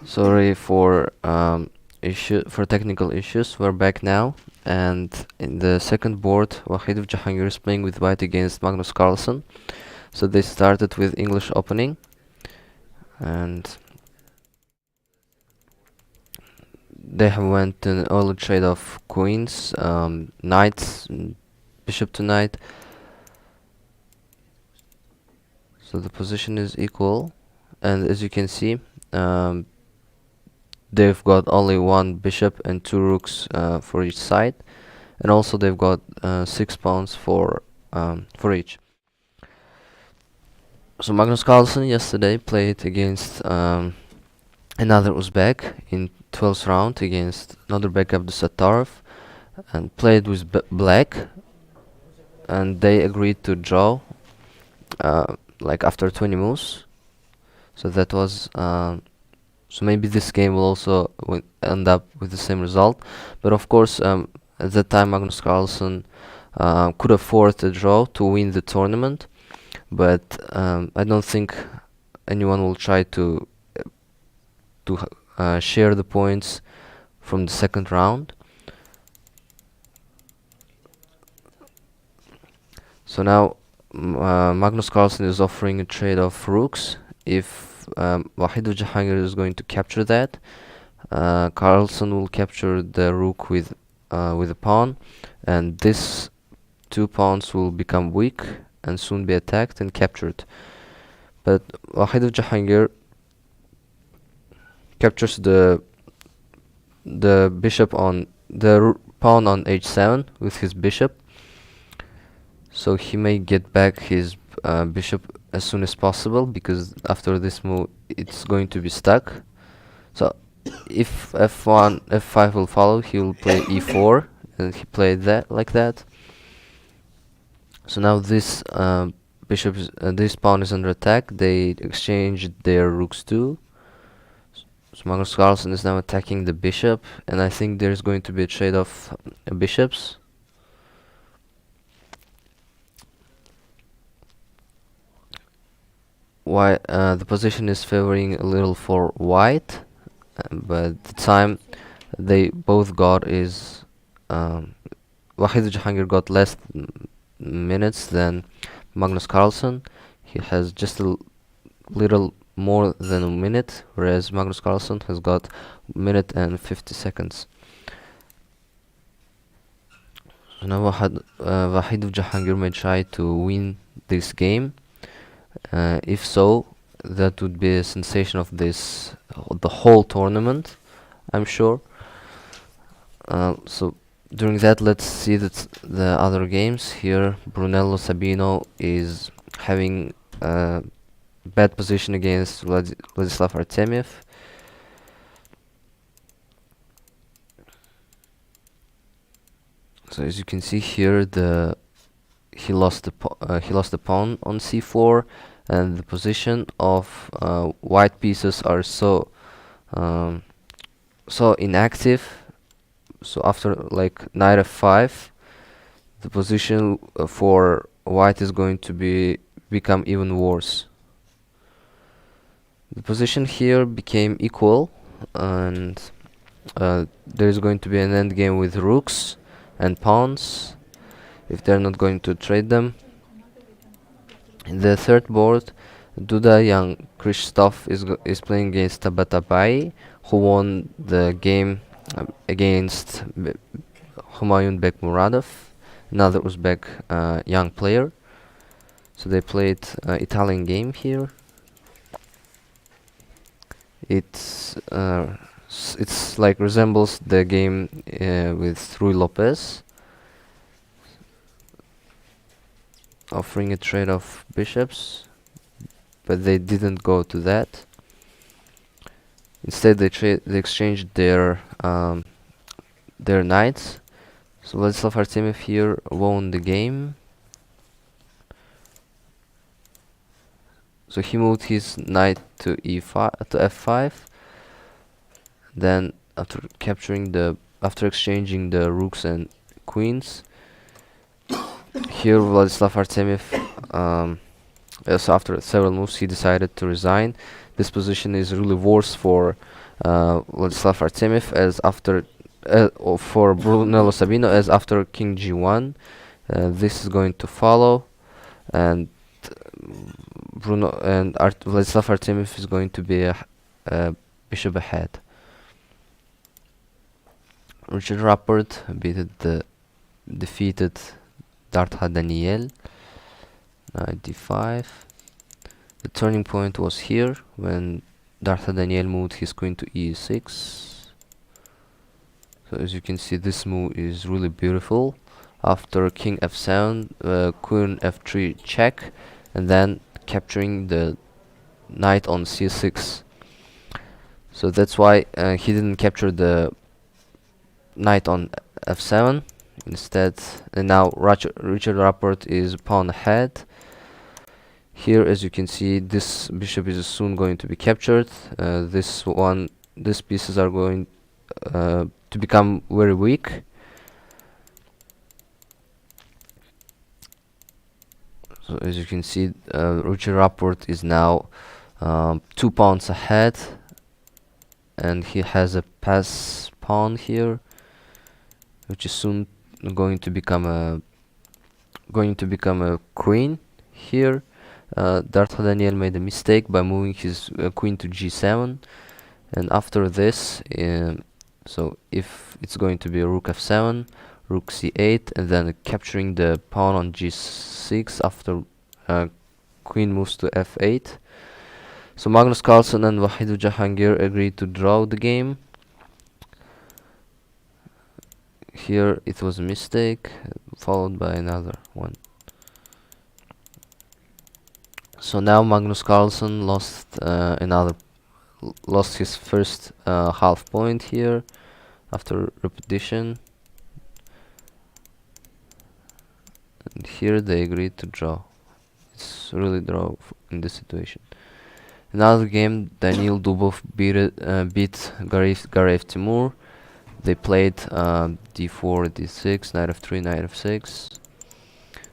Sorry for technical issues. We're back now, and in the second board, Wahid of Jahangir is playing with white against Magnus Carlsen. So they started with English opening, and they have went an early trade of queens, knights, bishop to knight. So the position is equal, and as you can see, they've got only one bishop and two rooks for each side, and also they've got 6 pawns for each. So Magnus Carlsen yesterday played against another Uzbek in 12th round against another Bek Abdusattarov, and played with black, and they agreed to draw like after 20 moves. So that was so maybe this game will also end up with the same result, but of course at that time Magnus Carlsen could afford a draw to win the tournament, but I don't think anyone will try to share the points from the second round. So now Magnus Carlsen is offering a trade of rooks. If Wahid Jahangir is going to capture that, Carlsen will capture the rook with a pawn, and this 2 pawns will become weak and soon be attacked and captured. But Wahid Jahangir captures the bishop on the pawn on h7 with his bishop, so he may get back his bishop as soon as possible, because after this move it's going to be stuck. So if f1 f5 will follow, he will play e4, and he played that like that. So now this this pawn is under attack. They exchanged their rooks too. So Magnus Carlsen is now attacking the bishop, and I think there's going to be a trade of bishops. Why the position is favoring a little for white, but the time they both got is Wahid Jahangir got less minutes than Magnus Carlsen. He has just a little more than a minute, whereas Magnus Carlsen has got a minute and 50 seconds. So now Wahid Jahangir may try to win this game. If so, that would be a sensation of the whole tournament, I'm sure. So during that, let's see the other games. Here Brunello Sabino is having a bad position against Vladislav Artemiev. So as you can see here, he lost the pawn on c4, and the position of white pieces are so inactive. So after like knight f5, the position for white is going to become even worse. The position here became equal, and there is going to be an endgame with rooks and pawns if they're not going to trade them. In the third board, Duda Young Krzysztof is playing against Tabatabai, who won the game against Humayun Bekmuradov, another Uzbek young player. So they played Italian game here. It's like resembles the game with Rui Lopez, offering a trade of bishops, but they didn't go to that. Instead, they exchanged their knights. So Vladislav Artemiev here won the game. So he moved his knight to f5. Then after exchanging the rooks and queens, here Vladislav Artemiev, so after several moves, he decided to resign. This position is really worse for Vladislav Artemiev as after or for Brunello Sabino as after King G1. This is going to follow, and Vladislav Artemiev is going to be a bishop ahead. Richard Rapport defeated Dartha Daniel. Knight d5. The turning point was here when Dartha Daniel moved his queen to e6. So as you can see, this move is really beautiful. After king f7, queen f3 check, and then capturing the knight on c6. So that's why he didn't capture the knight on f7 instead. And now Richard Rapport is pawn ahead. Here, as you can see, this bishop is soon going to be captured. These pieces are going to become very weak. So as you can see, Richard Rapport is now 2 pawns ahead, and he has a pass pawn here, which is soon going to become a queen here. Dartha Daniel made a mistake by moving his queen to g7, and after this, so if it's going to be a rook f7, rook c8, and then capturing the pawn on g6 after queen moves to f8. So Magnus Carlsen and Wahidu Jahangir agreed to draw the game. Here it was a mistake, followed by another one. So now Magnus Carlsen lost his first half point here after repetition, and here they agreed to draw. It's really draw in this situation. Another game, Daniil Dubov beat Gareev Timur. They played d4, d6, knight f3, knight f6.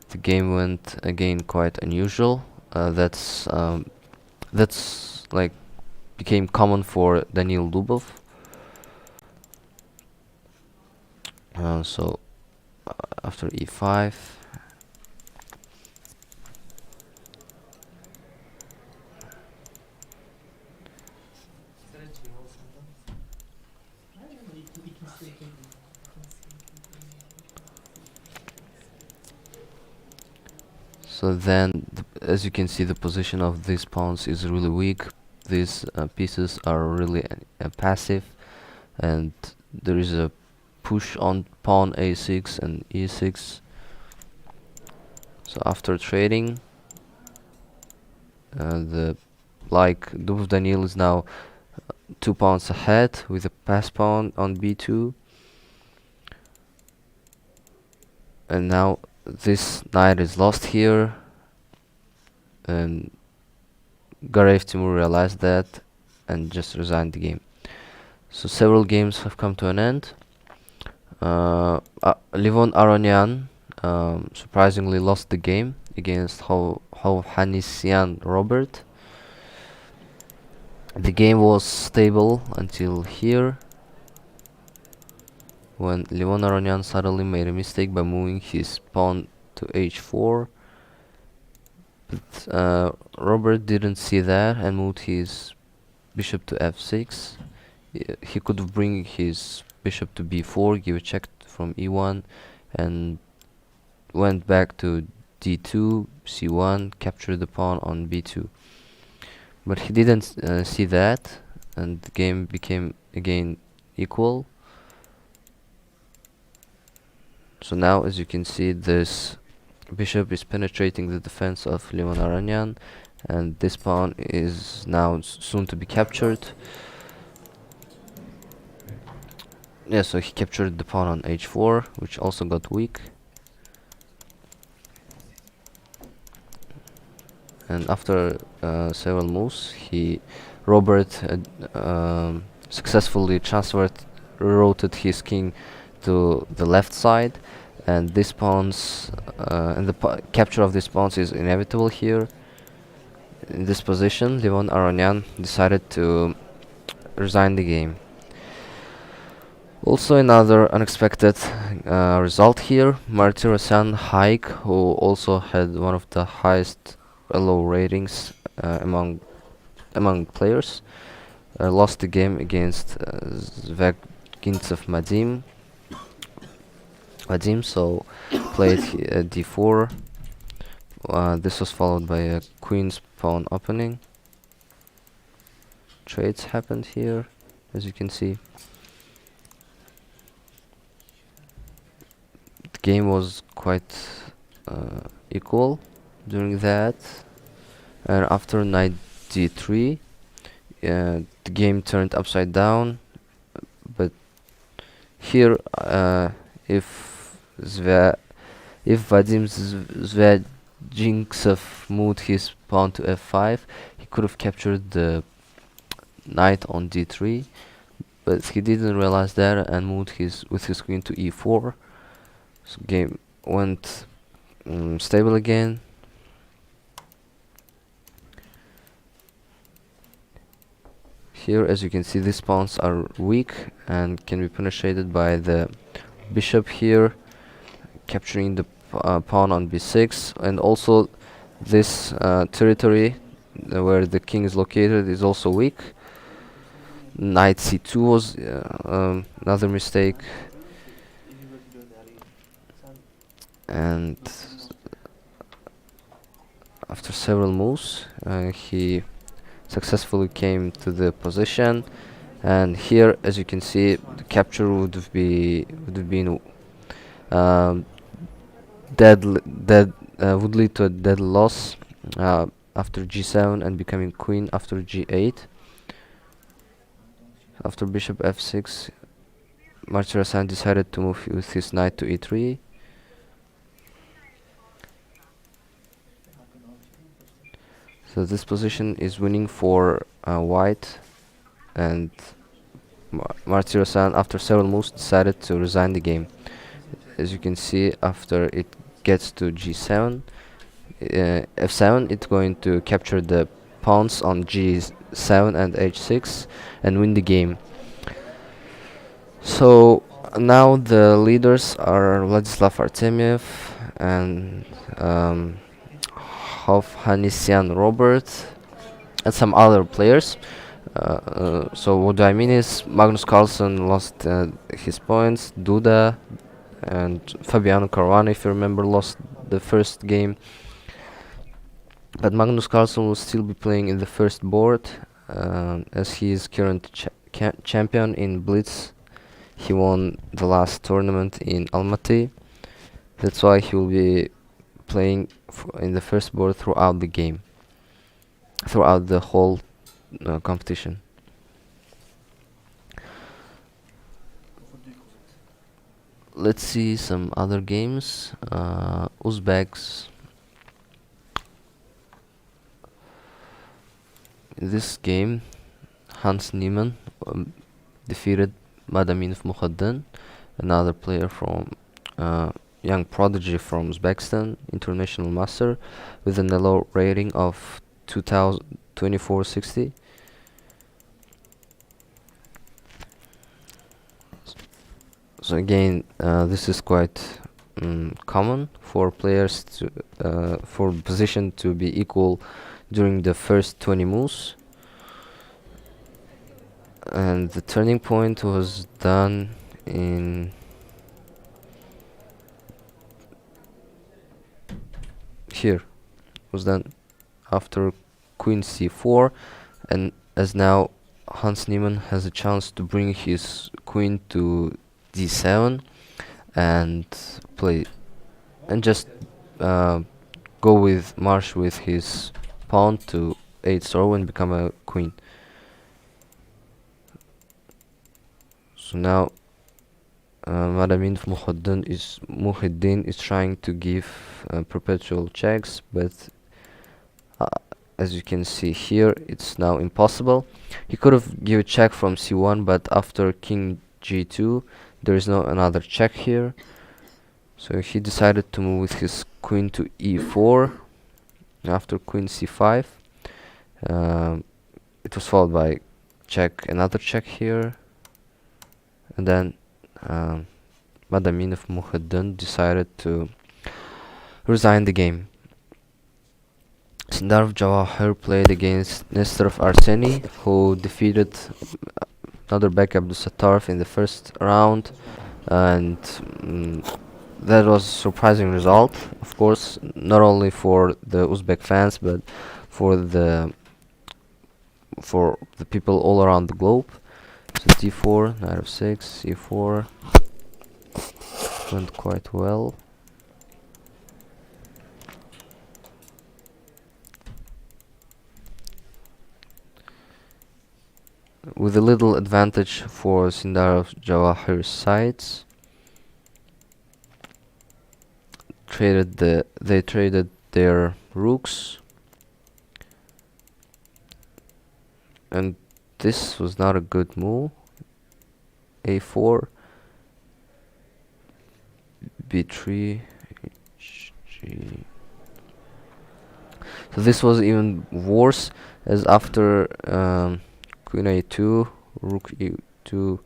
The game went again quite unusual. That's like became common for Daniil Dubov. So after e5, so then as you can see, the position of these pawns is really weak. These pieces are really passive, and there is a push on pawn a6 and e6. So after trading, Dubov Daniil is now 2 pawns ahead with a pass pawn on b2, and now this knight is lost here, and Gareev Timur realized that and just resigned the game. So several games have come to an end. Levon Aronian surprisingly lost the game against Hovhannisyan Robert. The game was stable until here, when Levon Aronian suddenly made a mistake by moving his pawn to h4. But Robert didn't see that and moved his bishop to f6. He could bring his bishop to b4, give a check from e1, and went back to d2, c1, captured the pawn on b2. But he didn't see that, and the game became again equal. So now, as you can see, this bishop is penetrating the defense of Levon Aronian, and this pawn is now soon to be captured. Yeah, so he captured the pawn on h4, which also got weak. And after several moves, Robert successfully rotated his king to the left side, and these pawns and the capture of these pawns is inevitable here. In this position, Levon Aronian decided to resign the game. Also another unexpected result here, Martirasan Haik, who also had one of the highest low ratings among players, lost the game against Zvagintsev Vadim, so played d4. This was followed by a queen's pawn opening. Trades happened here, as you can see. The game was quite equal during that, and after knight d3, the game turned upside down. But here, if Vadim Zvagintsev moved his pawn to f5, he could have captured the knight on d3, but he didn't realize that and moved with his queen to e4. So game went stable again. Here, as you can see, these pawns are weak and can be penetrated by the bishop here, capturing the pawn on b6, and also this territory where the king is located is also weak. Knight c2 was another mistake, and after several moves he successfully came to the position, and here, as you can see, the capture would have been would lead to a dead loss after g7 and becoming queen after g8. After bishop f6, Martirasan decided to move with his knight to e3. So this position is winning for white, and Martirasan, after several moves, decided to resign the game. As you can see, after it gets to g7, f7, it's going to capture the pawns on g7 and h6 and win the game. So now the leaders are Vladislav Artemiev and Hovhannisyan Robert and some other players. So what do I mean is Magnus Carlsen lost his points, Duda and Fabiano Caruana, if you remember, lost the first game. But Magnus Carlsen will still be playing in the first board, as he is current champion in Blitz. He won the last tournament in Almaty. That's why he will be playing in the first board throughout the game, throughout the whole competition. Let's see some other games. Uzbeks. In this game, Hans Niemann defeated Madaminov Mukhaddin, another player from young prodigy from Uzbekistan, international master, with an elo rating of 2460. So again, this is quite common for players to for position to be equal during the first 20 moves, and the turning point was done in here, was done after queen c4, and as now Hans Niemann has a chance to bring his queen to d7 and play and just go with march with his pawn to 8 row and become a queen. So now Madaminov Muhyiddin is trying to give perpetual checks, but as you can see here, it's now impossible. He could have given a check from c1, but after king g2 there is no another check here, so he decided to move with his queen to e4. After queen c5, it was followed by another check here, and then Madaminov Muhaddin decided to resign the game. Sindarov Jawahir played against Nesterov Arseny, who defeated another backup Abdusattarov in the first round, and that was a surprising result, of course, not only for the Uzbek fans but for the people all around the globe. So d4, knight f6, c4 went quite well. With a little advantage for Sindarov Jawahir's sides. They traded their rooks, and this was not a good move. a4, b3, hg. So this was even worse, as after queen a2, rook e2,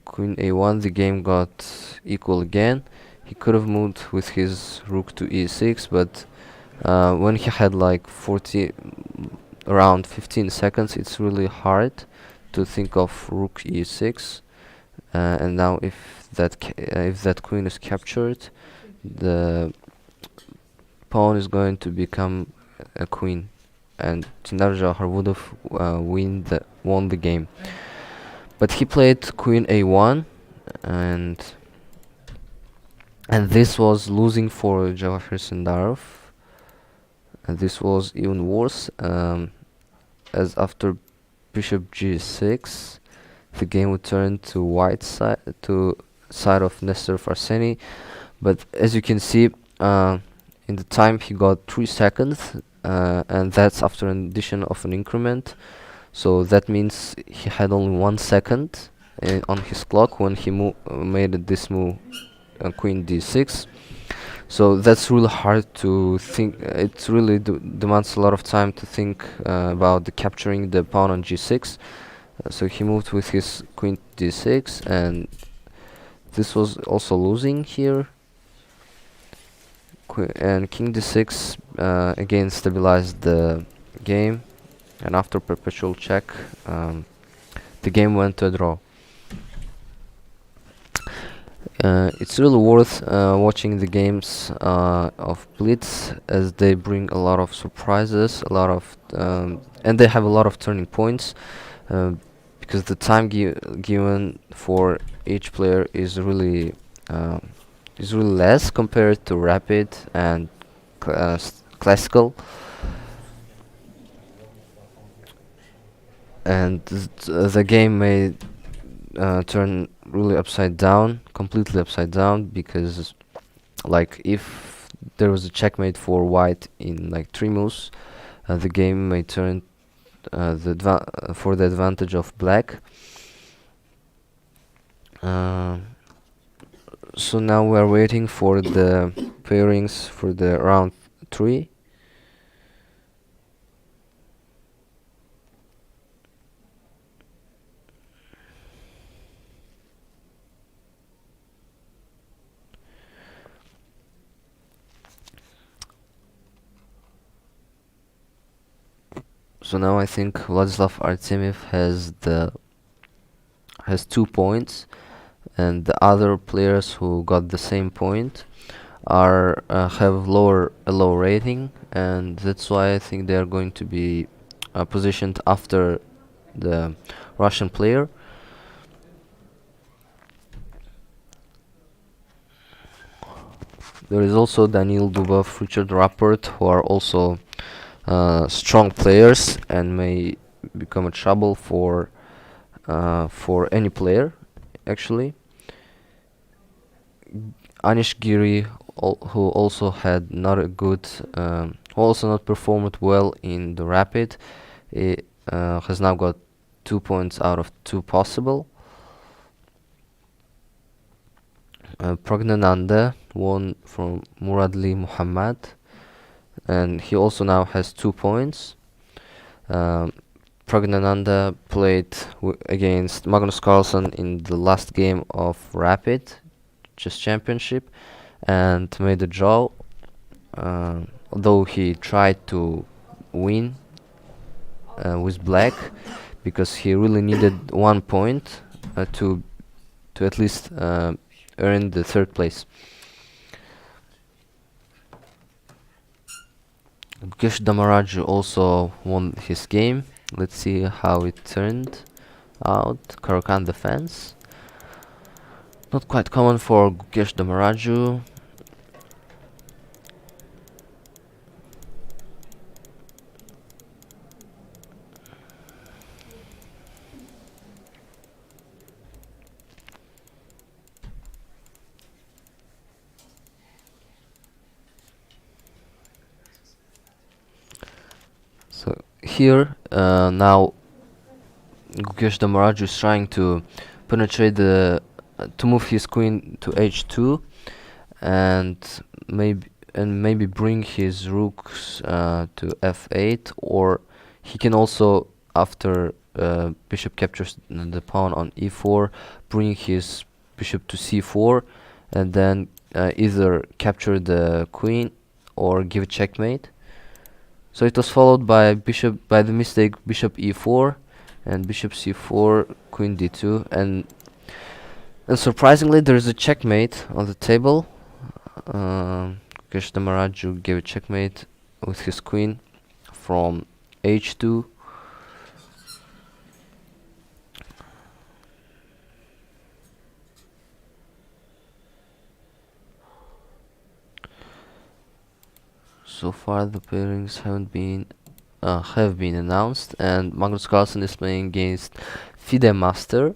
queen a1, the game got equal again. He could have moved with his rook to e6, but when he had like around 15 seconds, it's really hard to think of rook e6. And now if that queen is captured, the pawn is going to become a queen, and Sindarov Jawahir would have won the game. But he played queen a1, and this was losing for Jawahir Sindarov, and this was even worse, as after bishop g6, the game would turn to white side of Nesterov Arseny. But as you can see, in the time he got 3 seconds, and that's after an addition of an increment. So that means he had only 1 second on his clock when he made this move, queen d6. So that's really hard to think. It really demands a lot of time to think about capturing the pawn on g6. So he moved with his queen d6, and this was also losing here. And king d6 again stabilized the game, and after perpetual check, the game went to a draw. It's really worth watching the games of Blitz, as they bring a lot of surprises, and they have a lot of turning points, because the time given for each player is really less compared to rapid and classical, and the game may turn really completely upside down, because like if there was a checkmate for white in like 3 moves, the game may turn for the advantage of black. So now we are waiting for the pairings for the round 3. So now I think Vladislav Artemiev has 2 points, and the other players who got the same point have a low rating, and that's why I think they are going to be positioned after the Russian player. There is also Daniil Dubov, Richard Rappert, who are also strong players and may become a trouble for any player, actually. Anish Giri, who also had not a good, who also not performed well in the rapid, has now got 2 points out of 2 possible. Pragnananda won from Muradli Muhammad, and he also now has 2 points. Pragnananda played against Magnus Carlsen in the last game of Rapid Chess Championship and made a draw. Although he tried to win with black, because he really needed 1 point to at least earn the 3rd place. Gukesh Damaraju also won his game. Let's see how it turned out. Samarkand defense. Not quite common for Gukesh Damaraju. So here now Gukesh Damaraju is trying to penetrate to move his queen to h2 and maybe bring his rooks to f8, or he can also, after bishop captures the pawn on e4, bring his bishop to c4 and then either capture the queen or give a checkmate. So it was followed by the mistake bishop e4 and bishop c4, queen d2, and surprisingly there is a checkmate on the table. Gukesh Damaraju gave a checkmate with his queen from h2. So far the pairings have been announced, and Magnus Carlsen is playing against FIDE master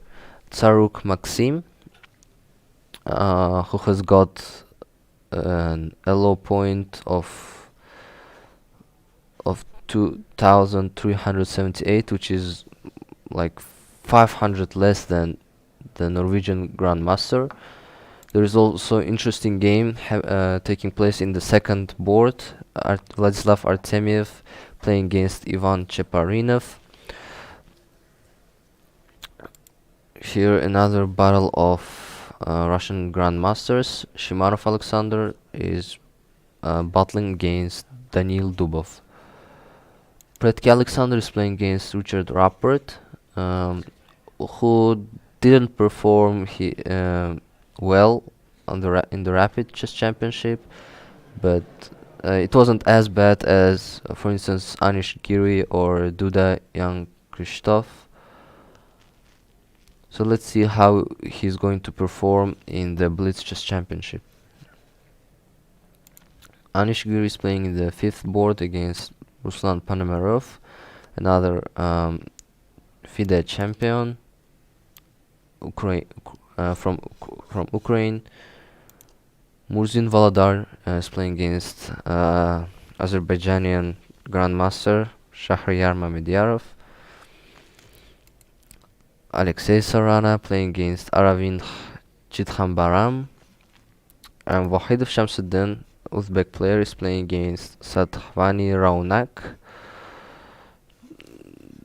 Tsaruk Maxim, who has got an elo point of 2378, which is like 500 less than the Norwegian Grandmaster. There is also interesting game taking place in the second board. Vladislav Artemiev playing against Ivan Cheparinov. Here another battle of Russian Grandmasters. Shimarov Alexander is battling against Danil Dubov. Predke Alexander is playing against Richard Rappert, who didn't perform well in the Rapid Chess Championship, but it wasn't as bad as, for instance, Anish Giri or Duda Young Krzysztof. So let's see how he's going to perform in the Blitz Chess Championship. Anish Giri is playing in the 5th board against Ruslan Panemarov, another FIDE champion from Ukraine. Murzin Valadar is playing against Azerbaijani Grandmaster Shahryar Mamedyarov. Alexei Sarana playing against Aravind Chidhambaram. And Wahidov Shamsuddin, Uzbek player, is playing against Sadhvani Raunak.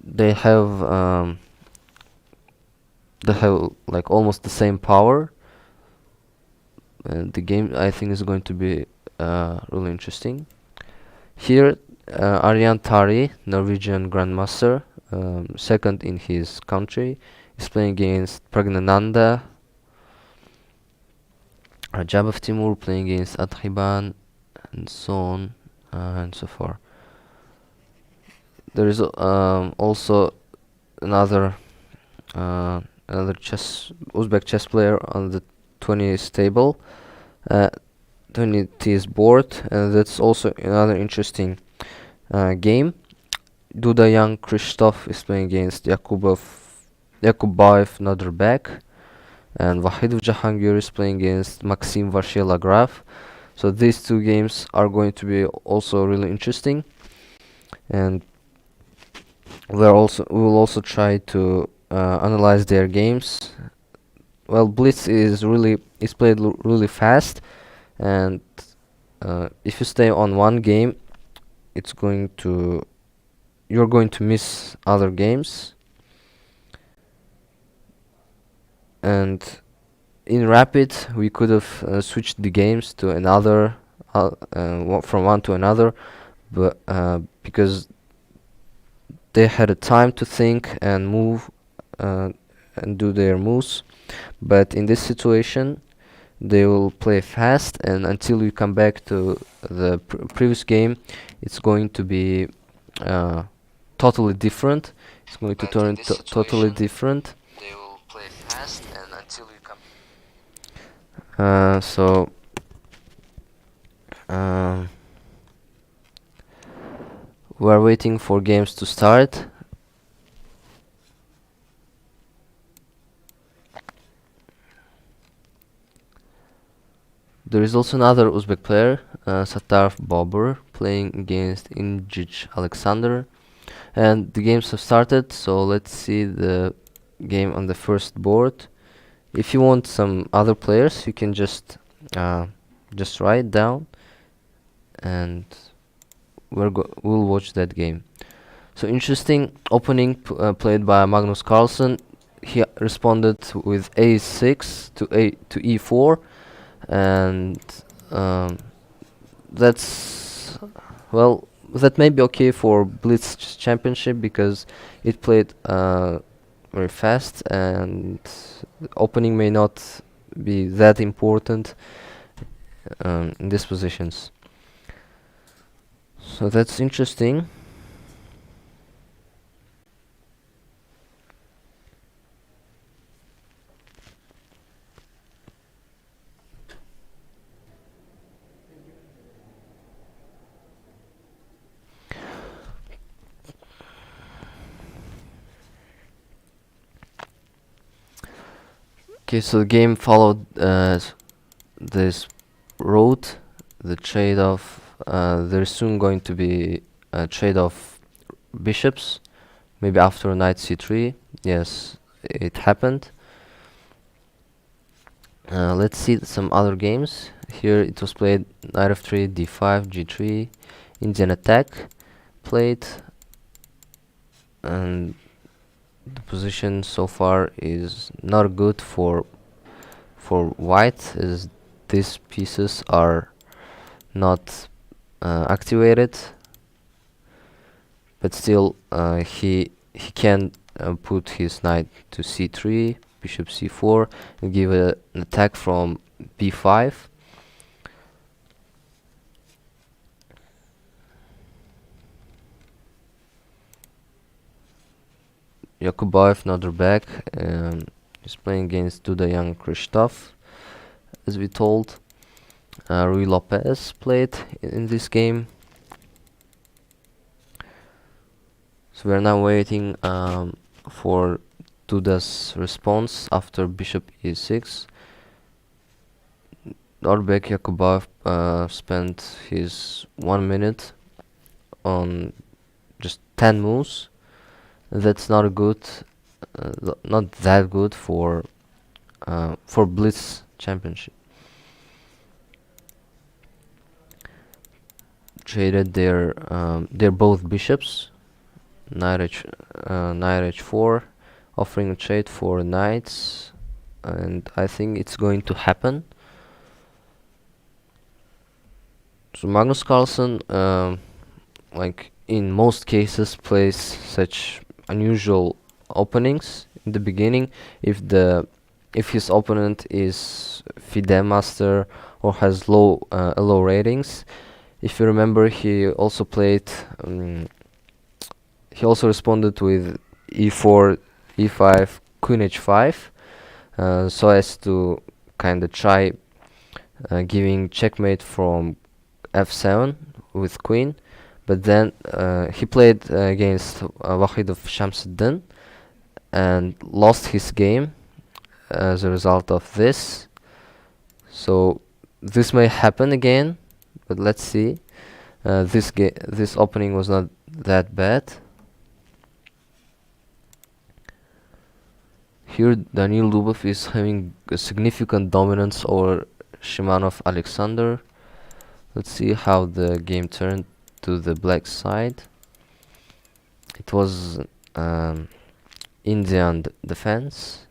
They have like almost the same power. The game, I think, is going to be really interesting. Here, Aryan Tari, Norwegian Grandmaster, second in his country, is playing against Pragnananda. Rajabov Timur playing against Adhiban, and so on and so forth. There is also another Uzbek chess player on the 20th table, 20th board, and that's also another interesting game. Dudayan Krzysztof is playing against Yakubayev Naderbek, and Wahidov Jahangir is playing against Maxim Varshilagraf. So these two games are going to be also really interesting, and we will also try to analyze their games. Well, Blitz is played really fast, and if you stay on one game, it's going to you're going to miss other games. And in Rapid we could have switched the games to another from one to another, but because they had a time to think and move and do their moves. But in this situation they will play fast, and until we come back to the previous game, it's going to be totally different. It's going to turn totally different. They will play fast, and until we come. So we're waiting for games to start. There is also another Uzbek player, Sattarov Babur, playing against Injic Alexander, and the games have started. So let's see the game on the first board. If you want some other players, you can just write down, and we'll watch that game. So interesting opening played by Magnus Carlsen. He responded with a6 to e4, and that's, well, that may be okay for Blitz championship because it played very fast, and the opening may not be that important in these positions. So that's interesting. Okay, so the game followed this road, the trade-off. There's soon going to be a trade-off bishops, maybe after knight c3. Yes, it happened. Let's see some other games. Here it was played knight f3, d5, g3, Indian attack played, and the position so far is not good for white, as these pieces are not activated, but still he can put his knight to c3, bishop c4, and give an attack from b5. Yakubayev, another back, he's playing against Duda Young Krzysztof, as we told. Rui Lopez played in this game. So we are now waiting for Duda's response after bishop e6. Norbek Yakubayev spent his 1 minute on just 10 moves. That's not good, not that good for Blitz championship. Traded their both bishops, knight h4, offering a trade for knights, and I think it's going to happen. So Magnus Carlsen, like in most cases, plays such unusual openings in the beginning. If his opponent is FIDE master or has low ratings. If you remember, he also played. He also responded with e4, e5, queen h5, so as to kind of try giving checkmate from f7 with queen. But then he played against Wahidov Shamsuddin and lost his game as a result of this. So this may happen again, but let's see. This opening was not that bad. Here Daniil Lubov is having a significant dominance over Shimanov Alexander. Let's see how the game turned to the black side. it was Indian defense.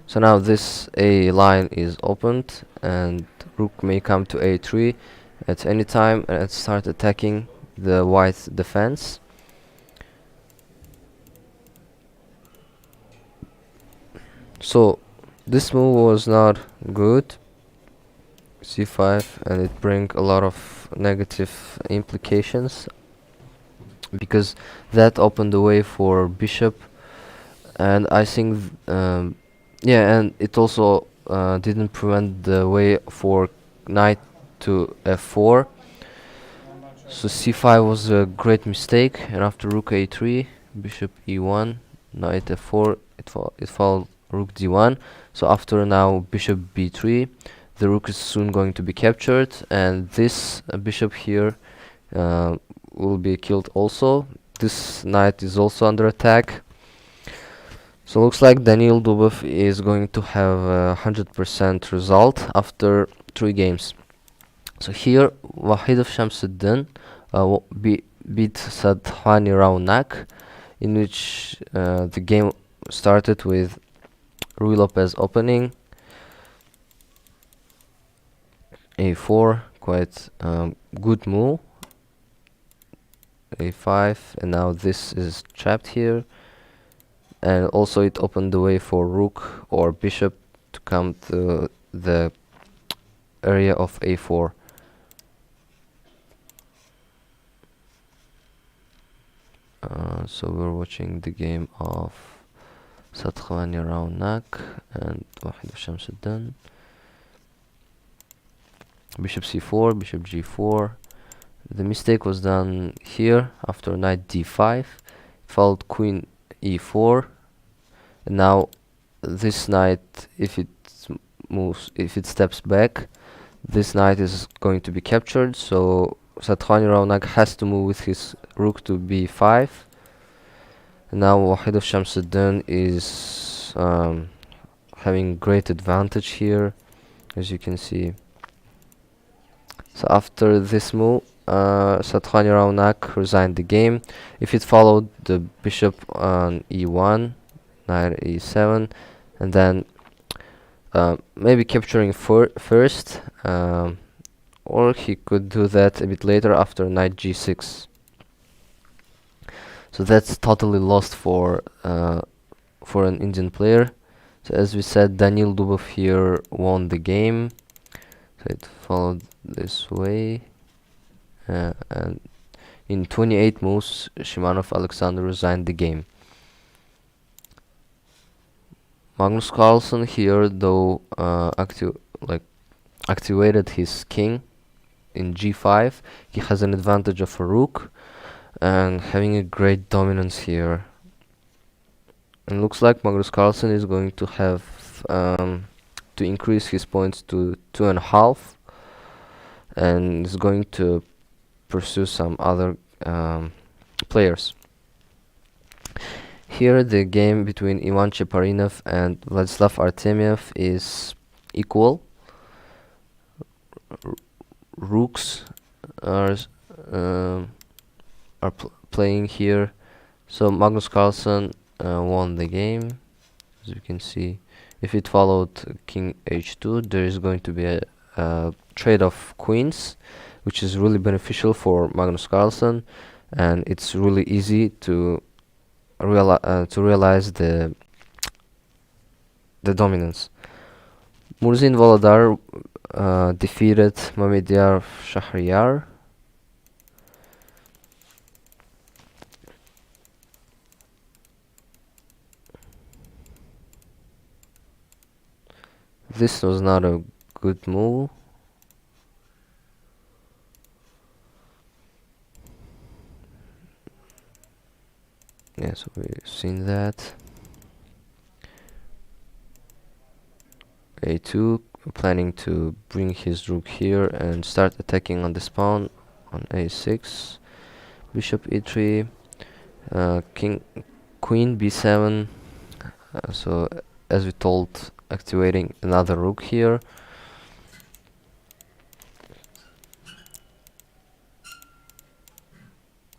So now this A line is opened and rook may come to A3 at any time and start attacking the white defense. So this move was not good, c5, and it brings a lot of negative implications because that opened the way for bishop, and I think yeah, and it also didn't prevent the way for knight to f4. So c5 was a great mistake, and after rook a3, bishop e1, knight f4, it followed rook d1. So after now bishop b3, the rook is soon going to be captured, and this bishop here will be killed also. This knight is also under attack. So looks like Daniil Dubov is going to have a 100% result after 3 games. So here Wahidov Shamsuddin beat Sadhwani Raunak, in which the game started with Rui Lopez opening a4, quite good move, a5, and now this is trapped here, and also it opened the way for rook or bishop to come to the area of a4. So we're watching the game of Sadhwani Raunak and Wahidov Shamsuddin. Bishop c4, bishop g4. The mistake was done here after knight d5, followed queen e4, and now this knight, if it steps back, this knight is going to be captured. So Sadhwani Raunak has to move with his rook to b5, and now Wahidov Shamsuddin is having great advantage here, as you can see. So after this move, Sadhwani Raunak resigned the game. If it followed the bishop on e1, knight e7, and then maybe capturing first, or he could do that a bit later after knight g6. So that's totally lost for an Indian player. So as we said, Daniil Dubov here won the game. So it followed this way, and in 28 moves, Shimanov Alexander resigned the game. Magnus Carlsen here, though, activated his king in g5. He has an advantage of a rook and having a great dominance here. And looks like Magnus Carlsen is going to have to increase his points to 2.5, and is going to pursue some other players. Here the game between Ivan Cheparinov and Vladislav Artemiev is equal. Rooks are playing here. So Magnus Carlsen won the game, as you can see. If it followed king h2, there is going to be a trade of queens, which is really beneficial for Magnus Carlsen, and it's really easy to realize the dominance. Murzin Volodar defeated Mamidyar Shahryar. This was not a good move. Yeah, so we've seen that. A2, planning to bring his rook here and start attacking on the pawn on a6. Bishop e3, king queen b7. So as we told, activating another rook here.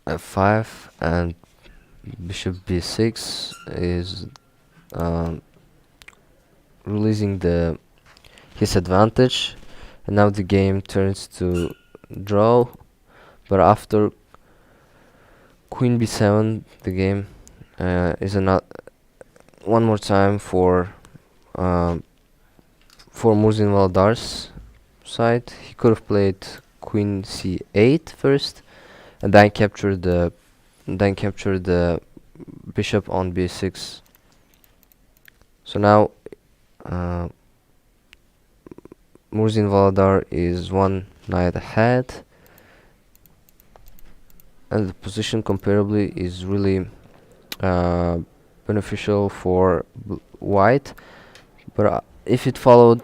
F5 and bishop b6 is releasing his advantage, and now the game turns to draw. But after queen b7, the game is another one more time for Murzin Valdar's side. He could have played queen c8 first, and then capture the bishop on b6. So now Murzin Valdar is one knight ahead, and the position comparably is really beneficial for white. But if it followed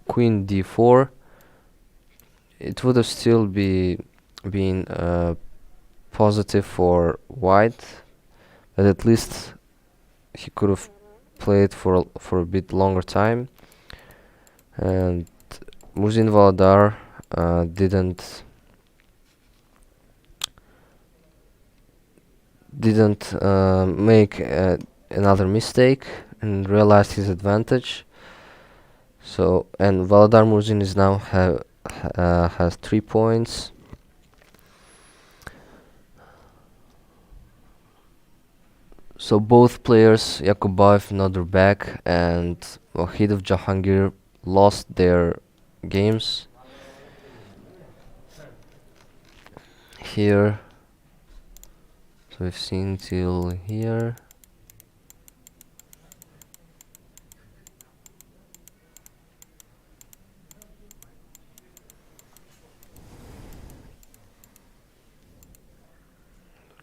queen d4, it would have still been positive for white, but at least he could have played for a bit longer time. And Murzin Valdar didn't make another mistake and realized his advantage. So, and Valdar Murzin is now has 3 points. So both players, Yakubayev, Nadurbek, and Wahidov Jahangir, lost their games. Here, so we've seen till here.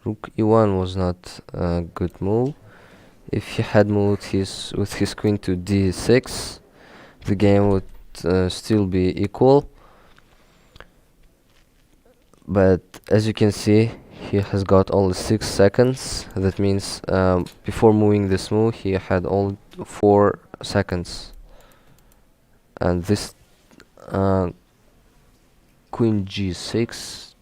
Rook e1 was not a good move. If he had moved with his queen to d6, the game would still be equal. But as you can see, he has got only 6 seconds. That means before moving this move, he had only 4 seconds. And this queen g6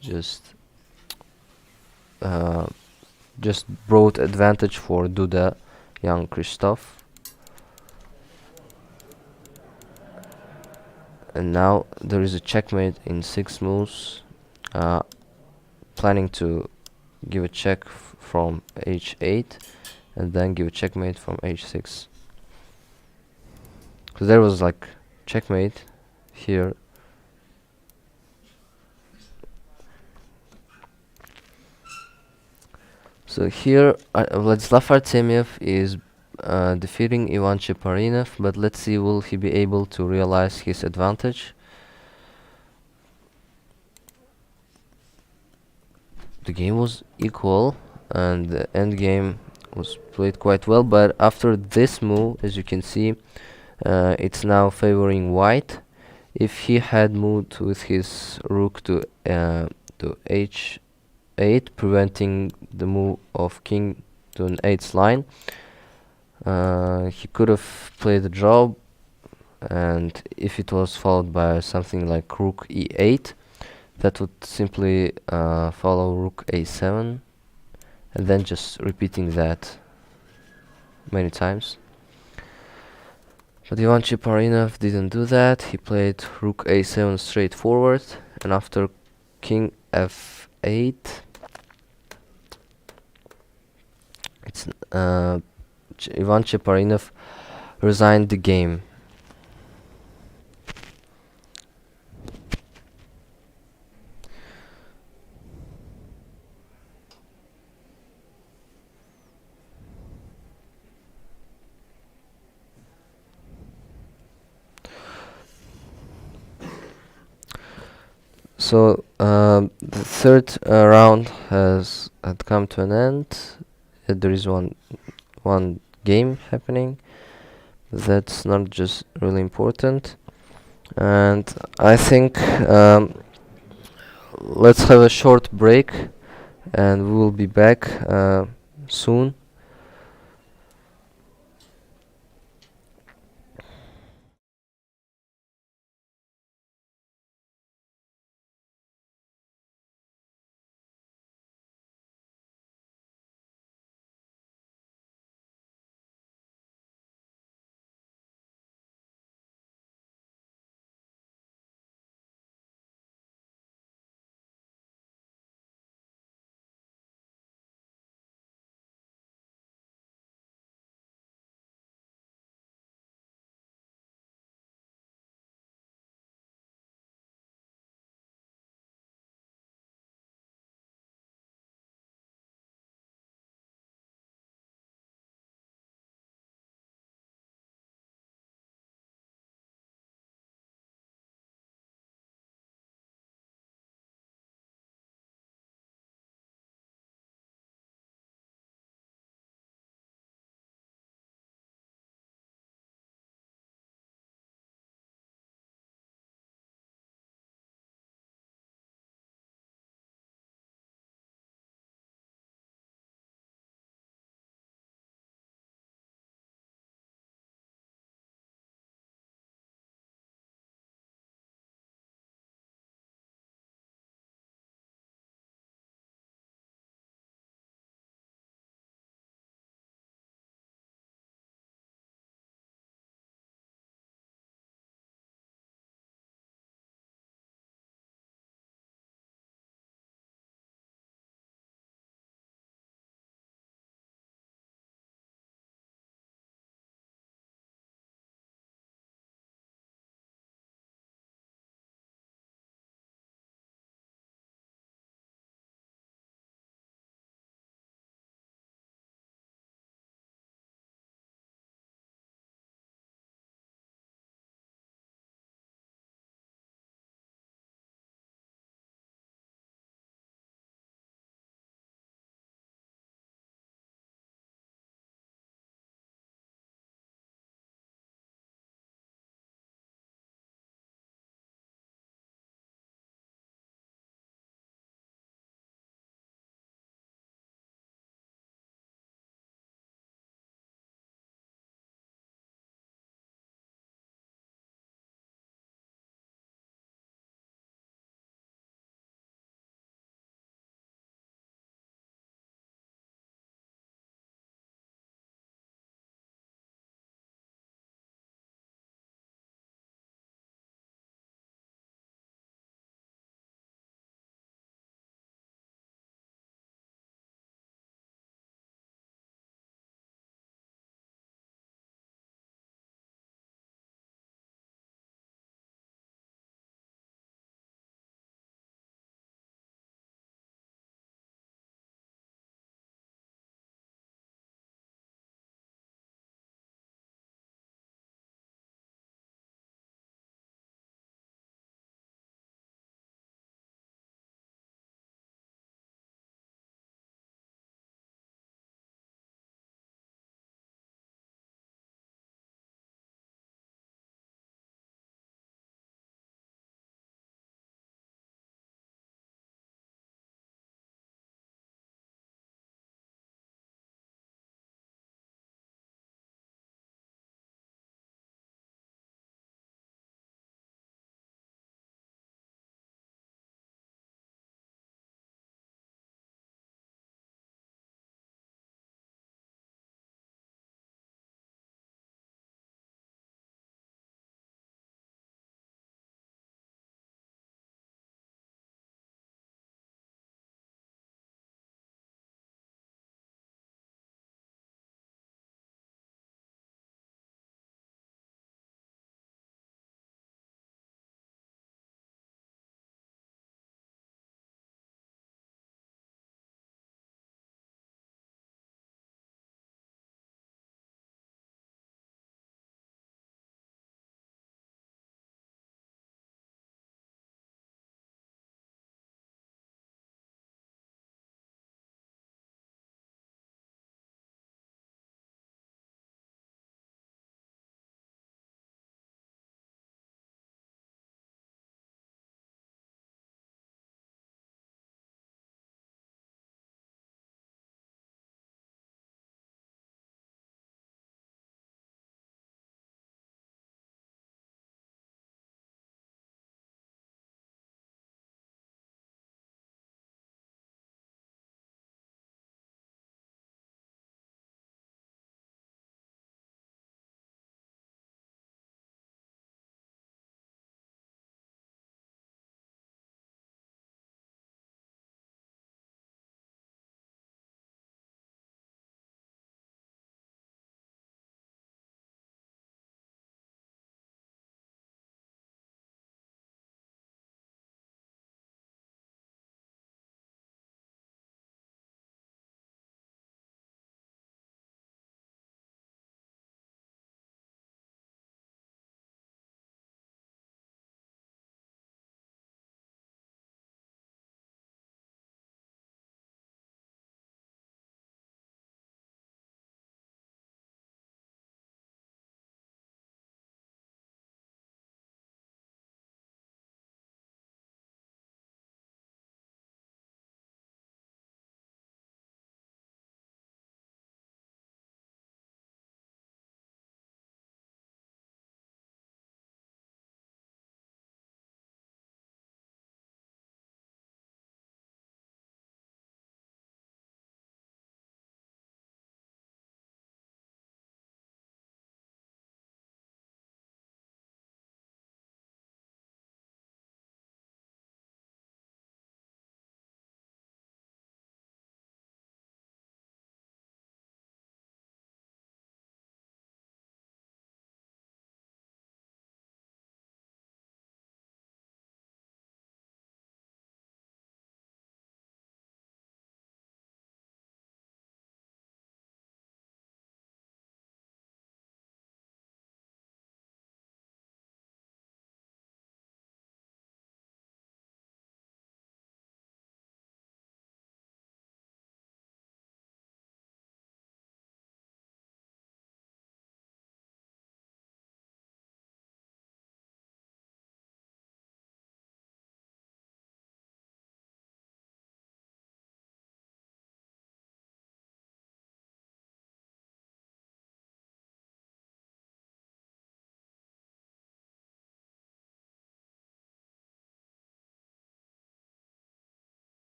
just brought advantage for Duda young Christoph. And now there is a checkmate in 6 moves, planning to give a check from h8 and then give a checkmate from h6. So there was like checkmate here. So here Vladislav Artemiev is defeating Ivan Cheparinov, but let's see, will he be able to realize his advantage? The game was equal and the end game was played quite well, but after this move, as you can see, it's now favoring white. If he had moved with his rook to h8, preventing the move of king to an 8th line, he could have played a draw, and if it was followed by something like rook e8, that would simply follow rook a7, and then just repeating that many times. But Ivan Cheparinov didn't do that. He played rook a7 straightforward, and after king f8, it's Ivan Cheparinov resigned the game. So the third round had come to an end. There is one game happening. That's not just really important, and I think let's have a short break, and we will be back soon.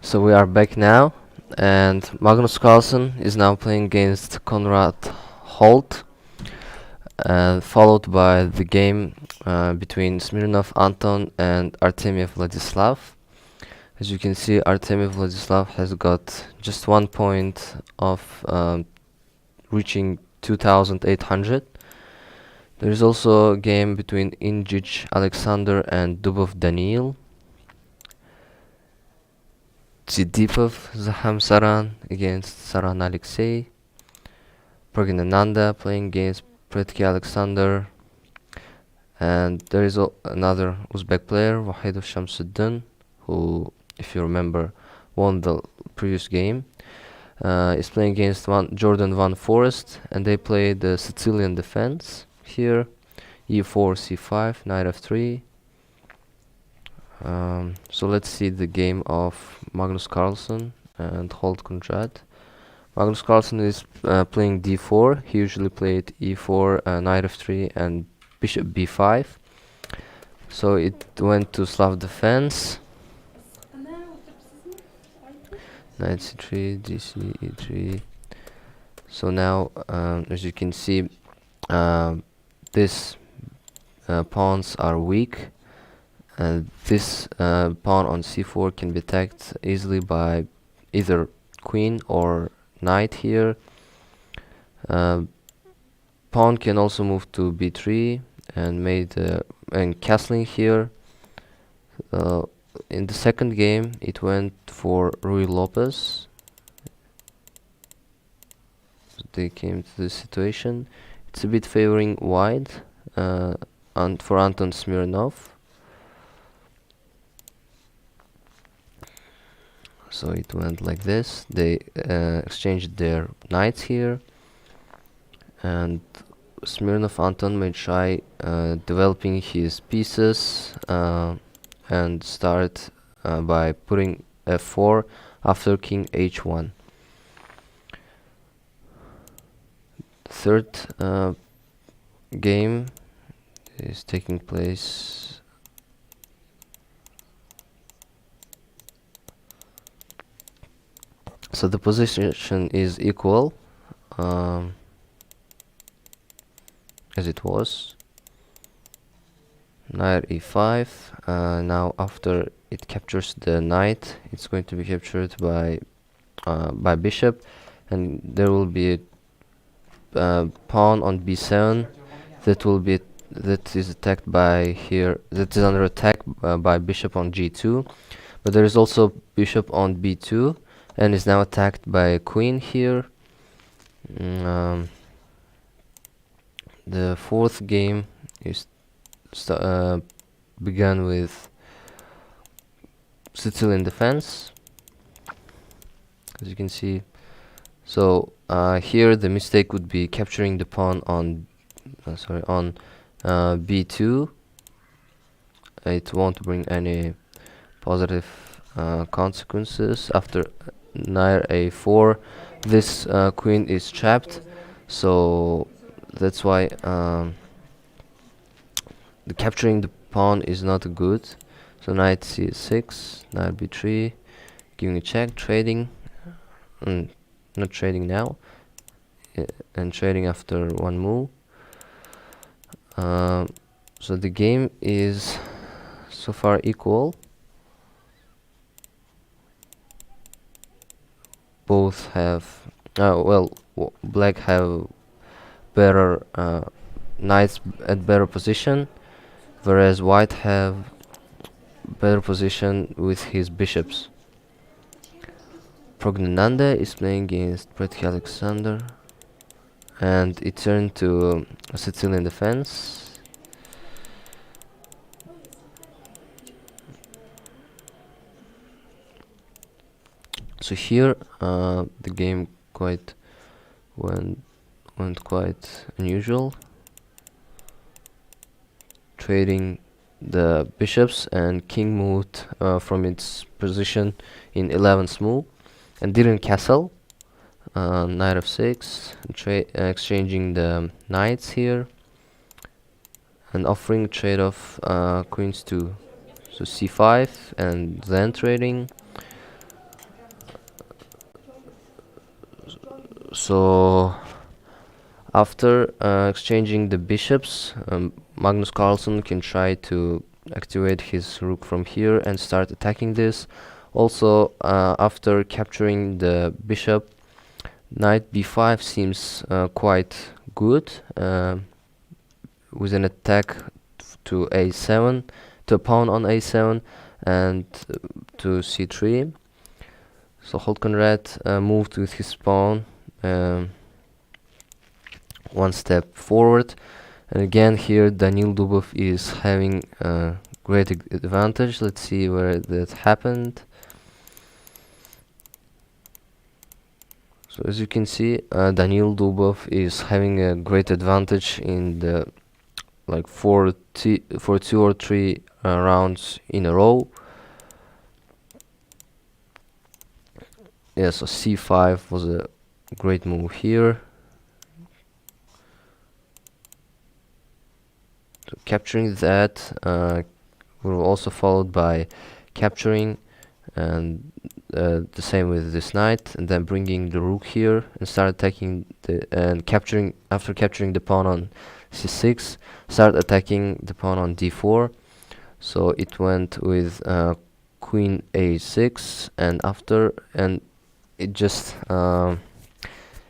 So we are back now, and Magnus Carlsen is now playing against Konrad Holt, followed by the game between Smirnov Anton and Artemiev Vladislav. As you can see, Artemiev Vladislav has got just 1 point of reaching 2800. There is also a game between Injic Alexander and Dubov Daniil. Zidipov Zaham Saran against Saran Alexei. Pragnananda playing against Pretki Alexander. And there is another Uzbek player, Wahidov Shamsuddin, who, if you remember, won the previous game. Is playing against Jordan Van Forest, and they play the Sicilian defense here. E4, C5, knight f3. So let's see the game of Magnus Carlsen and Holt Konrad. Magnus Carlsen is playing d4. He usually played e4, knight f3, and bishop b5. So it went to Slav defense. Knight c3, dc, e3. So now, as you can see, these pawns are weak, and this pawn on c4 can be attacked easily by either queen or knight here. Pawn can also move to b3 and castling here. In the second game, it went for Rui Lopez. So they came to this situation. It's a bit favoring white and for Anton Smirnov. So it went like this. They exchanged their knights here, and Smirnov Anton may try developing his pieces and start by putting f4 after king h1. Third game is taking place. So the position is equal as it was. Knight e5. Now after it captures the knight, it's going to be captured by bishop, and there will be a pawn on b7 that is attacked by here. That is under attack by bishop on g2, but there is also bishop on b2, and is now attacked by a queen here. The fourth game is began with Sicilian defense, as you can see. So here the mistake would be capturing the pawn on b2. It won't bring any positive consequences. After knight a4, this queen is trapped, so that's why the capturing the pawn is not good. So knight c6, knight b3, giving a check, trading, not trading now, and trading after one move. So the game is so far equal. Both have black have better knights at better position, whereas white have better position with his bishops. Pragnananda is playing against Pretki Alexander, and it turned to a Sicilian defense. So here the game went quite unusual, trading the bishops, and king moved from its position in 11th move and didn't castle. Knight f6, exchanging the knights here and offering trade-off queens to so c5, and then trading. So after exchanging the bishops, Magnus Carlsen can try to activate his rook from here and start attacking this. Also, after capturing the bishop, knight b5 seems quite good, with an attack to a7, to a pawn on a7, and to c3. So Holconrad moved with his pawn one step forward, and again here Daniil Dubov is having a great advantage. Let's see where that happened. So as you can see, Daniil Dubov is having a great advantage in the like for 2 or 3 rounds in a row. Yeah, so c5 was a great move here. So capturing that were also followed by capturing, and the same with this knight, and then bringing the rook here and start attacking and capturing. After capturing the pawn on c6, start attacking the pawn on d4. So it went with queen a6, and it just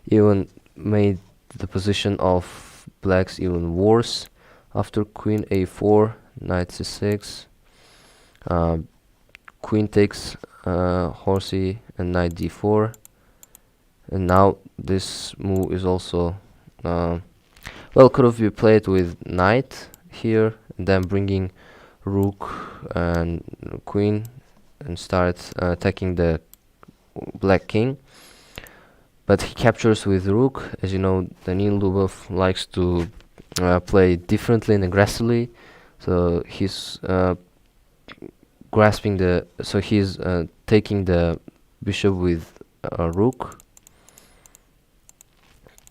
even made the position of blacks even worse. After queen a4, knight c6, queen takes horsey, and knight d4, and now this move is also well, could have been played with knight here and then bringing rook and queen and start attacking the black king, but he captures with rook. As you know, Daniil Dubov likes to play differently and aggressively, so he's grasping the he's taking the bishop with rook,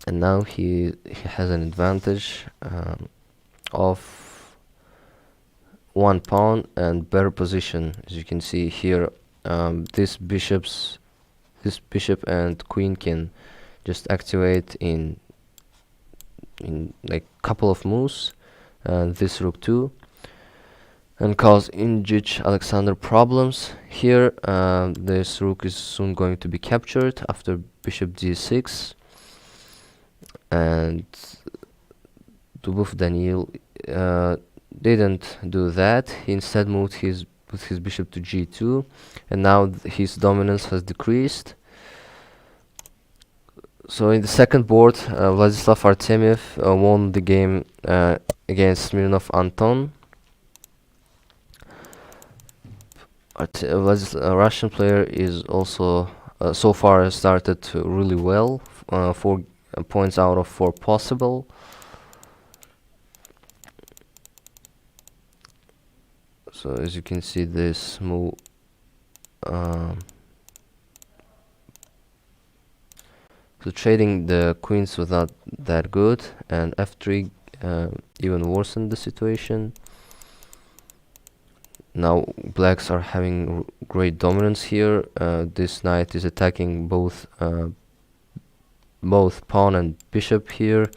and now he has an advantage of 1 pawn and better position. As you can see here, this bishop and queen can just activate in like couple of moves, and this rook too, and cause Injich Alexander problems. Here this rook is soon going to be captured after bishop d6, and Dubov Daniil didn't do that. He instead moved his bishop to g2, and now his dominance has decreased. So in the second board, Vladislav Artemiev won the game against Smirnov Anton. A Russian player is also so far started really well, 4 points out of 4 possible. So as you can see, this move so trading the queens was not that good, and f3 even worsened the situation. Now blacks are having great dominance here. This knight is attacking both pawn and bishop here,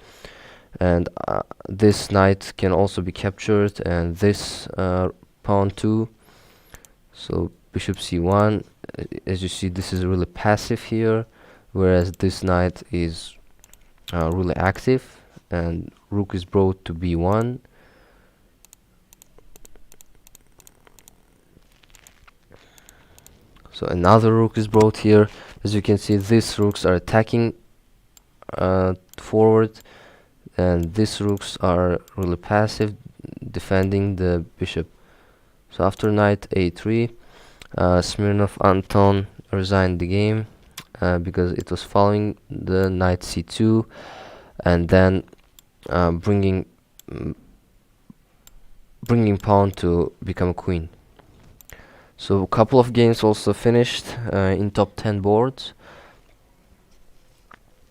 and this knight can also be captured, and this pawn too. So bishop c1, as you see, this is really passive here, whereas this knight is really active, and rook is brought to b1. So another rook is brought here. As you can see, these rooks are attacking forward, and these rooks are really passive, defending the bishop. So after knight a3, Smirnov Anton resigned the game because it was following the knight c2, and then bringing pawn to become a queen. So a couple of games also finished in top 10 boards.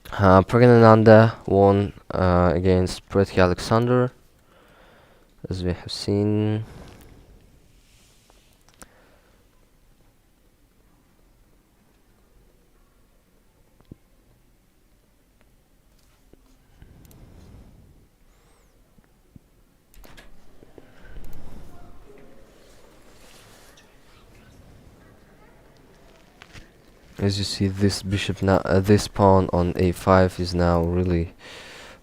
Pragnananda won against Preti Alexander, as we have seen. As you see, this bishop now, this pawn on a5 is now really,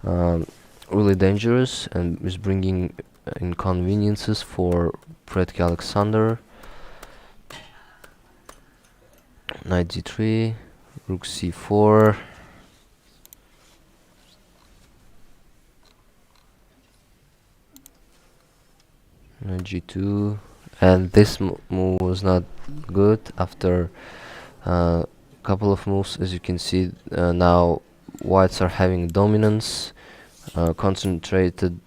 really dangerous and is bringing inconveniences for Predke Alexander. Knight g3, rook c4. Knight g2, and this move was not good. After a couple of moves, as you can see, now whites are having dominance, concentrated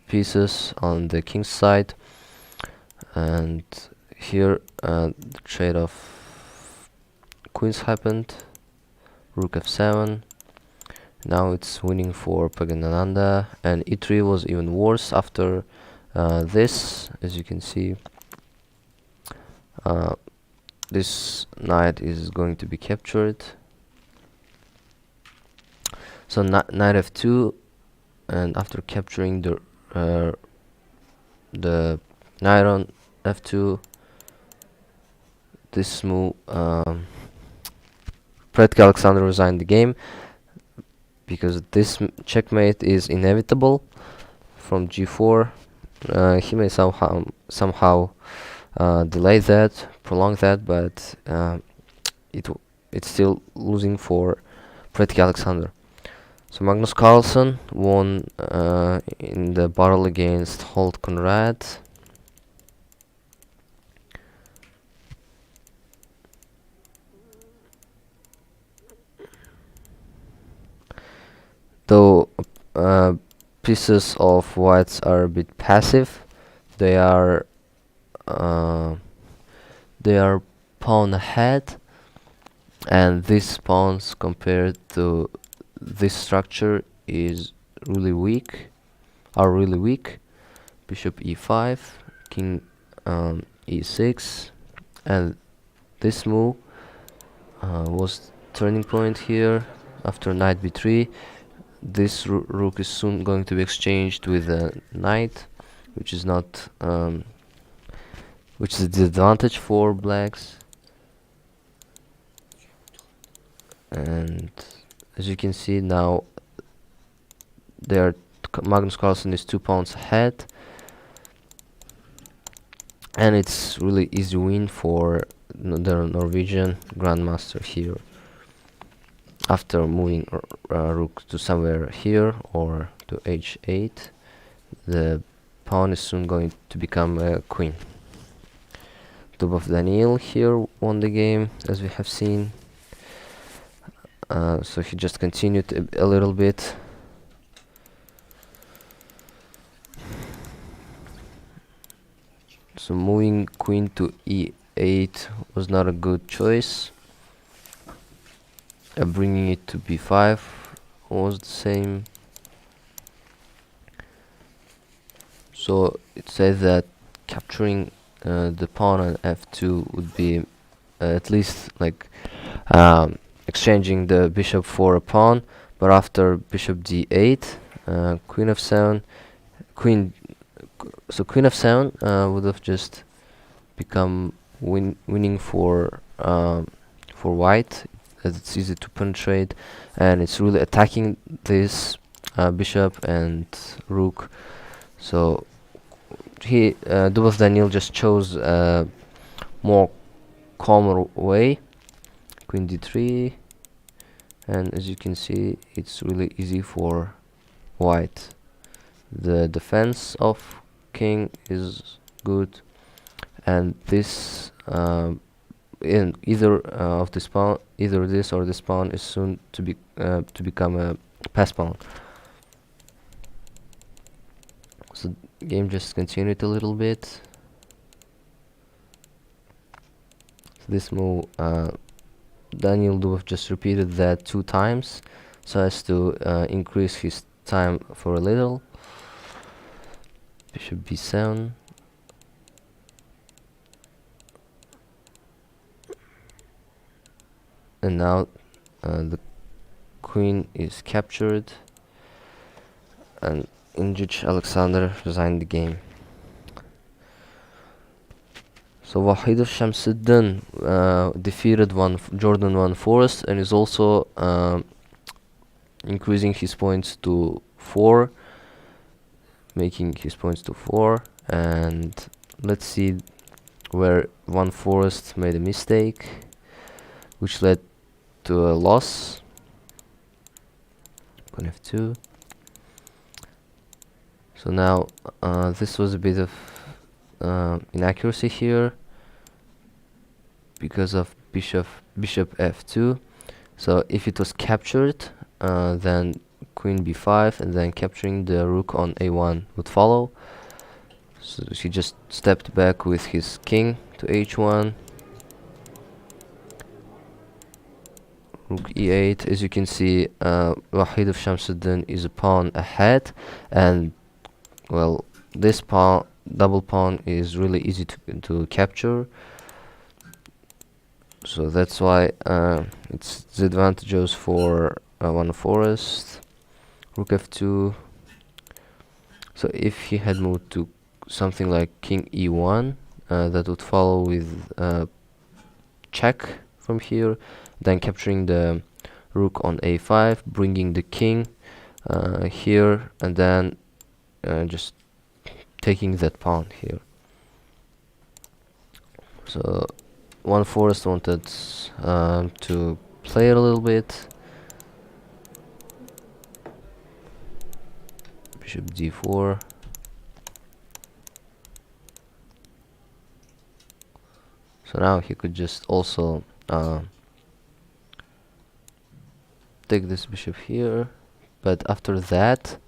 pieces on the king's side, and here the trade of queens happened. Rook f7. Now it's winning for Paganananda, and e3 was even worse after this. As you can see, this knight is going to be captured. So knight f2, and after capturing the knight on f2, this move, Predke Alexander resigned the game because this checkmate is inevitable from g4. He may somehow delay that, prolong that, but it's still losing for Predke Alexander. So Magnus Carlsen won in the battle against Holt Conrad. Though pieces of whites are a bit passive, they are pawn ahead, and these pawns compared to this structure is really weak. Bishop e5, king e6, and this move was turning point here. After knight b3, this rook is soon going to be exchanged with a knight, which is not which is a disadvantage for blacks. And as you can see now, Magnus Carlsen is 2 pawns ahead, and it's really easy win for the Norwegian grandmaster here. After moving rook to somewhere here or to h8, the pawn is soon going to become a queen. Dubov Daniil here won the game, as we have seen. So he just continued a little bit. So moving queen to e8 was not a good choice. Bringing it to b5 was the same. So it says that capturing the pawn on f2 would be at least like exchanging the bishop for a pawn, but after bishop d8, queen f7, queen f7 would have just become winning for white, as it's easy to penetrate, and it's really attacking this bishop and rook. So Dubov Daniil just chose a more calmer way. Queen d3, and as you can see, it's really easy for white. The defense of king is good, and this in either of this pawn, either this or this pawn is soon to become a pass pawn. So the game just continued a little bit. So this move, Daniil Dubov just repeated that 2 times so as to increase his time for a little. Bishop b7. And now the queen is captured, and Indrich Alexander resigned the game. So Wahid Shamsuddin defeated Jordan 1 Forest and is also increasing his points to 4, making his points to 4. And let's see where 1 Forest made a mistake, which led to a loss. Queen f2. So now this was a bit of inaccuracy here because of bishop f2. So if it was captured, then queen b5 and then capturing the rook on a1 would follow. So he just stepped back with his king to h1, rook e8. As you can see, Wahid of Shamsuddin is a pawn ahead, and well, this pawn, double pawn, is really easy to capture. So that's why it's the advantages for 1 Forest. Rook f2. So if he had moved to something like king e1, that would follow with check from here, then capturing the rook on a5, bringing the king here, and then just taking that pawn here. So 1 Forest wanted to play it a little bit. Bishop d4. So now he could just also take this bishop here, but after that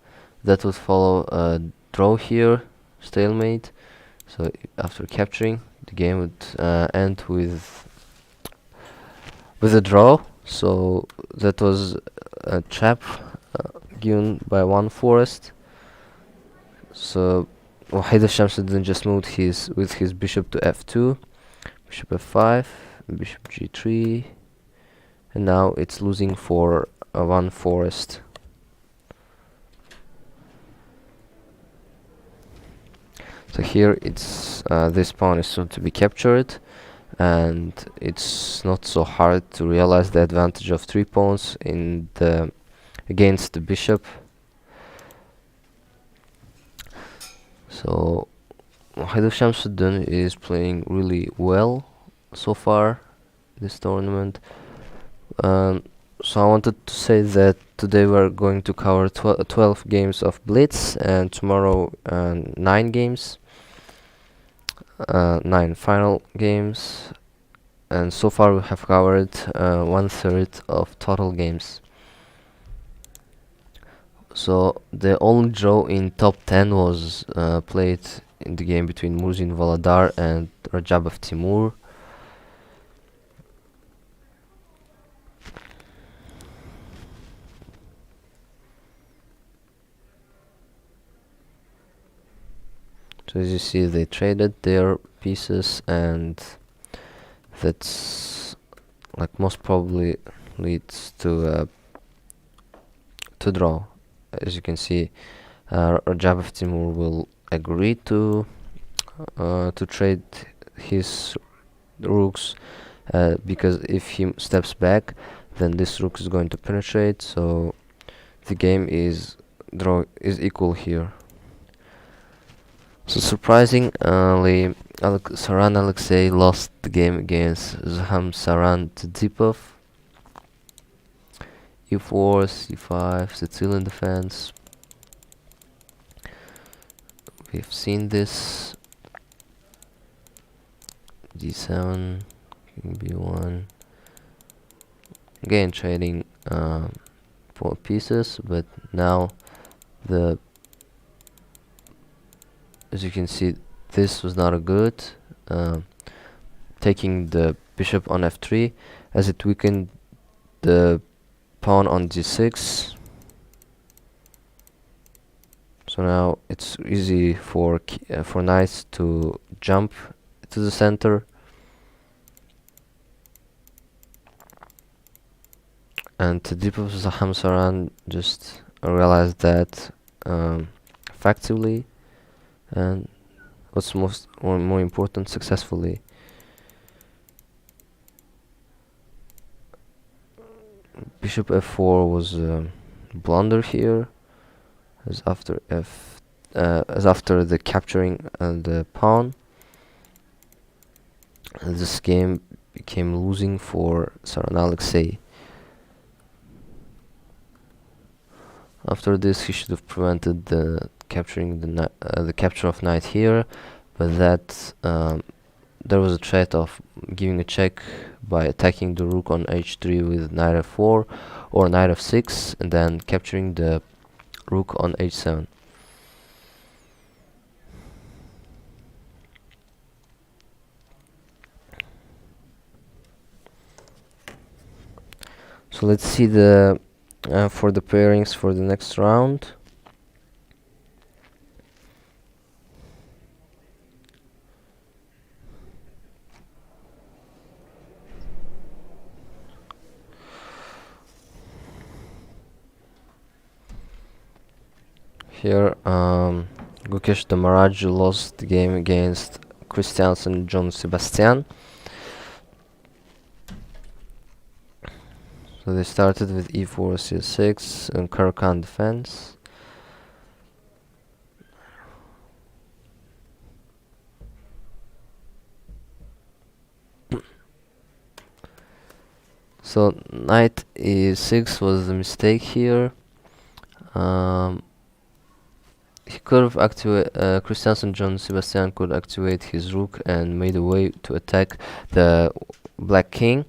would follow a draw here, stalemate. So after capturing, the game would end with a draw. So that was a trap given by 1 Forest. So Wahid Shamsuddin just moved with his bishop to f2, bishop f5, bishop g3, and now it's losing for 1 Forest. So here it's this pawn is soon to be captured, and it's not so hard to realize the advantage of 3 pawns against the bishop. So Wahid Shamsuddin is playing really well so far this tournament. So I wanted to say that today we're going to cover 12 games of Blitz, and tomorrow 9 games, 9 final games, and so far we have covered 1/3 of total games. So the only draw in top 10 was played in the game between Murzin Voladar and Rajabov Timur. So as you see, they traded their pieces, and that's like most probably leads to draw. As you can see, Rajabov Timur will agree to trade his rooks, because if he steps back, then this rook is going to penetrate. So the game is equal here. So surprisingly, Saran Alexei lost the game against Saran Tsitsipov. e4, c5, Sicilian defense. We've seen this. d7, king b1. Again trading for pieces, but now as you can see, this was not a good. Taking the bishop on f3, as it weakened the pawn on g6. So now it's easy for knights to jump to the center, and Tsitsipov Saran just realized that effectively, and what's more important, successfully. Bishop f4 was a blunder here, as after the capturing the pawn. And this game became losing for Saran Alexei. After this, he should have prevented the capture of knight here, but that there was a threat of giving a check by attacking the rook on h3 with knight f4 or knight f6, and then capturing the rook on h7. So let's see the for the pairings for the next round. Here, Gukesh Damaraj lost the game against Christiansen John Sebastian. So they started with e4, c6, and Samarkand defense. So knight e6 was the mistake here. He could have activated, Christiansen John Sebastian could activate his rook and made a way to attack the black king.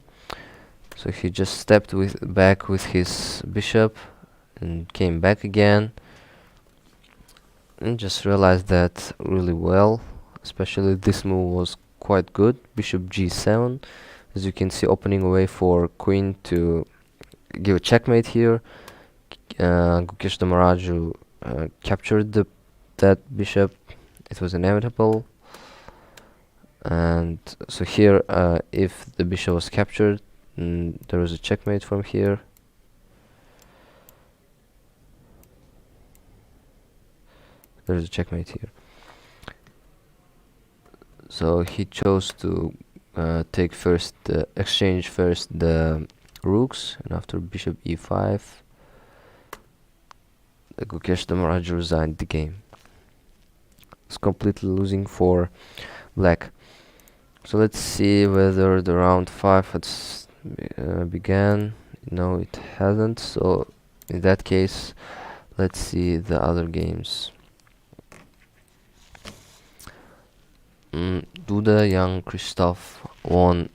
So he just stepped back with his bishop and came back again, and just realized that really well. Especially this move was quite good. Bishop g7, as you can see, opening a way for queen to give a checkmate here. Gukesh Damaraju captured that bishop. It was inevitable. And so here, if the bishop was captured, there was a checkmate from here. There is a checkmate here. So he chose to exchange first the rooks, and after bishop e5, Gukesh Damaraj resigned the game. It's completely losing for black. So let's see whether the round 5 has began. No, it hasn't. So in that case, let's see the other games. Duda Young Christoph won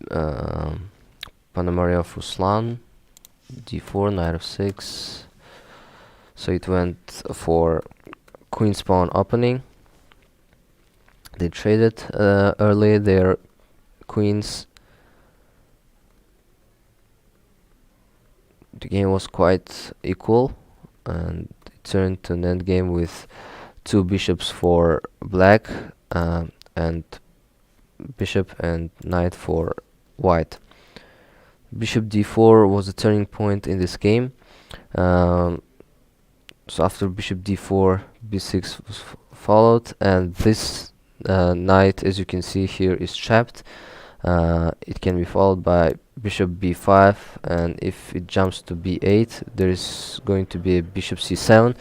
Panamaria Ruslan, d4, knight f6. So it went for queen's pawn opening. They traded early their queens. The game was quite equal, and it turned to an endgame with two bishops for black, and bishop and knight for white. Bishop d4 was a turning point in this game. So after bishop d4, b6 was followed, and this knight, as you can see here, is trapped. It can be followed by bishop b5, and if it jumps to b8, there is going to be a bishop c7,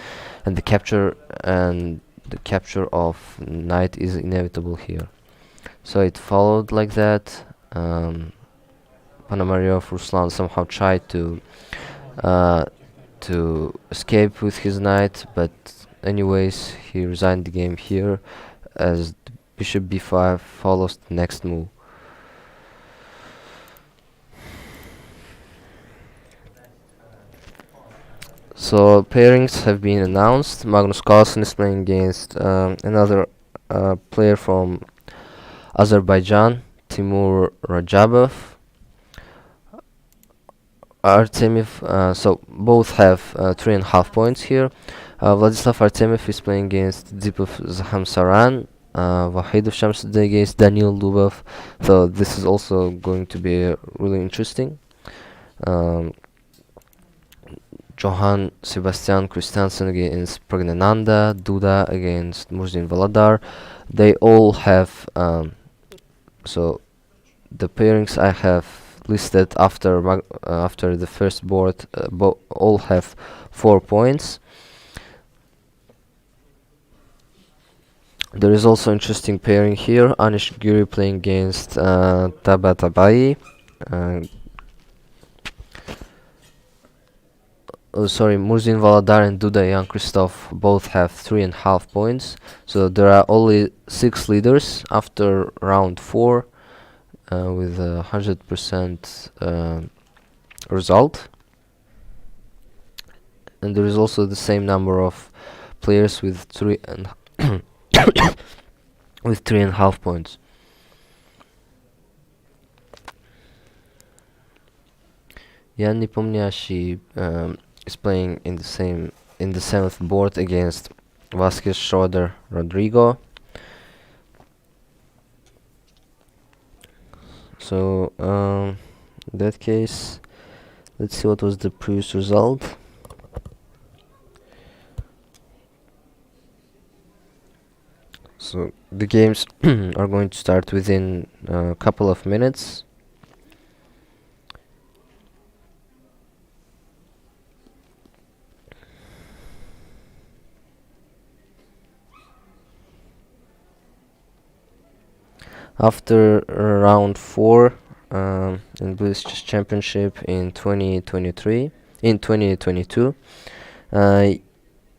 and the capture of knight is inevitable here. So it followed like that. Panamaryov Ruslan somehow tried to escape with his knight, but anyways he resigned the game here, as bishop b5 follows the next move. So pairings have been announced. Magnus Carlsen is playing against another player from Azerbaijan, Timur Rajabov. Artemiev, so both have 3.5 points here. Vladislav Artemiev is playing against Dipov Zahamsaran. Vahidov Shamsuddin against Daniil Lubov. So this is also going to be really interesting. Johan Sebastian Christiansen against Pragnananda, Duda against Murzin Valadar. They all have so the pairings I have listed after the first board all have 4 points. There is also interesting pairing here. Anish Giri playing against Tabatabai. Murzin Valadar and Duda Jan Christoph both have 3.5 points. So there are only 6 leaders after round 4 with a 100% result. And there is also the same number of players with 3.5 points. Jan Nepomniachtchi is playing in the 7th board against Vasquez, Schroeder, Rodrigo. So in that case, let's see what was the previous result. So the games are going to start within a couple of minutes. After round 4 in Blitz Chess Championship in 2022,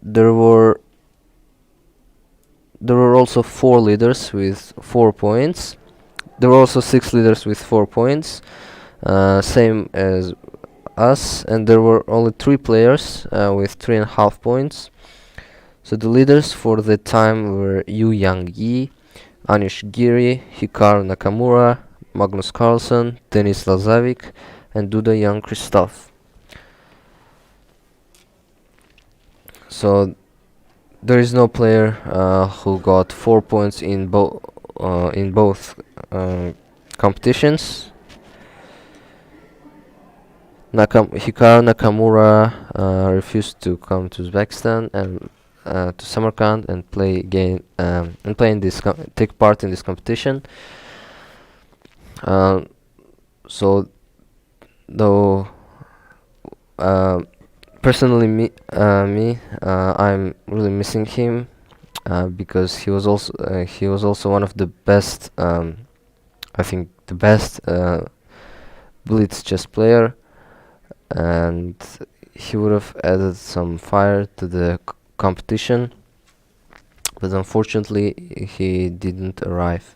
there were also 4 leaders with 4 points. There were also 6 leaders with 4 points, same as us, and there were only 3 players with 3.5 points. So the leaders for the time were Yu Yang Yi, Anish Giri, Hikaru Nakamura, Magnus Carlsen, Denis Lazavic, and Duda Jan Christoph. So there is no player who got 4 points in both competitions. Hikaru Nakamura refused to come to Uzbekistan and to Samarkand and take part in this competition. So though personally I'm really missing him because he was also one of the best, I think the best Blitz chess player, and he would have added some fire to the competition, but unfortunately he didn't arrive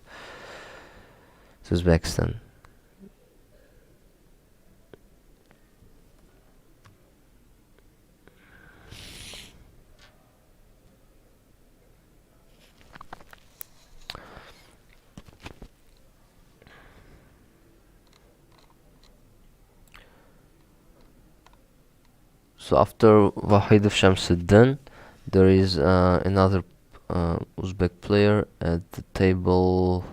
to Uzbekistan. So after Vahidov Shamsuddin, there is another Uzbek player at the table,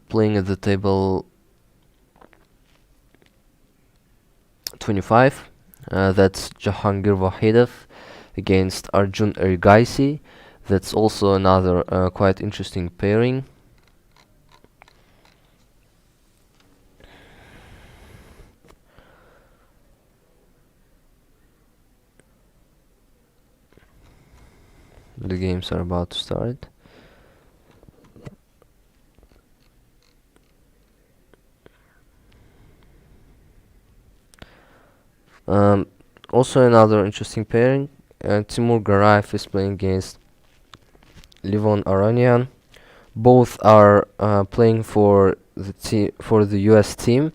playing at the table 25. That's Jahangir Vahidov against Arjun Erigaisi. That's also another quite interesting pairing. The games are about to start. Also another interesting pairing. Timur Garayev is playing against Livon Aronian. Both are playing for the US team,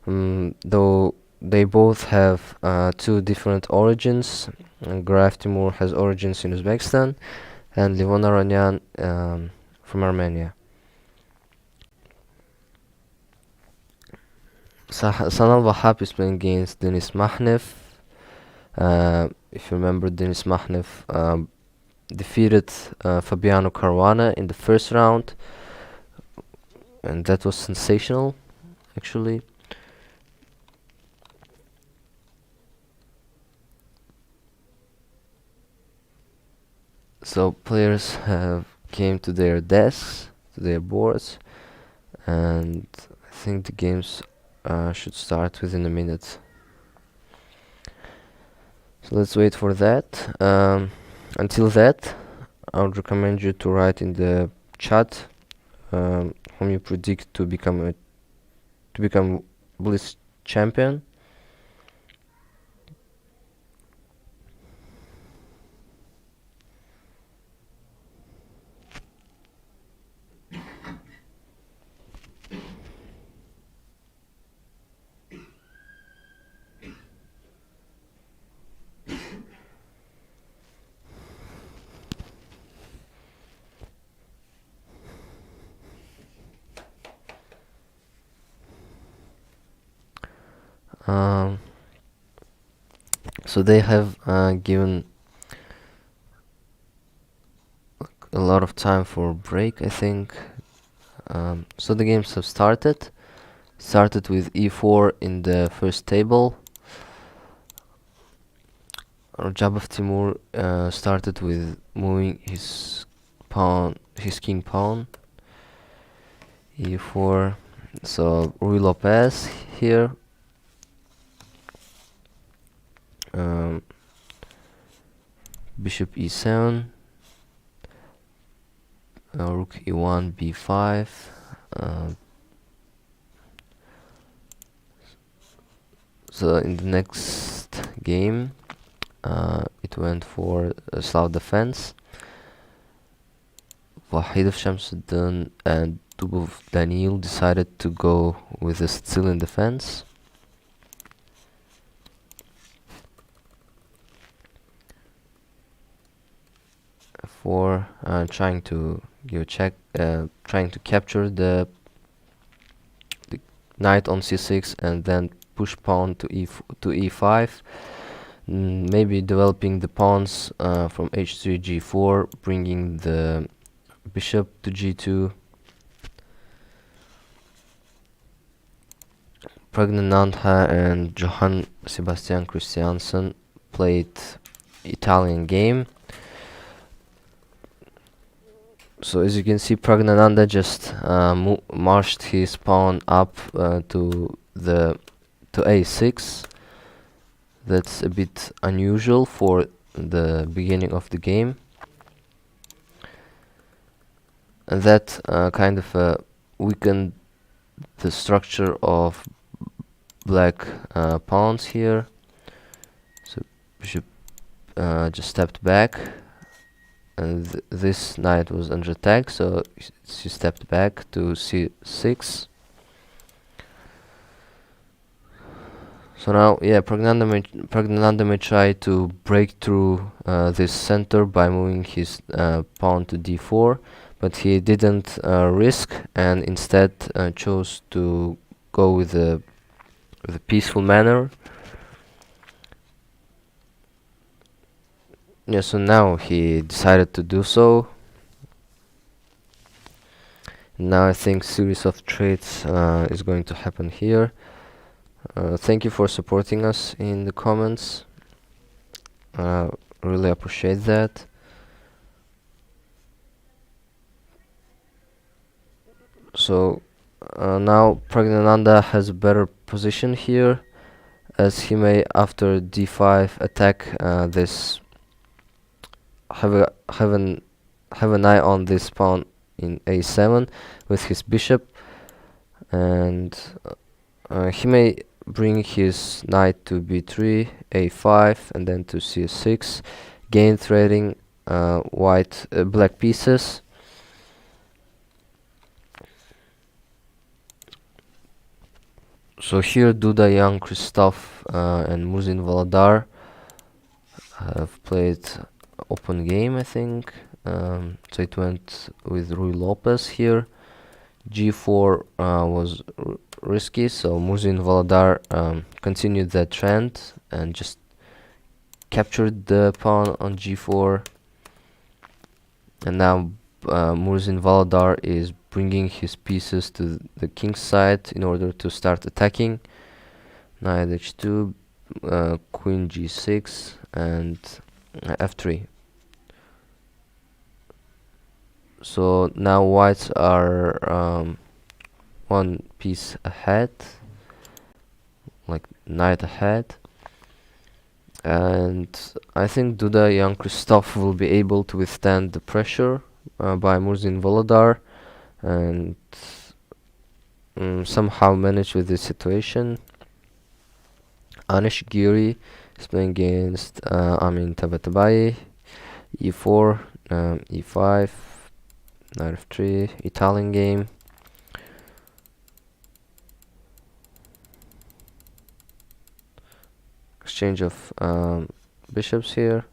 though they both have 2 different origins. Garayev Timur has origins in Uzbekistan, and Livon Aronian from Armenia. Sanal Wahab is playing against Denis Mahnev. If you remember, Denis Mahnev defeated Fabiano Caruana in the first round, and that was sensational, actually. So players have came to their desks, to their boards, and I think the games should start within a minute. So let's wait for that. Until that, I would recommend you to write in the chat whom you predict to become Blitz champion. So they have given a lot of time for break, I think. So the games have started. Started with e4 in the first table. Rajabov Timur started with moving his king pawn, e4. So Rui Lopez here. Bishop e7, rook e1, b5. So in the next game, it went for a Slav defense. Wahidov Shamsuddin and Dubov Daniil decided to go with a Sicilian defense. For trying to give a check, trying to capture the knight on c6 and then push pawn to e5. Maybe developing the pawns from h3, g4, bringing the bishop to g2. Pragnanandha and Johann Sebastian Christiansen played Italian game. So as you can see, Pragnanandha just marched his pawn up to a6. That's a bit unusual for the beginning of the game, and that kind of weakened the structure of black pawns here. So bishop just stepped back, and this knight was under attack, so she stepped back to c6. So now, yeah, Pragnanandha may try to break through this center by moving his pawn to d4, but he didn't risk, and instead chose to go with a peaceful manner. Yeah, so now he decided to do so. Now I think series of trades is going to happen here. Thank you for supporting us in the comments. Really appreciate that. So now Pragnanandha has a better position here, as he may, after d5, attack this, have an eye on this pawn in a7 with his bishop, and he may bring his knight to b3, a5, and then to c6, gain trading black pieces. So here Duda Young, Christoph and Murzin Voladar have played open game, I think. So it went with Rui Lopez here. g4 was risky, so Murzin Voladar continued that trend and just captured the pawn on g4. And now Murzin Voladar is bringing his pieces to the king's side in order to start attacking. Knight h2, queen g6, and f3. So now whites are one piece ahead, like knight ahead. And I think Duda Jan Christoph will be able to withstand the pressure by Murzin Volodar and somehow manage with this situation. Anish Giri is playing against Amin Tabatabai. E4, E5, knight f3, Italian game. Exchange of bishops here.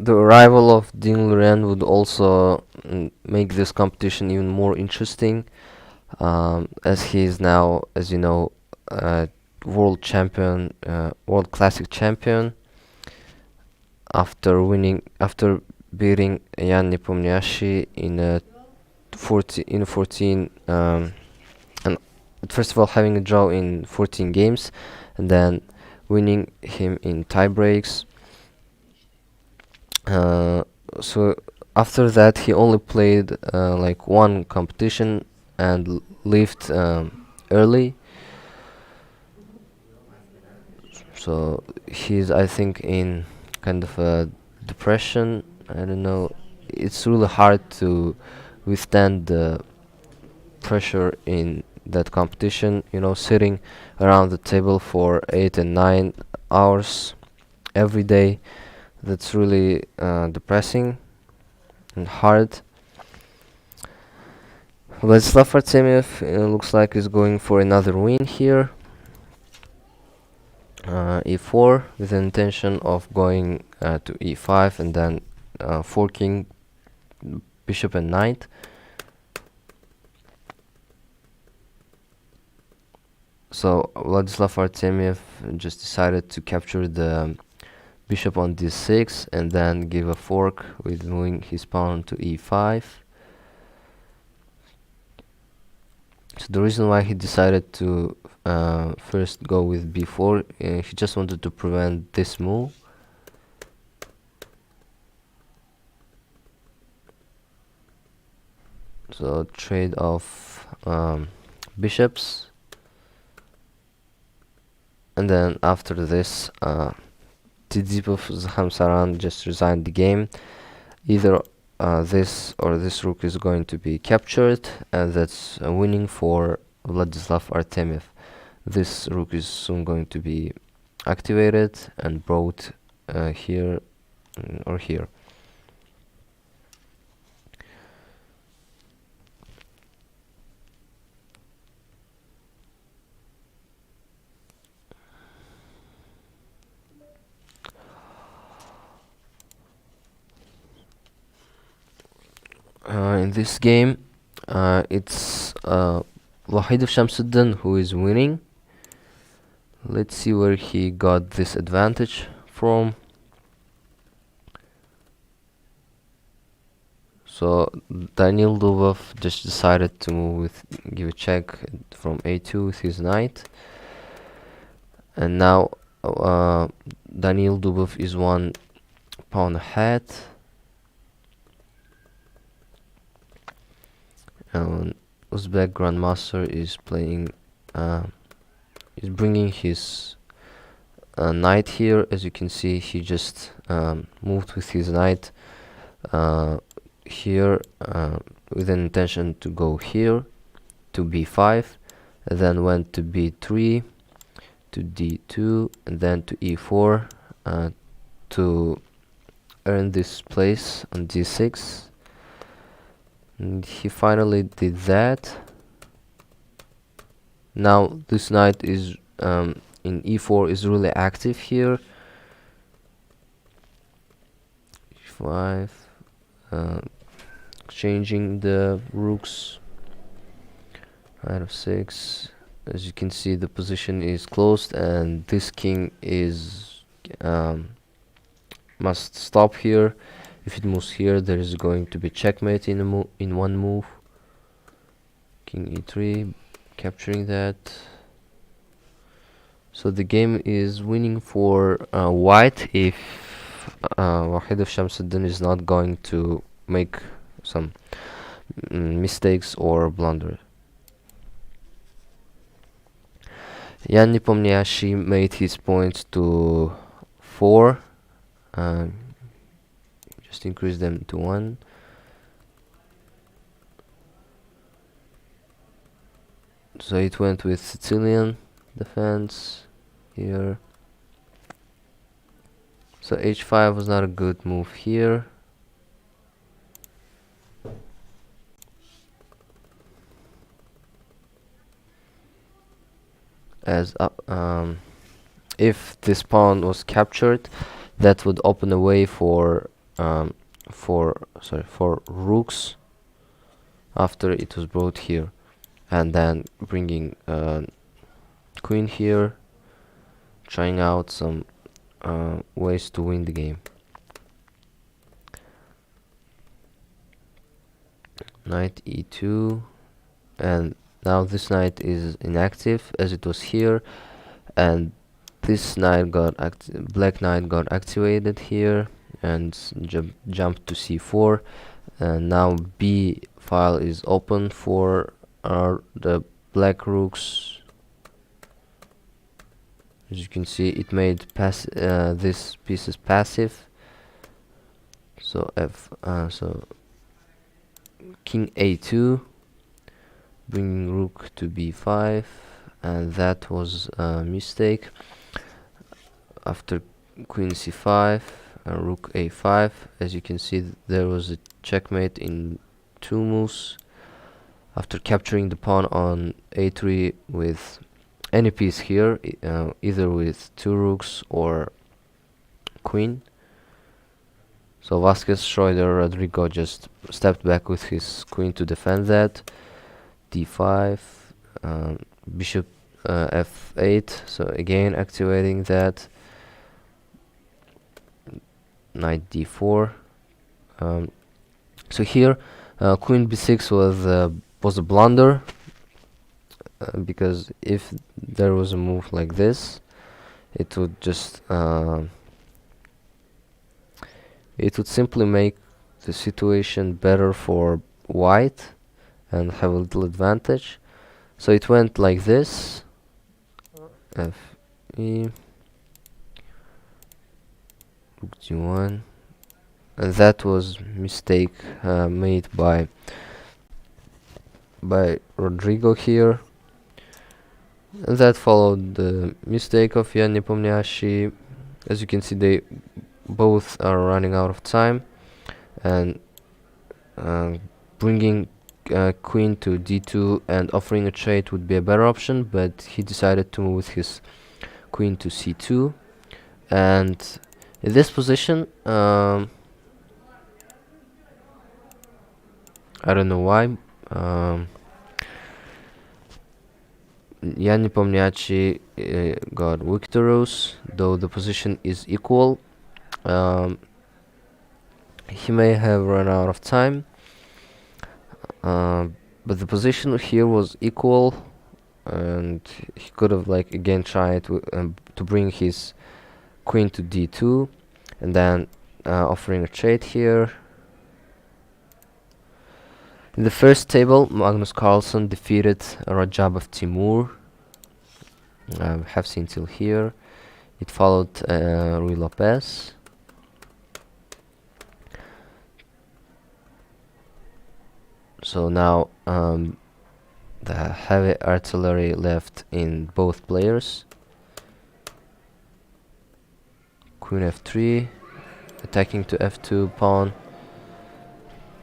The arrival of Dean Luren would also make this competition even more interesting, as he is now, as you know, world champion, world classic champion, after beating Jan Nepomniachtchi in a 14, and first of all having a draw in 14 games, and then winning him in tie breaks. So after that he only played like one competition and left early, so he's, I think, in kind of a depression. I don't know, it's really hard to withstand the pressure in that competition, you know, sitting around the table for 8 and 9 hours every day. That's really depressing and hard. Vladislav Artemiev looks like he's going for another win here. E4 with the intention of going to E5 and then forking bishop and knight. So Vladislav Artemiev just decided to capture the bishop on d6 and then give a fork with moving his pawn to e5. So the reason why he decided to first go with b4, he just wanted to prevent this move. So trade of bishops, and then after this Tsitsipov Zahamsaran just resigned the game. Either this or this rook is going to be captured, and that's winning for Vladislav Artemiev. This rook is soon going to be activated and brought here or here. In this game, it's Wahid Shamsuddin who is winning. Let's see where he got this advantage from. So Daniil Dubov just decided to move with, give a check from a2 with his knight, and now Daniil Dubov is one pawn ahead. Uzbek Grandmaster is playing, is bringing his knight here. As you can see, he just moved with his knight here with an intention to go here to b5, and then went to b3, to d2, and then to e4 to earn this place on d6. And he finally did that. Now this knight is in e4 is really active here. e5, exchanging the rooks. Knight of 6. As you can see, the position is closed, and this king is must stop here If it moves here, there is going to be checkmate in one move. King e3, capturing that. So the game is winning for white if Wahid of Shamsuddin is not going to make some mistakes or blunders. Jan Nepomniachtchi made his points to 4. Just increase them to 1. So it went with Sicilian defense here. So h5 was not a good move here. As if this pawn was captured, that would open a way for rooks after it was brought here, and then bringing queen here, trying out some ways to win the game. Knight e2, and now this knight is inactive as it was here, and this knight black knight got activated here and jumped to c4, and now b file is open for the black rooks. As you can see, it made this piece is passive. So so king a2, bringing rook to b5, and that was a mistake. After queen c5 and rook a5, as you can see, there was a checkmate in 2 moves. After capturing the pawn on a3 with any piece here, either with 2 rooks or queen. So Vasquez, Schroeder, Rodrigo just stepped back with his queen to defend that. d5, bishop f8, so again activating that. Knight d4. So here queen b6 was a blunder, because if there was a move like this, it would just it would simply make the situation better for white and have a little advantage. So it went like this, f-e, rook g1, and that was mistake made by Rodrigo here, and that followed the mistake of Jan Nepomniachtchi. As you can see, they both are running out of time, and bringing queen to d2 and offering a trade would be a better option, but he decided to move his queen to c2. And in this position, I don't know why, Jan Nepomniachtchi got victorious, though the position is equal. He may have run out of time, but the position here was equal, and he could have again tried to bring his queen to d2, and then offering a trade here. In the first table, Magnus Carlsen defeated Rajab of Timur. Have seen till here. It followed Rui Lopez. So now the heavy artillery left in both players. Queen f3, attacking to f2 pawn,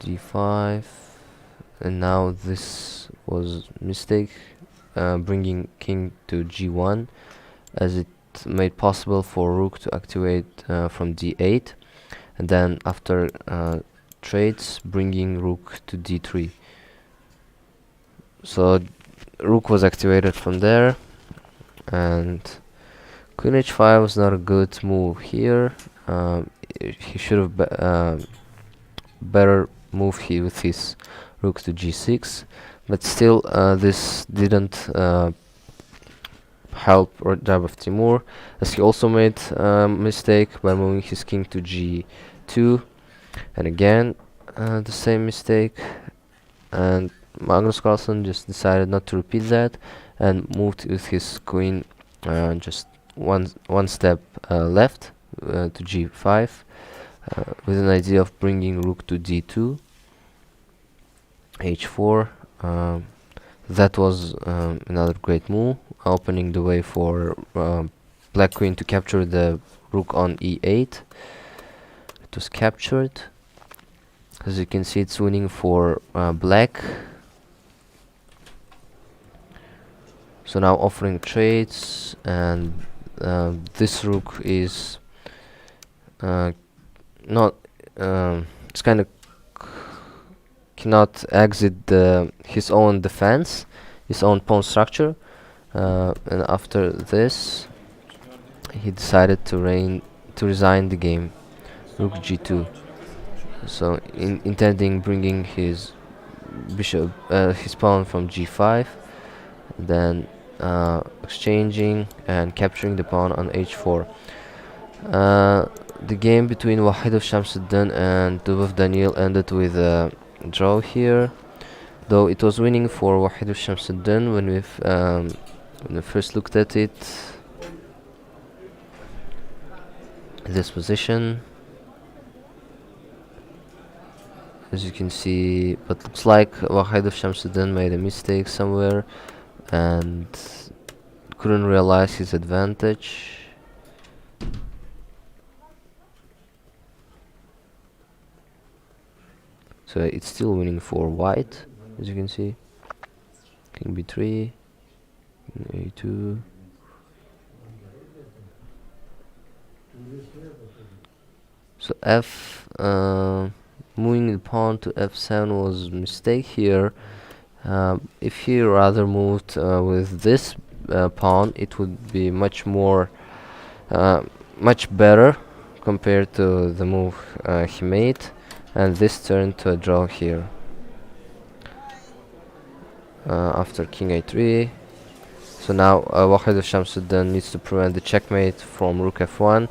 d5, and now this was mistake, bringing king to g1, as it made possible for rook to activate from d8, and then after trades, bringing rook to d3. So rook was activated from there, and queen h5 was not a good move here. He should have better move here with his rook to g6, but still this didn't help Rajab of Timur, as he also made a mistake by moving his king to g2, and again the same mistake, and Magnus Carlsen just decided not to repeat that and moved with his queen just one step left to g5, with an idea of bringing rook to d2, h4. That was another great move, opening the way for black queen to capture the rook on e8. It was captured. As you can see, it's winning for black. So now offering trades, and this rook is not it's kind of cannot exit his own defense, his own pawn structure, and after this he decided to resign the game, rook g2. So intending bringing his bishop, his pawn from g5, then exchanging and capturing the pawn on h4. The game between Wahidov Shamsuddin and Dubov Daniel ended with a draw here, though it was winning for Wahidov Shamsuddin when we first looked at it, this position, as you can see. But looks like Wahidov Shamsuddin made a mistake somewhere and couldn't realize his advantage. So it's still winning for white, as you can see. King b3, a2. So moving the pawn to f7 was a mistake here. If he rather moved with this pawn, it would be much better compared to the move he made, and this turned to a draw here. After king a3, so now Wahidov Shamsuddin needs to prevent the checkmate from rook f1,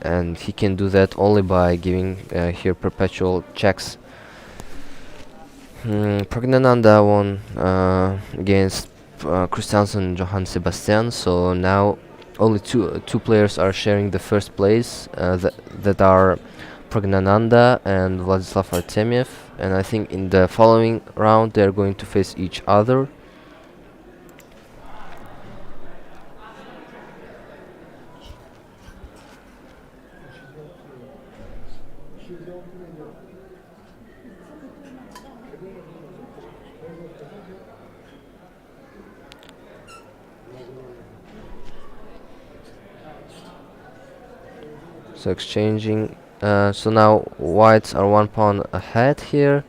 and he can do that only by giving here perpetual checks. Pragnananda won against Christiansen and Johann Sebastian, so now only two players are sharing the first place, that are Pragnananda and Vladislav Artemiev, and I think in the following round they're going to face each other. So exchanging, so now whites are one pawn ahead here,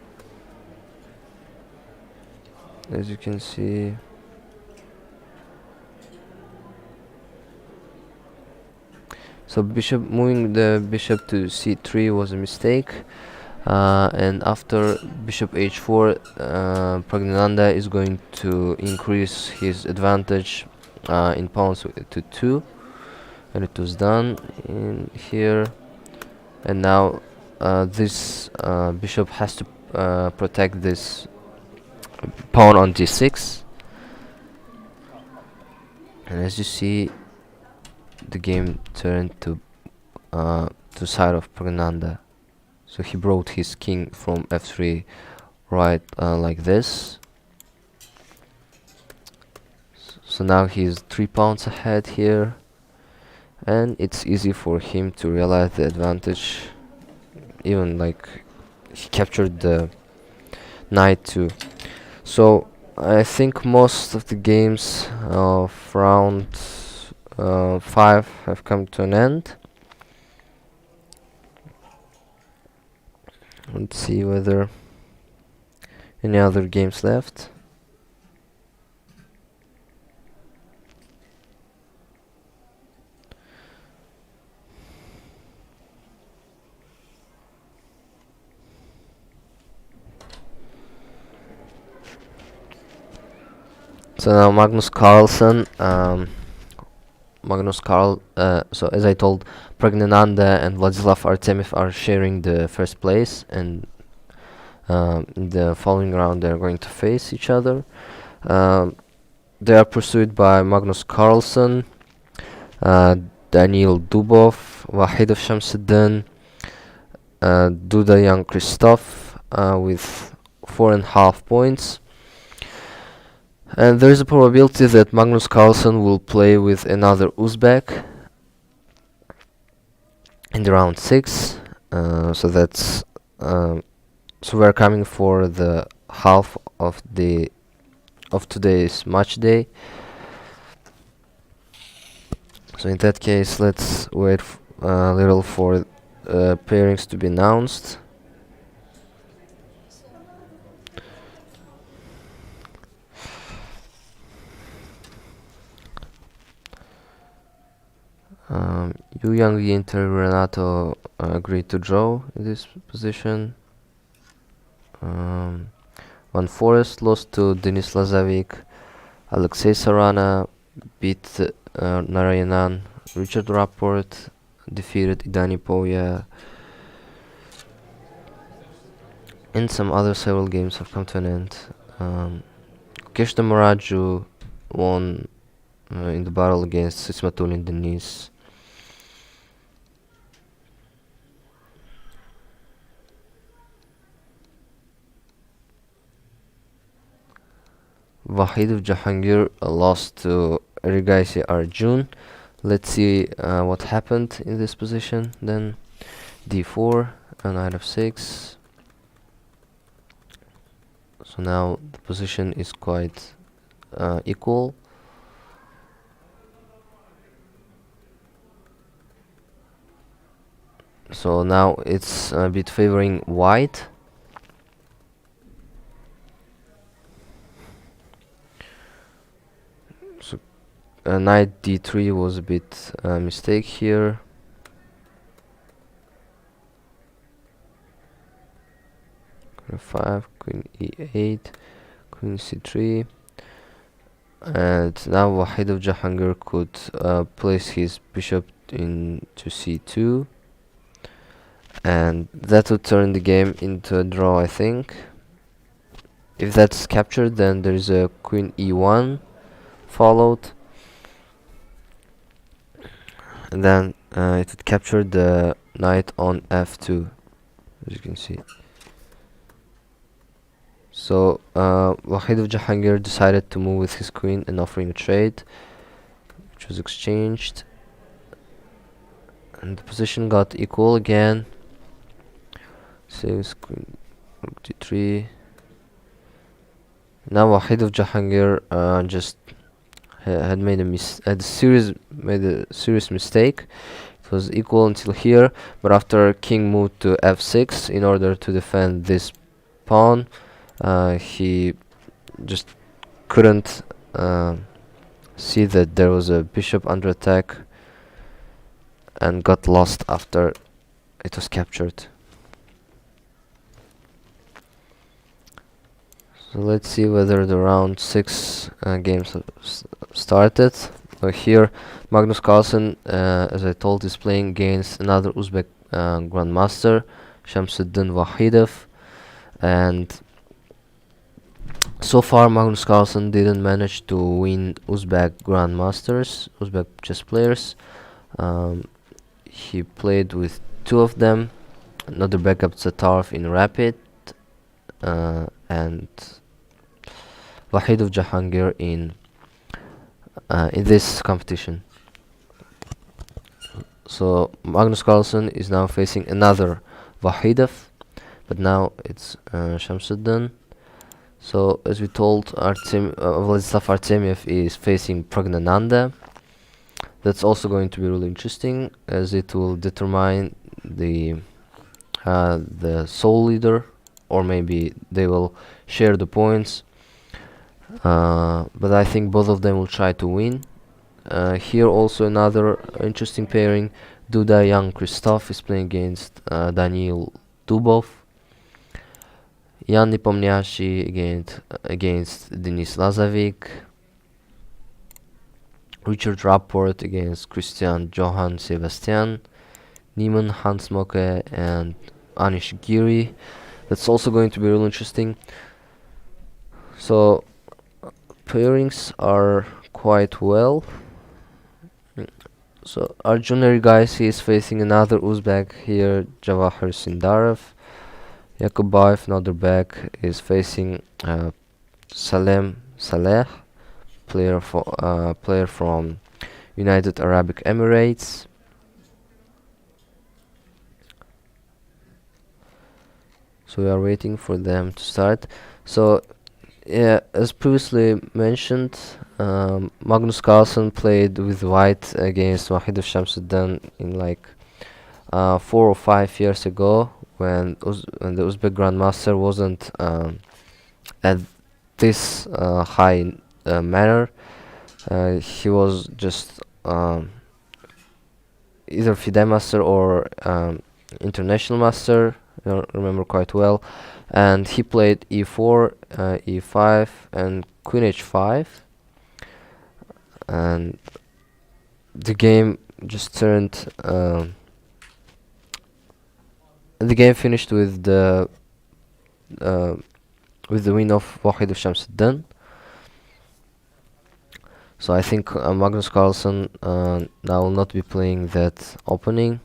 as you can see. So moving the bishop to c3 was a mistake, and after bishop h4, Pragnananda is going to increase his advantage in pawns to 2, and it was done in here. And now this bishop has to protect this pawn on g6, and as you see, the game turned to side of Pragnananda. So he brought his king from f3 right like this. So now he's 3 pawns ahead here, and it's easy for him to realize the advantage. Even like he captured the knight too. So I think most of the games of round 5 have come to an end. Let's see whether any other games left. So now so as I told, Pragnananda and Vladislav Artemiev are sharing the first place, and in the following round they're going to face each other. They are pursued by Magnus Carlsen, Daniil Dubov, Wahidov Shamsuddin, Duda Young Christoph with 4.5 points. And there is a probability that Magnus Carlsen will play with another Uzbek in the round 6. So that's so we're coming for the half of today's match day. So in that case, let's wait a little for pairings to be announced. Yu Yang Inter Renato agreed to draw in this position. Van Forest lost to Denis Lazovic. Alexei Sarana beat Narayanan. Richard Rapport defeated Idani Poya. And some other several games have come to an end. Keshta Maraju won in the battle against Sismatulin Denis. Wahidov Jahangir lost to Erigaisi Arjun. Let's see what happened in this position. Then d4, knight f6. So now the position is quite equal. So now it's a bit favoring white. So knight d3 was a bit mistake here. Queen 5, queen e8, queen c3. And now Wahidov Jahangir could place his bishop into c2. And that would turn the game into a draw, I think. If that's captured, then there's a queen e1 followed. And then it would capture the knight on f2, as you can see. So Wahidov Jahangir decided to move with his queen and offering a trade, which was exchanged. And the position got equal again. Saves queen rook d3. Now Wahidov Jahangir just had made a serious mistake. It was equal until here, but after king moved to f6 in order to defend this pawn, he just couldn't see that there was a bishop under attack and got lost after it was captured. So let's see whether the round 6 games have started. Here Magnus Carlsen, as I told, is playing against another Uzbek grandmaster, Shamsuddin Wahidov, and so far Magnus Carlsen didn't manage to win Uzbek grandmasters, Uzbek chess players. He played with 2 of them, another backup Zatarov in Rapid, and Wahidov Jahangir in this competition. So Magnus Carlsen is now facing another Wahidov, but now it's Shamsuddin. So as we told, Vladislav Artemiev is facing Pragnananda. That's also going to be really interesting, as it will determine the sole leader, or maybe they will share the points. But I think both of them will try to win. Here also another interesting pairing. Duda Young Christoph is playing against Daniil Dubov. Jan Nepomniachtchi against Denis Lazovic. Richard Rapport against Christian Johann Sebastian, Niemann, Hans Mocke, and Anish Giri. That's also going to be really interesting. So pairings are quite well. So Arjun guys, he is facing another Uzbek here, Jawahir Sindarov. Yakubayev, another back, is facing Salem Saleh, player from United Arab Emirates. So we are waiting for them to start. So yeah, as previously mentioned, Magnus Carlsen played with white against Wahidov Shamsuddin in like 4 or 5 years ago, when the Uzbek Grandmaster wasn't at this high manner. He was just either FIDE master or international master, I remember quite well, and he played e4, e5, and queen h5, and the game just turned. The game finished with the win of Wahid of Shamsuddin. So I think Magnus Carlsen now will not be playing that opening.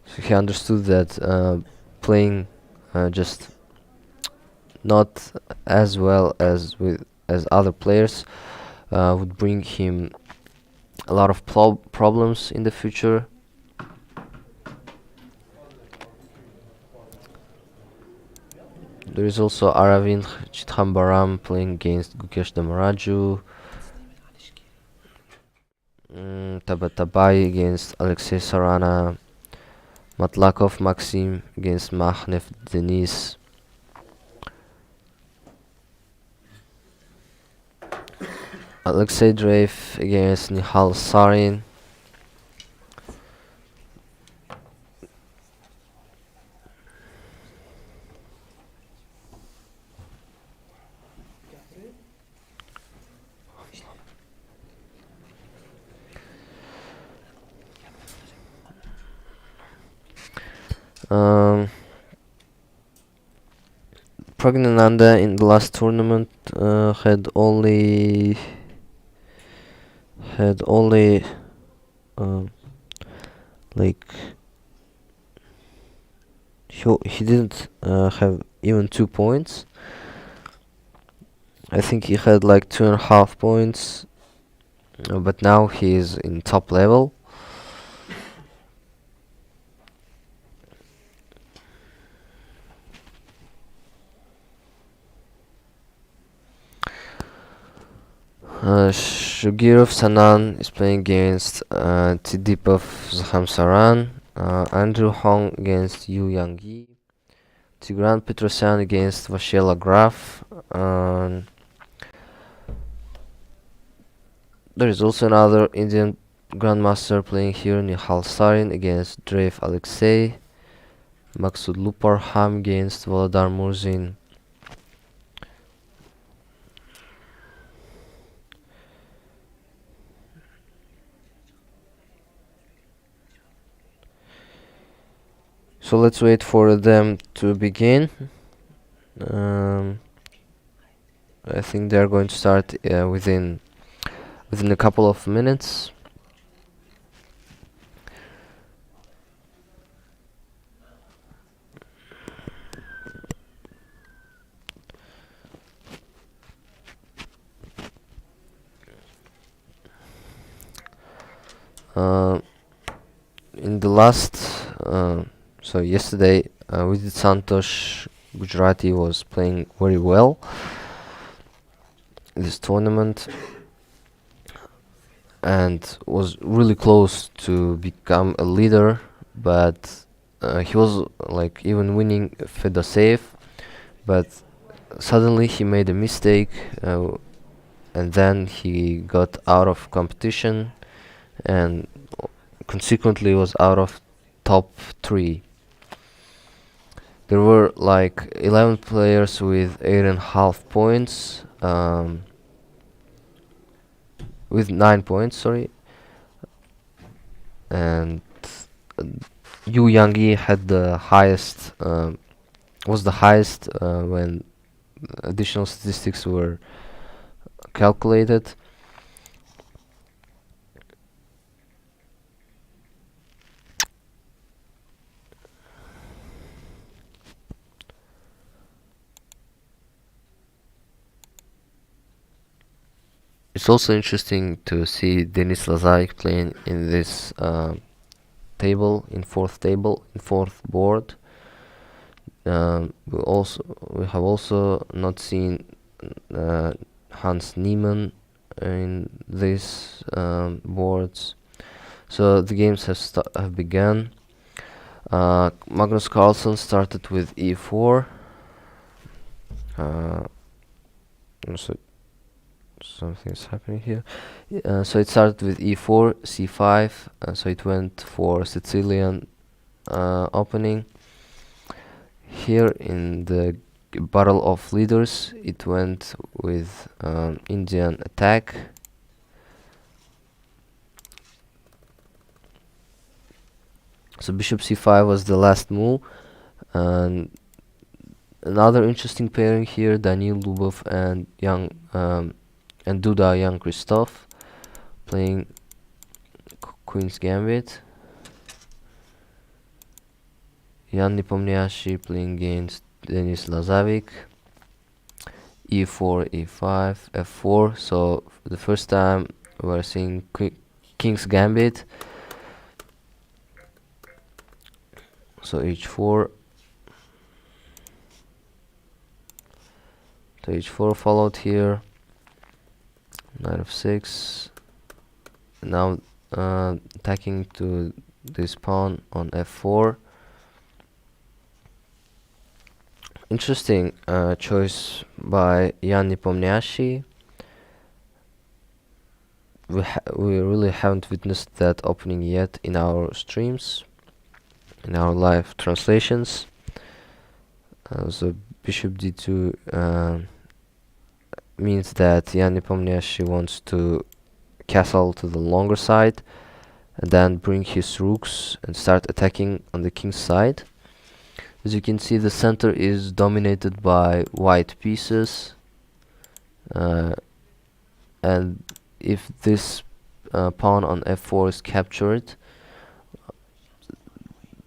So he understood that playing just not as well as other players would bring him a lot of problems in the future. There is also Aravind Chithambaram playing against Gukesh Damaraju. Tabatabai against Alexei Sarana. Matlakov Maxim against Mahnev Denis. Alexei Dreyev against Nihal Sarin. Pragnananda in the last tournament had only like he didn't have even 2 points. I think he had like 2.5 points, but now he is in top level. Shugirov Sanan is playing against Tidipov Zhamsaran. Andrew Hong against Yu Yangyi. Tigran Petrosyan against Vashela Graf. There is also another Indian Grandmaster playing here, Nihal Sarin against Dreyev Alexei. Maksud Luparham against Volodar Murzin. So let's wait for them to begin. I think they're going to start within a couple of minutes. In the last so yesterday, Vidit Santosh Gujarati was playing very well in this tournament and was really close to become a leader, but he was like even winning FIDE safe, but suddenly he made a mistake and then he got out of competition and consequently was out of top 3. There were like 11 players with 8.5 points, with 9 points, sorry, and Yu Yangyi had the highest, was the highest when additional statistics were calculated. It's also interesting to see Denis Lazarevic playing in this table, in fourth board. We have also not seen Hans Niemann in these boards. So the games have begun. Magnus Carlsen started with e4. So something's happening here. So it started with e4, c5. So it went for Sicilian opening. Here in the battle of leaders, it went with Indian attack. So bishop c5 was the last move, and another interesting pairing here: Daniil Lubov and Duda Young Christoph playing Queen's Gambit. Jan Nepomniachtchi playing against Denis Lazarevic. e4, e5, f4. So the first time we're seeing King's Gambit. So h4. So h4 followed here. Knight f6. Now attacking to this pawn on f4. Interesting choice by Jan Nepomniachtchi. We really haven't witnessed that opening yet in our streams, in our live translations. So bishop d2 means that Jan Nepomniachtchi wants to castle to the longer side and then bring his rooks and start attacking on the king's side. As you can see, the center is dominated by white pieces, and if this pawn on f4 is captured,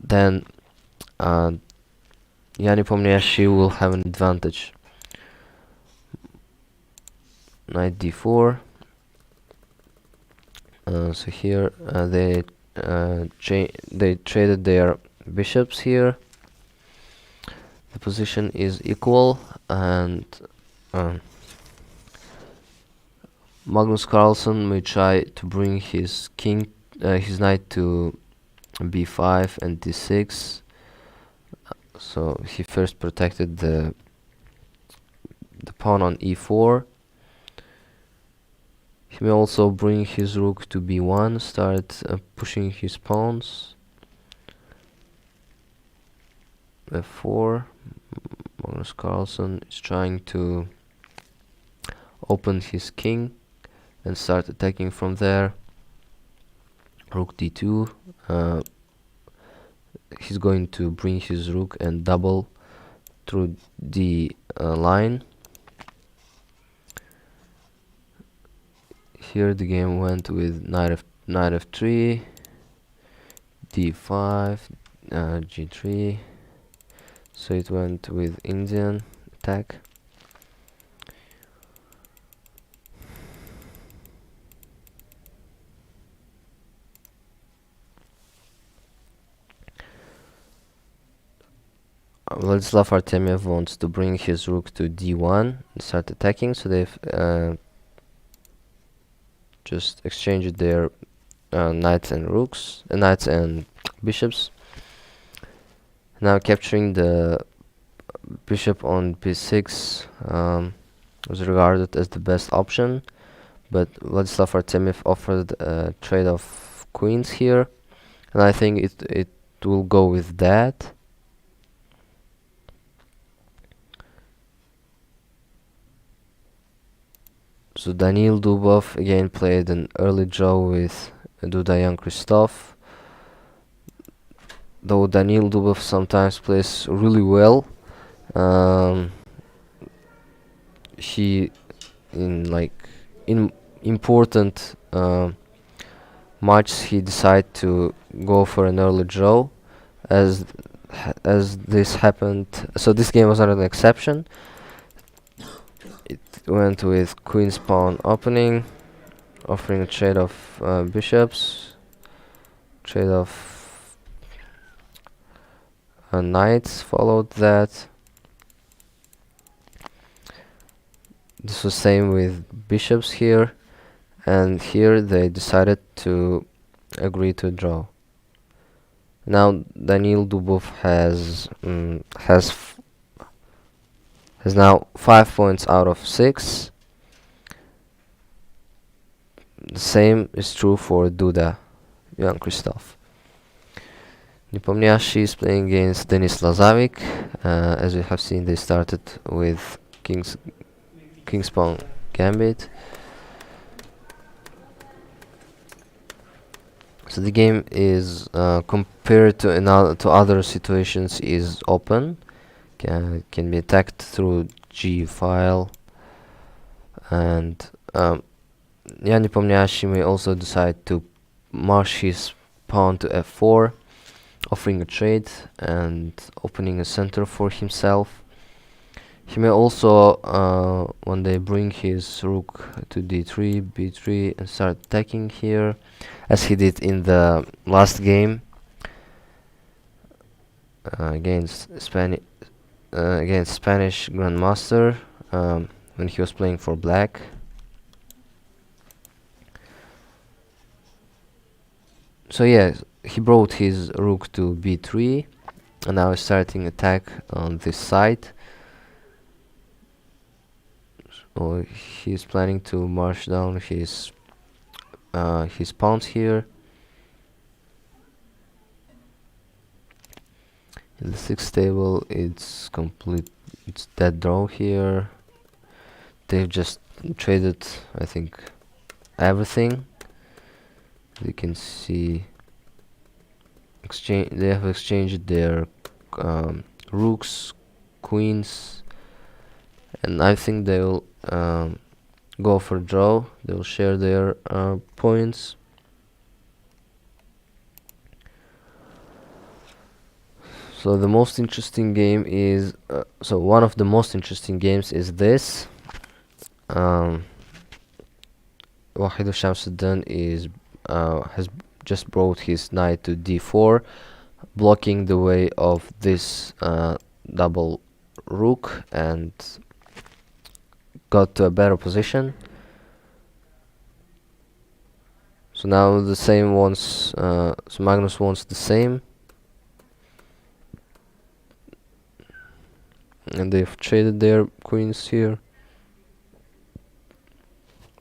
then Jan Nepomniachtchi will have an advantage. Knight d4. So here they traded their bishops here. The position is equal, and Magnus Carlsen may try to bring his knight to b5 and d6. So he first protected the pawn on e4. He may also bring his rook to b1, start pushing his pawns. f4. Magnus Carlsen is trying to open his king and start attacking from there. Rook d2. He's going to bring his rook and double through the line. Here the game went with knight f3, d5, g3. So it went with Indian attack. Vladislav Artemiev wants to bring his rook to d1 and start attacking, so they've just exchanged their knights and bishops. Now capturing the bishop on b6 was regarded as the best option, but Vladislav Artemiev offered a trade of queens here, and I think it will go with that. So Daniil Dubov again played an early draw with Dudayan Christoph. Though Daniil Dubov sometimes plays really well, he in important matches he decided to go for an early draw, as this happened. So this game was not an exception. It went with queen's pawn opening, offering a trade of bishops, trade of knights followed that. This was same with bishops here, and here they decided to agree to draw. Now Daniil Dubov has now 5 points out of 6. The same is true for Duda, Jan Christoph. Nepomniachtchi is playing against Denis Lazavic. As we have seen, they started with king's pawn gambit. So the game is compared to other situations is open. Can be attacked through G file, and Jan Nepomniachtchi may also decide to march his pawn to f4, offering a trade and opening a center for himself. He may also one day bring his rook to d3, b3 and start attacking here, as he did in the last game against Spanish Grandmaster when he was playing for black. So yeah, he brought his rook to b3 and now is starting attack on this side. So he's planning to march down his pawns here. In the 6th table, it's dead draw here. They've just traded, I think, everything. You can see they have exchanged their rooks, queens, and I think they'll go for draw. They'll share their points. So the most interesting game is one of the most interesting games is this. Wahid Shamsuddin has just brought his knight to d4, blocking the way of this double rook, and got to a better position. So now the same wants so Magnus wants the same, and they've traded their queens here.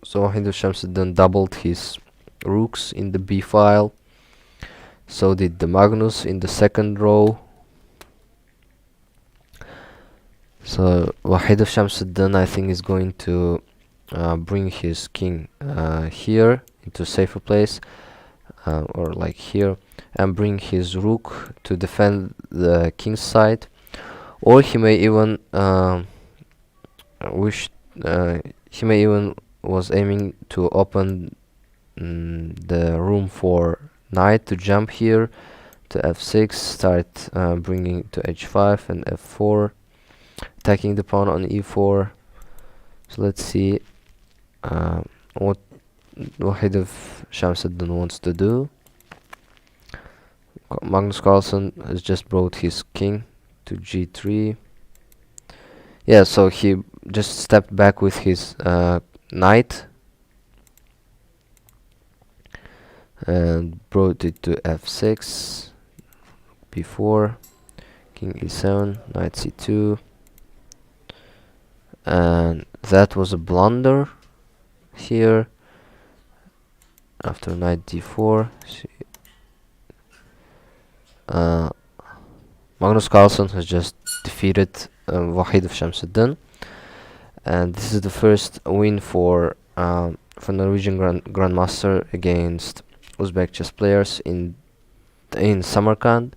So Wahid Shamsuddin doubled his rooks in the b file. So did the Magnus in the second row. So Wahid Shamsuddin, I think, is going to bring his king here into a safer place, or like here, and bring his rook to defend the king's side. Or he may even was aiming to open the room for knight to jump here to f6, start bringing to h5 and f4, attacking the pawn on e4. So let's see what Wahid Shamsuddin wants to do. Magnus Carlsen has just brought his king to g3. Yeah, so he just stepped back with his knight and brought it to f6, b4, king e7, knight c2, and that was a blunder here. After knight d4, Magnus Carlsen has just defeated Wahid Shamsuddin, and this is the first win for for Norwegian Grandmaster against Uzbek chess players in Samarkand.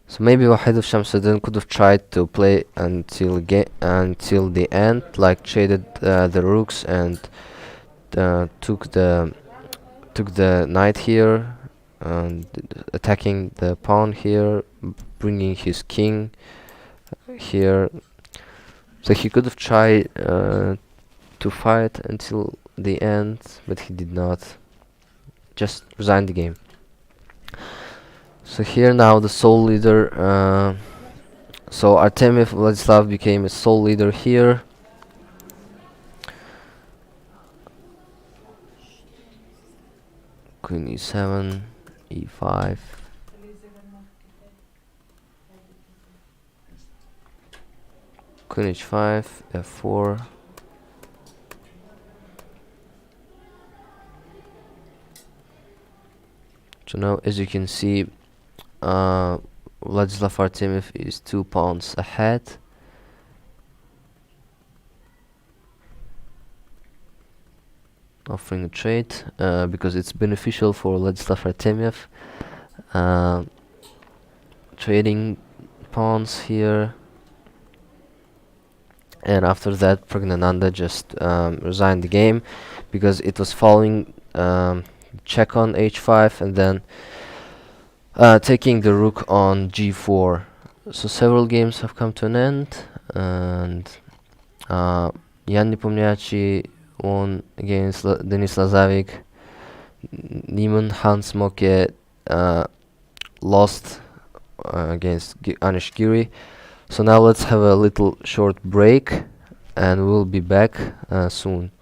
So maybe Wahid of Shamsuddin could have tried to play until the end, like traded the rooks and took the knight here, and attacking the pawn here, bringing his king here. So he could have tried to fight until the end, but he did not. Just resigned the game. So here now the sole leader. So Artemiev Vladislav became a sole leader here. Queen e7, e5. Queen h5, f4. So now, as you can see, Vladislav Artemiev is 2 pawns ahead. Offering a trade because it's beneficial for Vladislav Artemiev. Trading pawns here. And after that, Pragnananda just resigned the game because it was following check on h5 and then taking the rook on g4. So several games have come to an end, and Jan Nepomniachtchi won against Denis Lazavic. Niemann Hans Moke lost against Anish Giri. So now let's have a little short break, and we'll be back soon.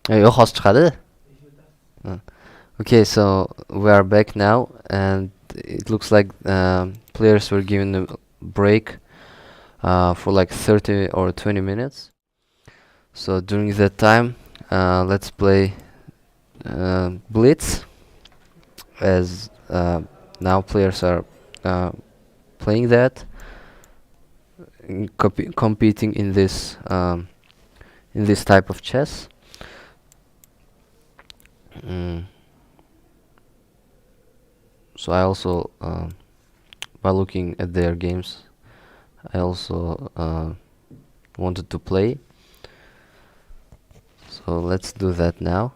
Yo'q, chiqadi. Okay, so we are back now, and it looks like players were given a break for like 30 or 20 minutes. So during that time, let's play Blitz, as now players are playing that, competing in this type of chess. So I also, by looking at their games, I also wanted to play. So let's do that now.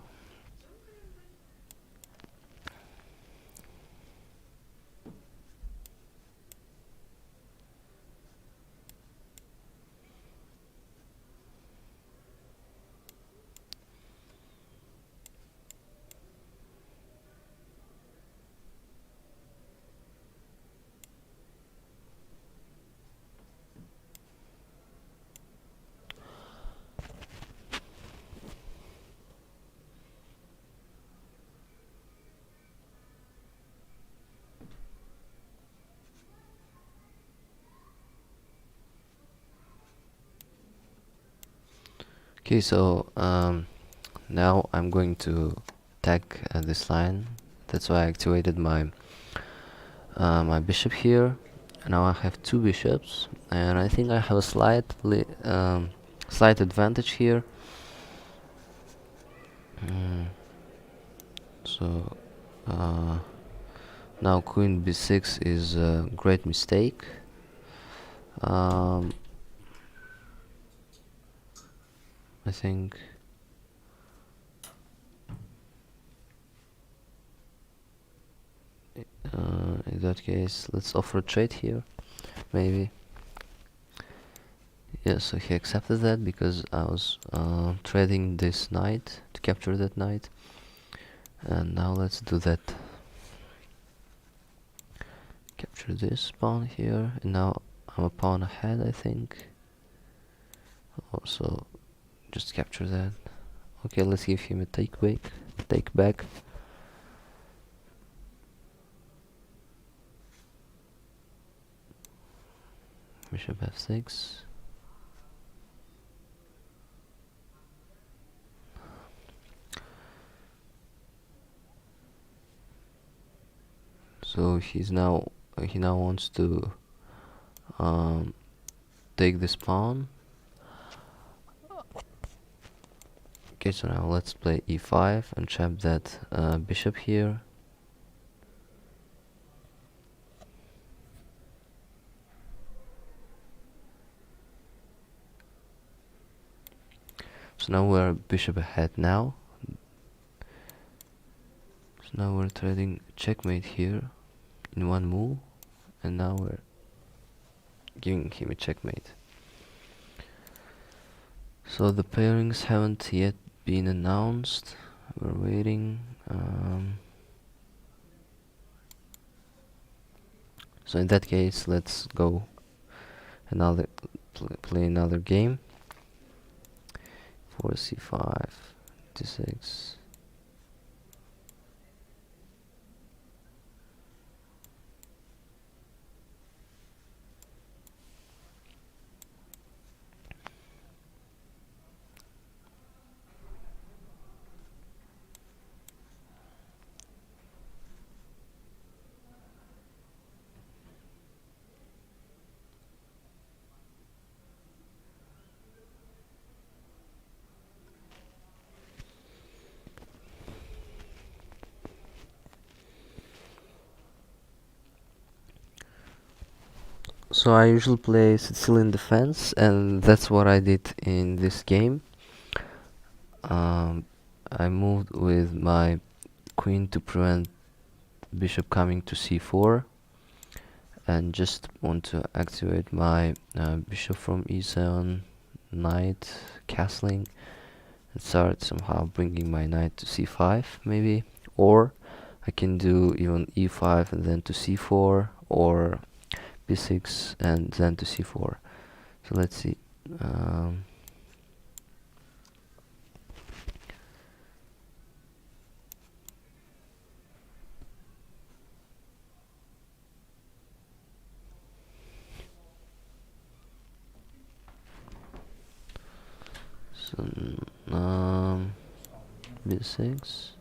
Okay, so now I'm going to attack this line. That's why I activated my my bishop here. Now I have two bishops, and I think I have a slight advantage here. So now queen b6 is a great mistake. I think in that case, let's offer a trade here, maybe. Yeah, so he accepted that because I was trading this knight to capture that knight. And now let's do that. Capture this pawn here, and now I'm a pawn ahead, I think. Also, just capture that. Okay, let's give him a take back. Bishop f6. So he now wants to take this pawn. Okay, so now let's play e5 and trap that bishop here. So now we're bishop ahead now. So now we're trading checkmate here in one move, and now we're giving him a checkmate. So the pairings haven't yet been announced. We're waiting. So in that case, let's go play another game. 4c5 d6. So I usually play Sicilian defense, and that's what I did in this game. I moved with my queen to prevent bishop coming to c4, and just want to activate my bishop from e7, knight castling, and start somehow bringing my knight to c5 maybe, or I can do even e5 and then to c4, or b6 and then to c4. So let's see. b6.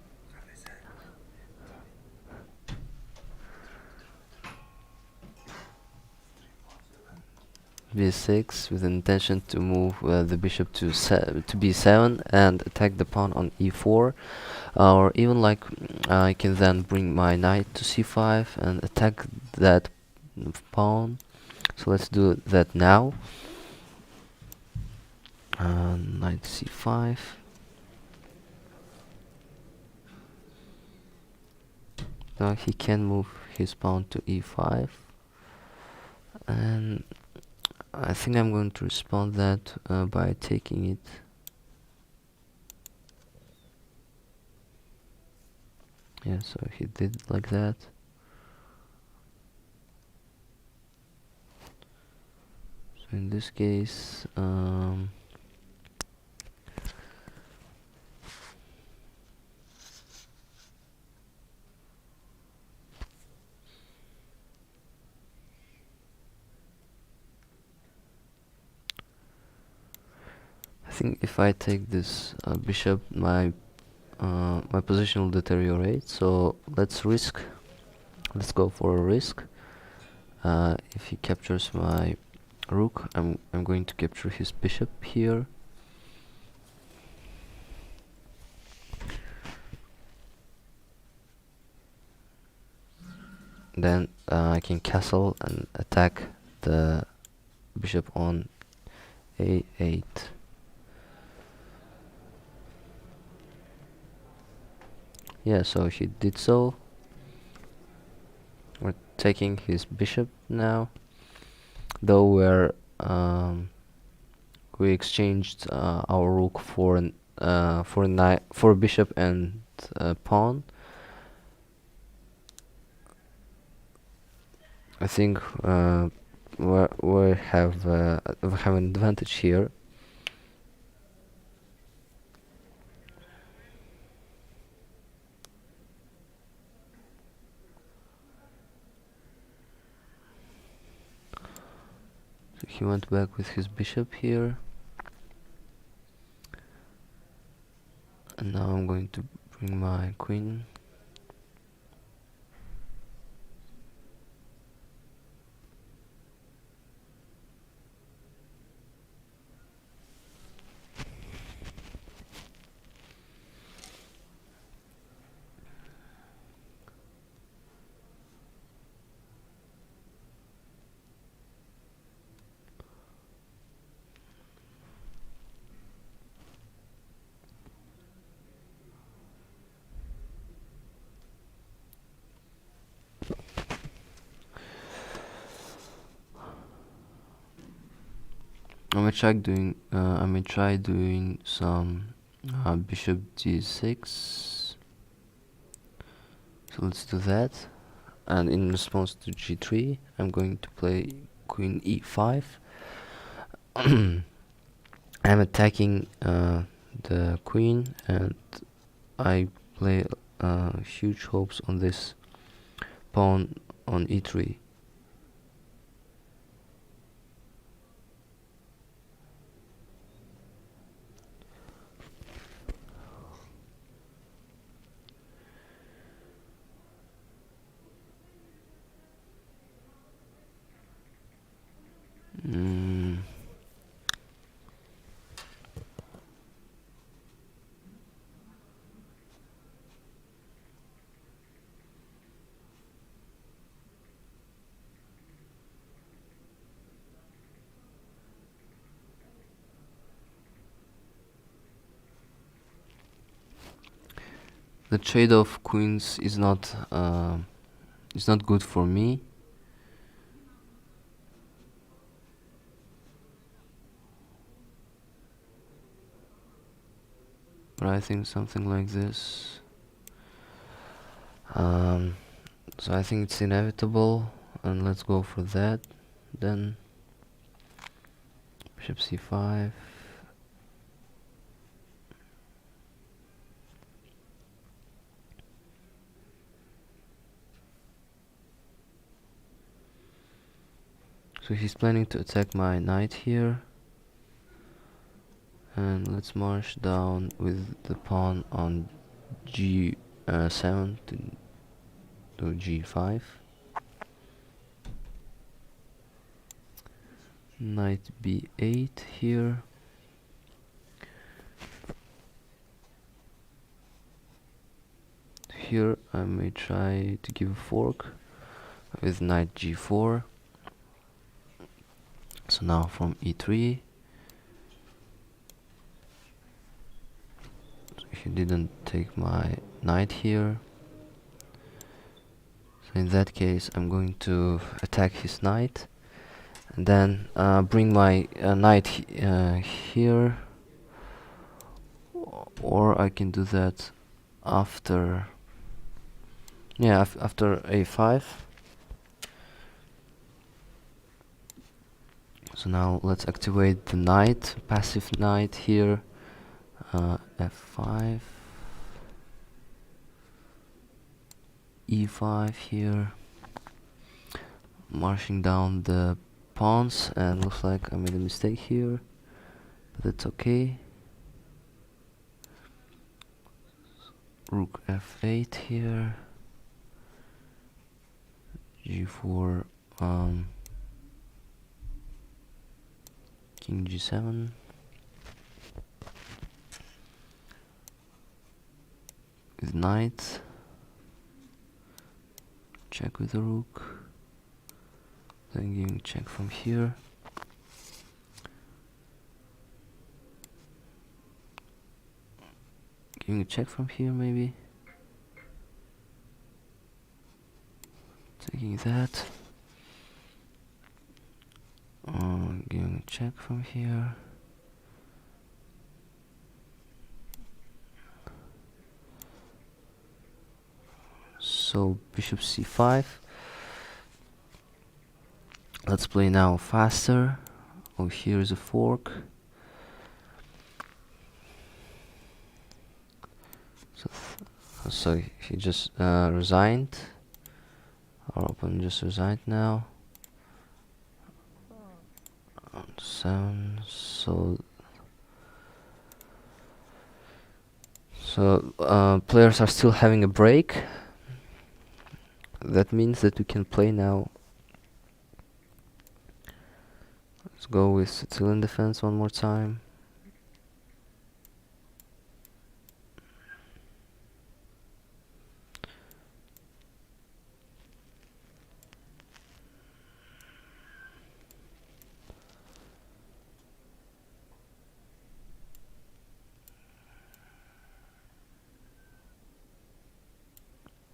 b6 with the intention to move the bishop to b7 and attack the pawn on e4, or even like I can then bring my knight to c5 and attack that pawn. So let's do that now. Knight c5. Now he can move his pawn to e5, and I think I'm going to respond that by taking it. Yeah, so he did like that. So in this case, I think if I take this bishop, my position will deteriorate. So let's risk. Let's go for a risk. If he captures my rook, I'm going to capture his bishop here. Then I can castle and attack the bishop on a8. Yeah, so he did so. We're taking his bishop now, though we exchanged our rook for a bishop and pawn. I think we have an advantage here. So he went back with his bishop here, and now I'm going to bring my queen. I may try doing some bishop d6. So let's do that. And in response to g3, I'm going to play queen e5. I'm attacking the queen, and I play huge hopes on this pawn on e3. The trade of queens is not good for me. But I think something like this. So I think it's inevitable, and let's go for that. Then bishop c5. So he's planning to attack my knight here, And let's march down with the pawn on G7 to G5. Knight B8 here. Here I may try to give a fork with knight G4. So now from E3. So he didn't take my knight here. So in that case I'm going to attack his knight and then bring my knight here, or I can do that after after A5. So now let's activate the knight, passive knight here, F5, E5 here, marching down the pawns, and looks like I made a mistake here, but that's okay. Rook F8 here, G4, King G7, with knight, check with the rook, then giving check from here, giving a check from here maybe, taking that, giving a check from here, so bishop c5. Let's play now faster. Oh, here is a fork. So he just resigned. Our opponent just resigned now. 7. So players are still having a break. That means that we can play now. Let's go with Sicilian defense one more time.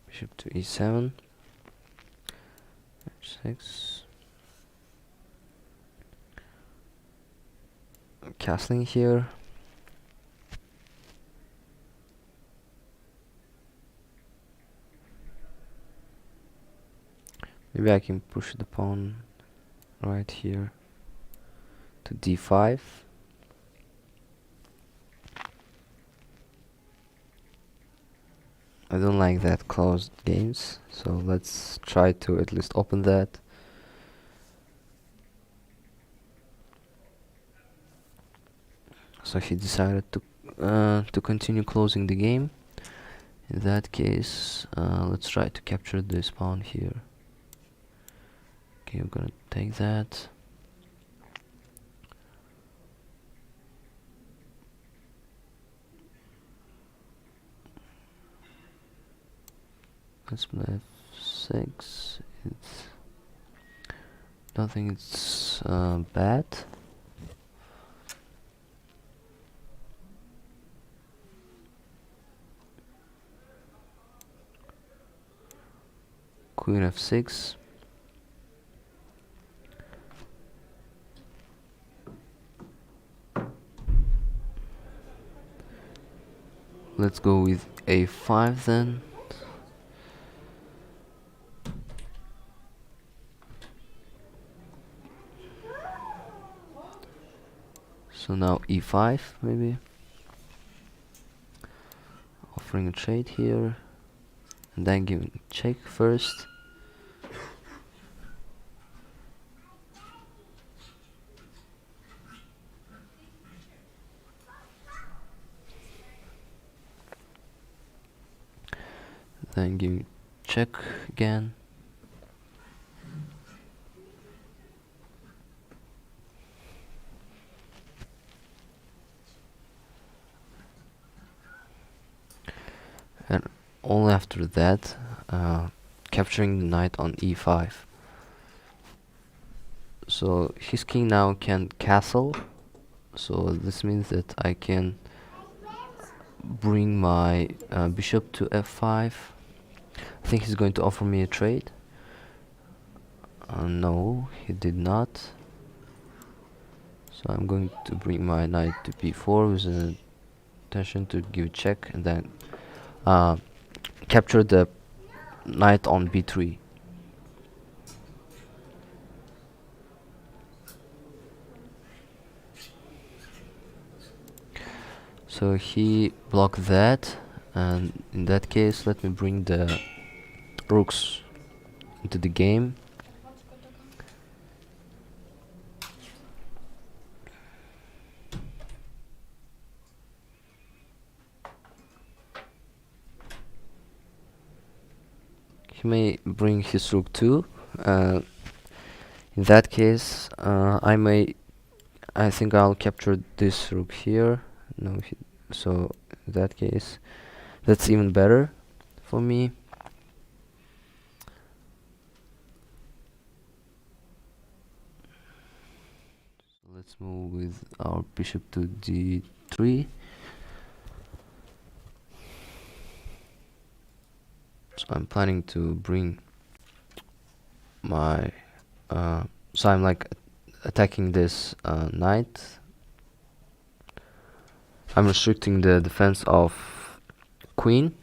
Bishop to E7. H6. Castling here. Maybe I can push the pawn right here to D5. I don't like that closed games, so let's try to at least open that. So he decided to continue closing the game. In that case, let's try to capture this pawn here. Okay, I'm gonna take that. Let's play F6. Don't think it's bad. Queen F6. Let's go with A5 then. So now E5 maybe. Offering a trade here. And then giving check first. then give check again. And only after that, capturing the knight on e5. So his king now can castle, so this means that I can bring my bishop to f5. I think he's going to offer me a trade. No, he did not. So I'm going to bring my knight to b4 with an intention to give a check and then capture the knight on b3. So he blocked that, and in that case let me bring the rooks into the game. He may bring his rook too. In that case, I think I'll capture this rook here. No, so in that case, that's even better for me. So let's move with our bishop to d3. So I'm planning to bring my so I'm like attacking this knight. I'm restricting the defense of queen,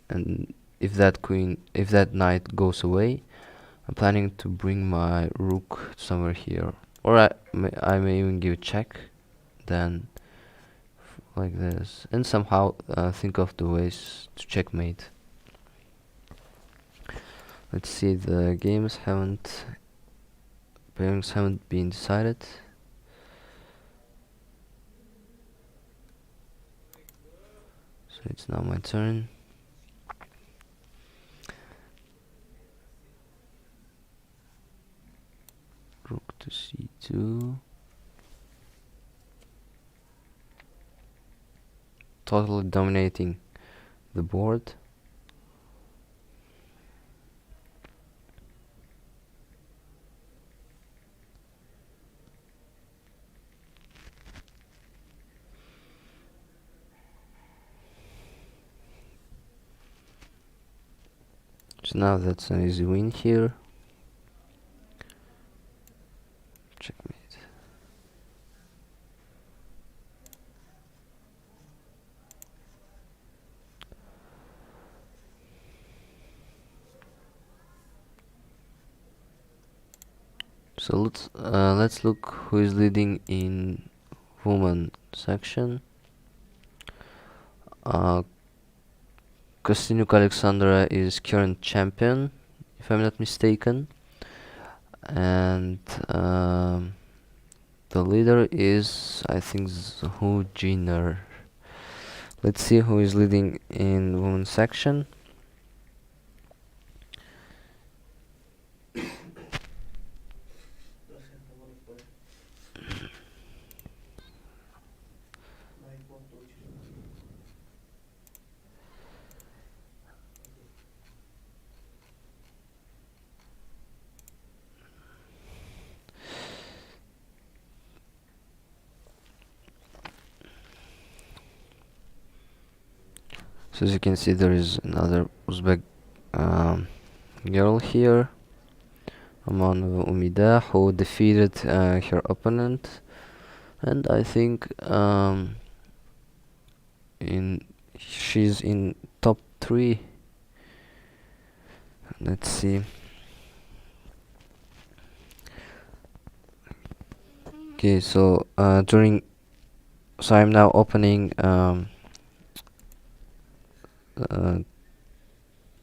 and if that knight goes away, I'm planning to bring my rook somewhere here, or I may even give a check, then like this, and somehow think of the ways to checkmate. Let's see, the pairings haven't been decided. So it's now my turn. Rook to c2. Totally dominating the board. So now that's an easy win here. Checkmate. So let's look who is leading in woman section. Kostyniuk Alexandra is current champion, if I'm not mistaken, and the leader is, I think, Zhu Jiner. Let's see who is leading in women's section. So as you can see, there is another Uzbek girl here, Aman Umida, who defeated her opponent, and I think she's in top 3. Let's see. Okay, so I'm now opening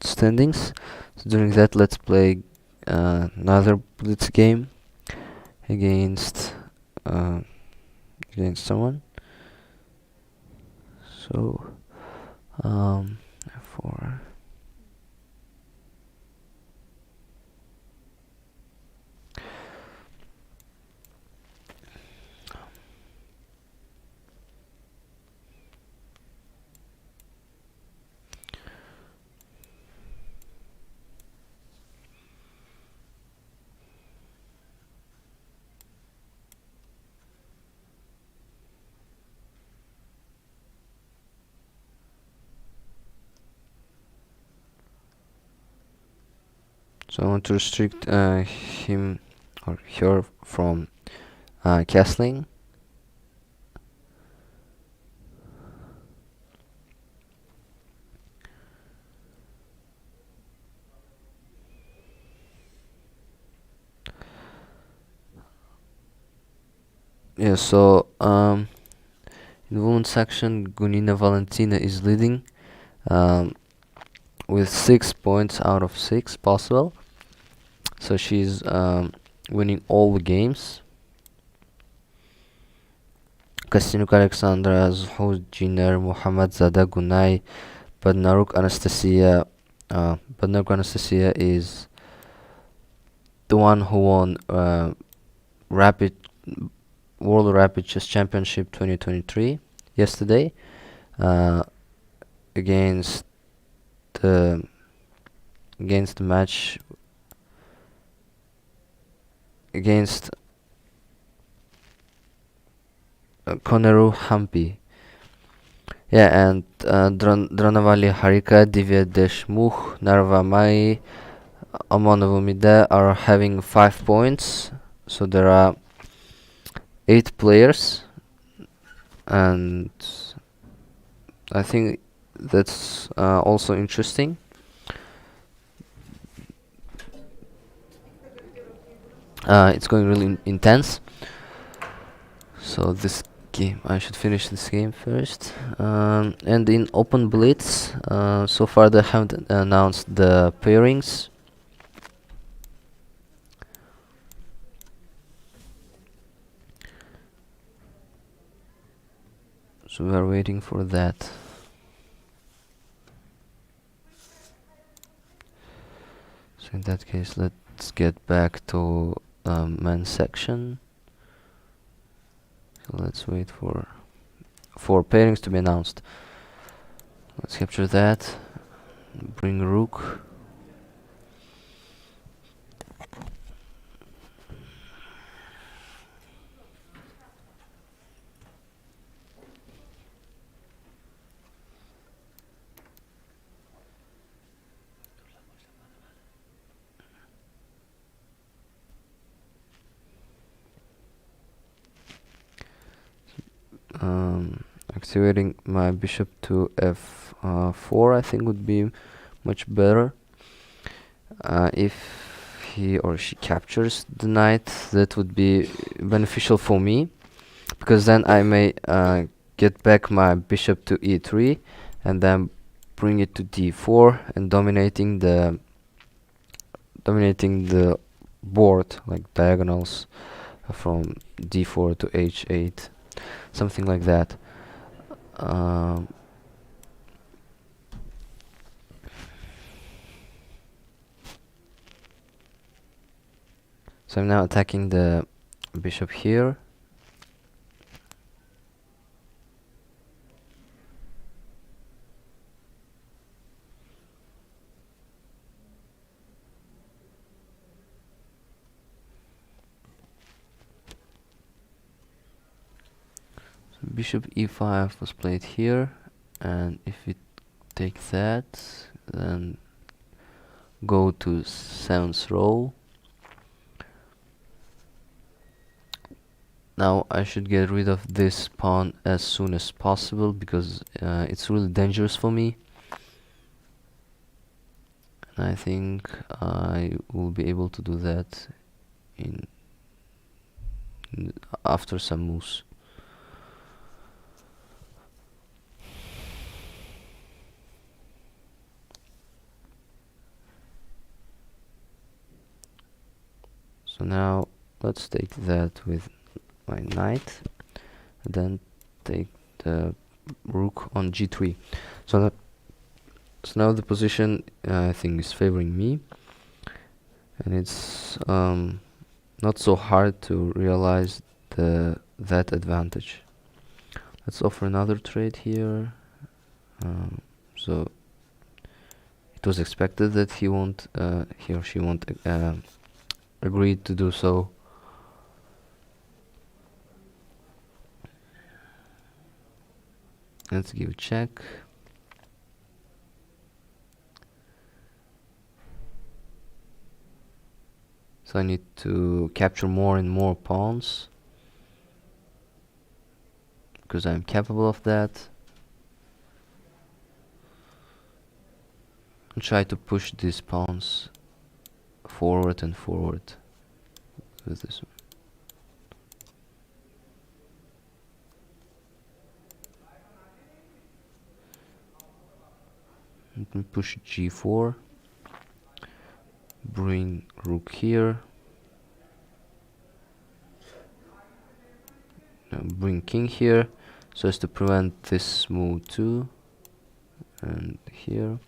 standings. So during that, let's play another Blitz game against someone. So for So I want to restrict him or her from castling. Yeah, so in the women's section, Gunina Valentina is leading with 6 points out of 6 possible. So she's winning all the games. Kostinuk Alexandra, Zuhur Jiner, Muhammad Zada Gunay, Badnaruk Anastasia. Badnaruk Anastasia is the one who won Rapid World Rapid Chess Championship 2023 yesterday against the match against Koneru Hampi. Yeah, and Dranavali Harika, Divya Deshmukh, Narva Mai, Amonovumida are having 5 points. So there are 8 players, and I think that's also interesting. It's going really intense. So this game, I should finish this game first. And in Open Blitz, so far they haven't announced the pairings. So we are waiting for that. So in that case, let's get back to men's section. So let's wait for pairings to be announced. Let's capture that. Bring rook. Activating my bishop to f4 I think would be much better. If he or she captures the knight, that would be beneficial for me, because then I may get back my bishop to e3 and then bring it to d4 and dominating the board, like diagonals from d4 to h8, something like that. So I'm now attacking the bishop here. So bishop e5 was played here, and if we take that, then go to 7th row. Now I should get rid of this pawn as soon as possible, because it's really dangerous for me. And I think I will be able to do that after some moves. So now let's take that with my knight, and then take the rook on g3. So now the position I think is favoring me, and it's not so hard to realize that advantage. Let's offer another trade here. So it was expected that he or she won't agree to do so. Let's give a check. So I need to capture more and more pawns, because I'm capable of that. And try to push these pawns forward and forward with this one. Let me push g4, bring rook here, bring king here, so as to prevent this move too, and here.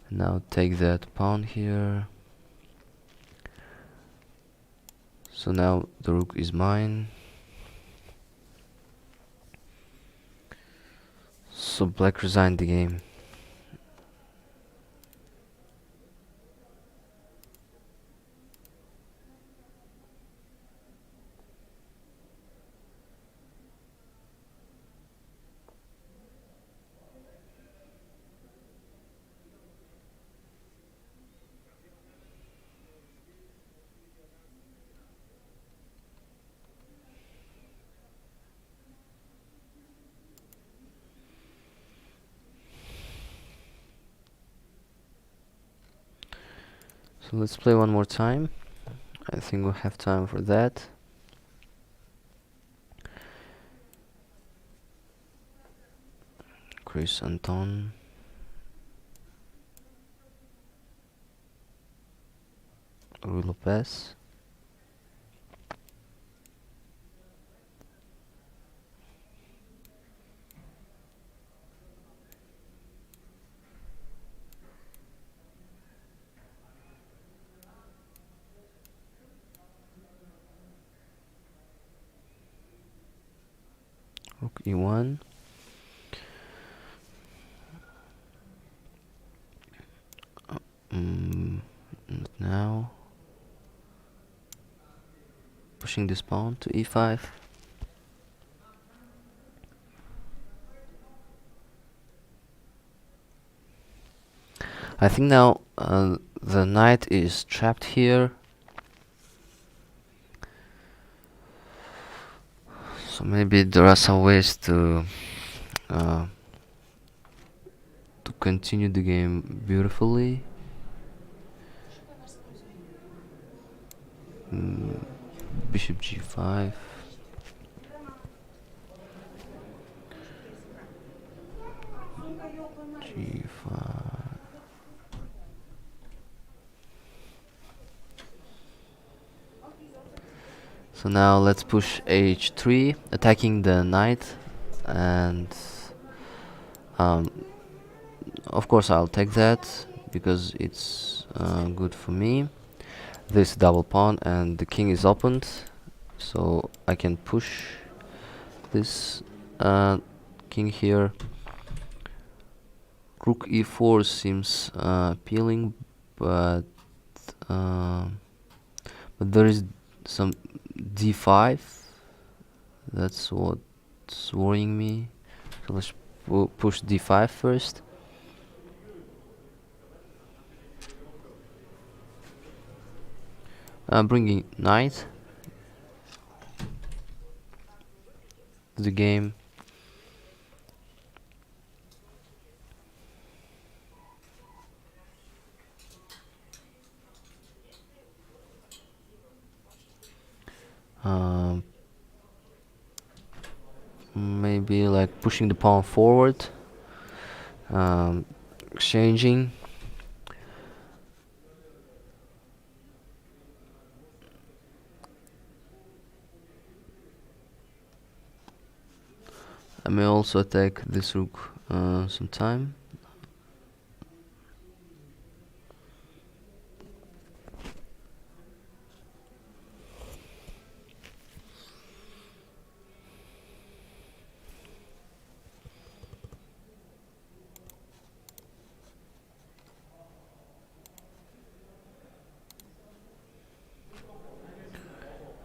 Now take that pawn here. So now the rook is mine. So black resigned the game. So let's play one more time. I think we'll have time for that. Chris Anton. Rui Lopez. Rook e1. Not now. Pushing this pawn to e5. I think now the knight is trapped here. So maybe there are some ways to continue the game beautifully. Bishop g5. g5. So now let's push h3, attacking the knight, and of course I'll take that because it's good for me. This double pawn and the king is opened, so I can push this king here. Rook e4 seems appealing, but there is some d5. That's what's worrying me. So let's push d5 first. Bringing knight to the game. Maybe like pushing the pawn forward, exchanging. I may also attack this rook sometime.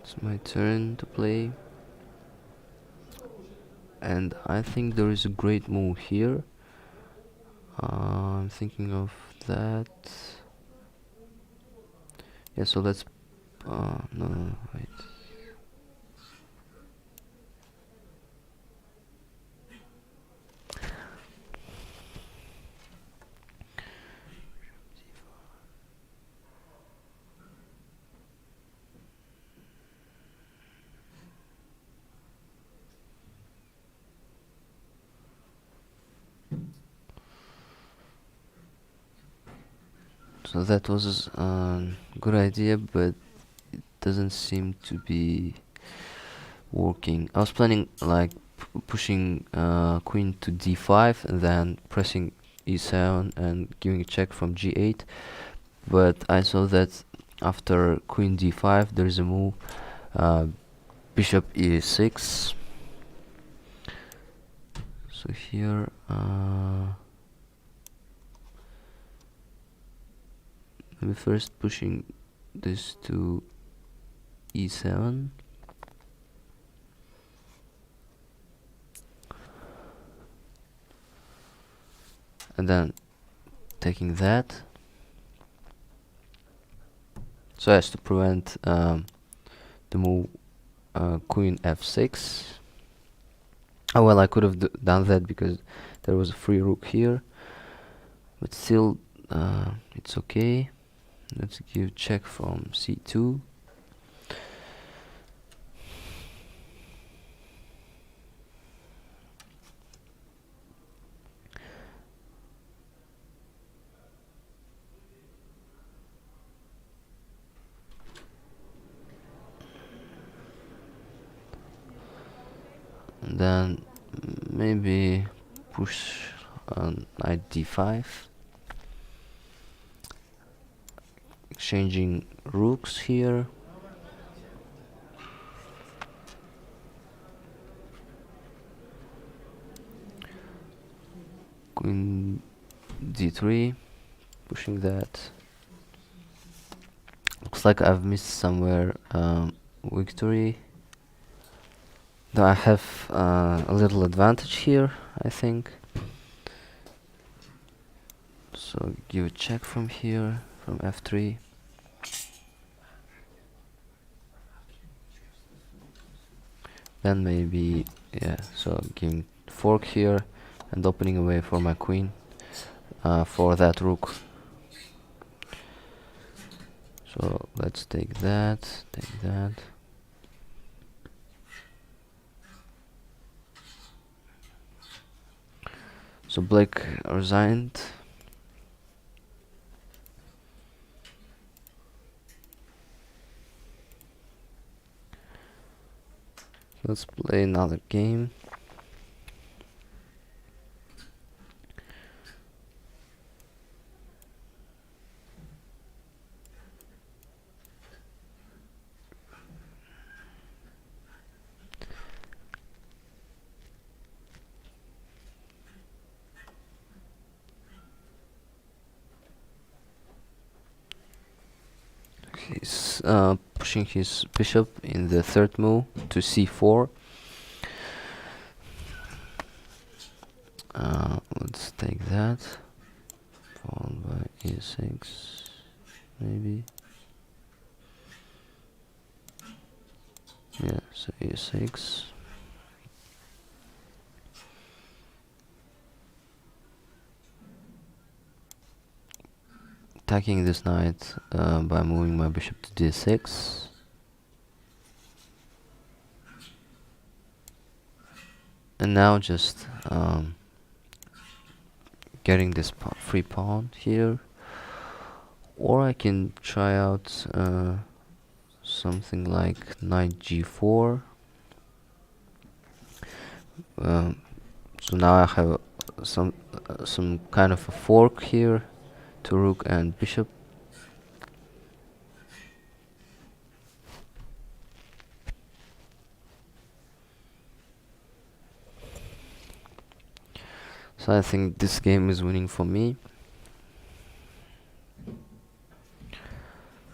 It's my turn to play. And I think there is a great move here. I'm thinking of that. Yeah, so let's No, wait. So that was a good idea, but it doesn't seem to be working. I was planning like pushing queen to d5 and then pressing e7 and giving a check from g8, but I saw that after queen d5 there is a move bishop e6. So here maybe first pushing this to e7, and then taking that so as to prevent the move queen f6. Oh well, I could have done that because there was a free rook here, but still it's okay. Let's give check from c2. And then maybe push on knight d5, exchanging rooks here. Queen d3, pushing that. Looks like I've missed somewhere victory. Though I have a little advantage here, I think. So give a check from here, from f3. Then maybe, yeah, so giving fork here and opening a way for my queen for that rook. So let's take that, take that. So black resigned. Let's play another game. He's pushing his bishop in the third move to c4. Let's take that, followed by e6, maybe. Yeah, so e6. Attacking this knight by moving my bishop to d6. And now just getting this free pawn here. Or I can try out something like knight g4. So now I have some kind of a fork here to rook and bishop. So I think this game is winning for me.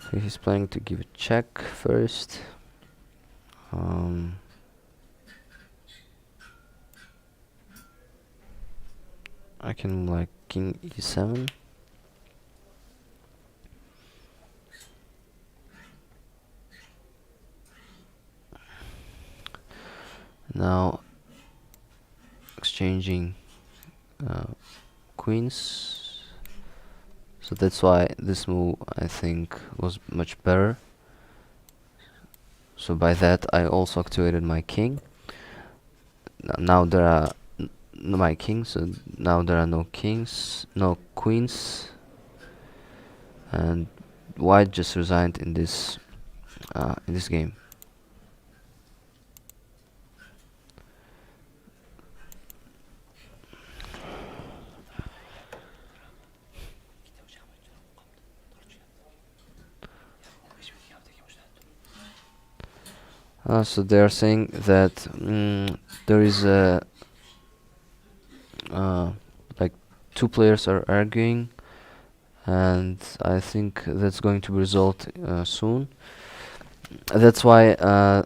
So he's planning to give a check first. I can like king e7. Now exchanging queens, so that's why this move I think was much better. So by that I also activated my king. Now there are my king, so now there are no kings, no queens, and white just resigned in this game. So they are saying that there is a like two players are arguing, and I think that's going to be resolved soon. That's why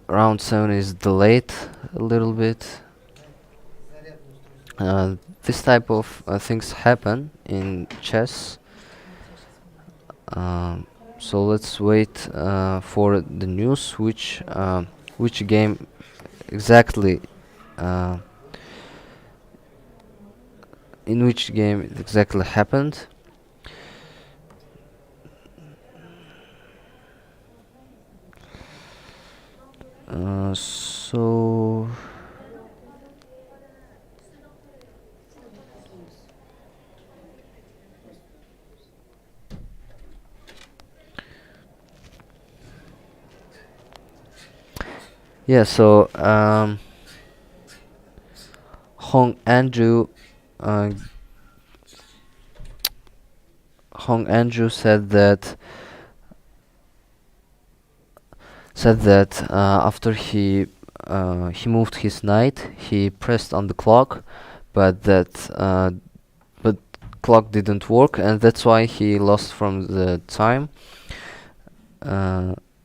round 7 is delayed a little bit. This type of things happen in chess. So let's wait for the news, which game exactly in which game it exactly happened. So yeah, so Hong Andrew said that after he moved his knight, he pressed on the clock, but clock didn't work, and that's why he lost from the time.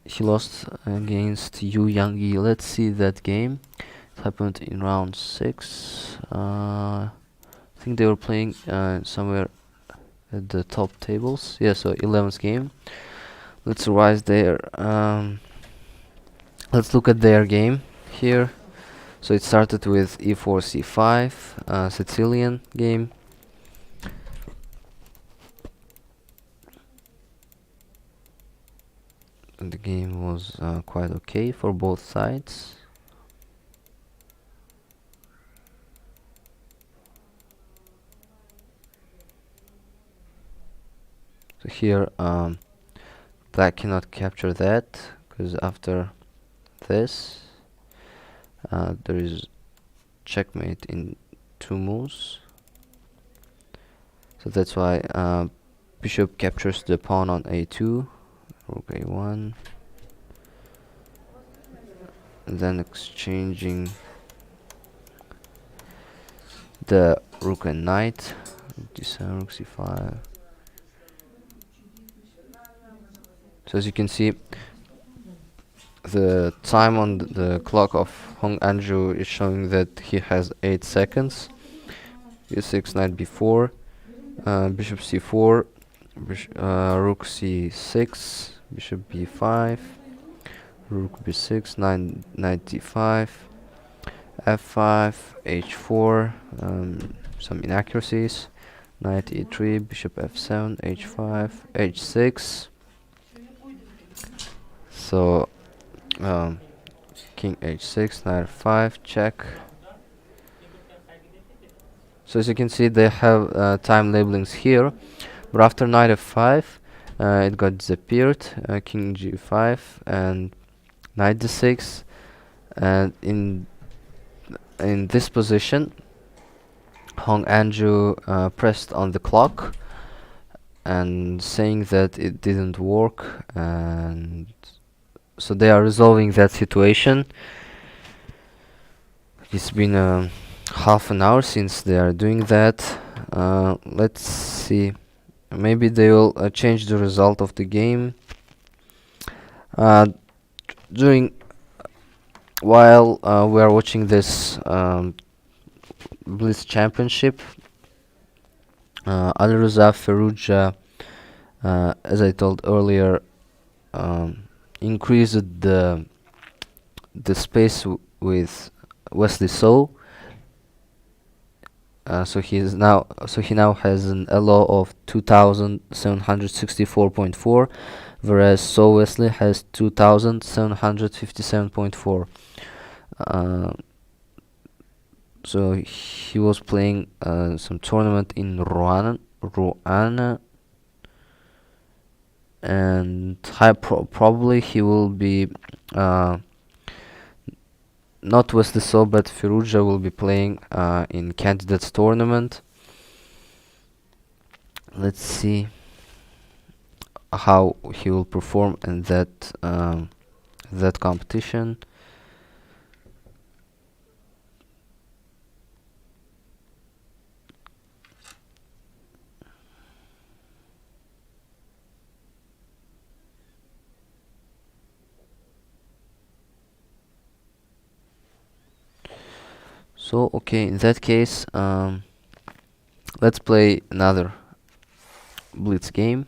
He lost against Yu Yangyi. Let's see that game. It happened in round 6. I think they were playing somewhere at the top tables. Yeah, so 11th game. Let's rise there. Let's look at their game here. So it started with e4 c5, Sicilian game. And the game was quite okay for both sides. So here black cannot capture that, because after this there is checkmate in 2 moves. So that's why bishop captures the pawn on a2, rook a1, and then exchanging the rook and knight, rook d7, rook c5. So as you can see, the time on the clock of Hong Anju is showing that he has 8 seconds. e6, knight b4, bishop c4, rook c6, bishop b5, rook b6, knight d5, f5, h4, some inaccuracies, knight e3, bishop f7, h5, h6. So king h6, knight f5, check. So as you can see, they have time labelings here, but after knight f5 it got disappeared, king g5 and knight d6, and in this position Hong Anju pressed on the clock and saying that it didn't work, and so they are resolving that situation. It's been half an hour since they are doing that. Let's see, maybe they will change the result of the game. While we are watching this Blitz championship, Alireza Ferrugia, as I told earlier, increased the space with Wesley So. So he now has an elo of 2764.4, whereas So Wesley has 2757.4. So he was playing some tournament in Rouen, and probably he will be not Wesley So, but Firuja will be playing in candidates tournament. Let's see how he will perform in that competition. So okay, in that case, let's play another Blitz game.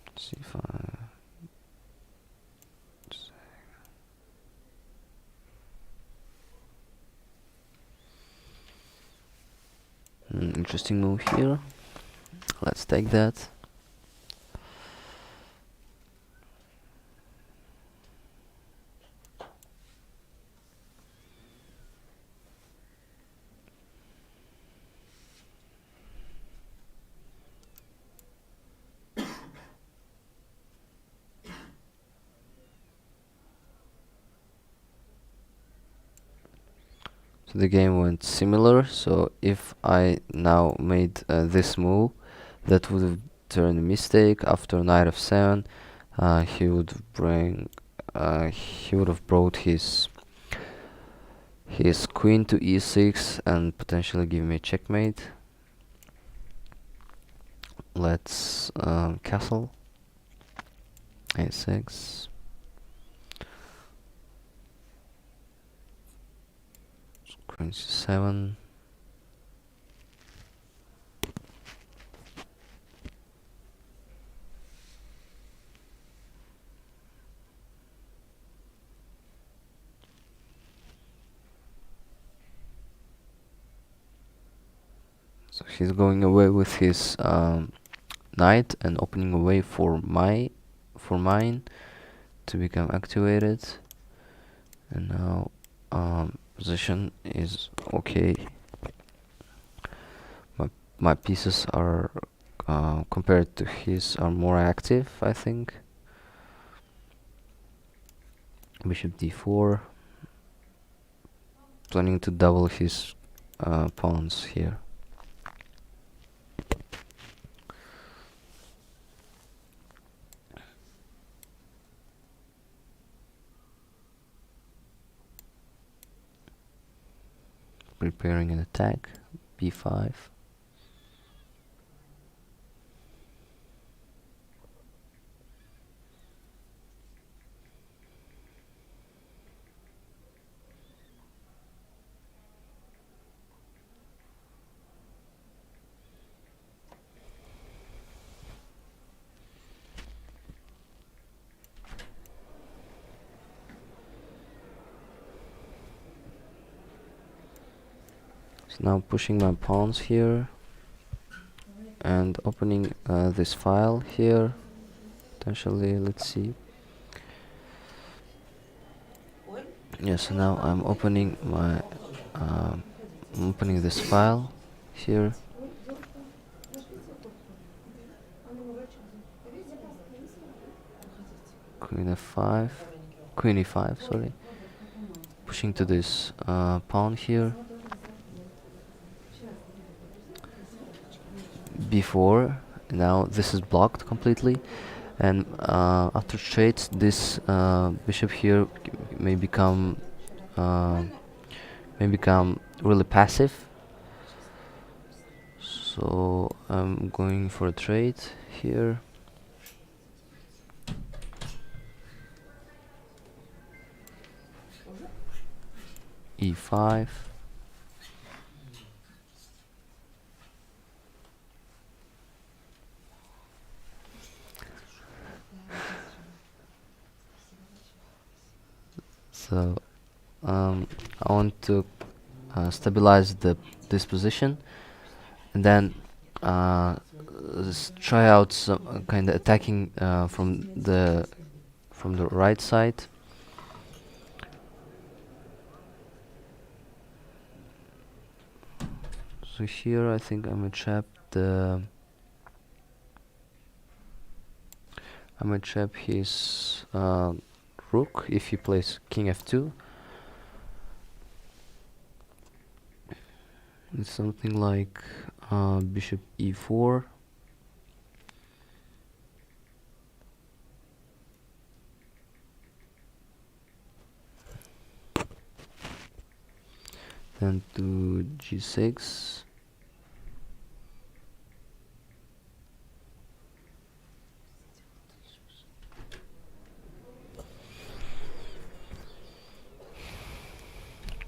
Let's see if interesting move here. Let's take that. So the game went similar. So if I now made this move, that would have turned a mistake. After knight f7, he would have brought his queen to e6 and potentially give me a checkmate. Let's castle a6. Queen c7. So he's going away with his knight and opening a way for mine to become activated. And now position is okay. My pieces are compared to his are more active, I think. Bishop d4, planning to double his pawns here. Preparing an attack, b5. So now pushing my pawns here and opening this file here. Potentially, let's see. Yes, so now I'm opening my this file here. Queen f5, queen e5, sorry. Pushing to this pawn here. b4. Now this is blocked completely, and after trades, this bishop here may become really passive. So I'm going for a trade here. e5. So I want to stabilize this position, and then try out some kind of attacking from the right side. So here I think I'm gonna trap his rook if he plays king f2. It's something like bishop e4. Then to g6.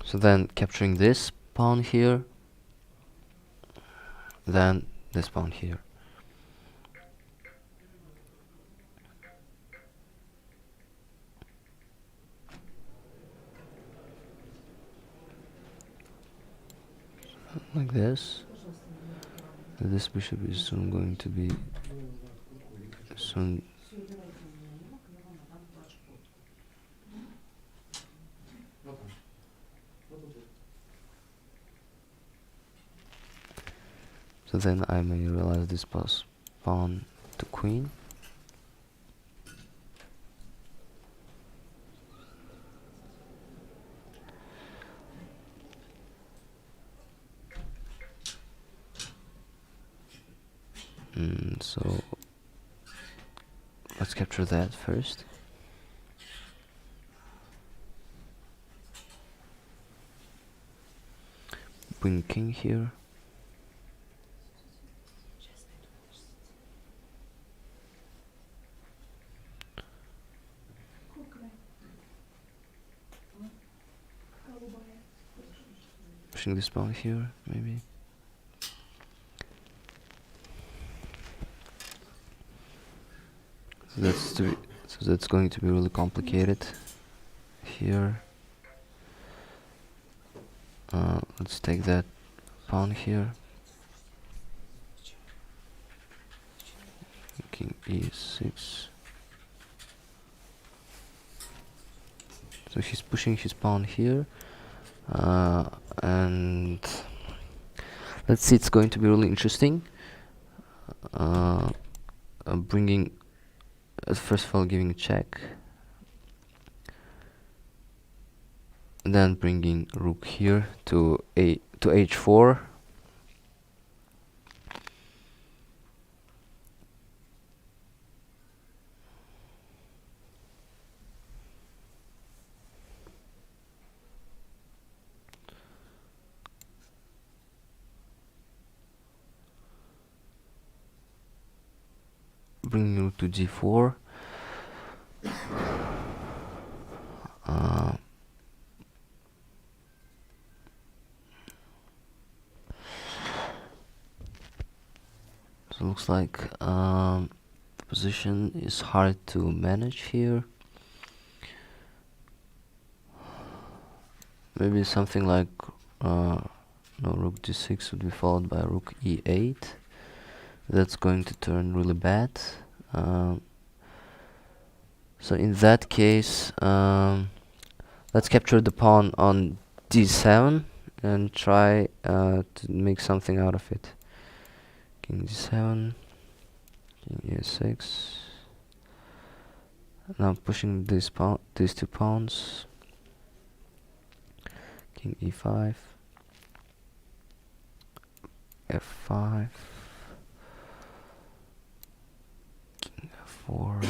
So then capturing this pawn here, then this pawn here. Like this. This bishop is soon going to be soon. So then I may realize this pawn to queen. So let's capture that first. Bring king here. Pushing this pawn here, maybe. So that's going to be really complicated here. Let's take that pawn here. King e6. So he's pushing his pawn here, and let's see. It's going to be really interesting. Bringing first of all giving a check, and then bringing rook here to h4. Bringing rook to g4. So it looks like the position is hard to manage here. Maybe something like no, rook g6 would be followed by rook e8. That's going to turn really bad. So in that case, let's capture the pawn on d7 and try to make something out of it. King d7, king e6. Now pushing these two pawns. King e5, f5, king f4.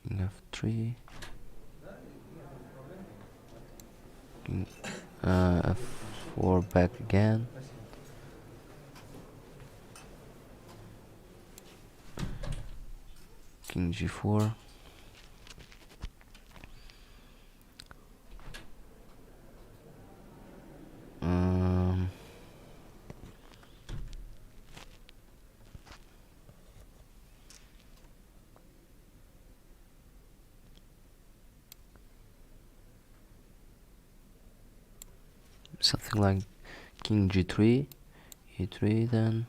King f3, king f4 back again, king g4, something like king g3, e3, then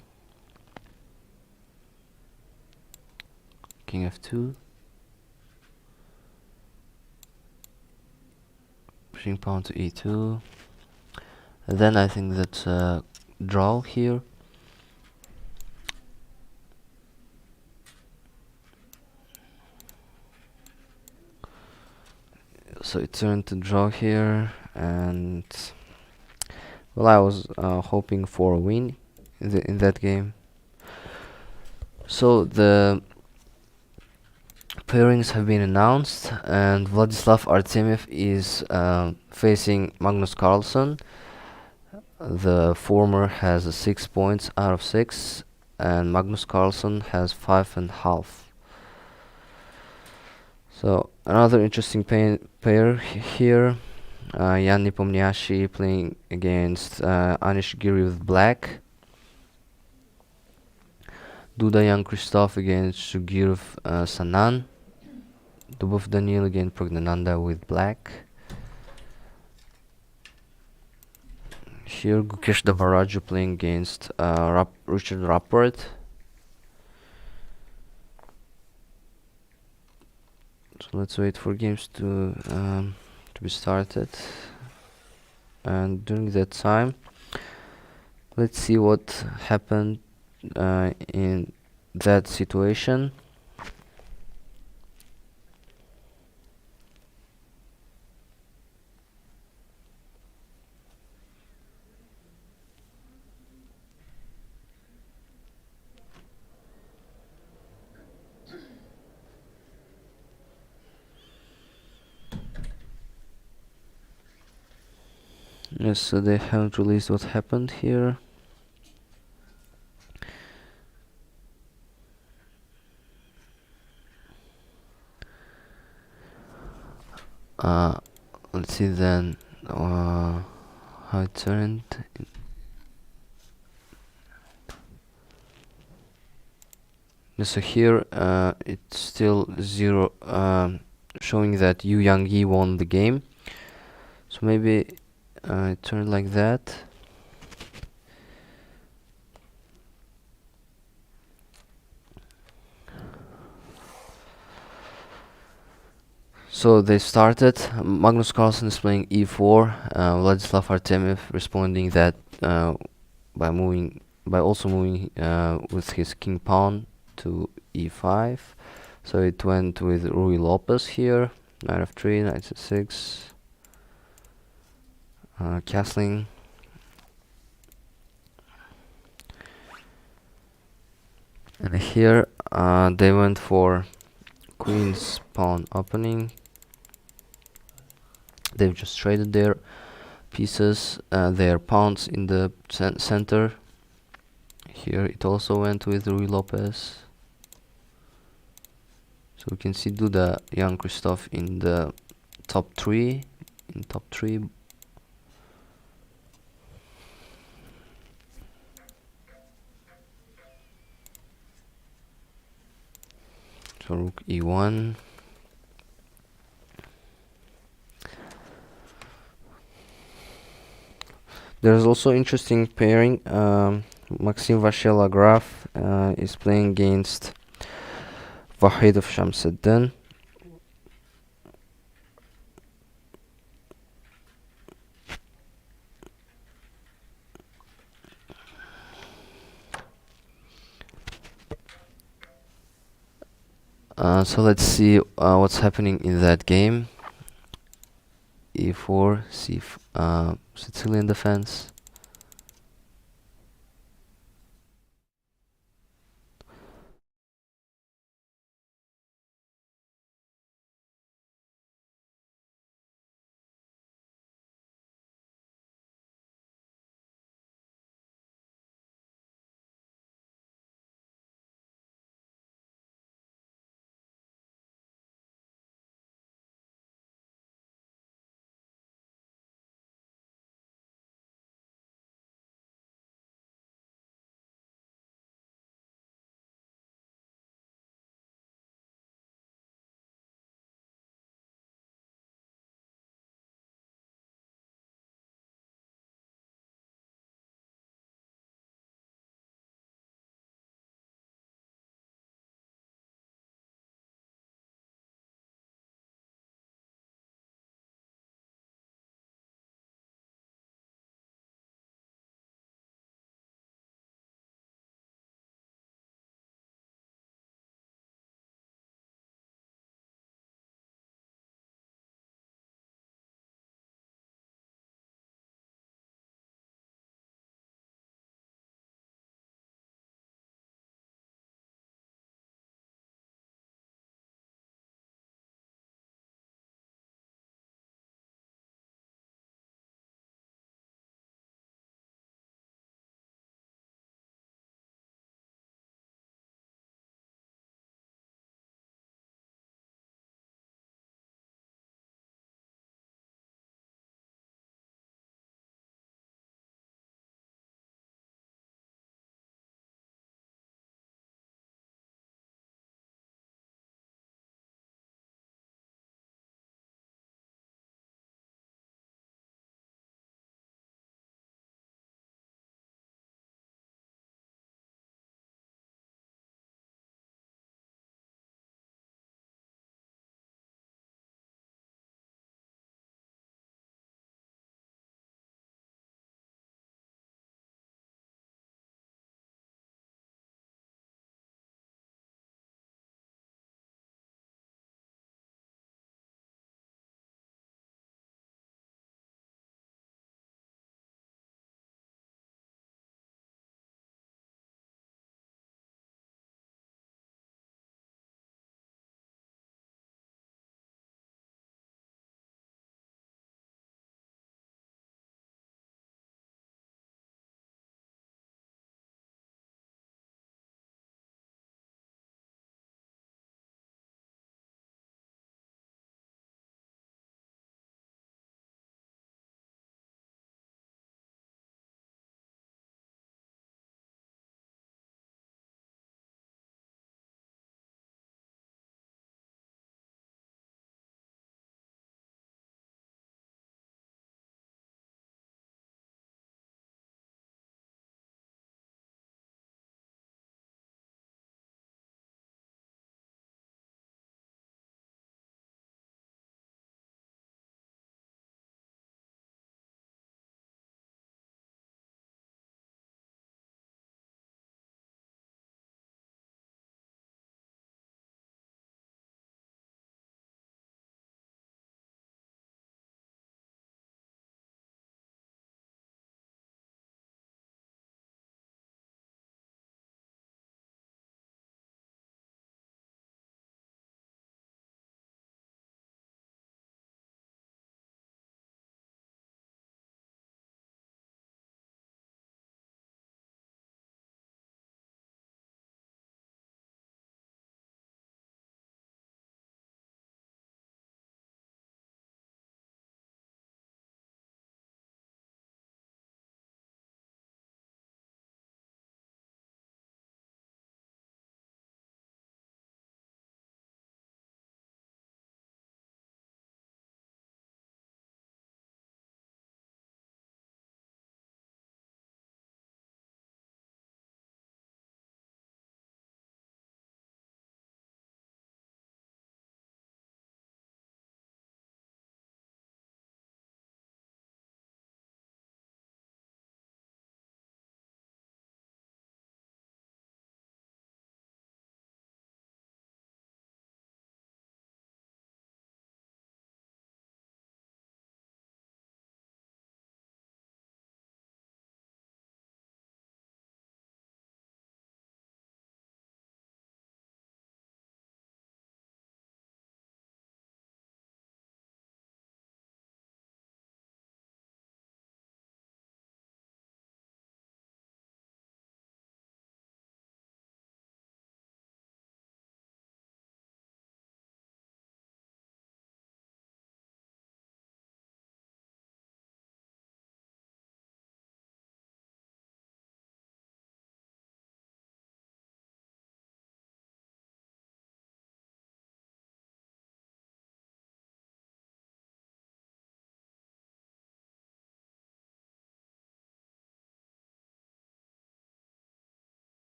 king f2, pushing pawn to e2, and then I think that's a draw here. So it turned to draw here, and well, I was hoping for a win in that game. So the pairings have been announced, and Vladislav Artemiev is facing Magnus Carlsen. The former has 6 points out of 6, and Magnus Carlsen has 5.5. So another interesting pair here. Jan Nepomniachtchi playing against Anish Giri with black. Duda Jan Christoph against Sugirv Sanan. Dubov Daniil against Pragnananda with black. Here Gukesh Davaraju playing against Richard Rapport. So let's wait for games to be started, and during that time let's see what happened in that situation. Yes, so they haven't released what happened here. Let's see then how it turned. So here it's still 0, showing that Yu Yang Yi won the game. So maybe it turned like that. So they started. Magnus Carlsen is playing e4. Vladislav Artemiev responding that by also moving with his king pawn to e5. So it went with Rui Lopez here. Knight f3, knight c6, castling. And here they went for queen's pawn opening. They've just traded their pieces, their pawns in the center. Here it also went with Rui Lopez. So we can see Duda Jan Christoph in the top 3. So rook e1. There's also interesting pairing. Maxim Vachier-Lagrave is playing against Vahidov Shamsuddin. So let's see what's happening in that game. e4, Sicilian defense.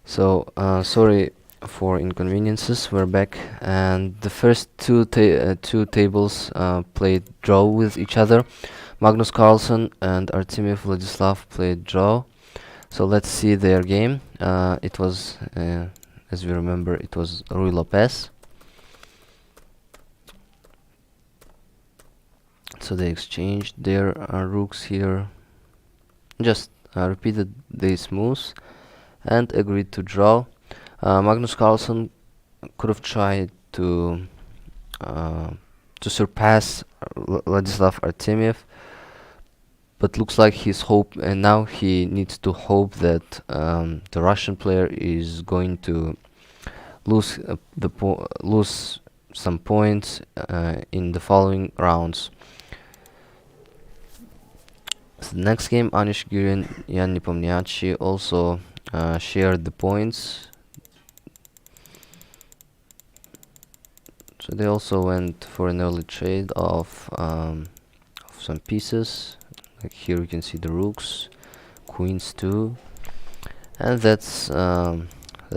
So sorry for inconveniences. We're back, and the first two tables played draw with each other. Magnus Carlsen and Artemiev Vladislav played draw. So let's see their game. It was, as we remember, it was Rui Lopez. So they exchanged their rooks here. Just repeated these moves and agreed to draw. Magnus Carlsen could have tried to surpass Vladislav Artemiev, but looks like his hope, and now he needs to hope that the Russian player is going to lose lose some points in the following rounds. So the next game, Anish Giri and Yan Nepomniachtchi also shared the points. So they also went for an early trade of some pieces. Like here you can see the rooks, queens too, and that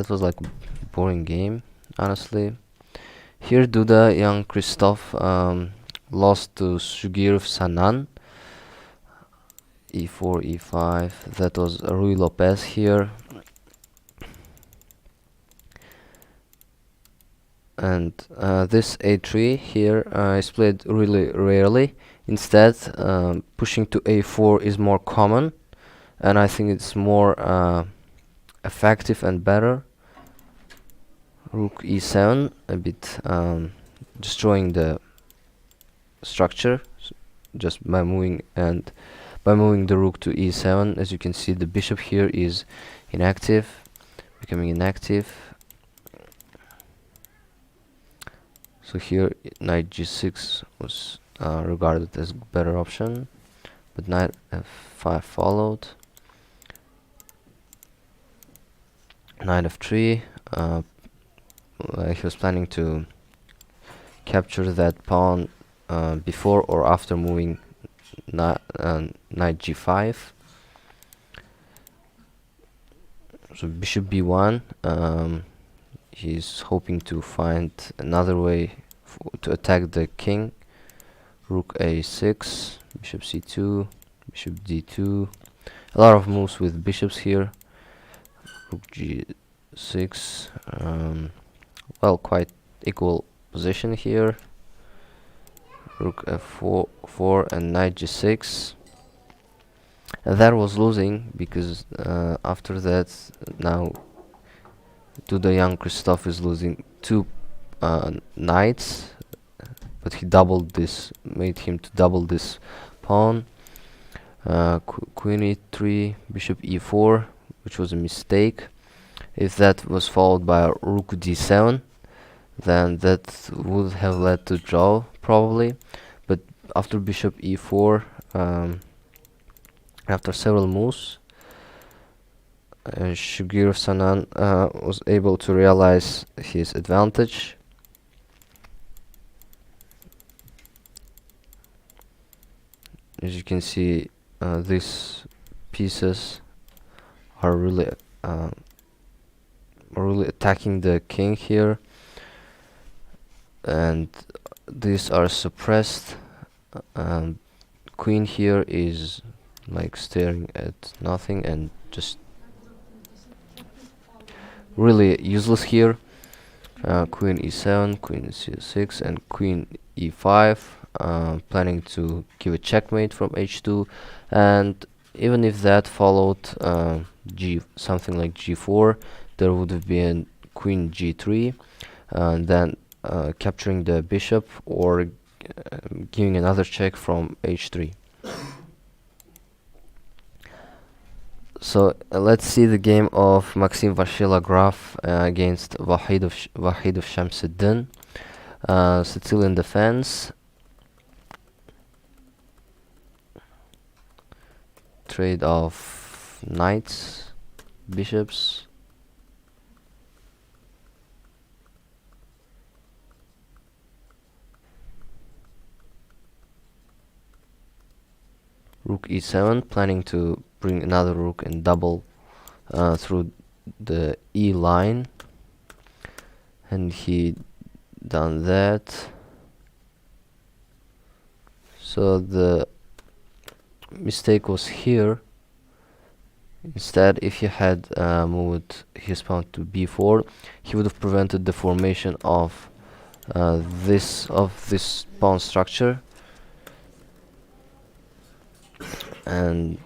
was like a boring game, honestly. Here Duda, young Christoph, lost to Shugirov Sanan. E4, E5. That was Rui Lopez here. And this A3 here is played really rarely. Instead, pushing to A4 is more common, and I think it's more effective and better. Rook E7, a bit destroying the structure just by moving the rook to E7. As you can see, the bishop here is inactive, becoming inactive. So here knight G6 was regarded as better option, but knight F5 followed. Knight F3. He was planning to capture that pawn before or after moving knight G5. So bishop B1. He's hoping to find another way to attack the king. Rook A6, bishop C2, bishop D2. A lot of moves with bishops here. Rook G6. Well, quite equal position here. Rook F4 and knight G6. And that was losing because after that now Duda young Christoph is losing two knights, but he doubled this, made him to double this pawn. Queen E3, bishop E4, which was a mistake. If that was followed by a rook D7, then that would have led to draw probably. But after bishop E4, after several moves, Shugirov Sanan was able to realize his advantage. As you can see, these pieces are really attacking the king here, and these are suppressed. Queen here is like staring at nothing and just really useless here. Queen E7, Queen C6, and Queen E5, planning to give a checkmate from H2, and even if that followed something like G4, there would have been Queen G3, and then capturing the bishop or giving another check from H3. So let's see the game of Maxim Varshila-Graf against Wahid of Shamsuddin. Sicilian defense. Trade of knights, bishops. Rook E7, planning to bring another rook and double through the E line, and he done that. So the mistake was here. Instead, if he had moved his pawn to b4, he would have prevented the formation of this pawn structure, and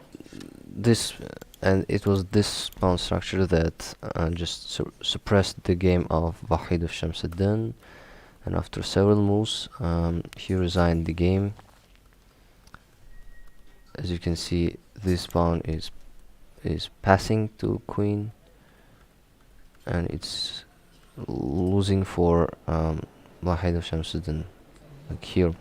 it was this pawn structure that just suppressed the game of Wahid of Shamsuddin. And after several moves, he resigned the game. As you can see, this pawn is passing to queen, and it's losing for Wahid of Shamsuddin, like here.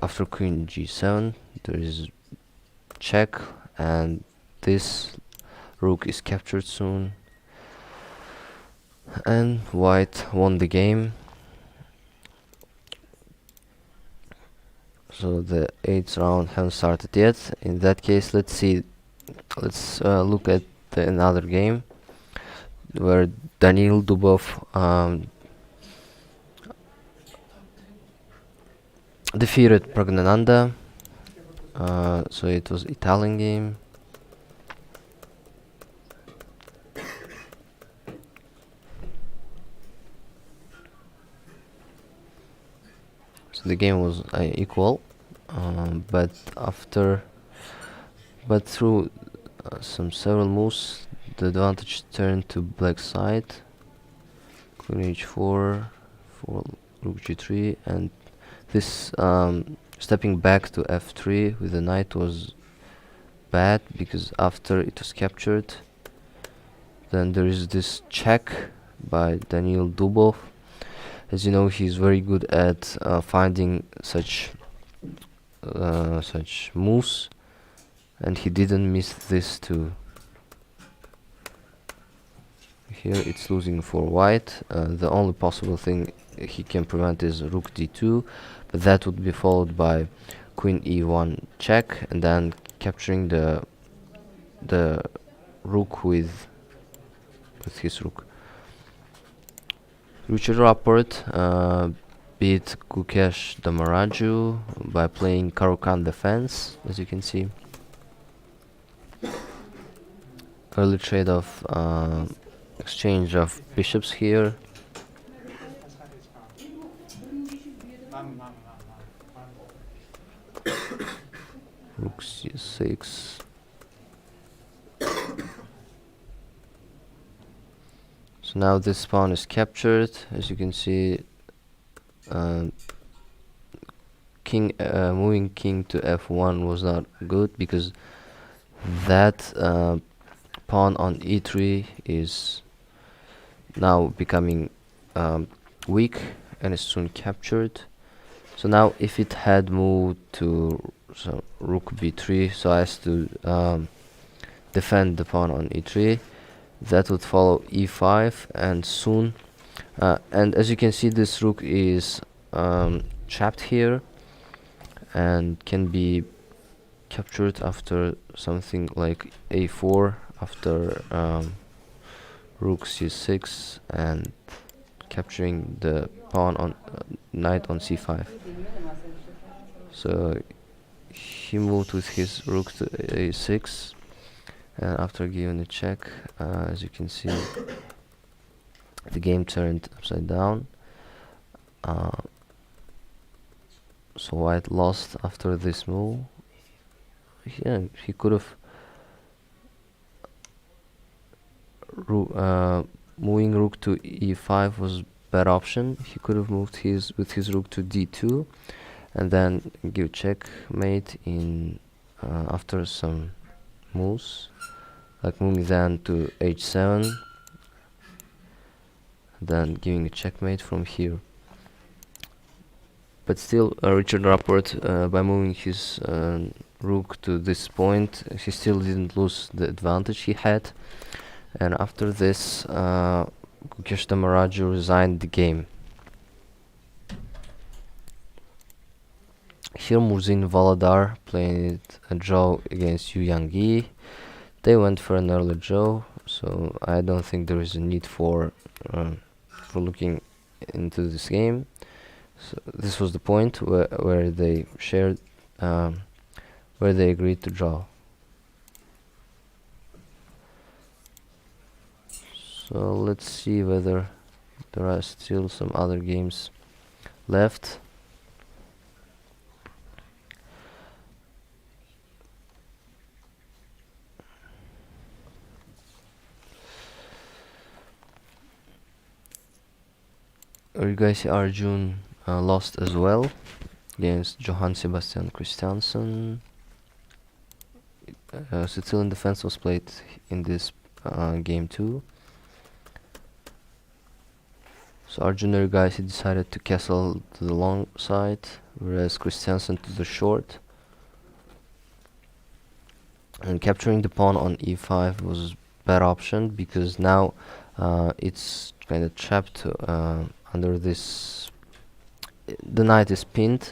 After queen g7, there is check, and this rook is captured soon, and white won the game. So the 8th round hasn't started yet. In that case, let's look at another game where Daniil Dubov defeated Pragnananda. So it was Italian game. So the game was equal, but through some several moves, the advantage turned to black side. Queen h4, for rook g3, and this stepping back to f3 with the knight was bad, because after it was captured, then there is this check by Daniil Dubov. As you know, he's very good at finding such moves, and he didn't miss this too. Here it's losing for white. The only possible thing he can prevent is rook d2, but that would be followed by queen e1 check, and then capturing the rook with his rook. Richard Rapport beat Gukesh Damaraju by playing Caro-Kann defense, as you can see. Early trade of exchange of bishops here. Rook c6. So now this pawn is captured. As you can see, moving king to f1 was not good, because that pawn on e3 is now becoming weak and is soon captured. So now if it had moved to rook b3 so as to defend the pawn on e3, that would follow e5, and soon and as you can see, this rook is trapped here and can be captured after something like a4, after rook c6 and capturing the pawn on knight on c5. So he moved with his rook to a6, and after giving a check, as you can see, the game turned upside down. So white lost after this move. Yeah, he could have moving rook to e5 was better option. He could have moved with his rook to d2 and then give checkmate in after some moves, like moving then to h7, then giving a checkmate from here. But still, Richard Rapport, by moving his rook to this point, he still didn't lose the advantage he had. And after this, Gukesh Damaraju resigned the game. here Murzin Valadar played a draw against Yu Yangyi. They went for an early draw, so I don't think there is a need for looking into this game. So this was the point where they shared, where they agreed to draw. So let's see whether there are still some other games left. Rigaisi Arjun lost as well against Johann Sebastian Christiansen. Sicilian defense was played in this game too. So Arjun Rigaisi decided to castle to the long side, whereas Christiansen to the short. And capturing the pawn on e5 was a bad option, because now it's kind of trapped under this. The knight is pinned.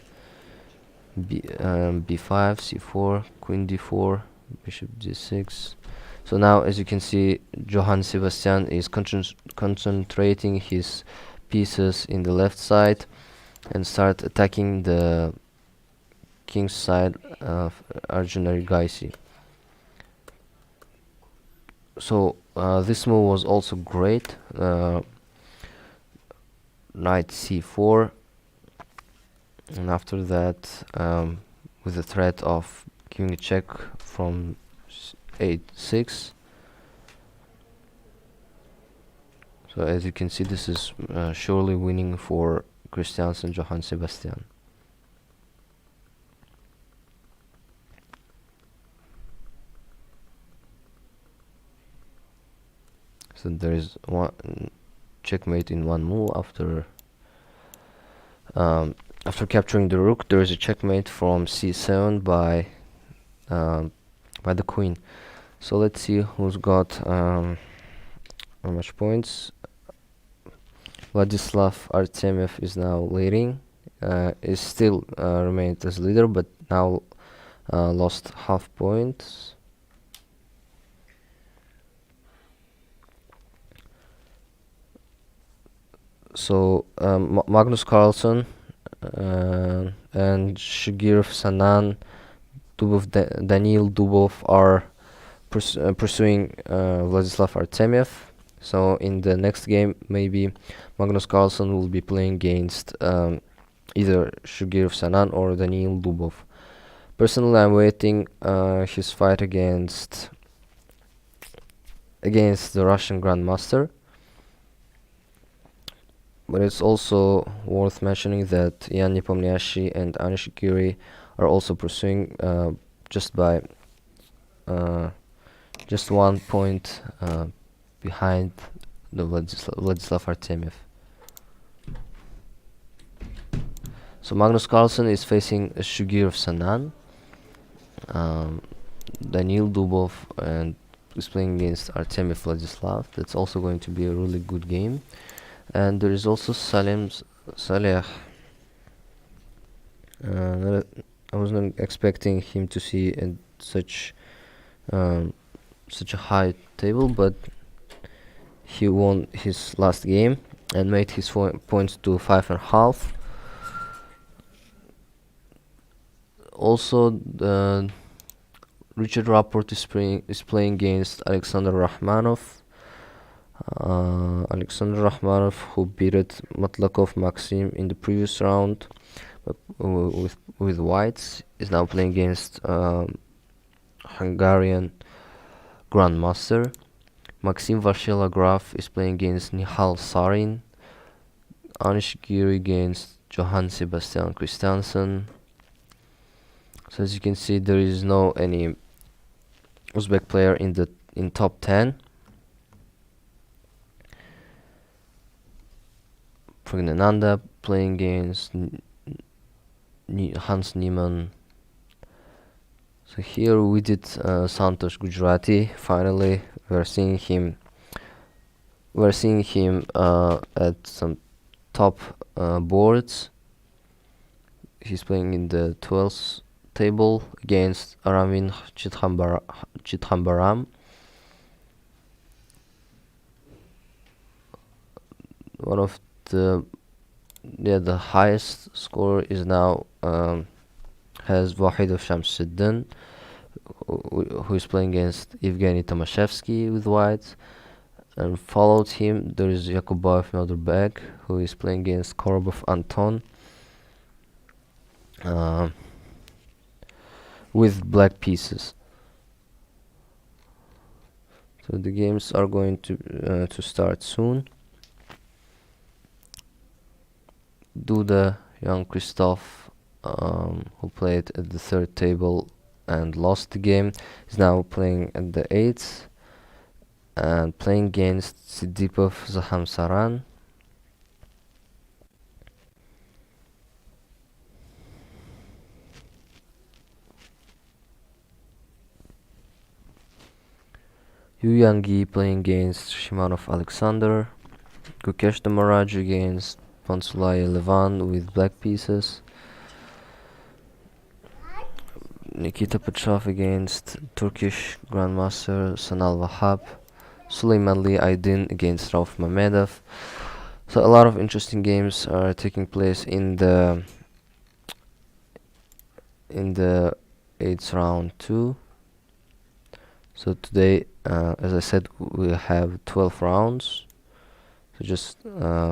B5, c4, queen d4, bishop d6. So now, as you can see, Johann Sebastian is concentrating his pieces in the left side and start attacking the king's side of Arjun Rigaisi. So this move was also great. Knight c4, and after that, with the threat of giving a check from a6. So as you can see, this is surely winning for Christiansen Johann Sebastian. So there is one checkmate in one move after capturing the rook. There is a checkmate from c7 by the queen. So let's see who's got how much points. Vladislav Artemiev is now leading. Is still remained as leader, but now lost half points. So Magnus Carlsen and Shigirov Sanan, Daniil Dubov are pursuing Vladislav Artemiev. So in the next game, maybe Magnus Carlsen will be playing against either Shigirov Sanan or Daniil Dubov. Personally, I'm waiting his fight against the Russian Grandmaster. But it's also worth mentioning that Yan Nepomniachtchi and Anishikiri are also pursuing just 1 point behind the Vladislav Artemiev. So Magnus Carlsen is facing Shugirov Sanan. Daniil Dubov and is playing against Artemiev Vladislav. That's also going to be a really good game. And there is also Salim Saleh. I was not expecting him to see such a high table, but he won his last game and made his points to 5.5. Also, Richard Rapport is playing against Alexander Rakhmanov. Alexander Rakhmanov, who beat Matlakov Maxim in the previous round with whites, is now playing against Hungarian Grandmaster. Maxim Varshela Graf is playing against Nihal Sarin. Anishikiri against Johann Sebastian Christiansen. So as you can see, there is no any Uzbek player in top 10. Pragnananda playing against Hans Niemann. So here we did Santosh Gujarati. Finally, we're seeing him at some top boards. he's playing in the 12th table against Aramin Chithambaram. One of the highest score is now has Wahid of Shamsuddin, who is playing against Evgeny Tomashevsky with white. And followed him there is Yakubayev Nodrbek, who is playing against Korobov Anton with black pieces. So the games are going to start soon. Duda young Christoph, who played at the 3rd table and lost the game, is now playing at the 8th and playing against Sidipov Zahamsaran. Yu Yangi playing against Shimanov Alexander. Gukesh Damaraj against Pansulaya Levan with black pieces. Nikita Petrov against Turkish Grandmaster Sanal Wahab. Suleymanli Aydin against Rauf Mamedov. So a lot of interesting games are taking place in the 8th round too. So today, as I said, we have 12 rounds. So just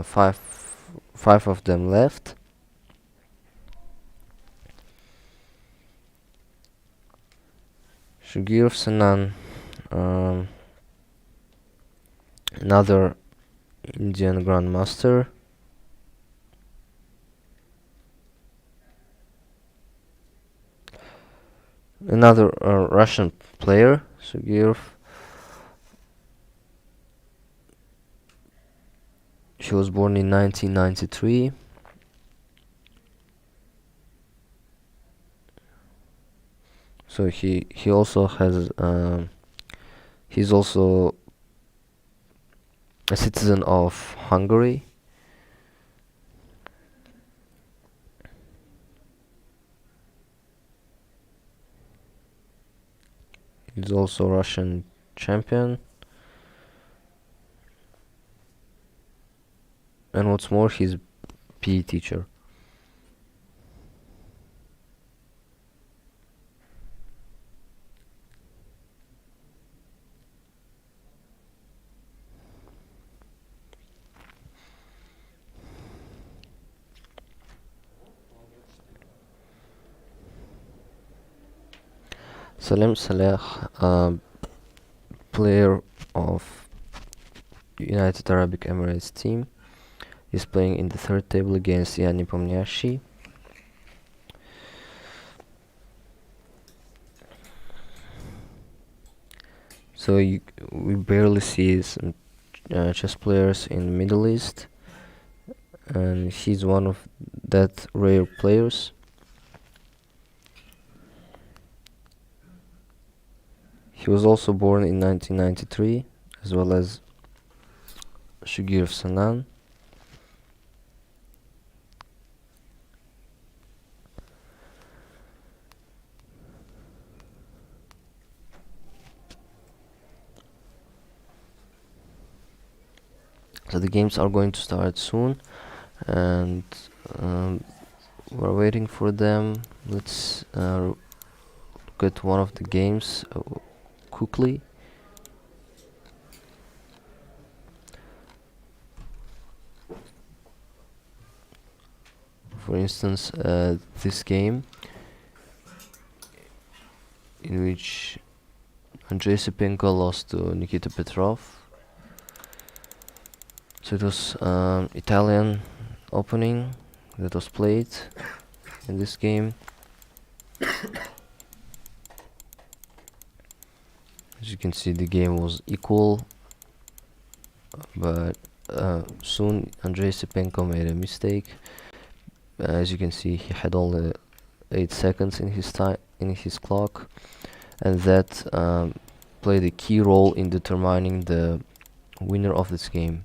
five of them left. Shagirov Sanan, another Indian Grandmaster. Another Russian player, Shagirov. She was born in 1993. So he also has he's also a citizen of Hungary. He's also Russian champion. And what's more, he's PE teacher. Salem Saleh, player of United Arab Emirates team, is playing in the 3rd table against Yanni Pomniachtchi. So we barely see some chess players in the Middle East, and he's one of that rare players. He was also born in 1993, as well as Shagirov Sanan. So the games are going to start soon, and we're waiting for them. Let's look at one of the games quickly. For instance, this game in which Andrei Sipenko lost to Nikita Petrov. So it was Italian opening that was played in this game. As you can see, the game was equal, but soon Andrei Sipenko made a mistake. As you can see, he had only 8 seconds in his clock, and that played a key role in determining the winner of this game.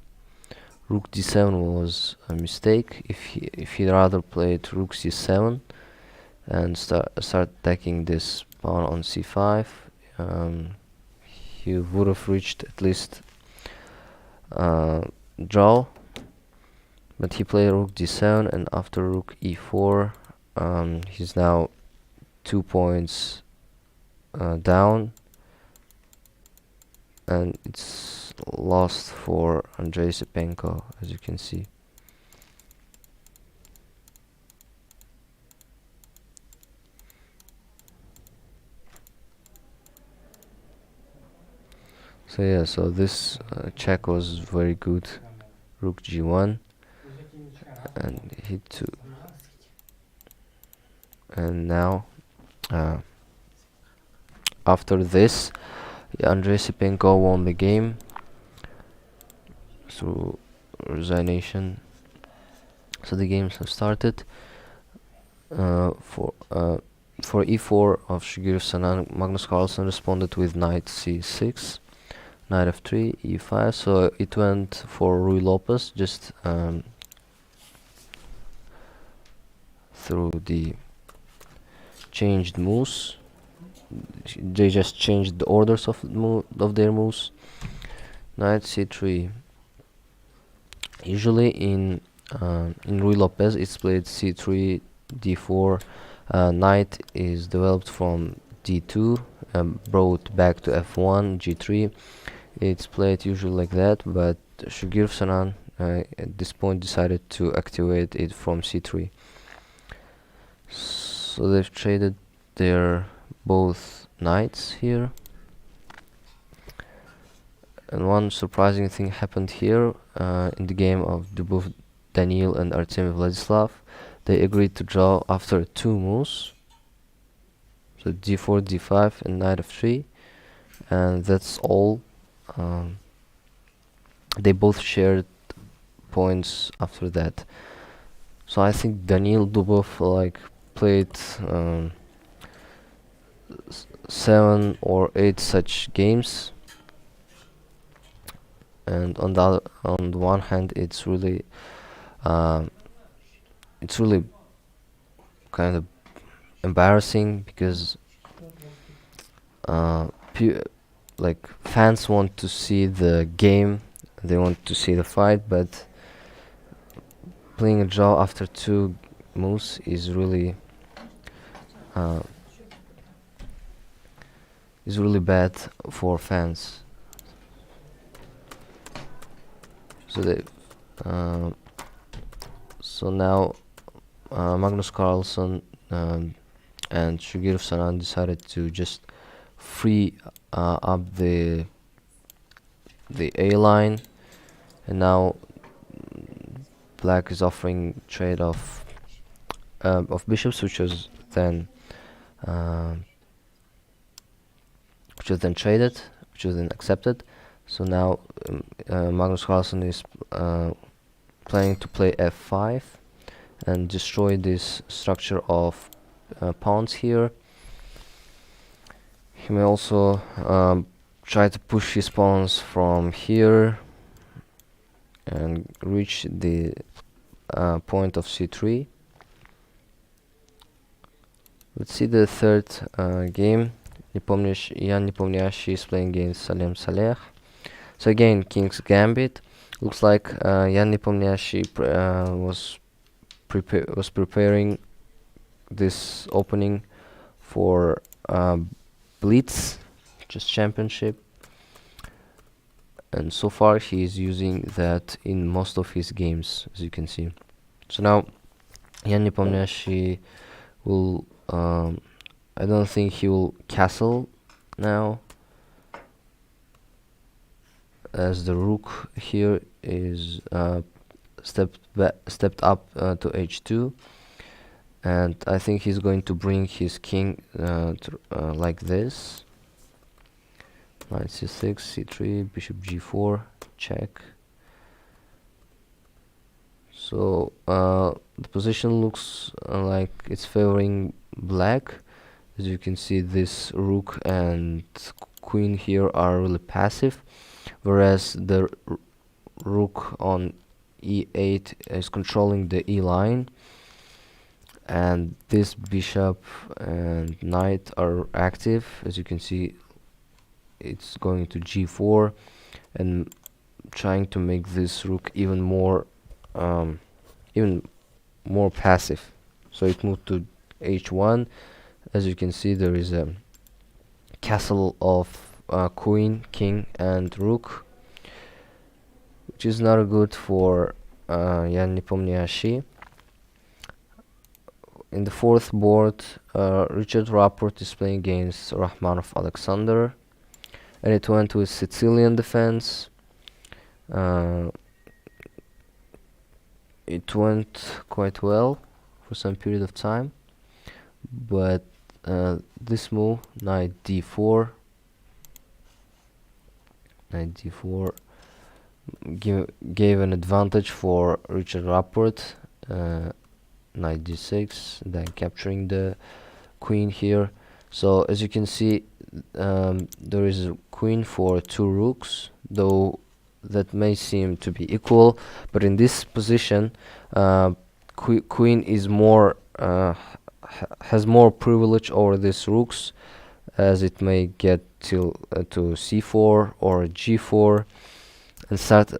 rook d7 was a mistake. If he rather played rook c7 and start attacking this pawn on c5, he would have reached at least draw. But he played rook d7, and after rook e4, he's now 2 points down, and it's lost for Andrei Sipenko, as you can see. So yeah, so this check was very good. Rook g1 and h2, and now after this, Andrei Sipenko won the game through resignation. So the games have started. For e4 of Shigeru Sanan, Magnus Carlsen responded with knight c6, knight f3, e5. So it went for Rui Lopez, just through the changed moves. They just changed the orders of their moves. Knight c3. Usually in Rui Lopez it's played c3, d4. Knight is developed from d2, brought back to f1, g3. It's played usually like that, but Shigeru Sanan at this point decided to activate it from c3. So they've traded their both knights here, and one surprising thing happened here in the game of Dubov Daniil and Artemy Vladislav. They agreed to draw after 2 moves, so d4, d5 and knight f3, and that's all. They both shared points after that. So I think Daniil Dubov played 7 or 8 such games, and on the one hand it's really kind of embarrassing, because fans want to see the game, they want to see the fight, but playing a draw after 2 moves is really bad for fans. So now Magnus Carlsen and Shigeru Sanan decided to just free up the A line, and now Black is offering trade of bishops, which was then traded, which was then accepted. So now Magnus Carlsen is planning to play f5 and destroy this structure of pawns here. He may also try to push his pawns from here and reach the point of c3. Let's see the third game. Jan Nepomniachtchi is playing against Salem Saleh. So again, King's Gambit. Looks like Jan Nepomniachtchi was preparing this opening for Blitz, just championship, and so far he is using that in most of his games, as you can see. So now Jan Nepomniachtchi will I don't think he will castle now, as the rook here is stepped up to h2, and I think he's going to bring his king like this. Knight c6, c3, bishop g4, check. So the position looks like it's favoring Black. As you can see, this rook and queen here are really passive, whereas the rook on e8 is controlling the e line, and this bishop and knight are active. As you can see, it's going to g4 and trying to make this rook even more passive. So it moved to h1. As you can see, there is a castle of queen, king, and rook, which is not good for Yan Nepomniachtchi. In the fourth board, Richard Rapport is playing against Rachmanov Alexander, and it went with Sicilian defense. It went quite well for some period of time, but this move, knight d4 gave an advantage for Richard Rapport. Knight d6, then capturing the queen here. So as you can see, there is a queen for two rooks, though that may seem to be equal, but in this position, queen is more has more privilege over these rooks, as it may get to c4 or g4 and start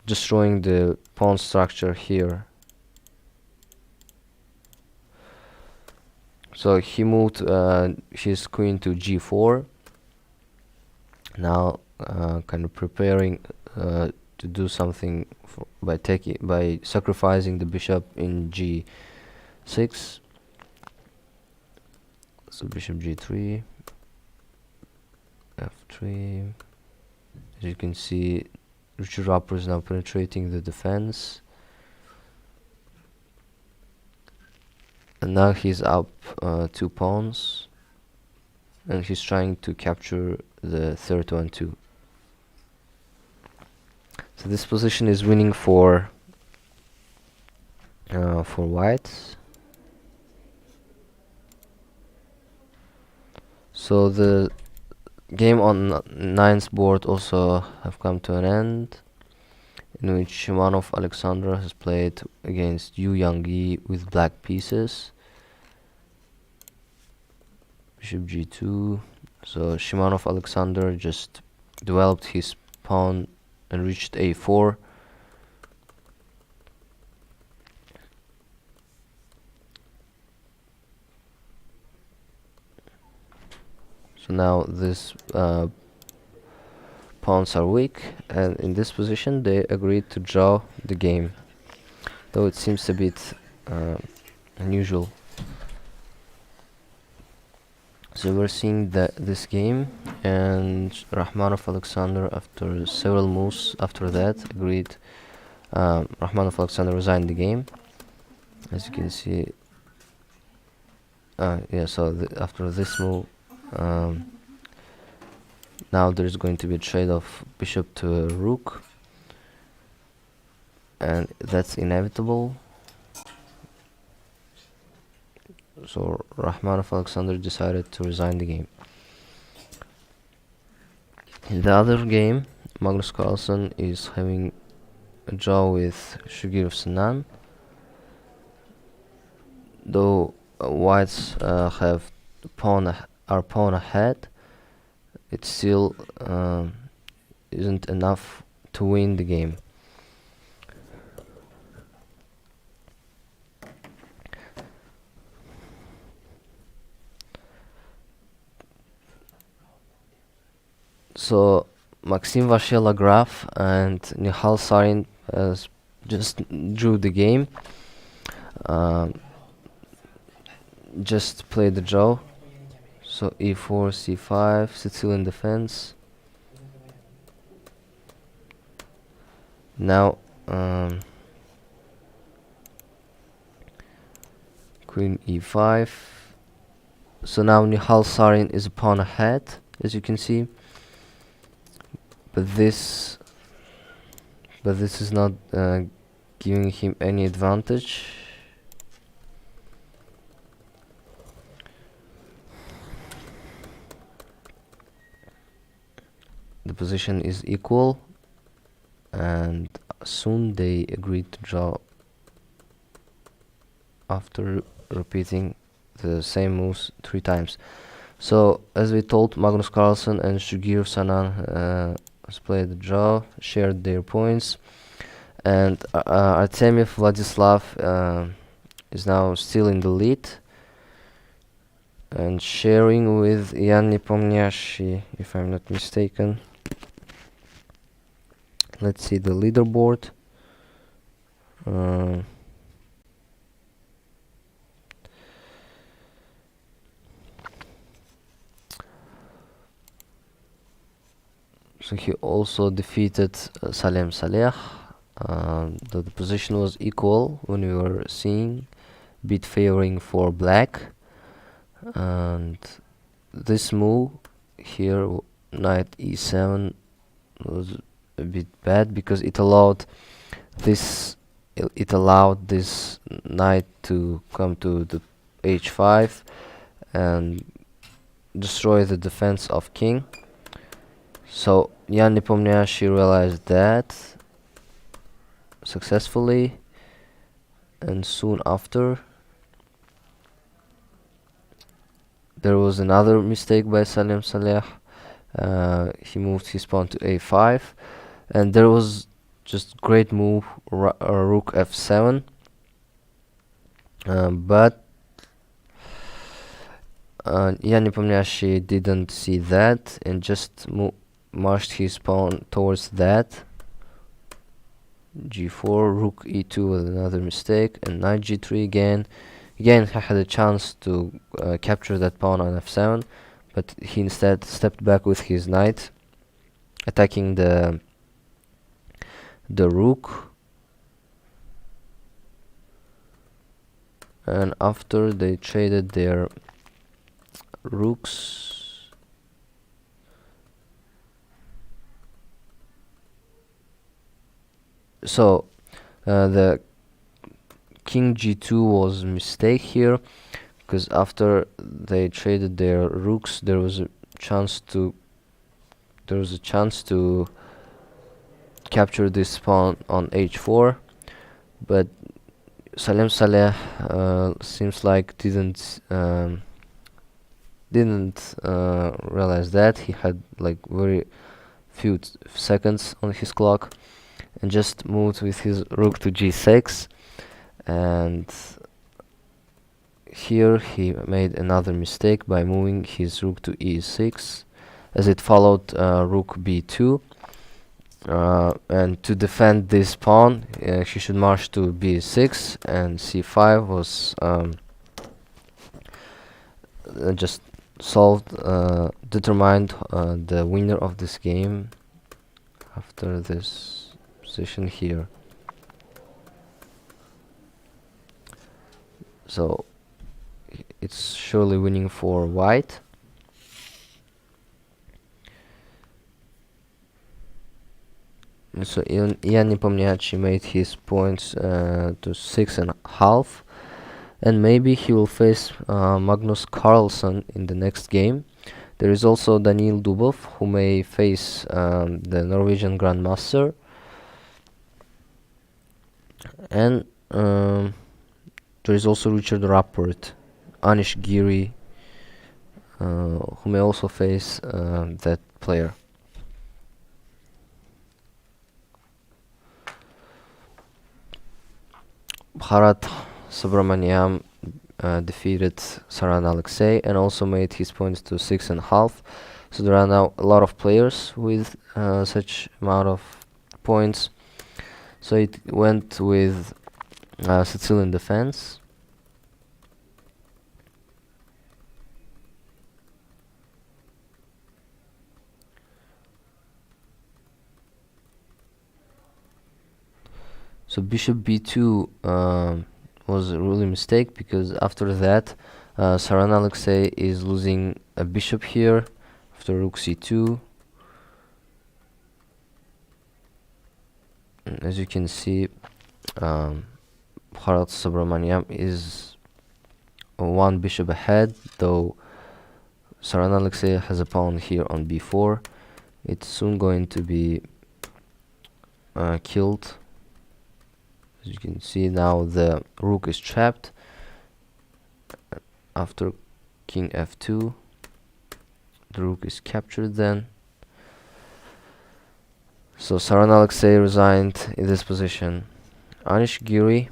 destroying the pawn structure here. So he moved his queen to g4. Now kind of preparing to do something by sacrificing the bishop in g6. So bishop g3, f3. As you can see, Richard Rapport is now penetrating the defense, and now he's up 2 pawns, and he's trying to capture the third one too. So this position is winning for white. So the game on ninth board also have come to an end, in which Shimanov Alexander has played against Yu Yang-yi with black pieces. Bishop g2. So Shimanov Alexander just developed his pawn and reached a4. So now this pawns are weak, and in this position they agreed to draw the game, though it seems a bit unusual. So we're seeing this game, and Rachmanov Alexander, after several moves after that, agreed. Rachmanov Alexander resigned the game, as you can see. Yeah, so after this move, now there's going to be a trade of bishop to a rook, and that's inevitable. So Rachmanov Alexander decided to resign the game. In the other game, Magnus Carlsen is having a draw with Shugirov Sinan. Though whites have pawn ahead, it still isn't enough to win the game. So Maxim Vachier-Lagrave and Nihal Sarin just drew the game. Just played the draw. So e4, c5, Sicilian defense. Now queen e5. So now Nihal Sarin is a pawn ahead, as you can see. But this is not giving him any advantage. The position is equal, and soon they agreed to draw after repeating the same moves 3 times. So as we told, Magnus Carlsen and Shugir Sanan has played the draw, shared their points, and Artemiev Vladislav is now still in the lead and sharing with Jan Nepomniachtchi, if I'm not mistaken. Let's see the leaderboard. So he also defeated Salem Saleh. The position was equal when we were seeing, bit favoring for black, and this move here, knight e7, was a bit bad because it allowed this knight to come to the h5 and destroy the defense of king. So Jan Nepomniachtchi realized that successfully, and soon after there was another mistake by Salem Saleh. He moved his pawn to a5, and there was just great move, rook f7, but Jan Nepomniachtchi didn't see that and just marched his pawn towards that. g4, rook e2 with another mistake, and knight g3 again. Again, he had a chance to capture that pawn on f7, but he instead stepped back with his knight, attacking the rook. And after they traded their rooks, so the king g2 was a mistake here, because after they traded their rooks, there was a chance to capture this pawn on h4, but Salem Saleh seems like didn't realize that. He had like very few seconds on his clock and just moved with his rook to g6, and here he made another mistake by moving his rook to e6, as it followed rook b2, and to defend this pawn he should march to b6, and c5 was just determined the winner of this game after this position here. So it's surely winning for white. And so Jan Nepomniachtchi made his points to 6.5, and maybe he will face Magnus Carlsen in the next game. There is also Daniil Dubov, who may face the Norwegian Grandmaster, and there is also Richard Rapport, Anish Giri, who may also face that player. Bharat Subramaniam defeated Saran Alexei and also made his points to 6.5. So there are now a lot of players with such amount of points. So it went with Sicilian defense. So bishop b2 was a really mistake, because after that Saran Alexei is losing a bishop here after rook c2. And as you can see, Bharat Subramaniam is one bishop ahead, though Saran Alexei has a pawn here on b4. It's soon going to be killed. As you can see, now the rook is trapped. After king f2, the rook is captured then. So Saran Alexei resigned in this position. Anish Giri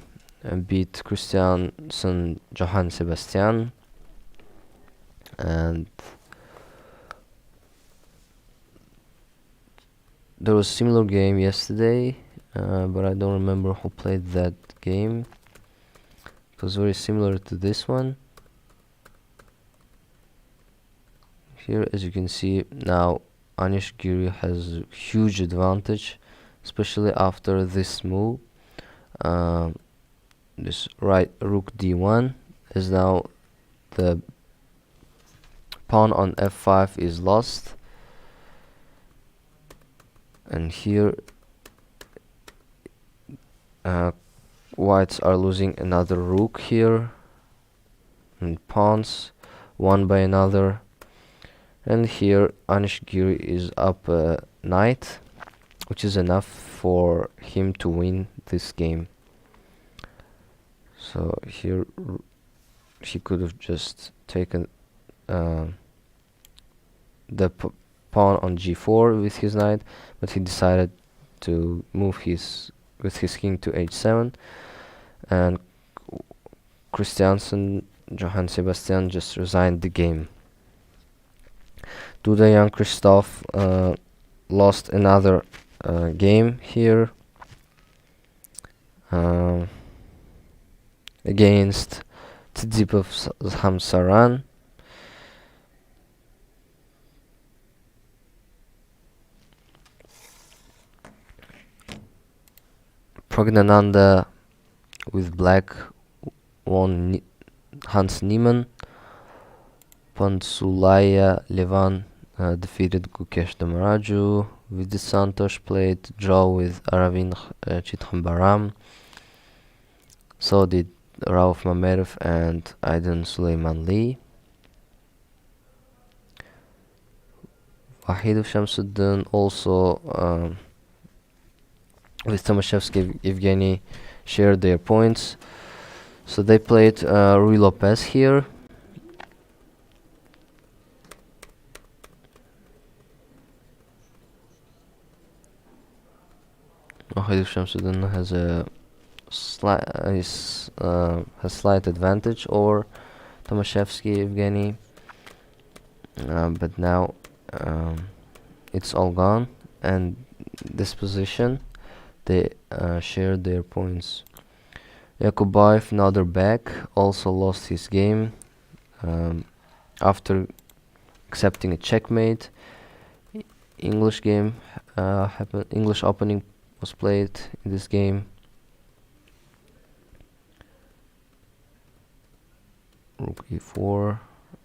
beat Christiansen Johann Sebastian, and there was a similar game yesterday, but I don't remember who played that game. It was very similar to this one. Here, as you can see, now Anish Giri has a huge advantage, especially after this move. This right rook d1 is now the pawn on f5 is lost, and here whites are losing another rook here, and pawns one by another. And here Anish Giri is up knight, which is enough for him to win this game. So here he could have just taken the pawn on g4 with his knight, but he decided to move with his king to h7, and Christiansen Johann Sebastian just resigned the game. Duda Jan Christoph lost another game here against Tsitsipov Hamsaran. Pragnananda with black won Hans Niemann. Pansulaya Levan defeated Gukesh Damaraju. Vidya Santosh played draw with Aravind Chithambaram. So did Rauf Mamedov and Aidan Suleiman Lee. Wahidov Shamsuddin also with Tomaszewski Evgeny shared their points. So they played Rui Lopez here. Wahidov Shamsuddin has a slight advantage over Tomaszewski Evgeny, but now it's all gone, and this position they shared their points. Yakubayev, another back, also lost his game after accepting a checkmate. English game happened. English opening was played in this game. Rook e4.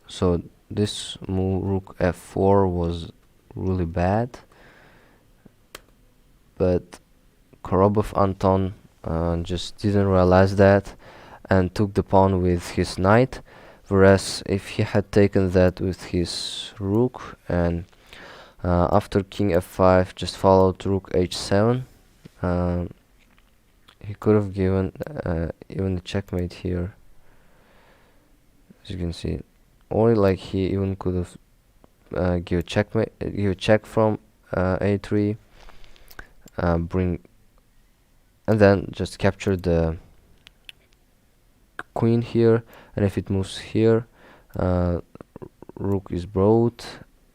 So this move, rook f4, was really bad, but Korobov Anton just didn't realize that and took the pawn with his knight, whereas if he had taken that with his rook and after king f5 just followed rook h7, he could have given even a checkmate here, as you can see, or like he even could have give a check from a3, bring, and then just capture the queen here, and if it moves here, rook is brought,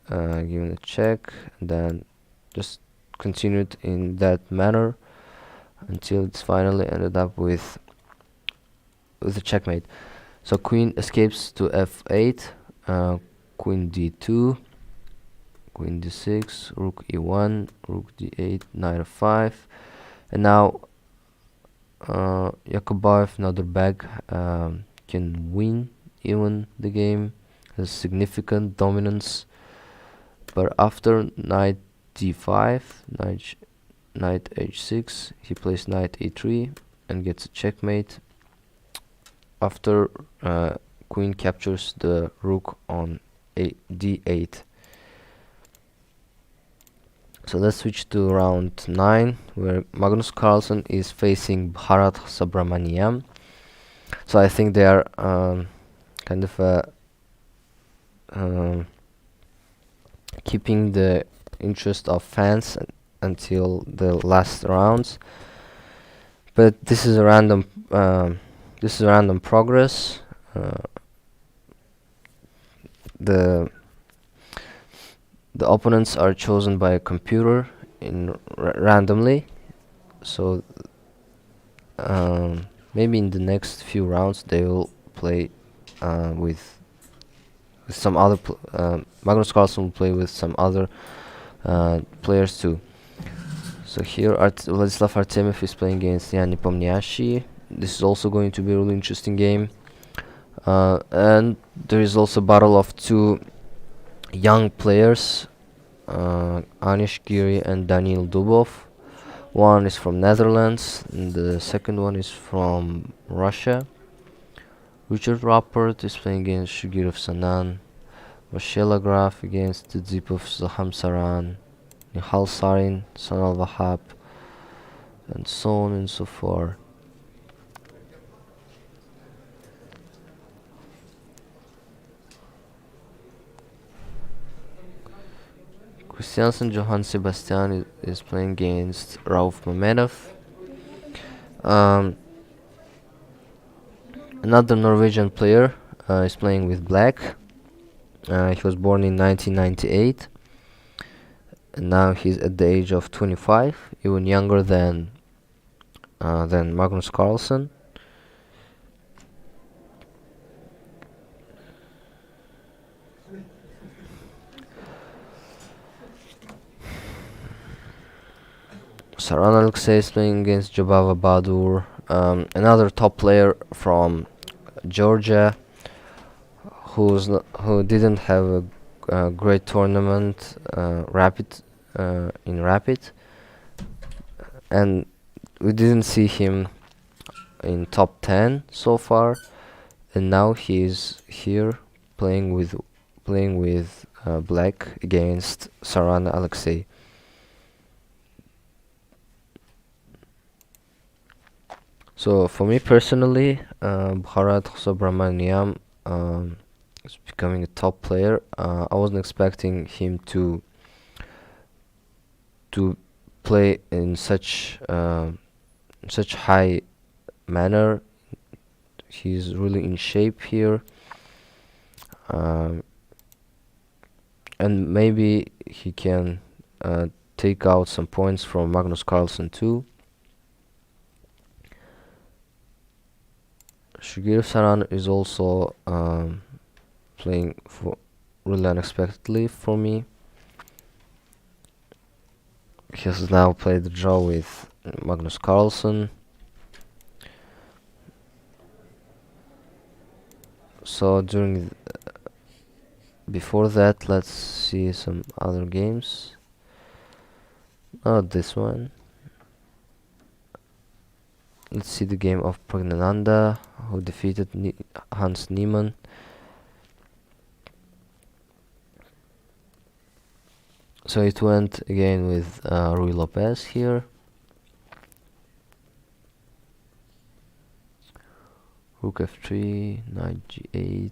given a check, and then just continued in that manner until it's finally ended up with a checkmate. So queen escapes to f8, queen d2, queen d6, rook e1, rook d8, knight f5, and now Yakubayev, another back, can win even the game, has significant dominance, but after knight d5, knight h6, he plays knight e3 and gets a checkmate. After queen captures the rook on d8. So let's switch to round 9, where Magnus Carlsen is facing Bharat Subramaniam. So I think they are kind of keeping the interest of fans until the last rounds. But this is a random progress. The opponents are chosen by a computer in randomly. So maybe in the next few rounds they will play with some other Magnus Carlsen will play with some other players too. So here Vladislav Artemiev is playing against Yanni Pomniachtchi. This is also going to be a really interesting game. And there is also a battle of two young players, Anish Giri and Daniil Dubov. One is from Netherlands and the second one is from Russia. Richard Rappert is playing against Shugirov Sanan. Vashela Graf against Tsitsipas Zahamsaran. Nihal Sarin, Sanal Vahap, and so on and so forth. Christiansen Johann Sebastian is playing against Rauf Mamedov. Another Norwegian player is playing with black. He was born in 1998. And now he's at the age of 25, even younger than Magnus Carlsen. Saran Alexei is playing against Jabava Badur, another top player from Georgia, who didn't have a great tournament in Rapid, and we didn't see him in top 10 so far, and now he's here playing with black against Saran Alexei. So for me personally, Bharat Subramaniam is becoming a top player. I wasn't expecting him to play in such high manner. He's really in shape here, and maybe he can take out some points from Magnus Carlsen too. Shugirov Saran is also playing for really unexpectedly for me. He has now played the draw with Magnus Carlsen. So before that, let's see some other games. Not this one. Let's see the game of Pragnananda, who defeated Hans Niemann. So it went again with Rui Lopez here. Rook f3, knight g8,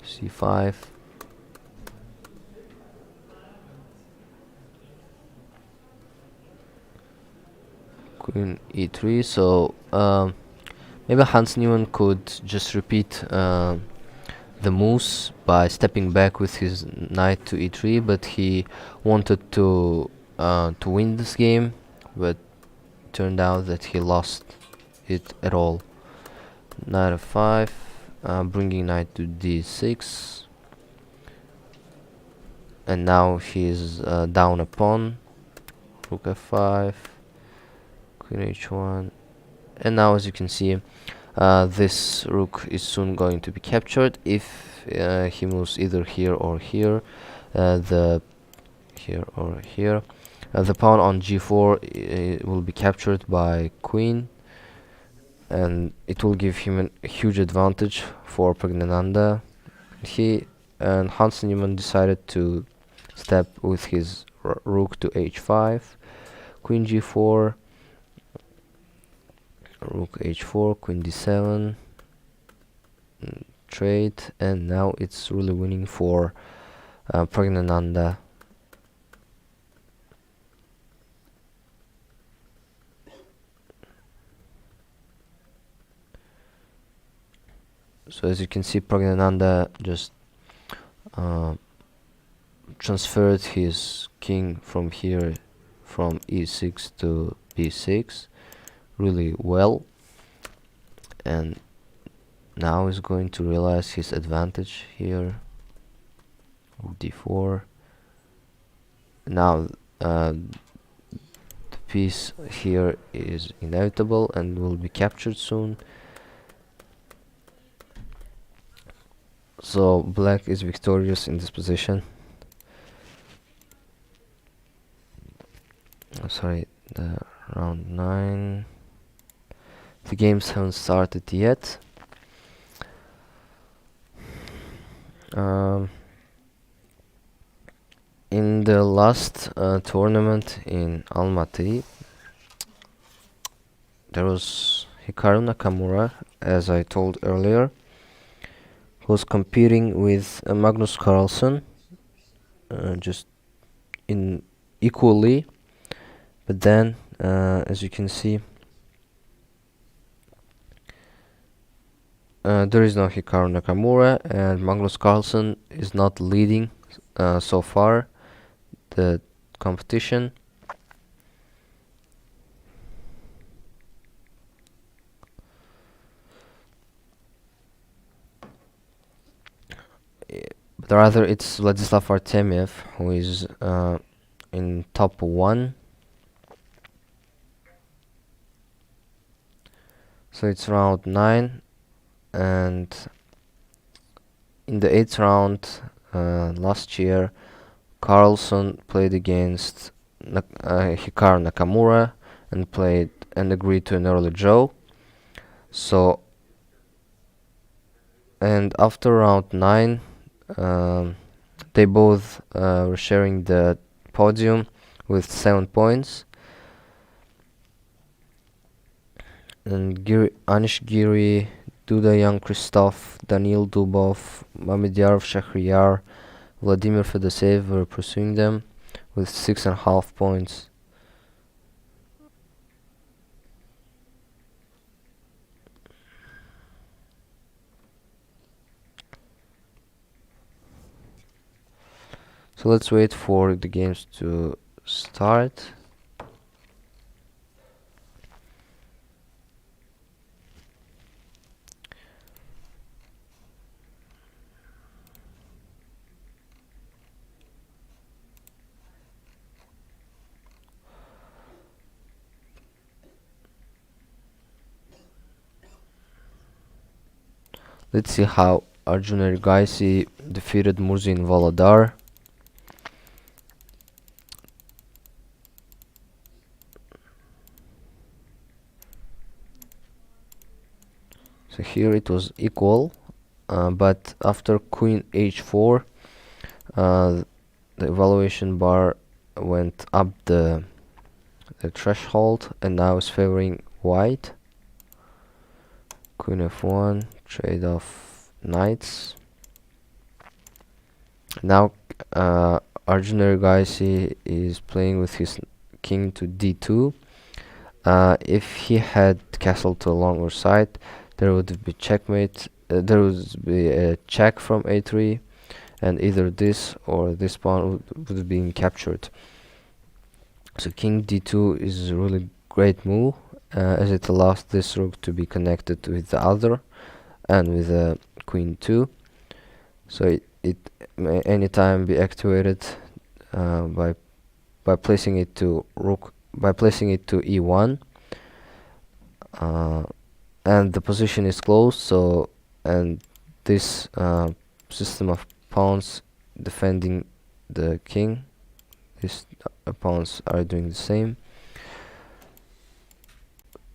c5. Queen e3. So maybe Hans Niemann could just repeat the moves by stepping back with his knight to e3, but he wanted to win this game, but turned out that he lost it at all. Knight f5, bringing knight to d6, and now he's down a pawn. Rook f5, Queen h1, and now as you can see, this rook is soon going to be captured if he moves either here or here. The pawn on g4 will be captured by queen, and it will give him a huge advantage for Pragnananda. He and Hans Niemann decided to step with his rook to h5, queen g4, rook h4, queen d7, trade, and now it's really winning for Praggnanandhaa. So as you can see, Praggnanandhaa just transferred his king from here, from e6 to b6 really well, and now he's going to realize his advantage here. d4. Now the piece here is inevitable and will be captured soon. So black is victorious in this position. Sorry, the round 9. The games haven't started yet. In the last tournament in Almaty, there was Hikaru Nakamura, as I told earlier, who was competing with Magnus Carlsen, just in equally, but then as you can see, there is no Hikaru Nakamura, and Magnus Carlsen is not leading so far the competition. But rather it's Vladislav Artemiev who is in top 1. So it's round 9, and in the 8th round last year, Carlsen played against Hikaru Nakamura and agreed to an early draw. So, and after round 9, they both were sharing the podium with 7 points. And Anish Giri, Duda Young Christoph, Daniil Dubov, Mamedyarov Shahryar, Vladimir Fedoseev were pursuing them with 6.5 points. So let's wait for the games to start. Let's see how Arjun Erigaisi defeated Murzin Volodar. So here it was equal, but after queen h4, the evaluation bar went up the threshold, and now is favoring white. Queen f1, trade off knights. Now Arjun Erigaisi is playing with his king to d2. If he had castle to a longer side, there would be checkmate. There would be a check from a3, and either this or this pawn would have been captured. So king d2 is a really great move, as it allows this rook to be connected with the other and with queen 2. So it may anytime be activated by placing it to e1, and the position is closed. So, and this system of pawns defending the king, these pawns are doing the same.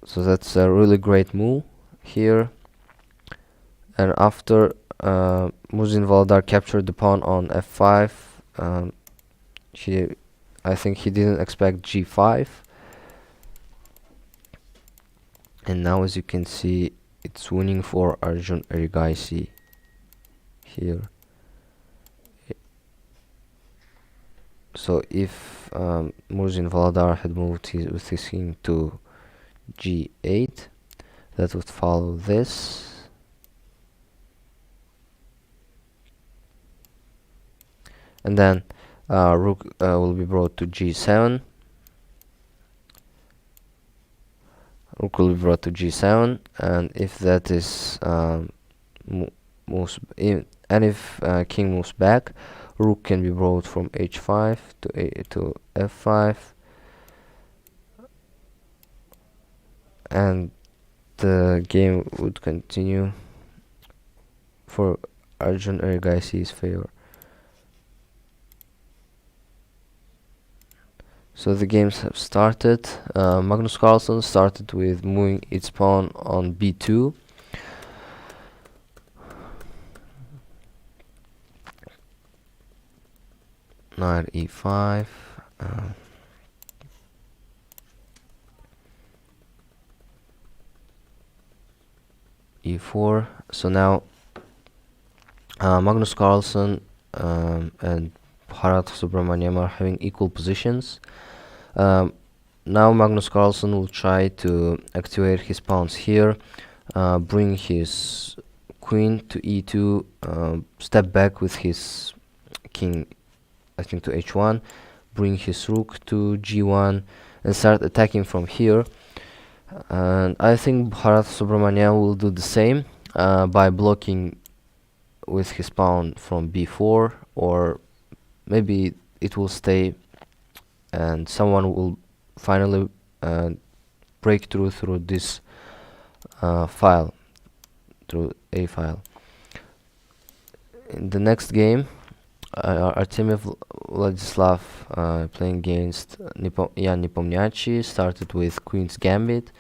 So that's a really great move here. And after Musin Voladar captured the pawn on f5. I think he didn't expect g5, and now as you can see, it's winning for Arjun Erigaisi here. So if Musin Voladar had moved with his king to g8, that would follow this. And then rook will be brought to g7. Rook will be brought to g7, and if that is moves in, and if king moves back, rook can be brought from h5 to f5, and the game would continue for Arjun Erigaisi's favor. So the games have started. Magnus Carlsen started with moving its pawn on b2. Knight e5. e4. So now Magnus Carlsen and Bharat Subramaniam are having equal positions. Now Magnus Carlsen will try to activate his pawns here, bring his queen to e2, step back with his king, I think, to h1, bring his rook to g1, and start attacking from here. And I think Bharat Subramaniam will do the same by blocking with his pawn from b4, or maybe it will stay and someone will finally break through this file, through a file. In the next game, Artemiev Vladislav playing against Jan Nepomniachtchi started with Queen's Gambit.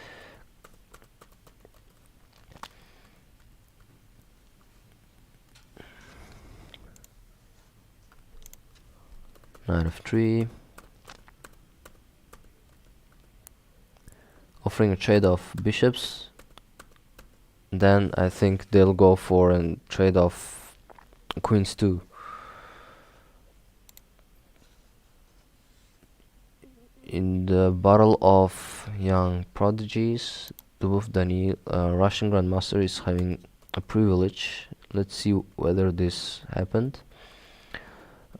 Knight f3. Offering a trade of bishops. Then I think they'll go for a trade of queens too. In the battle of young prodigies, Dubov Daniil, Russian Grandmaster, is having a privilege. Let's see whether this happened.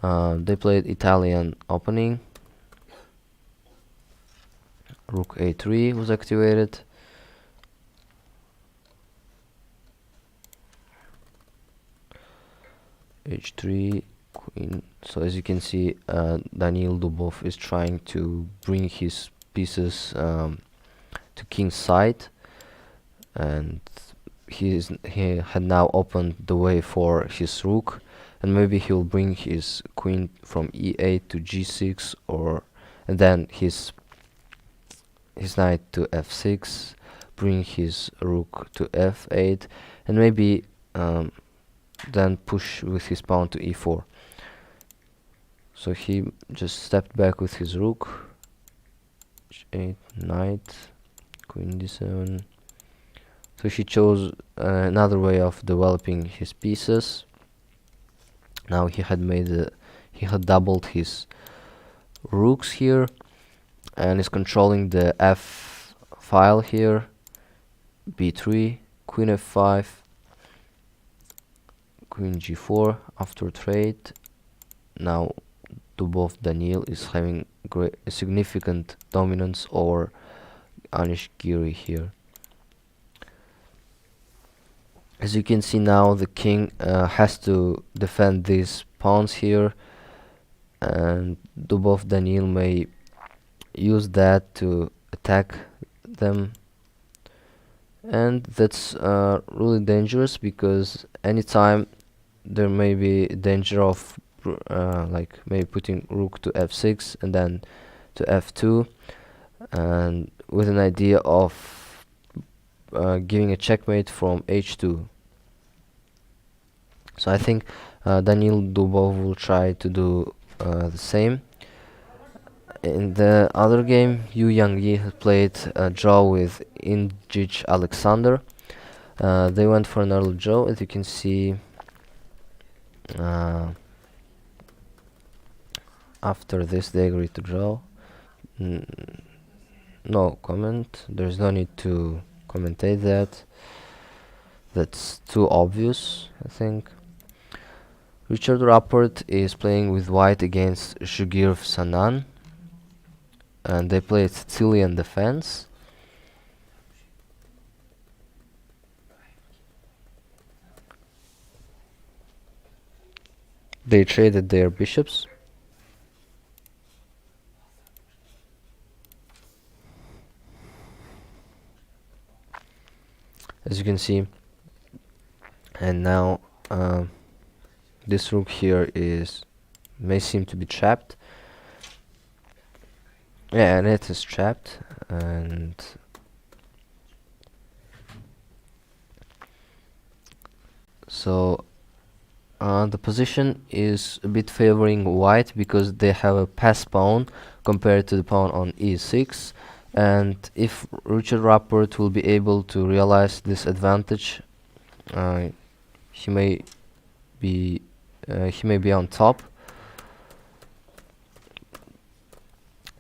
They played Italian opening. Rook a3 was activated. h3, queen. So as you can see, Daniil Dubov is trying to bring his pieces to king's side, and he had now opened the way for his rook, and maybe he'll bring his queen from e8 to g6, and then his knight to f6, bring his rook to f8, and maybe then push with his pawn to e4. So he just stepped back with his rook, h8, knight, queen d7. So he chose another way of developing his pieces. Now he had doubled his rooks here, and is controlling the f file here. b3, queen f5, queen g4 after trade. Now Dubov Daniil is having a significant dominance over Anish Giri here. As you can see now, the king has to defend these pawns here, and Dubov Daniil may use that to attack them, and that's really dangerous, because anytime there may be danger of like maybe putting rook to f6 and then to f2, and with an idea of giving a checkmate from h2. So I think Daniil Dubov will try to do the same. In the other game, Yu Yangyi has played a draw with Injic Alexander. They went for an early draw, as you can see. Uh, After this, they agreed to draw. No comment. There's no need to commentate that. That's too obvious, I think. Richard Rapport is playing with white against Shugir Sanan, and they play Sicilian defense. They traded their bishops. As you can see, and now this rook here may seem to be trapped. Yeah, and it is trapped, and so the position is a bit favoring white because they have a pass pawn compared to the pawn on e6, and if Richard Rapport will be able to realize this advantage, he may be on top.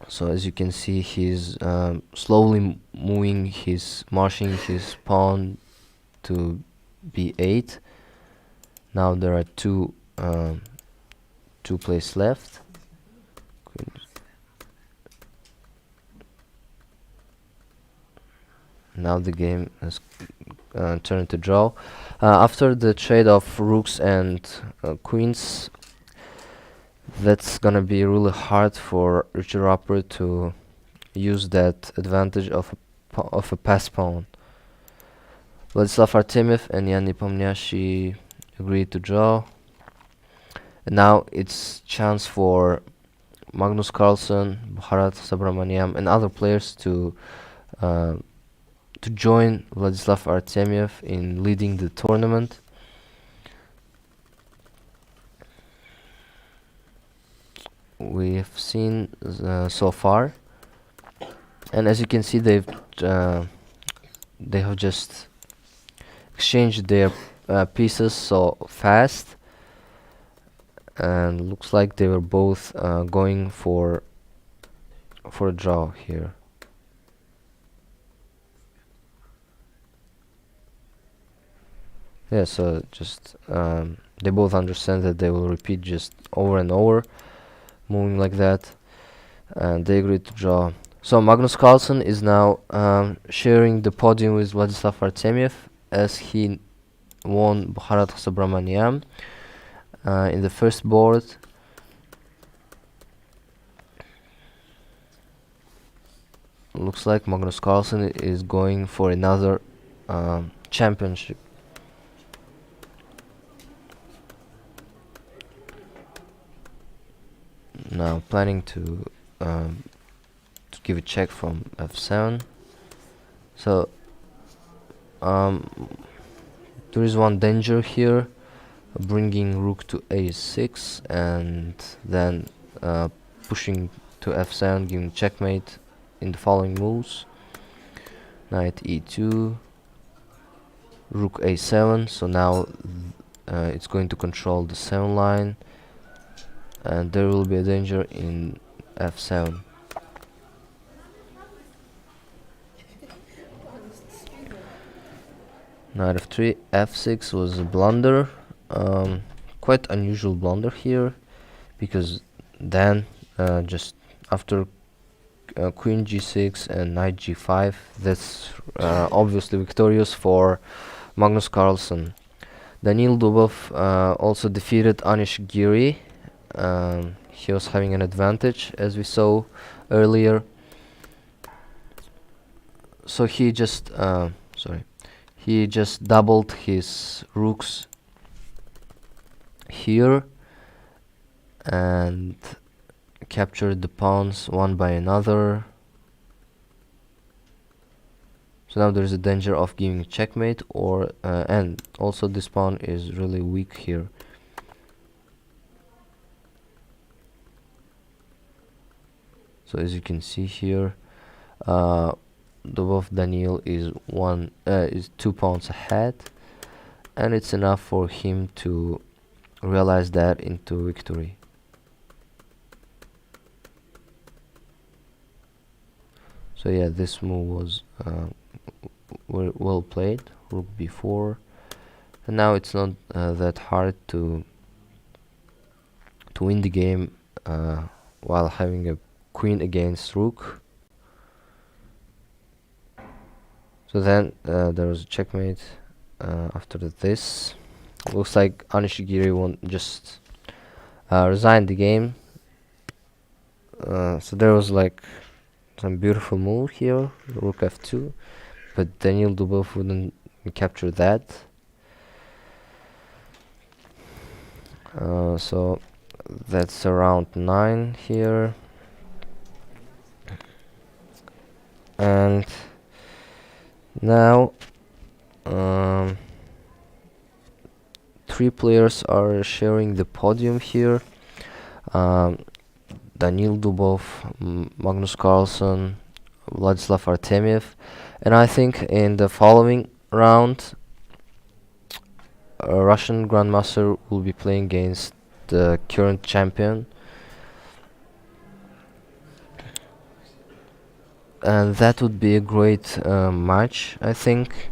So as you can see, he's slowly marching his pawn to b8. Now there are two plays left. Now the game has turned to draw. After the trade of rooks and queens, that's gonna be really hard for Richard Rapport to use that advantage of a pass pawn. Vladislav Artemiev and Yan Nepomniachtchi agreed to draw. And now it's chance for Magnus Carlsen, Bharat Subramaniam, and other players to join Vladislav Artemiev in leading the tournament. We have seen so far, and as you can see, they have just exchanged their pieces so fast, and looks like they were both going for a draw here. Yeah, so just they both understand that they will repeat just over and over, moving like that, and they agreed to draw. So Magnus Carlsen is now sharing the podium with Vladislav Artemiev, as he won Bharat Subramaniam in the first board. Looks like Magnus Carlsen is going for another championship. Now planning to give a check from f7. So there is one danger here, bringing rook to a6 and then pushing to f7, giving checkmate in the following moves: knight e2, rook a7. So now it's going to control the 7 line, and there will be a danger in f7. Knight f3, f6 was a blunder, quite unusual blunder here, because then just after queen g6 and knight g5, that's obviously victorious for Magnus Carlsen. Daniil Dubov also defeated Anish Giri. He was having an advantage, as we saw earlier. So he just doubled his rooks here and captured the pawns one by another. So now there's a danger of giving a checkmate, or and also this pawn is really weak here. So as you can see here, Dubov Daniil is 2 pawns ahead, and it's enough for him to realize that into victory. So yeah, this move was well played, rook b4, and now it's not that hard to win the game while having a queen against rook. So then there was a checkmate after this. Looks like Anishigiri won't just resign the game. So there was like some beautiful move here, rook f2, but Daniil Dubov wouldn't capture that. So that's around 9 here, and now 3 players are sharing the podium here. Daniil Dubov, Magnus Carlsen, Vladislav Artemiev, and I think in the following round a Russian Grandmaster will be playing against the current champion, and that would be a great match, I think.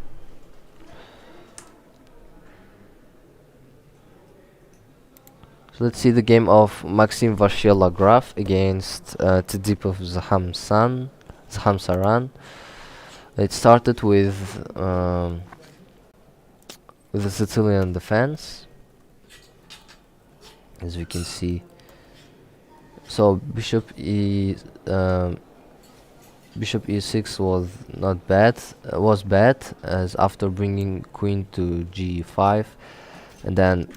So let's see the game of Maxim Vachier-Lagrave against Tadipov Zahamsaran. It started with the Sicilian defense, as we can see. So bishop e6 was bad, as after bringing queen to g5 and then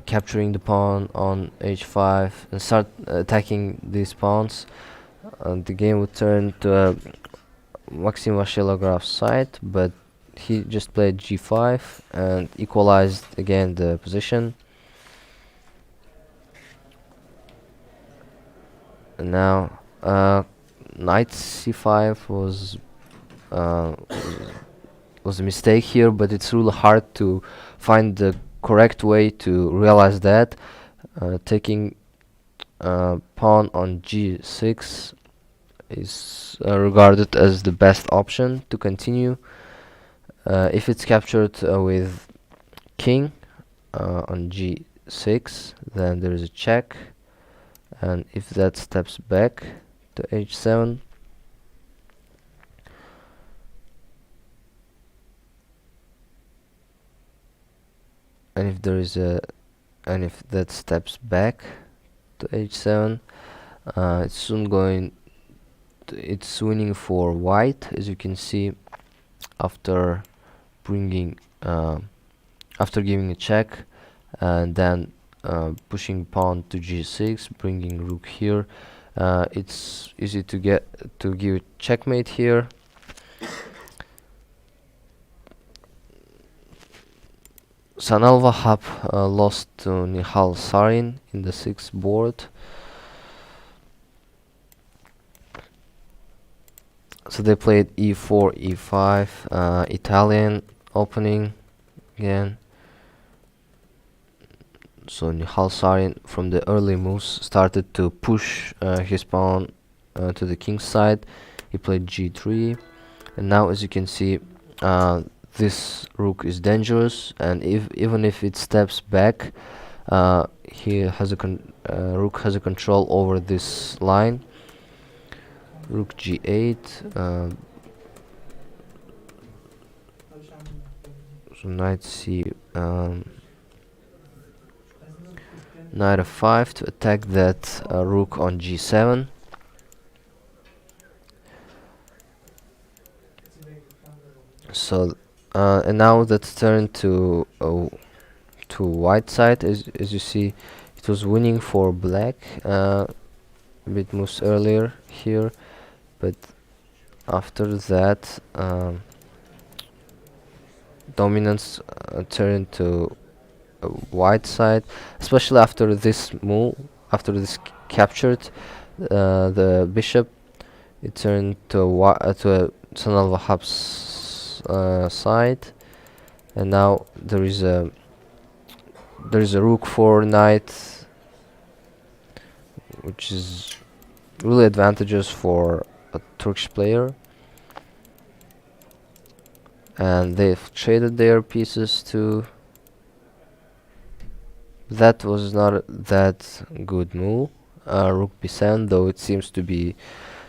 capturing the pawn on h5 and start attacking these pawns, the game would turn to Maxim Vachier-Lagrave's side, but he just played g5 and equalized again the position. And now knight c5 was a mistake here, but it's really hard to find the correct way to realize that. Taking pawn on g6 is regarded as the best option to continue. If it's captured with king on g6, then there is a check, and if that steps back to h7, and if that steps back to h7, it's winning for white, as you can see, after giving a check and then pushing pawn to g6, bringing rook here. It's easy to give checkmate here. Sanal Wahab lost to Nihal Sarin in the 6th board. So they played e4, e5, Italian opening again. So Nihal Sarin from the early moves started to push his pawn to the king's side. He played g3, and now, as you can see, this rook is dangerous, and even if it steps back, rook has a control over this line. Rook g8, so knight knight f5 to attack that rook on g7. So and now that's turned to white side. As you see, it was winning for black a bit moves earlier here, but after that dominance turned to white side, especially after this move, after this captured the bishop. It turned to a San al-Wahab's side, and now there is a rook for knight, which is really advantageous for a Turkish player. And they've traded their pieces too. That was not that good move, rook b7, though it seems to be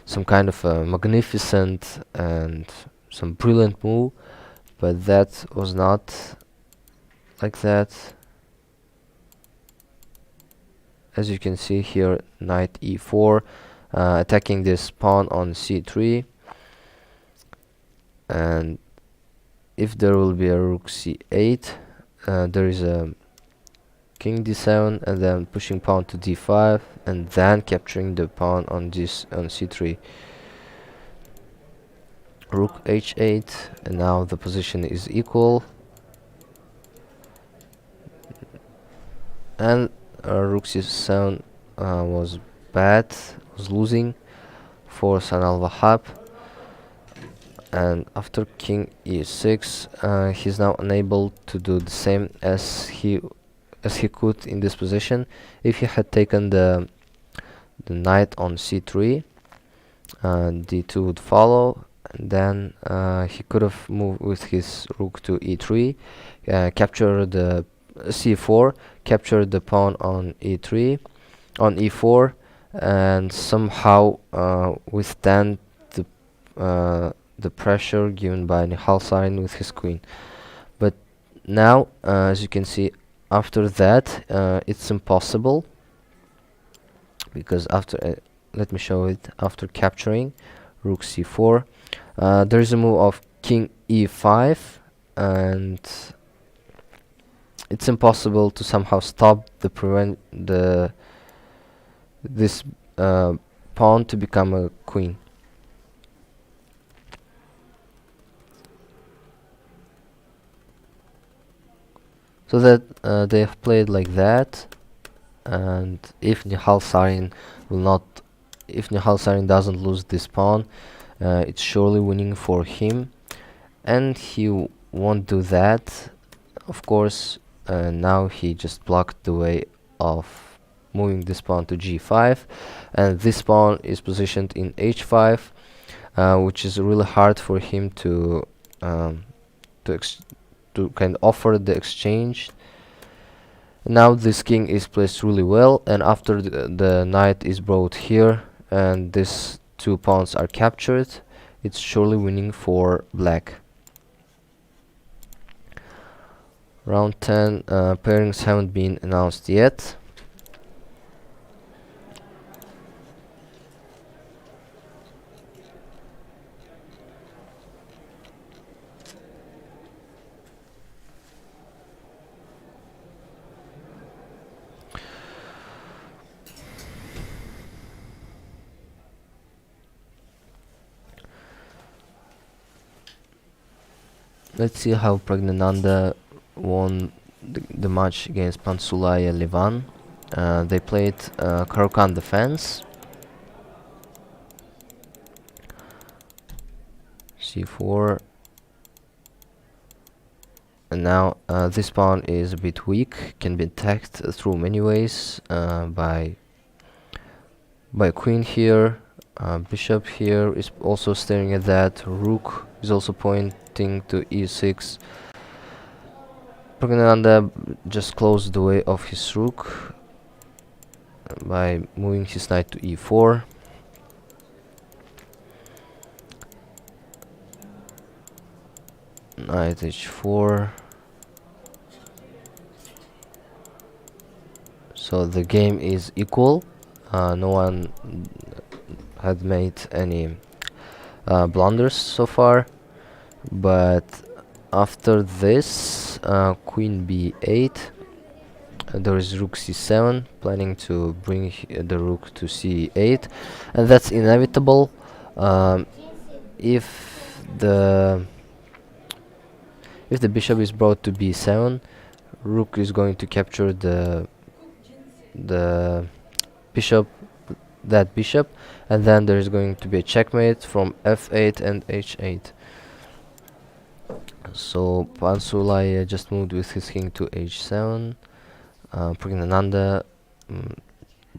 some kind of a magnificent and some brilliant move, but that was not like that. As you can see here, knight e4, attacking this pawn on c3, and if there will be a rook c8, there is a king d7, and then pushing pawn to d5, and then capturing the pawn on c3. Rook h8, and now the position is equal, and rook c7 was bad, was losing for San al-Wahab. And after king e6, he's now unable to do the same as he could in this position. If he had taken the knight on c3, d2 would follow, and then he could have moved with his rook to e3, capture the c4, capture the pawn on e3, on e4, and somehow withstand the pressure given by Nihal Sarin with his queen. But now, as you can see, after that, it's impossible, because after let me show it. After capturing rook c4, there is a move of king e5, and it's impossible to somehow stop this pawn to become a queen. So that they have played like that, and if Nihal Sarin doesn't lose this pawn, it's surely winning for him, and he won't do that, of course. Now he just blocked the way of moving this pawn to g5, and this pawn is positioned in h5, which is really hard for him to kind of offer the exchange. Now this king is placed really well, and after the knight is brought here and these two pawns are captured, it's surely winning for black. Round 10, pairings haven't been announced yet. Let's see how Pragnananda won the match against Pansulaya Livan. They played Karokan defense, c4, and now this pawn is a bit weak, can be attacked through many ways, by queen here, bishop here is also staring at that, rook is also pointing to e6. Pragnananda just closed the way of his rook by moving his knight to e4. Knight h4. So the game is equal. No one had made any blunders so far, but after this, queen b8, there is rook c7, planning to bring the rook to c8, and that's inevitable. If If the bishop is brought to b7, rook is going to capture the bishop, that bishop, and then there is going to be a checkmate from f8 and h8. So Pansulai just moved with his king to h7. Pragnananda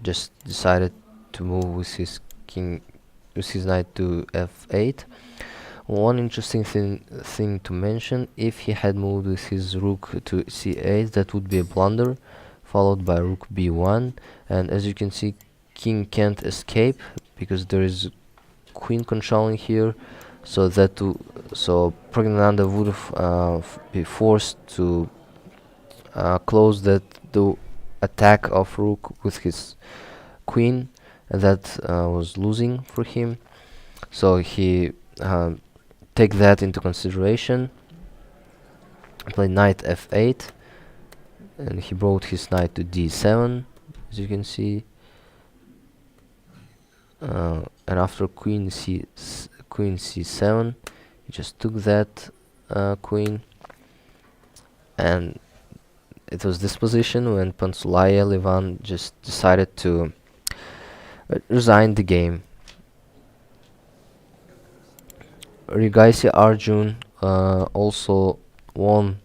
just decided to move with his king, with his knight to f8. One interesting thing to mention: if he had moved with his rook to c8, that would be a blunder, followed by rook b1. And as you can see, king can't escape because there is queen controlling here. So Pragnananda would be forced to close the attack of rook with his queen, and that was losing for him. So he take that into consideration, play knight f8, and he brought his knight to d7, as you can see. And after queen c7, he just took that queen, and it was this position when Pansulaya Levan just decided to resign the game. Rigaisi Arjun also won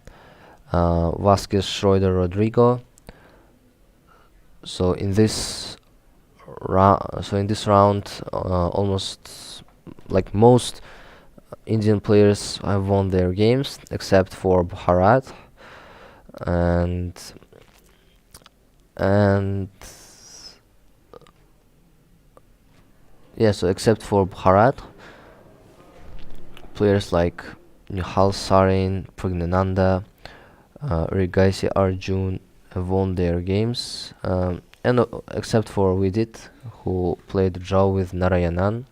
Vasquez Schroeder Rodrigo. So in this round, almost like most Indian players have won their games except for Bharat, and yeah, so except for Bharat, players like Nihal Sarin, Pragnananda, Rigaisi Arjun have won their games, and except for Vidit, who played draw with Narayanan.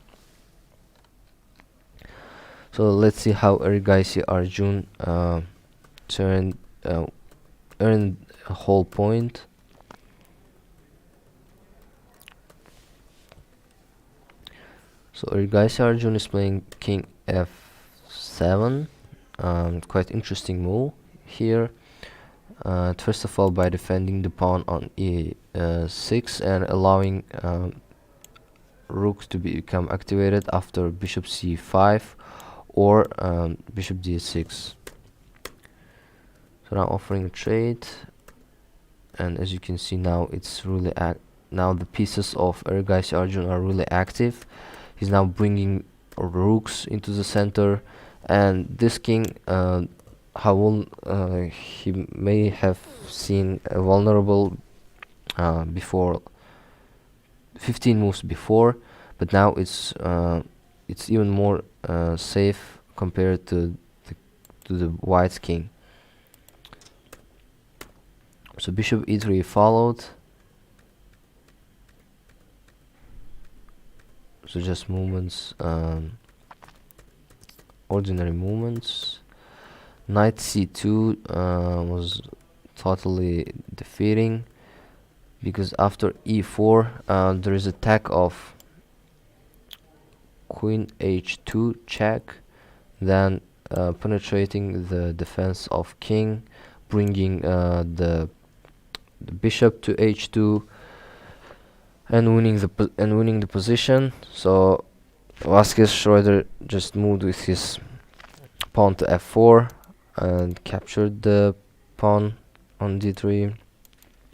So let's see how Rigaisi Arjun earned a whole point. So Rigaisi Arjun is playing king f7. Quite interesting move here. First of all, by defending the pawn on e6 and allowing rook to become activated after bishop c5 or bishop d6. So now offering a trade, and as you can see now, it's really now the pieces of Rigaisi Arjun are really active. He's now bringing rooks into the center, and this king, he may have seen a vulnerable before 15 moves before, but now it's even more safe compared to the white king. So bishop e3 followed. So just movements, ordinary movements. Knight c2 was totally defeating, because after e4 there is attack of queen h2 check, then penetrating the defense of king, bringing the bishop to h2, and winning the position. So Vasquez Schroeder just moved with his pawn to f4 and captured the pawn on d3.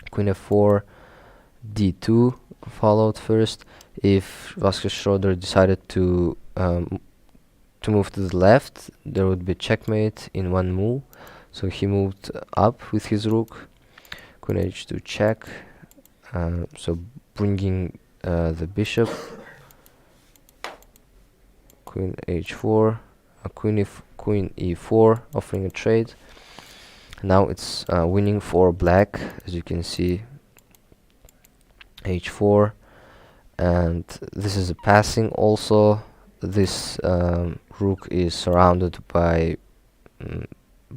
Queen f4, d2 followed first. If Vasquez Schroeder decided to move to the left, there would be checkmate in one move. So he moved up with his rook. Queen h2 check. So bringing the bishop. Queen h4, queen e4, offering a trade. Now it's winning for black, as you can see. h4, and this is a passing also. This rook is surrounded by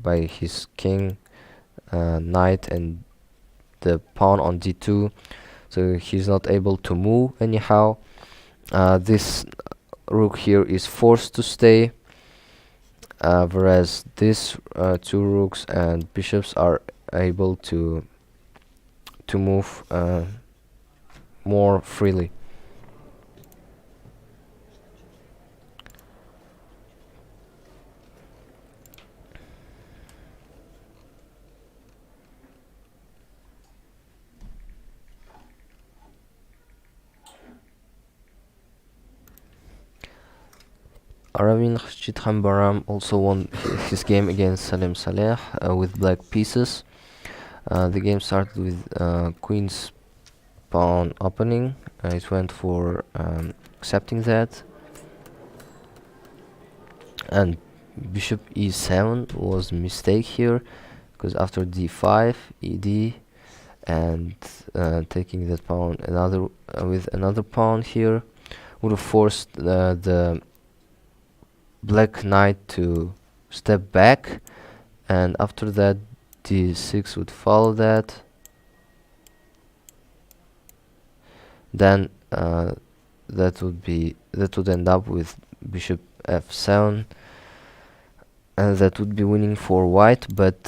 his king, knight, and the pawn on d2, so he's not able to move anyhow. This rook here is forced to stay, whereas these two rooks and bishops are able to move more freely. Aravin Chithambaram also won his game against Salim Saleh with black pieces. The game started with queen's pawn opening. It went for accepting that, and bishop e7 was a mistake here, because after d5, ed, and taking that pawn with another pawn here would have forced the black knight to step back, and after that d6 would follow that. Then that would end up with bishop f7, and that would be winning for white, but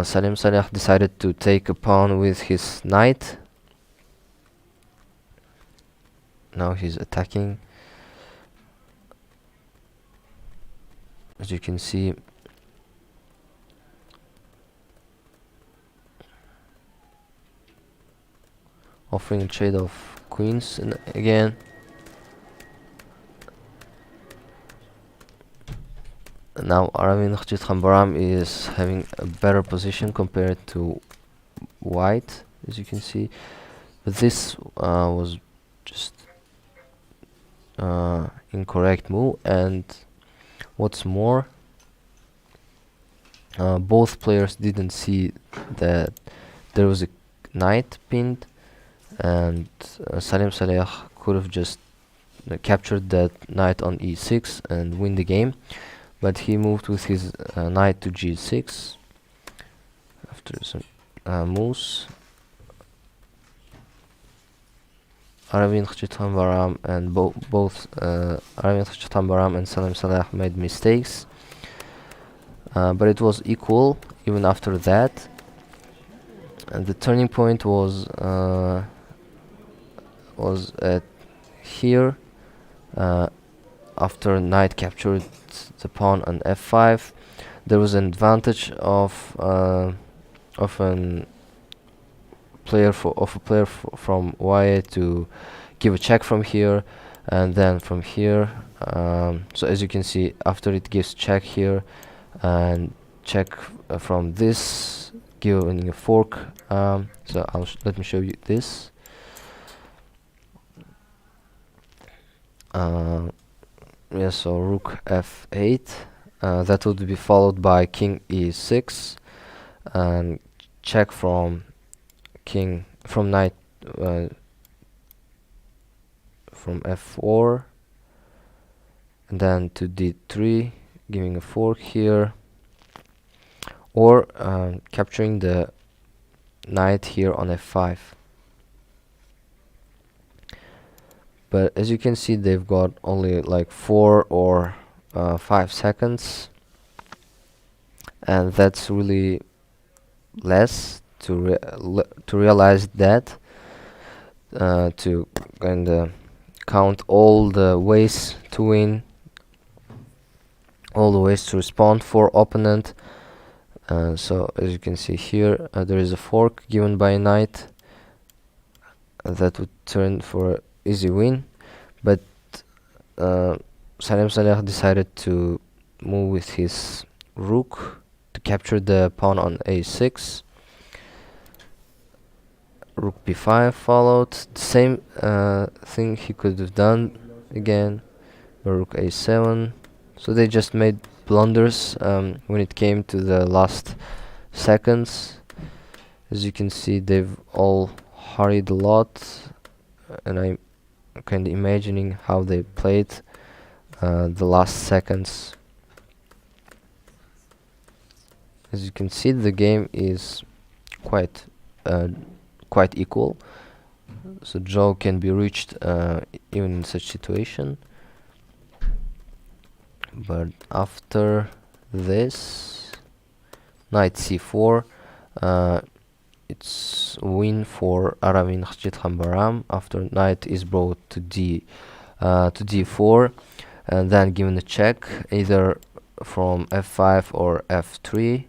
Salim Saleh decided to take a pawn with his knight. Now he's attacking. As you can see, offering a trade of queens again. Now Aravin Chithambaram is having a better position compared to white, as you can see, but this was just incorrect move. And what's more, both players didn't see that there was a knight pinned, and Salim Saleh could have just captured that knight on e6 and win the game, but he moved with his knight to g6 after some moves. Aravin Chithambaram and both Aravin Chithambaram and Salim Saleh made mistakes, but it was equal even after that. And the turning point was at here, after knight captured the pawn on f5. There was an advantage of a player from YA to give a check from here, and then from here. So as you can see, after it gives check here and check from this, giving a fork. So let me show you this. Yeah, so rook f8, that would be followed by king e6, and check from knight from f4, and then to d3, giving a fork here, or capturing the knight here on f5. But as you can see, they've got only like 4 or 5 seconds, and that's really less to realize that, to kind of count all the ways to win, all the ways to respond for opponent. So as you can see here, there is a fork given by a knight that would turn for easy win, but Salim Saleh decided to move with his rook to capture the pawn on a6. Rook b5 followed. The same thing he could have done again, rook a7. So they just made blunders when it came to the last seconds. As you can see, they've all hurried a lot, and I'm kind of imagining how they played the last seconds. As you can see, the game is quite equal, so draw can be reached even in such situation. But after this. Knight c4. It's win for Aravin Khachit Khambaram after knight is brought to d4, and then given a check either from f5 or f3,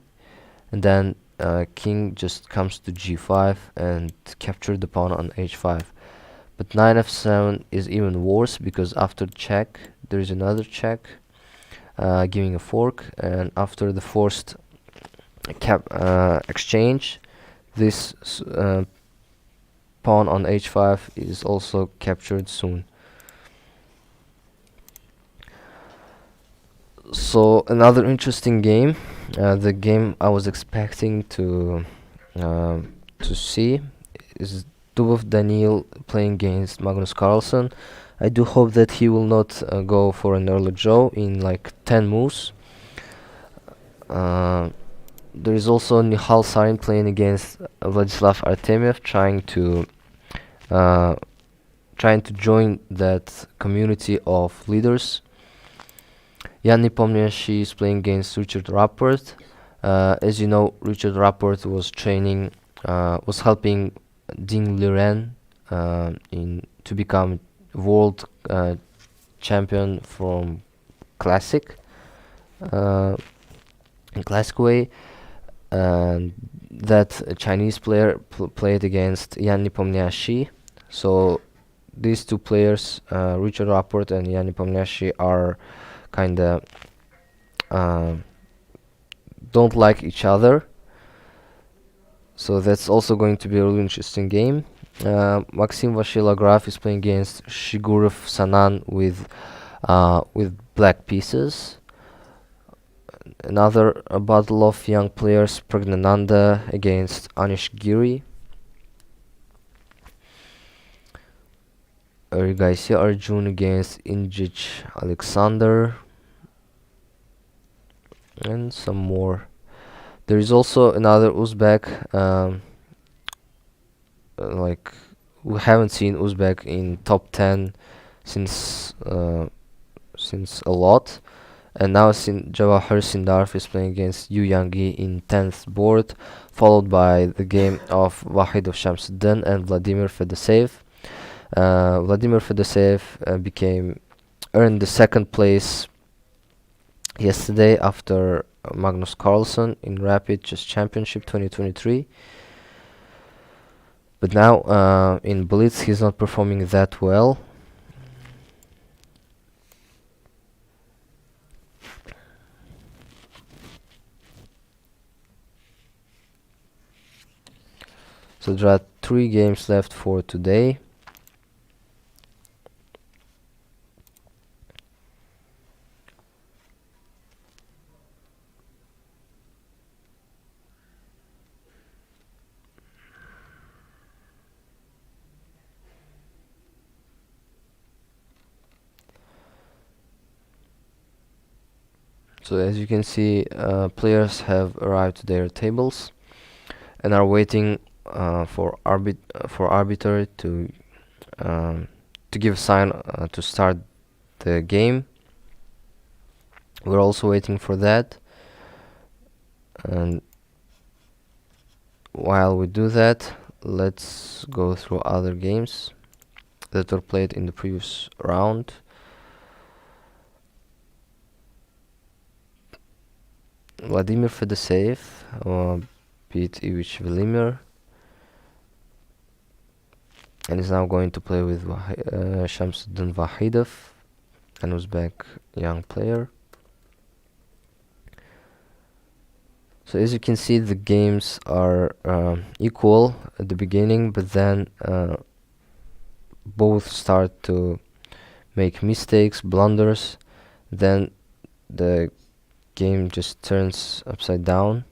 and then king just comes to g5 and capture the pawn on h5. But knight f7 is even worse, because after check there is another check, giving a fork, and after the forced exchange, this pawn on h5 is also captured soon. So another interesting game, the game I was expecting to see, is Dubov Daniil playing against Magnus Carlsen. I do hope that he will not go for an early draw in like 10 moves. There is also Nihal Sarin playing against Vladislav Artemiev, trying to join that community of leaders. Jan Nepomniachtchi is playing against Richard Rapport. As you know, Richard Rapport was helping Ding Liren to become world champion from classic in classic way, and that Chinese player played against Jan Nepomniachtchi. So these two players, Richard Rapport and Jan Nepomniachtchi, are kinda don't like each other. So that's also going to be a really interesting game. Maxim Vashilograf is playing against Shigurov Sanan with black pieces. Another battle of young players, Pragnananda against Anish Giri. Rigaisi Arjun against Injich Alexander, and some more. There is also another Uzbek, like we haven't seen Uzbek in top 10 since a lot, and now Jawahar Sindarov is playing against Yu Yangi in 10th board, followed by the game of Wahidov Shamsuddin and Vladimir Fedoseev. Vladimir Fedoseev earned the second place yesterday after Magnus Carlsen in Rapid Chess Championship 2023. But now in Blitz he's not performing that well. So there are 3 games left for today. So as you can see, players have arrived to their tables and are waiting for arbiter to give a sign to start the game. We're also waiting for that, and while we do that, let's go through other games that were played in the previous round. Vladimir Fedoseev beat Ivic Velimir and is now going to play with Shamsuddin Vahidov, an Uzbek young player. So as you can see, the games are equal at the beginning, but then both start to make mistakes, blunders, then the game just turns upside down.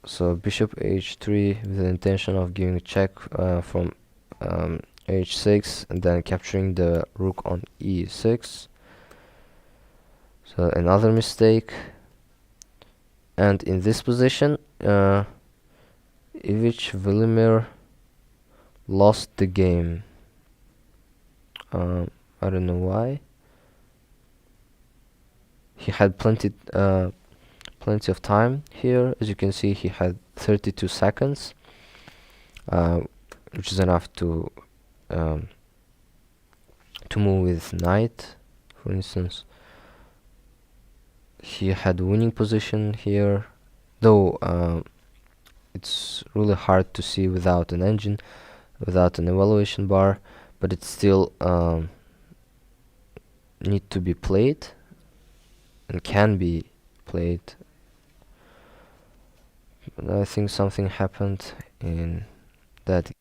So bishop h3 with the intention of giving a check from h6 and then capturing the rook on e6. So another mistake, and in this position Ivic Velimir lost the game. I don't know why. he had plenty of time here. As you can see, he had 32 seconds, which is enough um, to move with knight, for instance. He had winning position here, though it's really hard to see without an engine, without an evaluation bar, but it still need to be played and can be played. But I think something happened in that.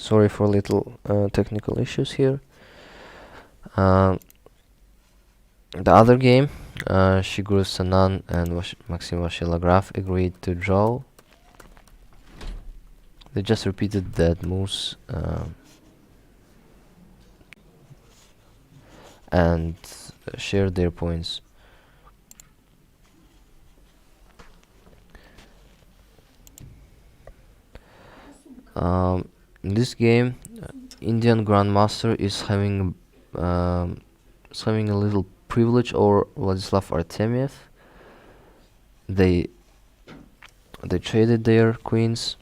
Sorry for little technical issues here. The other game, Shiguru Sanan and Maxim Vashilagraf agreed to draw. They just repeated that moves and shared their points. In this game, Indian Grandmaster is having a little privilege over Vladislav Artemiev. They traded their queens.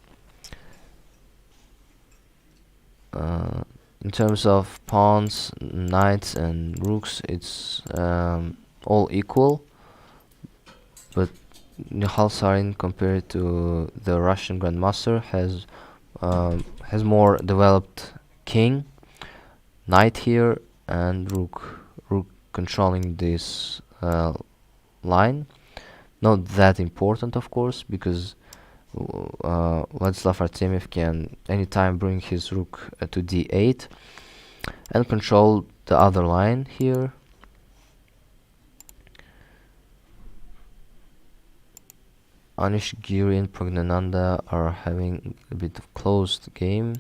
In terms of pawns, knights and rooks, it's all equal, but Nihal Sarin, compared to the Russian Grandmaster, has more developed king, knight here, and rook controlling this line. Not that important, of course, because Vladislav Artemiev can anytime bring his rook to d8 and control the other line here. Anish Giri and Pragnananda are having a bit of closed game.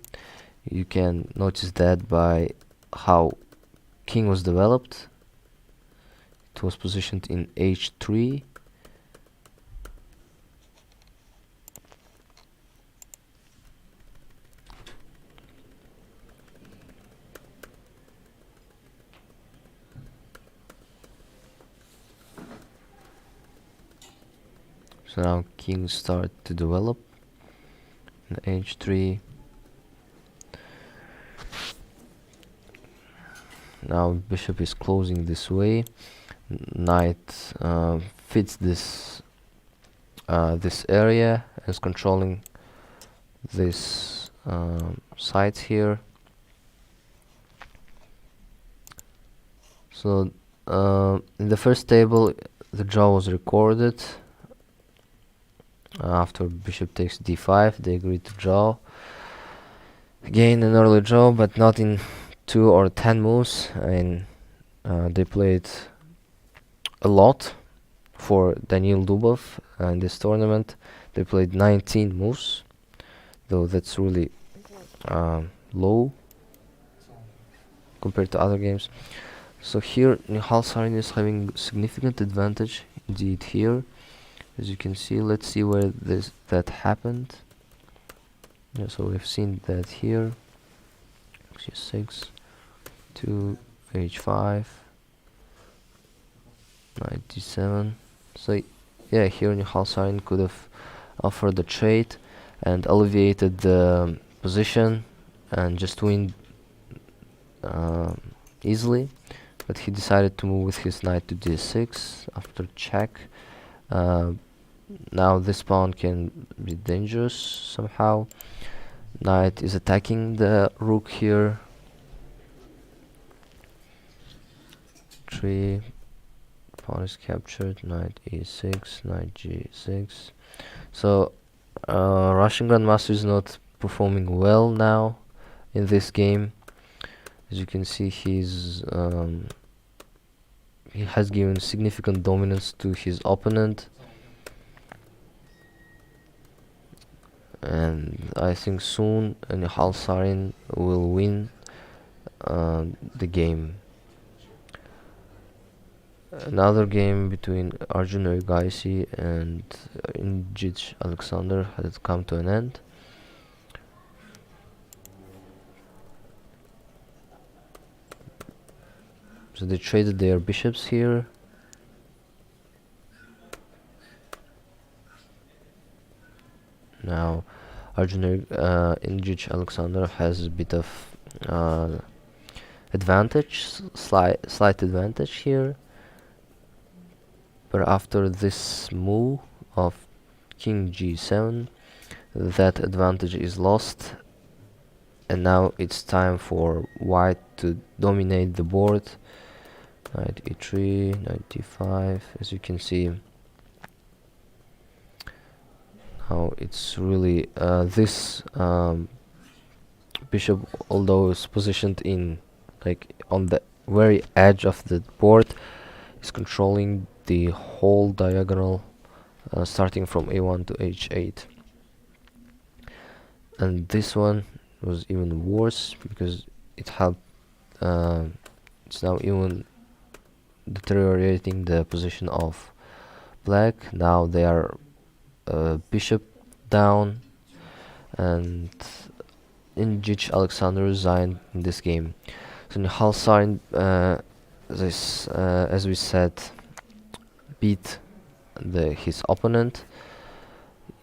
You can notice that by how king was developed. It was positioned in h3. So now king start to develop in h3. Now bishop is closing this way. Knight fits this area and is controlling this side here. So in the first table, the draw was recorded. After bishop takes d5, they agreed to draw. Again, an early draw, but not in 2 or 10 moves. And they played a lot for Daniil Dubov in this tournament. They played 19 moves, though that's really low compared to other games. So here, Nihal Sarin is having significant advantage indeed here. As you can see, let's see where that happened. Yeah, so we've seen that here. H6, 2, h5, knight d7. So yeah, here Nihal Sarin could have offered a trade and alleviated the position and just win easily, but he decided to move with his knight to d6 after check. Now this pawn can be dangerous somehow. Knight is attacking the rook here. 3, pawn is captured, knight e6, knight g6. So Russian Grandmaster is not performing well now in this game. As you can see, he has given significant dominance to his opponent, and I think soon Nihal Sarin will win the game. Another game between Arjun Erigaisi and Injich Alexander had come to an end. So they traded their bishops here. Now Arjun Injich Alexander has a bit of advantage, slight advantage here. But after this move of king g7, that advantage is lost, and now it's time for white to dominate the board. Knight e3, knight d5. As you can see, now it's really this bishop, although is positioned in like on the very edge of the board, is controlling the whole diagonal, starting from a1 to h8. And this one was even worse because it had it's now even deteriorating the position of black. Now they are bishop down, and Injich Alexander resigned in this game. So Halsarin, as we said, beat his opponent,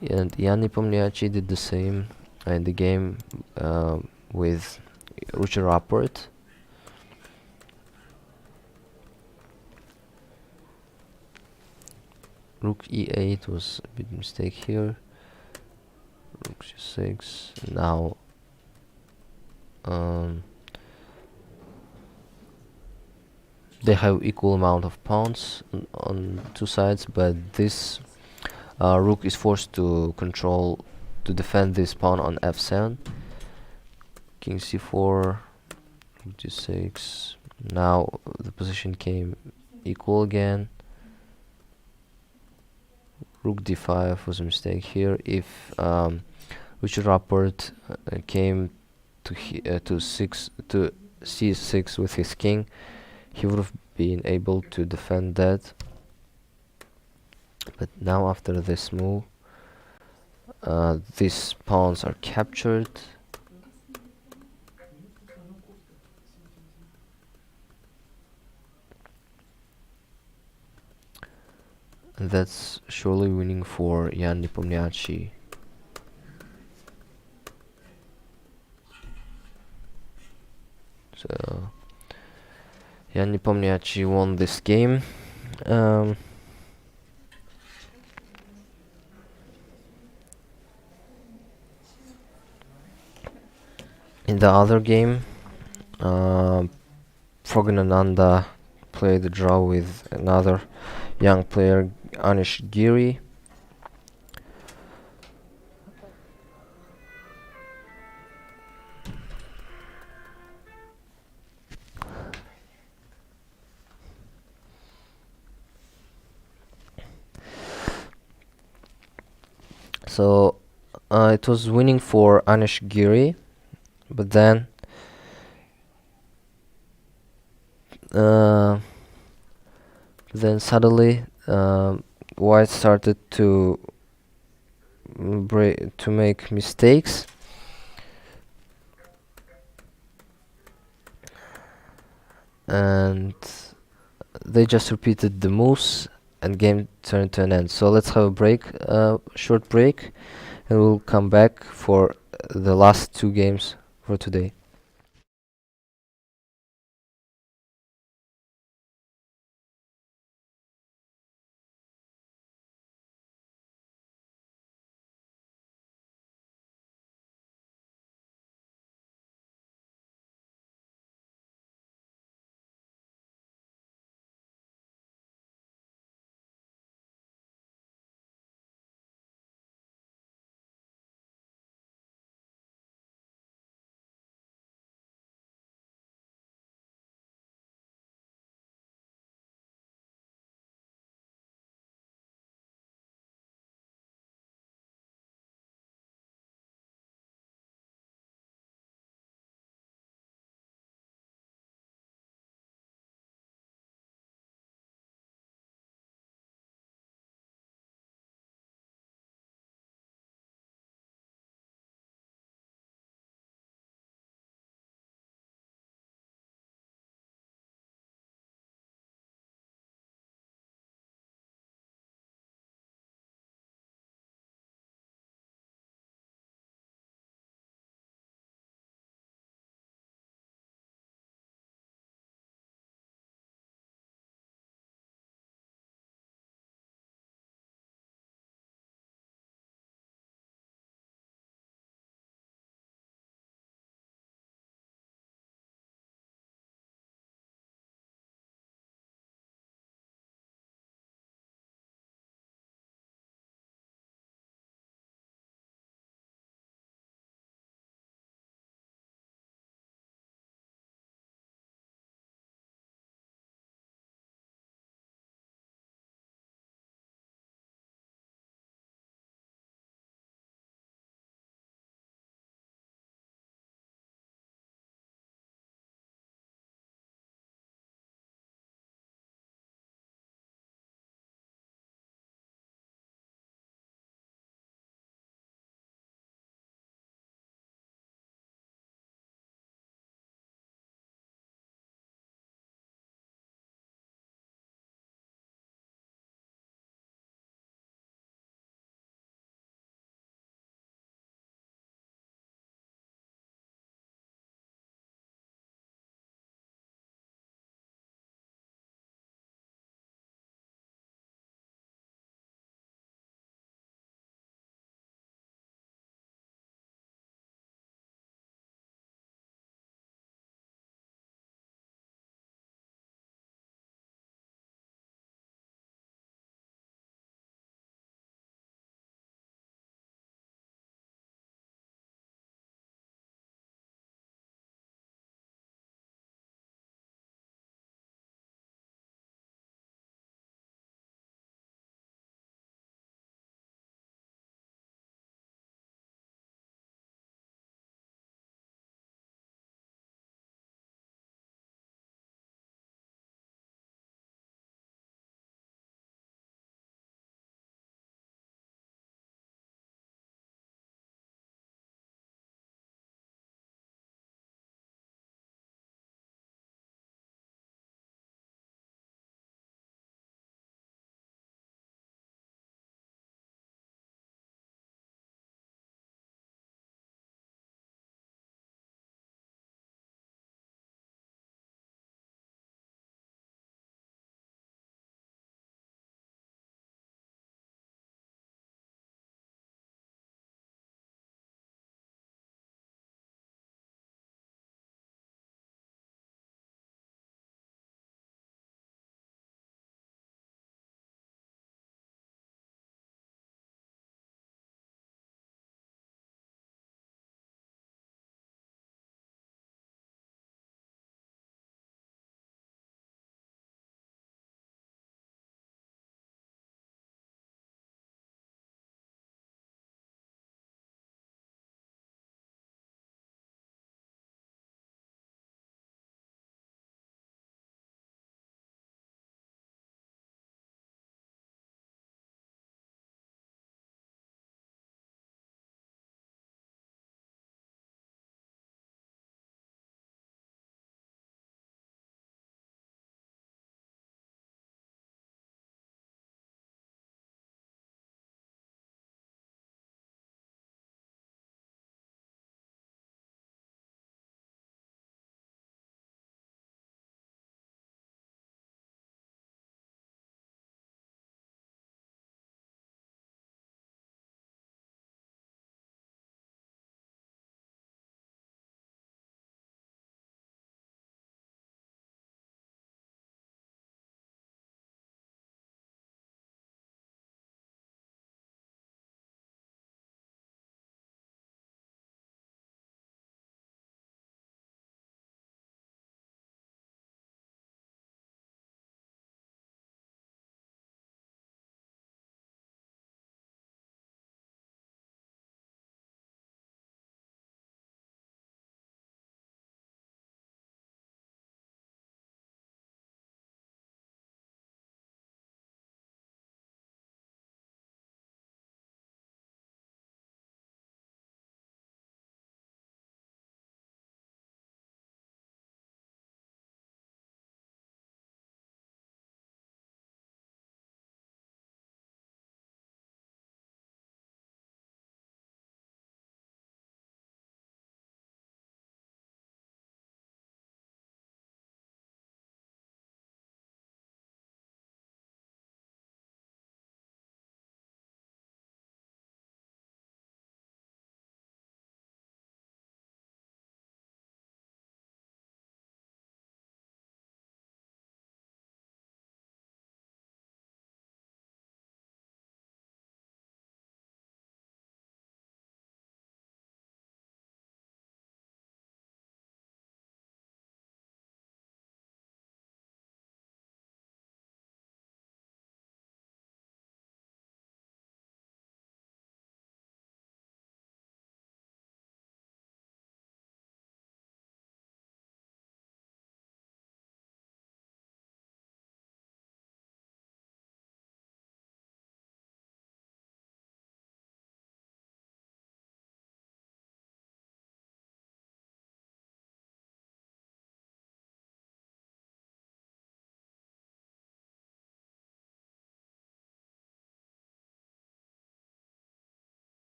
and Yanni Pomniachi did the same in the game with Rucher Rapport. Rook e8 was a big mistake here. Rook c6. Now they have equal amount of pawns on two sides, but this rook is forced to defend this pawn on f7. King c4, rook g6. Now the position came equal again. Rook d5 was a mistake here. If Richard Rapport came to c6 with his king, he would have been able to defend that. But now after this move, these pawns are captured. And that's surely winning for Yanni Pomniachi. So Yanni Pomniachi won this game. In the other game, Prognananda played a draw with another young player, Anish Giri. So it was winning for Anish Giri, but then suddenly White started to make mistakes, and they just repeated the moves and game turned to an end. So let's have a break, short break, and we'll come back for the last two games for today.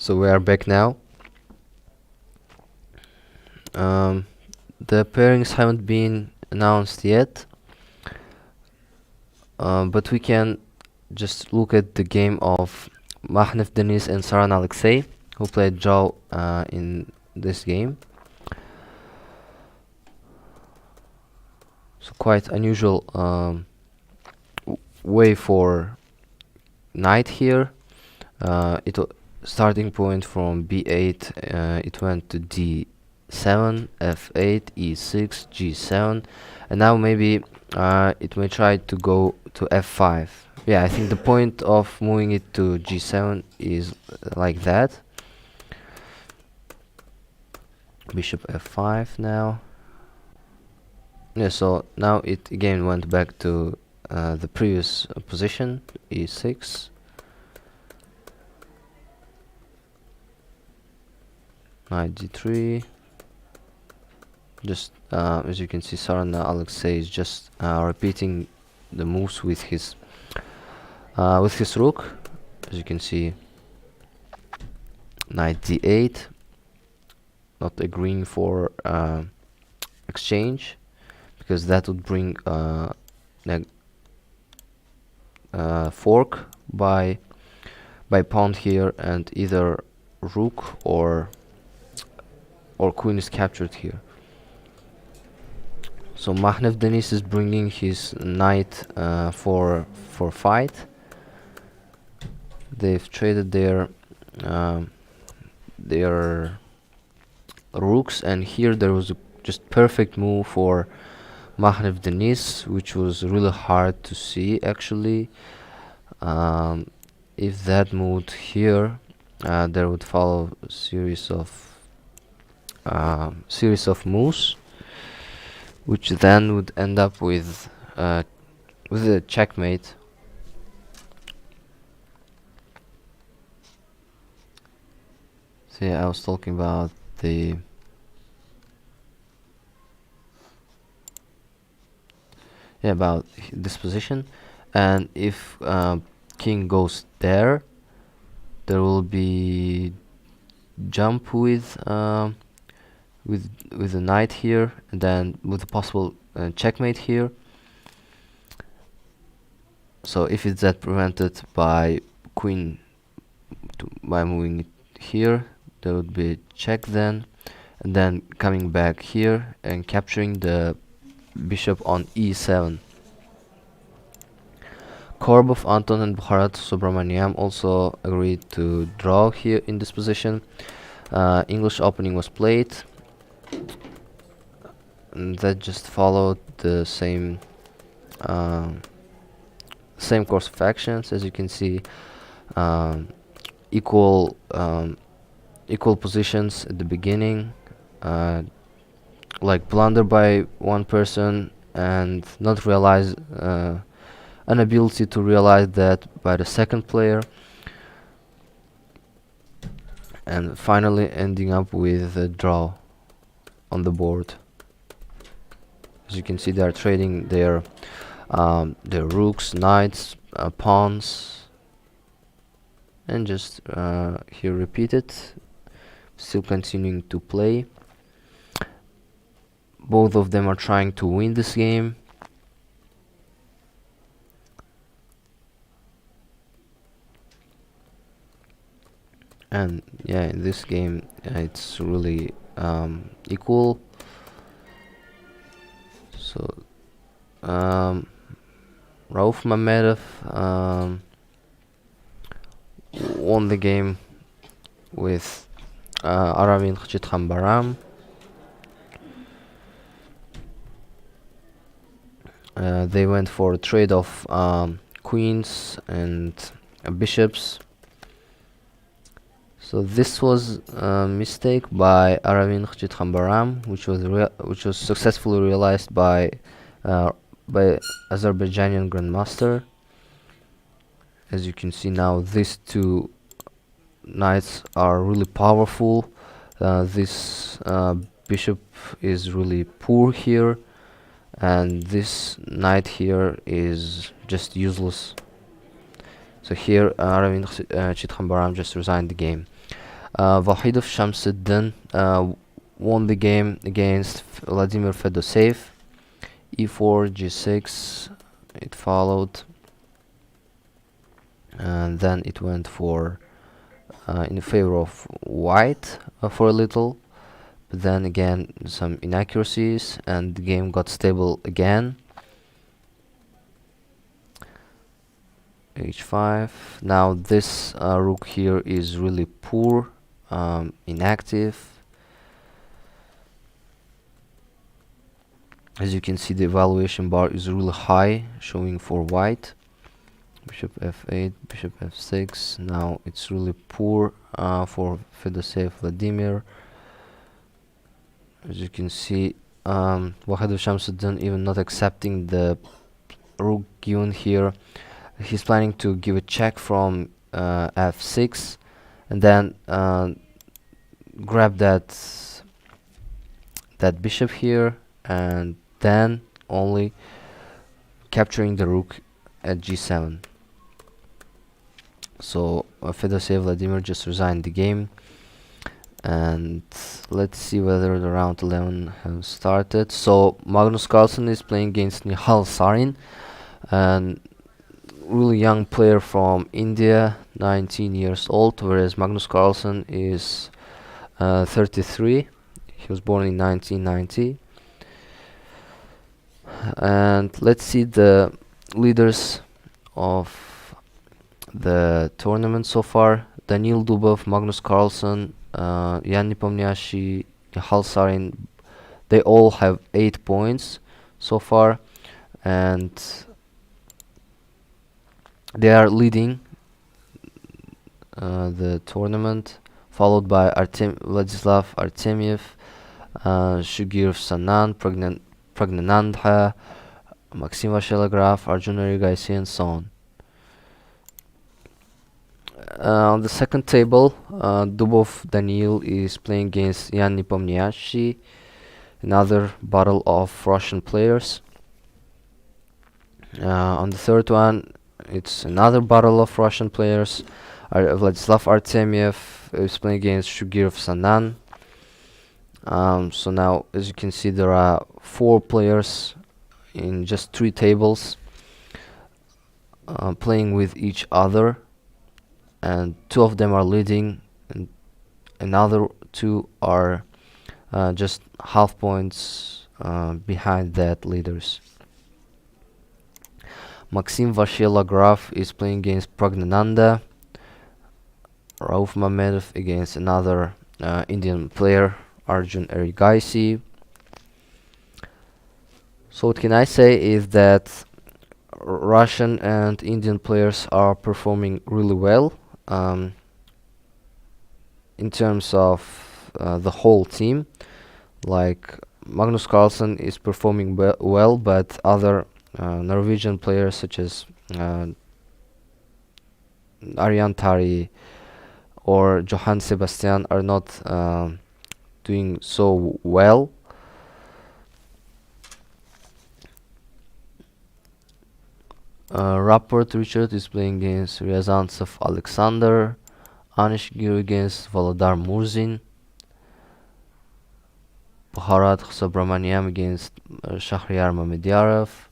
So we are back now. The pairings haven't been announced yet, but we can just look at the game of Mahnev Denis and Saran Alexei, who played draw in this game. So quite unusual way for knight here. Starting point from b8, it went to d7, f8, e6, g7, and now maybe it may try to go to f5. Yeah, I think the point of moving it to g7 is like that. Bishop f5 now. Yeah, so now it again went back to the previous position, e6. Knight d3. Just as you can see, Saran Alexei is just repeating the moves with his rook. As you can see, knight d8, not agreeing for exchange, because that would bring fork by pawn here, and either rook or queen is captured here. So Mahnev Denis is bringing his knight for FIDE. They've traded their rooks, and here there was a just perfect move for Mahnev Denis, which was really hard to see actually. If that moved here, there would follow a series of moves, which then would end up with a checkmate. So yeah, I was talking about this position, and if king goes there, there will be jump with the knight here, and then with a possible checkmate here. So if it's that prevented by queen by moving it here, there would be check then, and then coming back here and capturing the bishop on e7. Korbov, Anton, and Bharat Subramaniam also agreed to draw here in this position. English opening was played, and that just followed the same course of actions. As you can see, equal positions at the beginning, like blunder by one person and not realize an ability to realize that by the second player, and finally ending up with a draw on the board. As you can see, they are trading their rooks, knights, pawns, and just here repeat it, still continuing to play. Both of them are trying to win this game. And yeah, in this game it's really equal. So Rauf Mamedov won the game with Aravind Chithambaram. They went for a trade of queens and bishops. So this was a mistake by Aravind Chithambaram, which was successfully realized by Azerbaijani grandmaster. As you can see now, these two knights are really powerful. This bishop is really poor here, and this knight here is just useless. So here Aravind Chithambaram just resigned the game. Vahidov Shamsuddin won the game against Vladimir Fedoseev. E4, G6, it followed, and then it went for in favor of white for a little, but then again some inaccuracies and the game got stable again. H5. Now this rook here is really poor, inactive. As you can see, the evaluation bar is really high, showing for white. Bishop f8, bishop f6. Now it's really poor for Fedoseev Vladimir. As you can see, Wahidov Shamsuddin even not accepting the rook given here. He's planning to give a check from f6 and then grab that bishop here, and then only capturing the rook at g7. So Fedoseev Vladimir just resigned the game, and let's see whether the round 11 has started. So Magnus Carlsen is playing against Nihal Sarin, and really young player from India, 19 years old, whereas Magnus Carlsen is 33. He was born in 1990. And let's see the leaders of the tournament so far. Danil Dubov, Magnus Carlsen, Yan Nepomniachtchi, Nihal Sarin, they all have 8 points so far, and they are leading the tournament, followed by Vladislav Artemiev, Shugir Sanan, Pragnanandha, Maxim Vashelograf, Arjun Erigaisi, and so on. On the second table, Dubov Daniil is playing against Yan Nepomniachtchi, another battle of Russian players. On the third one, it's another battle of Russian players. Vladislav Artemiev is playing against Shugir Sanan. So now, as you can see, there are 4 players in just 3 tables playing with each other, and 2 of them are leading, and another 2 are just half points behind that leaders. Maxim Vashelograf is playing against Pragnananda. Rauf Mamedov against another Indian player, Arjun Erigaisi. So what can I say is that Russian and Indian players are performing really well in terms of the whole team. Like Magnus Carlsen is performing well, but other Norwegian players such as Arjan Tari or Johann Sebastian are not doing so well. Rapport Richard is playing against Ryazantsev Alexander, Anish Gir against Volodar Murzin, Bharat Subramaniam against Shahryar Mamedyarov,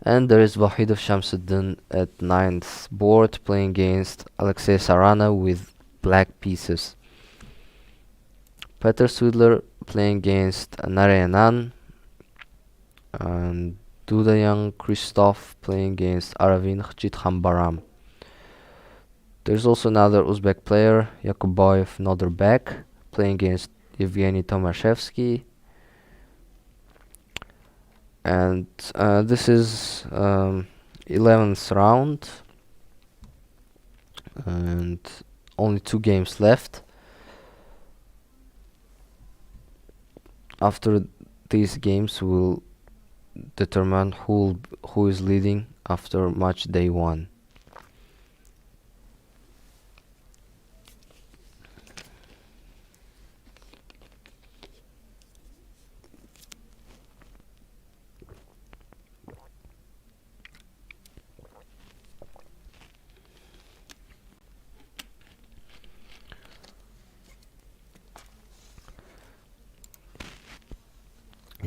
and there is Vahidov Shamsuddin at 9th board playing against Alexei Sarana with black pieces. Peter Swidler playing against Narayanan, and Dudayan Christoph playing against Aravind Chithambaram. There's also another Uzbek player, Yakuboyev Noderbek, playing against Evgeny Tomashevsky. And this is 11th round, and only 2 games left. After these games, we'll determine who is leading after match day 1.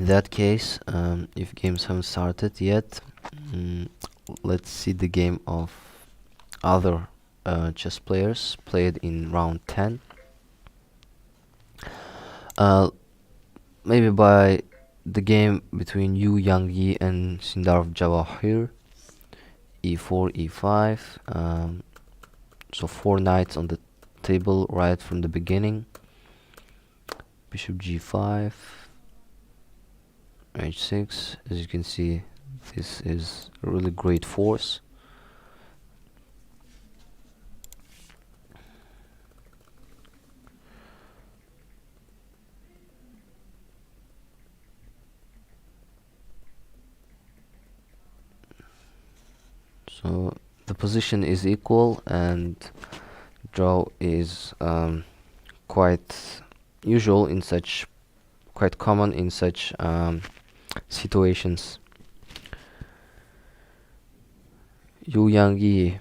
In that case, if games haven't started yet, let's see the game of other chess players played in round 10. Maybe by the game between Yu Yangyi and Sindarov Jawahir, e4, e5. So 4 knights on the table right from the beginning. Bishop g5, h6. As you can see, this is a really great force. So the position is equal, and draw is quite usual in such, quite common in such situations. Yu Yangyi,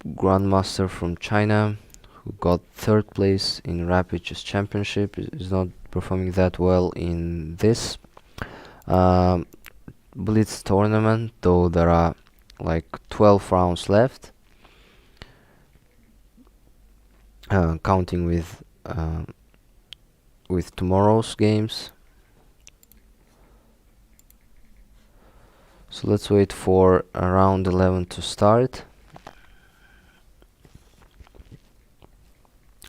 grandmaster from China, who got 3rd place in Rapid Chess Championship, is not performing that well in this Blitz tournament, though there are like 12 rounds left, counting with tomorrow's games. So let's wait for round 11 to start.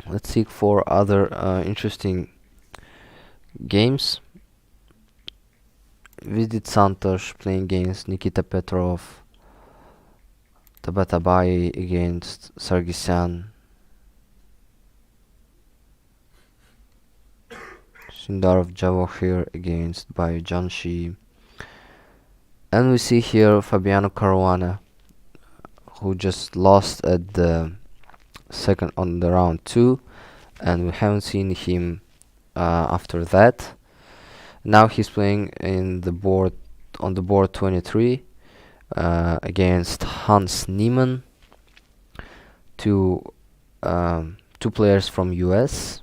Let's seek for other interesting games. Vidit Santosh playing against Nikita Petrov, Tabatabai against Sargsyan, Sindarov Jawahir against Bayu Janshi, and we see here Fabiano Caruana, who just lost at the second on the round 2, and we haven't seen him after that. Now he's playing in the board on the board 23 against Hans Niemann, two players from US,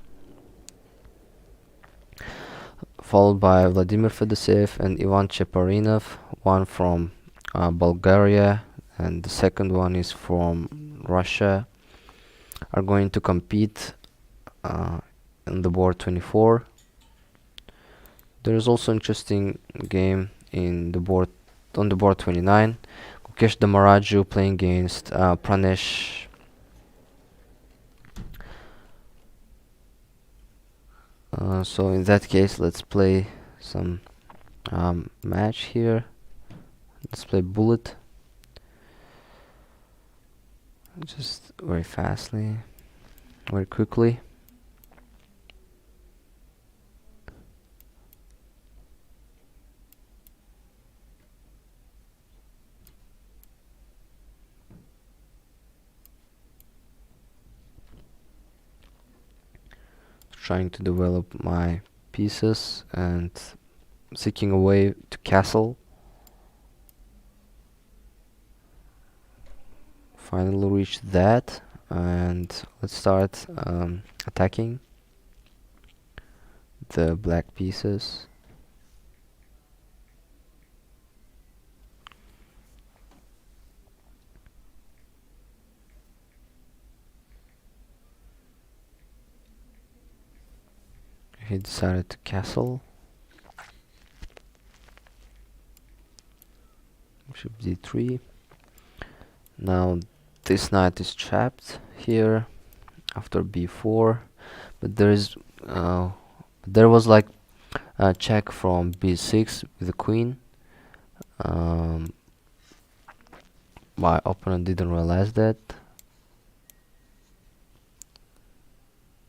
followed by Vladimir Fedoseev and Ivan Cheparinov, one from Bulgaria and the second one is from Russia, are going to compete in the board 24. There is also interesting game in the board on the board 29. Gukesh Damaraju playing against Pranesh so in that case, let's play some match here. Let's play bullet, just very fastly, very quickly. Trying to develop my pieces and seeking a way to castle. Finally reached that, and let's start attacking the black pieces. He decided to castle. Bishop d3. Now this knight is trapped here after b4, but there was like a check from b6 with the queen. My opponent didn't realize that.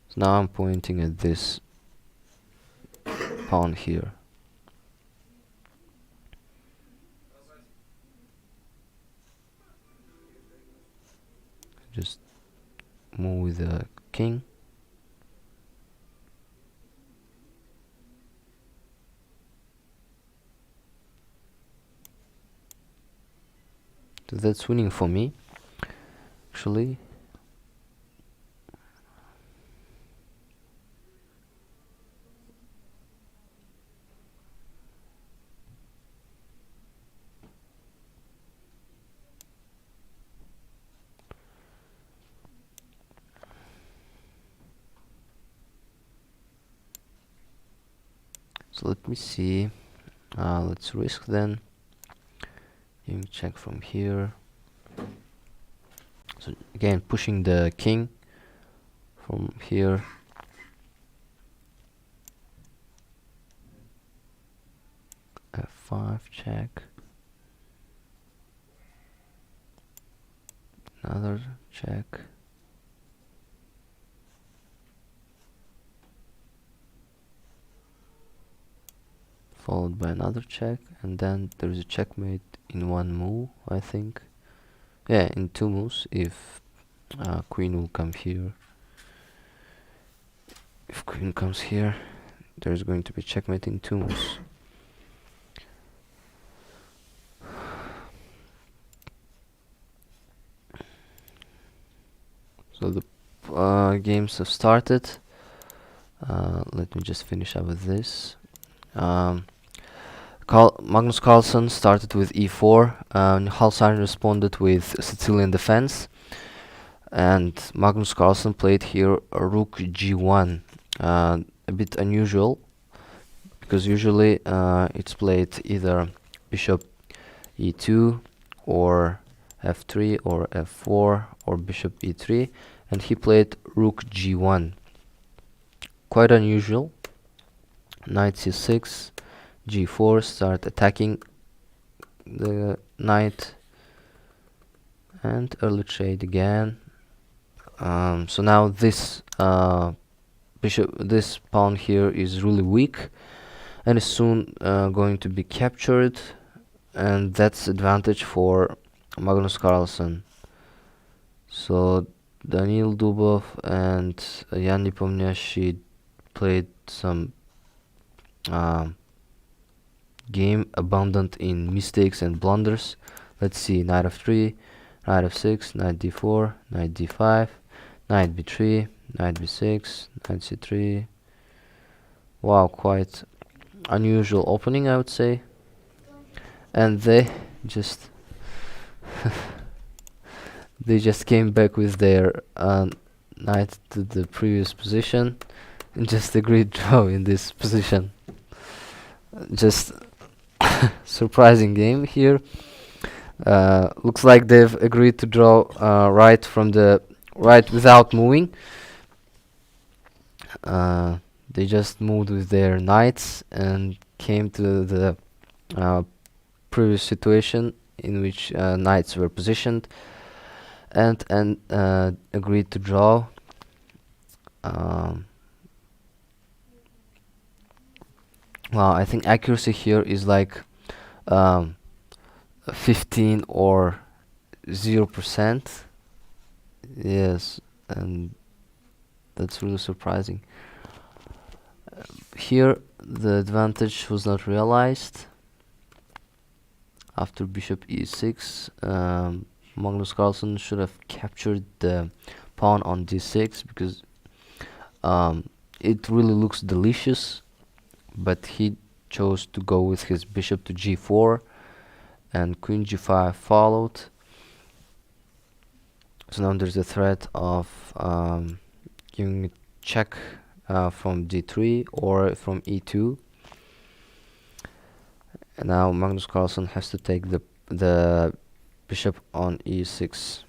So now I'm pointing at this pawn here. Just move with the king. So that's winning for me, actually. So let me see. Let's risk then. King check from here. So again, pushing the king from here. F5 check. Another check. Followed by another check, and then there is a checkmate in one move, I think. Yeah, in two moves if queen will come here. If queen comes here, there's going to be checkmate in two moves. So the games have started. Let me just finish up with this. Magnus Carlsen started with e4. Halsarin responded with Sicilian defense. And Magnus Carlsen played here a rook g1. A bit unusual, because usually it's played either bishop e2 or f3 or f4 or bishop e3, and he played rook g1. Quite unusual. Knight c6, g4, start attacking the knight, and early trade again. So now this this pawn here is really weak and is soon going to be captured, and that's advantage for Magnus Carlsen. So Daniil Dubov and Jan Nepomniachtchi played some game abundant in mistakes and blunders. Let's see: knight f3, knight f6, knight d4, knight d5, knight b3, knight b6, knight c3. Wow, quite unusual opening, I would say. And they just they just came back with their knight to the previous position and just agreed draw in this position. Just surprising game here. Looks like they've agreed to draw right from the right without moving. They just moved with their knights and came to the previous situation in which knights were positioned, and agreed to draw. Well, I think accuracy here is like 15 or 0%. Yes, and that's really surprising. Here the advantage was not realized. After bishop e6, Magnus Carlsen should have captured the pawn on d6, because it really looks delicious, but he chose to go with his bishop to g4, and queen g5 followed. So now there's a threat of giving a check from d3 or from e2, and now Magnus Carlsen has to take the bishop on e6.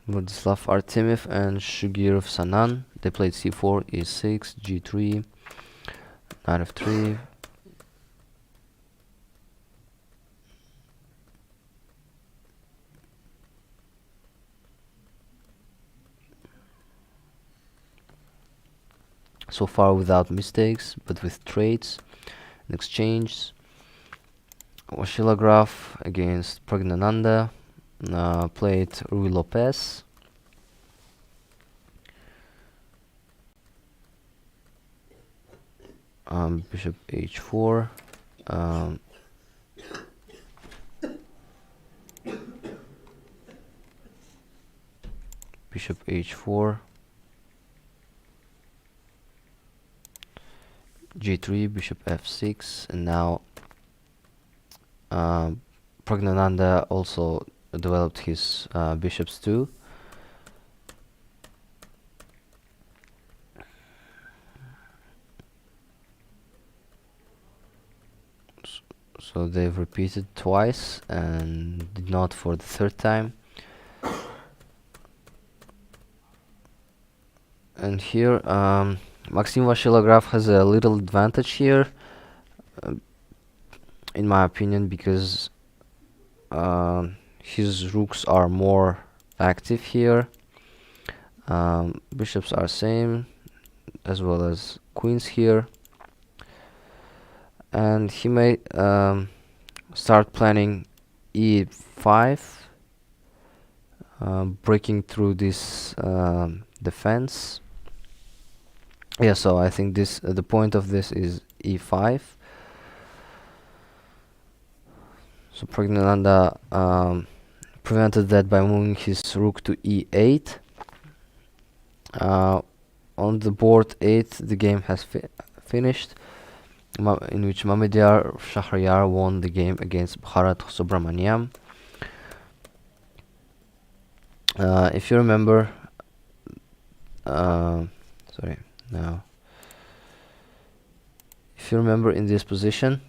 Vladislav Artemiev and Shugirov Sanan, they played c4, e6, g3, knight f3, so far without mistakes, but with trades and exchanges. Washila Graf against Pragnananda played Rui Lopez. Bishop h4, bishop h4, g3, bishop f6, and now Pragnananda also developed his bishops too. So they've repeated twice and did not for the third time. And here Maxim Vasilograph has a little advantage here, in my opinion, because his rooks are more active here. Bishops are same, as well as queens here, and he may start planning e5, breaking through this defense. Yeah, so I think this the point of this is e5. So Pragnananda prevented that by moving his rook to e8. On the board 8, the game has finished, in which Mamidyar Shahryar won the game against Bharat Subramaniam. If you remember, sorry, now, if you remember, in this position,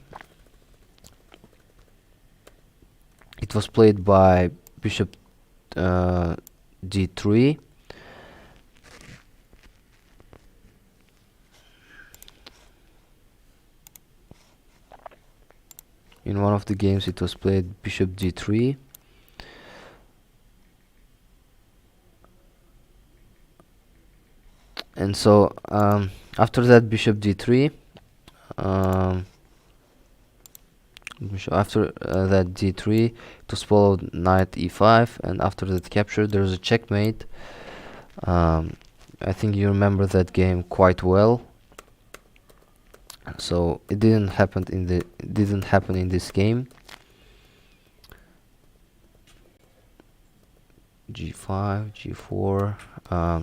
it was played by bishop d3. In one of the games it was played bishop d3. And so after that bishop d3, after that d3, it was followed knight e5, and after that capture there was a checkmate. I think you remember that game quite well. So it didn't happen in this game. g5, g4.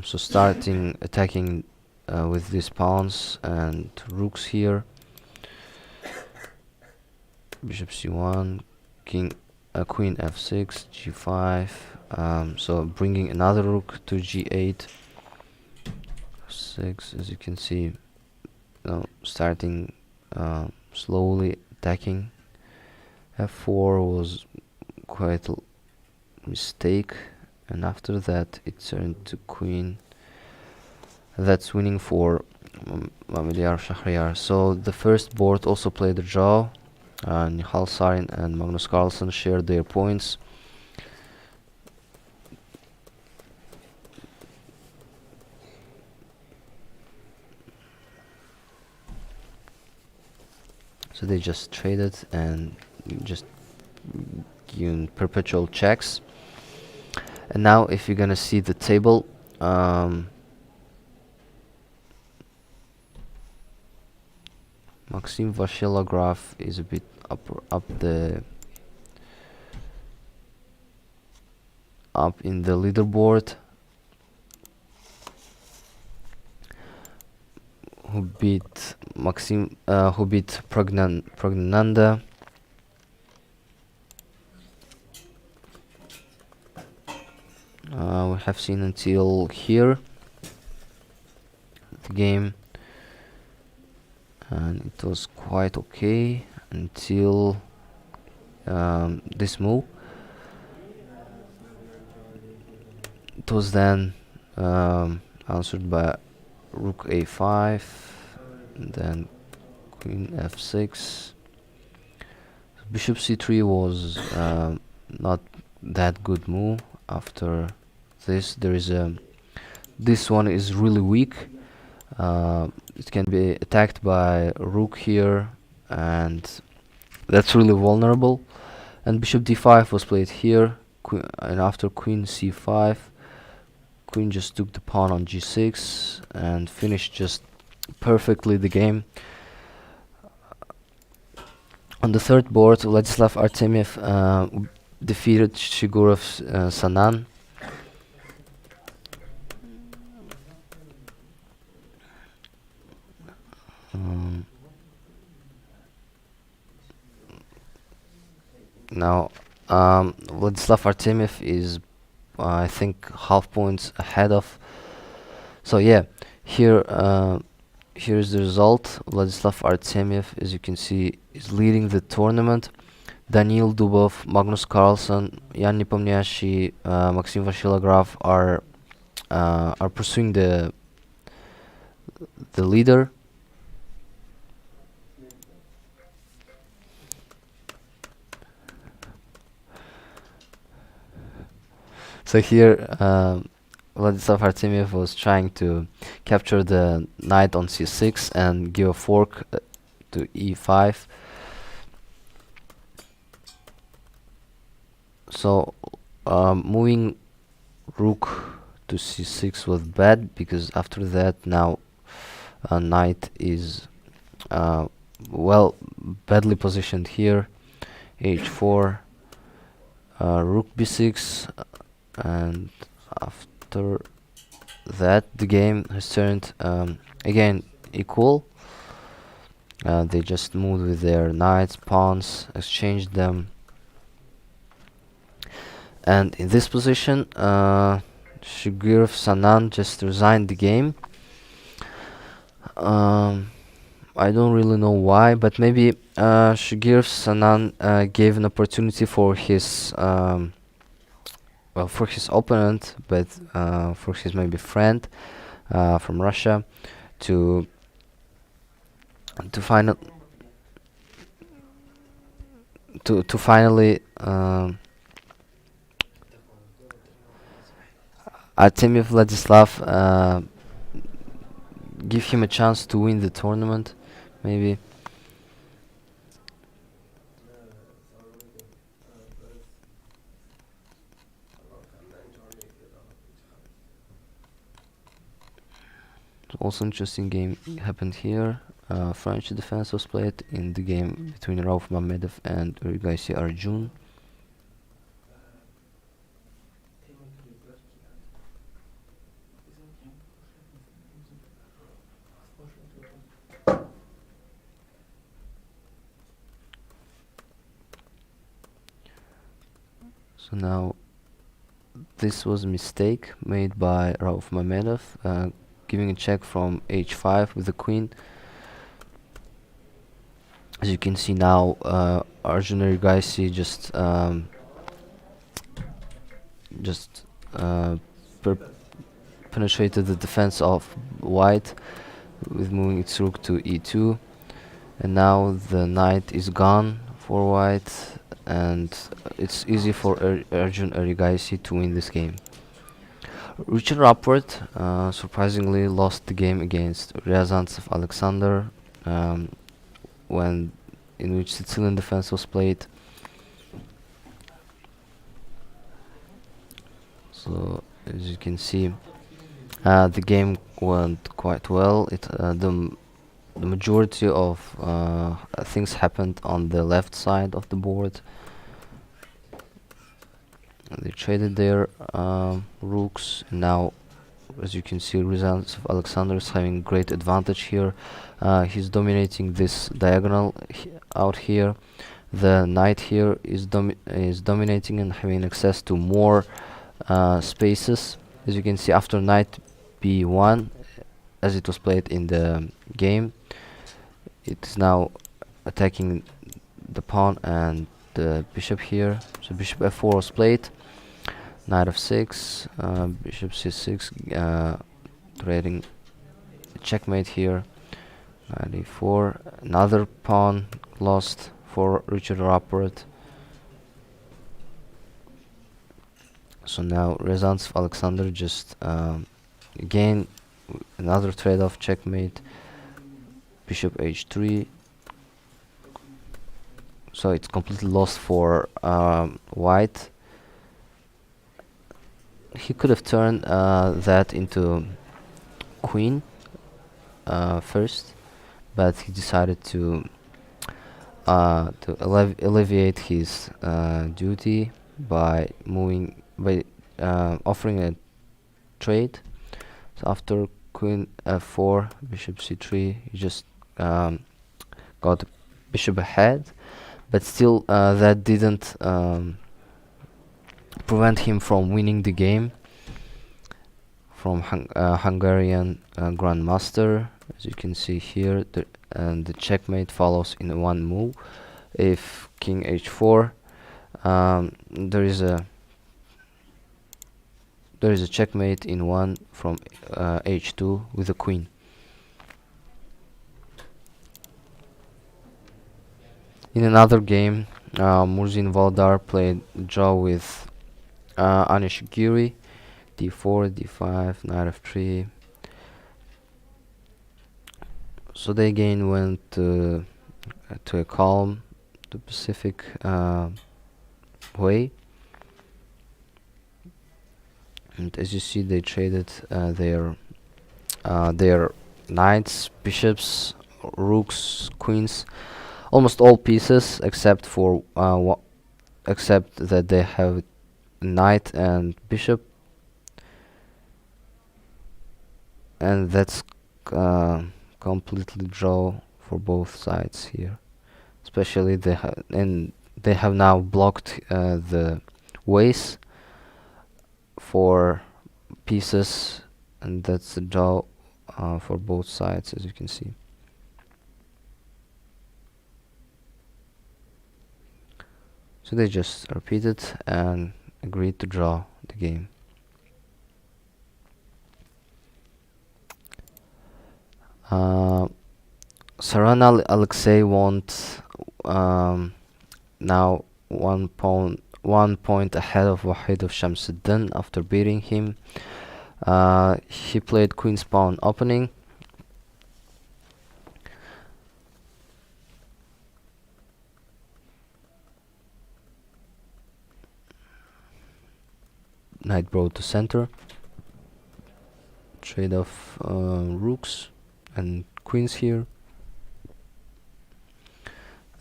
So starting attacking with these pawns and rooks here. Bishop c1, queen f6, g5. So bringing another rook to g8, 6, as you can see. Starting slowly attacking. f4 was quite a mistake, and after that it turned to queen. That's winning for Mamidyar Shahryar. So the first board also played a draw. Nihal Sarin and Magnus Carlsen shared their points. So they just traded and just given perpetual checks. And now if you're gonna see the table, Maxim Vasilograph is a bit up in the leaderboard, who beat Pragnananda. We have seen until here the game, and it was quite okay until this move. It was then answered by rook a5, and then queen f6. Bishop c3 was not that good move. After this, there is this one is really weak. It can be attacked by rook here, and that's really vulnerable. And bishop d5 was played here, and after queen c5, queen just took the pawn on g6 and finished just perfectly the game. On the third board, Vladislav Artemiev defeated Shigurov Sanan. Now, Vladislav Artemiev is, I think, half points ahead of. So yeah, here here's the result. Vladislav Artemiev, as you can see, is leading the tournament. Daniil Dubov, Magnus Carlsen, Jan Nepomniachtchi, Maxim Vashilograf are pursuing the leader. So here, Vladislav Artemiev was trying to capture the knight on c6 and give a fork to e5. So moving rook to c6 was bad, because after that now knight is well, badly positioned here. h4, rook b6, and after that the game has turned again equal. They just moved with their knights, pawns, exchanged them, and in this position Shigurov Sanan just resigned the game. I don't really know why, but maybe Shigurov Sanan gave an opportunity for his well, for his opponent, but for his maybe friend from Russia to final to finally Artemiev Vladislav give him a chance to win the tournament, maybe. Also interesting game happened here. French defense was played in the game between Rauf Mamedov and Urigaisi Arjun. So now this was a mistake made by Rauf Mamedov, giving a check from h5 with the queen. As you can see now, Arjun Urigaisi just penetrated the defense of white with moving its rook to e2, and now the knight is gone for white, and it's easy for Arjun Urigaisi to win this game. Richard Rapport surprisingly lost the game against Ryazantsev Alexander, in which Sicilian defense was played. So as you can see, the game went quite well. The majority of things happened on the left side of the board. They traded their rooks. Now, as you can see, Ryazantsev Alexander is having great advantage here. He's dominating this diagonal out here. The knight here is dominating and having access to more spaces. As you can see, after knight b1, as it was played in the game, it is now attacking the pawn and the bishop here. So bishop f4 was played, knight f6, bishop c6, creating a checkmate here. Knight e4, another pawn lost for Richard Rapport. So now Ryazantsev Alexander just again another trade-off, checkmate, bishop h3. So it's completely lost for white. He could have turned that into queen first, but he decided to alleviate his duty by offering a trade. So after queen f4, bishop c3, he just got bishop ahead. but still that didn't prevent him from winning the game from Hungarian Grandmaster. As you can see here, and the checkmate follows in one move. If King h4, there is a checkmate in one from h2 with a queen. In another game, Murzin Valdar played draw with Anish Giri, d4, d5, knight f3. So they again went to a calm, the Pacific way. And as you see, they traded their knights, bishops, rooks, queens, almost all pieces except for except that they have knight and bishop, and that's completely draw for both sides here. Especially they have now blocked the ways for pieces, and that's a draw for both sides, as you can see. So they just repeated and agreed to draw the game. Sarana Alexei wants now one point ahead of Wahidov Shamsuddin after beating him. He played queen's pawn opening. Knight brought to center. Trade of rooks and queens here.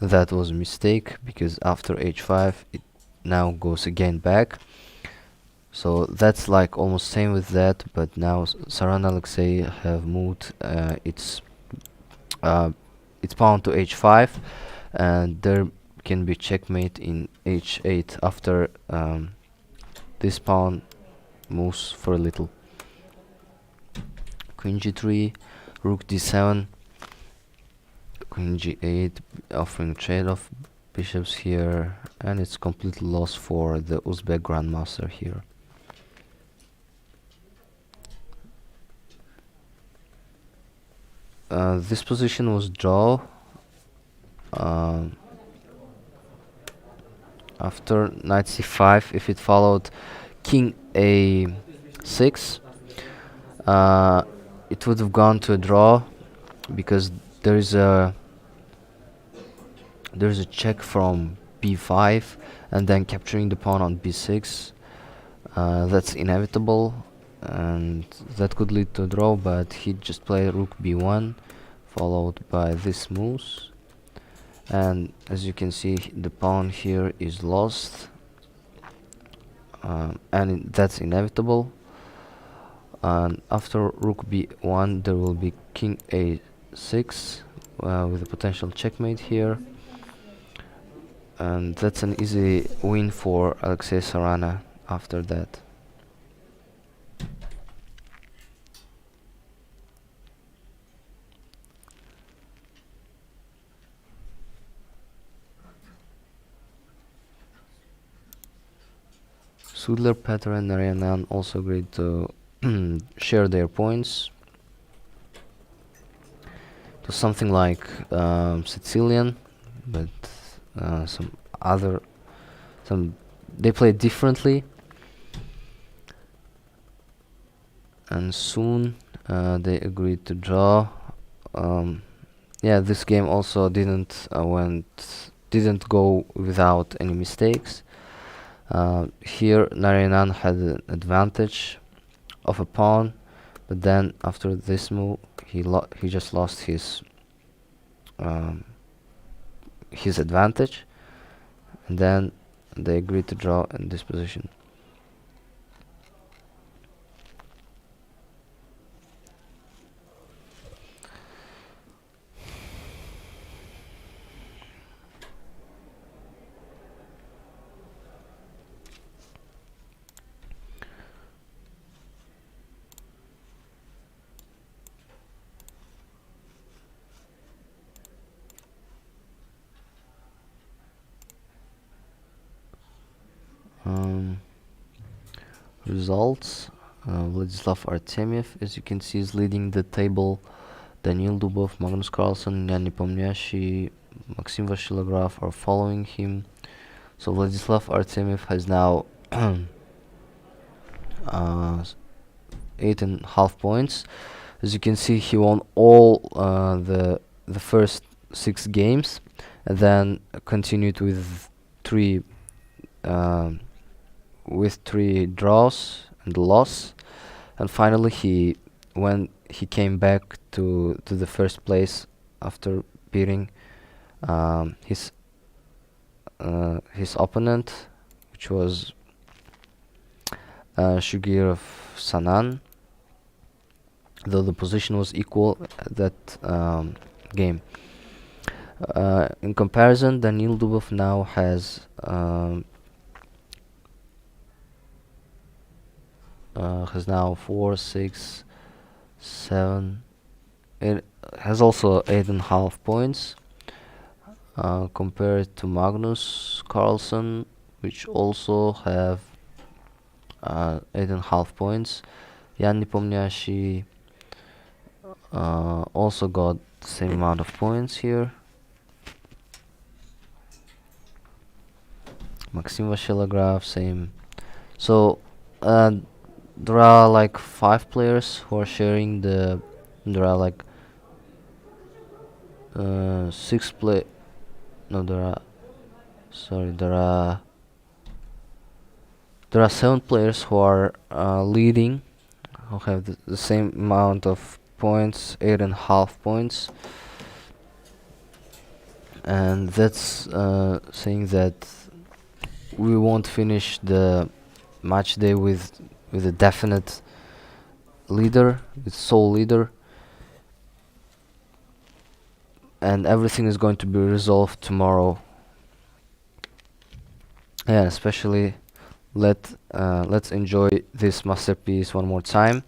That was a mistake, because after h5 it now goes again back. So that's like almost same with that, but now Sarana Alexei have moved its pawn to h5, and there can be checkmate in h8 after this pawn moves for a little. Queen g3, rook d7, queen g8, offering trade of bishops here, and it's completely lost for the Uzbek Grandmaster here. This position was draw after knight c5. If it followed king a6, it would have gone to a draw, because there is a check from b5 and then capturing the pawn on b6. That's inevitable, and that could lead to a draw, but he just played rook b1 followed by this moves, and as you can see, the pawn here is lost, and that's inevitable. And after rook b1 there will be king a6 with a potential checkmate here, and that's an easy win for Alexei Sarana after that. Sudler, Petr and Narayanan also agreed to share their points to something like Sicilian, but they played differently, and soon they agreed to draw. Yeah, this game also didn't go without any mistakes. Here Narayanan had an advantage of a pawn, but then after this move he just lost his advantage, and then they agreed to draw in this position. results. Vladislav Artemiev, as you can see, is leading the table. Daniil Dubov, Magnus Carlsen, Yan Nepomniachtchi, Maxim Vasilograf are following him. So Vladislav Artemiev has now 8.5 points. As you can see, he won all the first 6 games, and then continued with three draws and a loss, and finally when he came back to the first place after beating his opponent, which was Shugirov Sanan, though the position was equal at that game. In comparison, Daniil Dubov now has now 4, 6, 7. It has also 8.5 points compared to Magnus Carlsen, which also have 8.5 points. Yan Nepomniachtchi also got the same amount of points here. Maxim Vasilograf, same. So there are like 5 players who are sharing the. There are like 6 play. No, there are. Sorry, there are 7 players who are leading, who have the same amount of points, 8.5 points, and that's saying that we won't finish the match day with a definite leader, with sole leader, and everything is going to be resolved tomorrow. Yeah, especially let's enjoy this masterpiece one more time.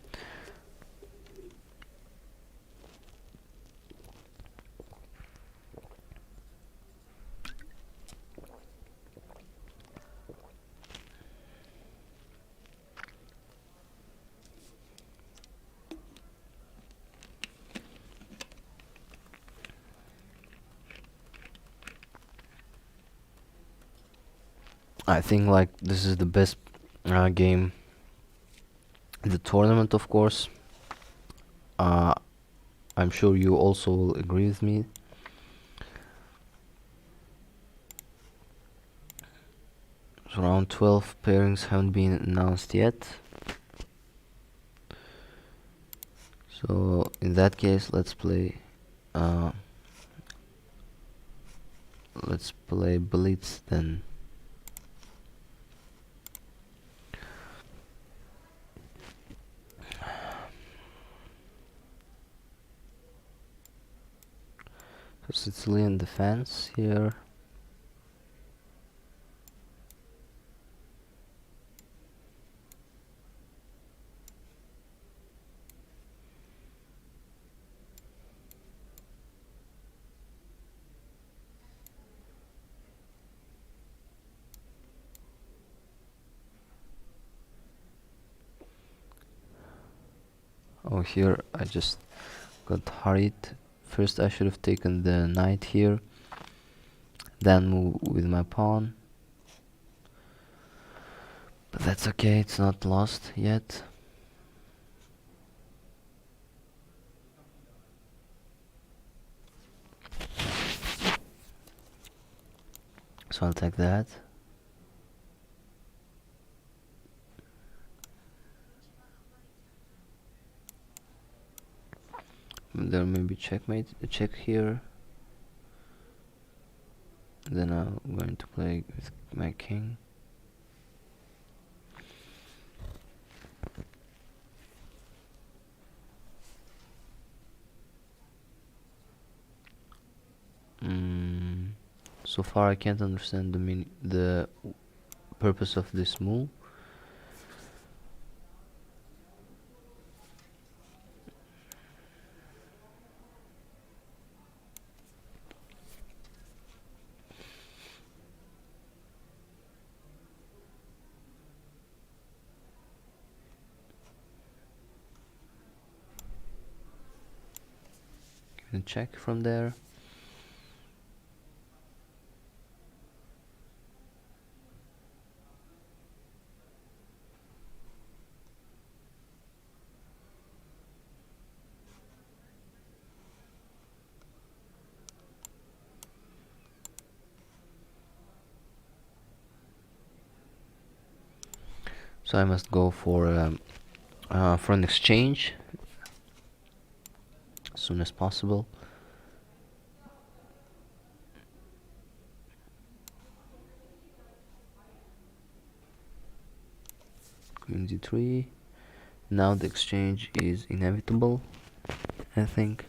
I think like this is the best game in the tournament, of course. I'm sure you also will agree with me. So around 12 pairings haven't been announced yet. So in that case, let's play Blitz then. Sicilian defense here. Oh, here I just got hurried. First I should have taken the knight here, then move with my pawn. But that's okay, it's not lost yet. So I'll take that. There may be check here. Then I'm going to play with my king. So far I can't understand the purpose of this move. and check from there. So I must go for an exchange as soon as possible. Queen d3. Now the exchange is inevitable, I think.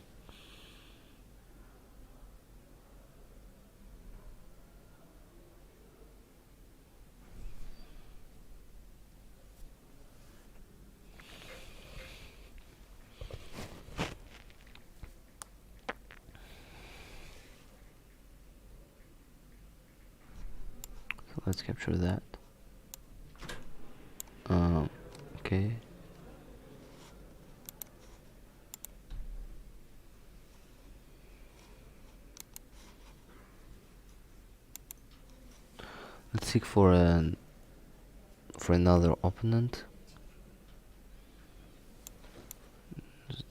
So let's capture that. Okay. Let's seek for another opponent.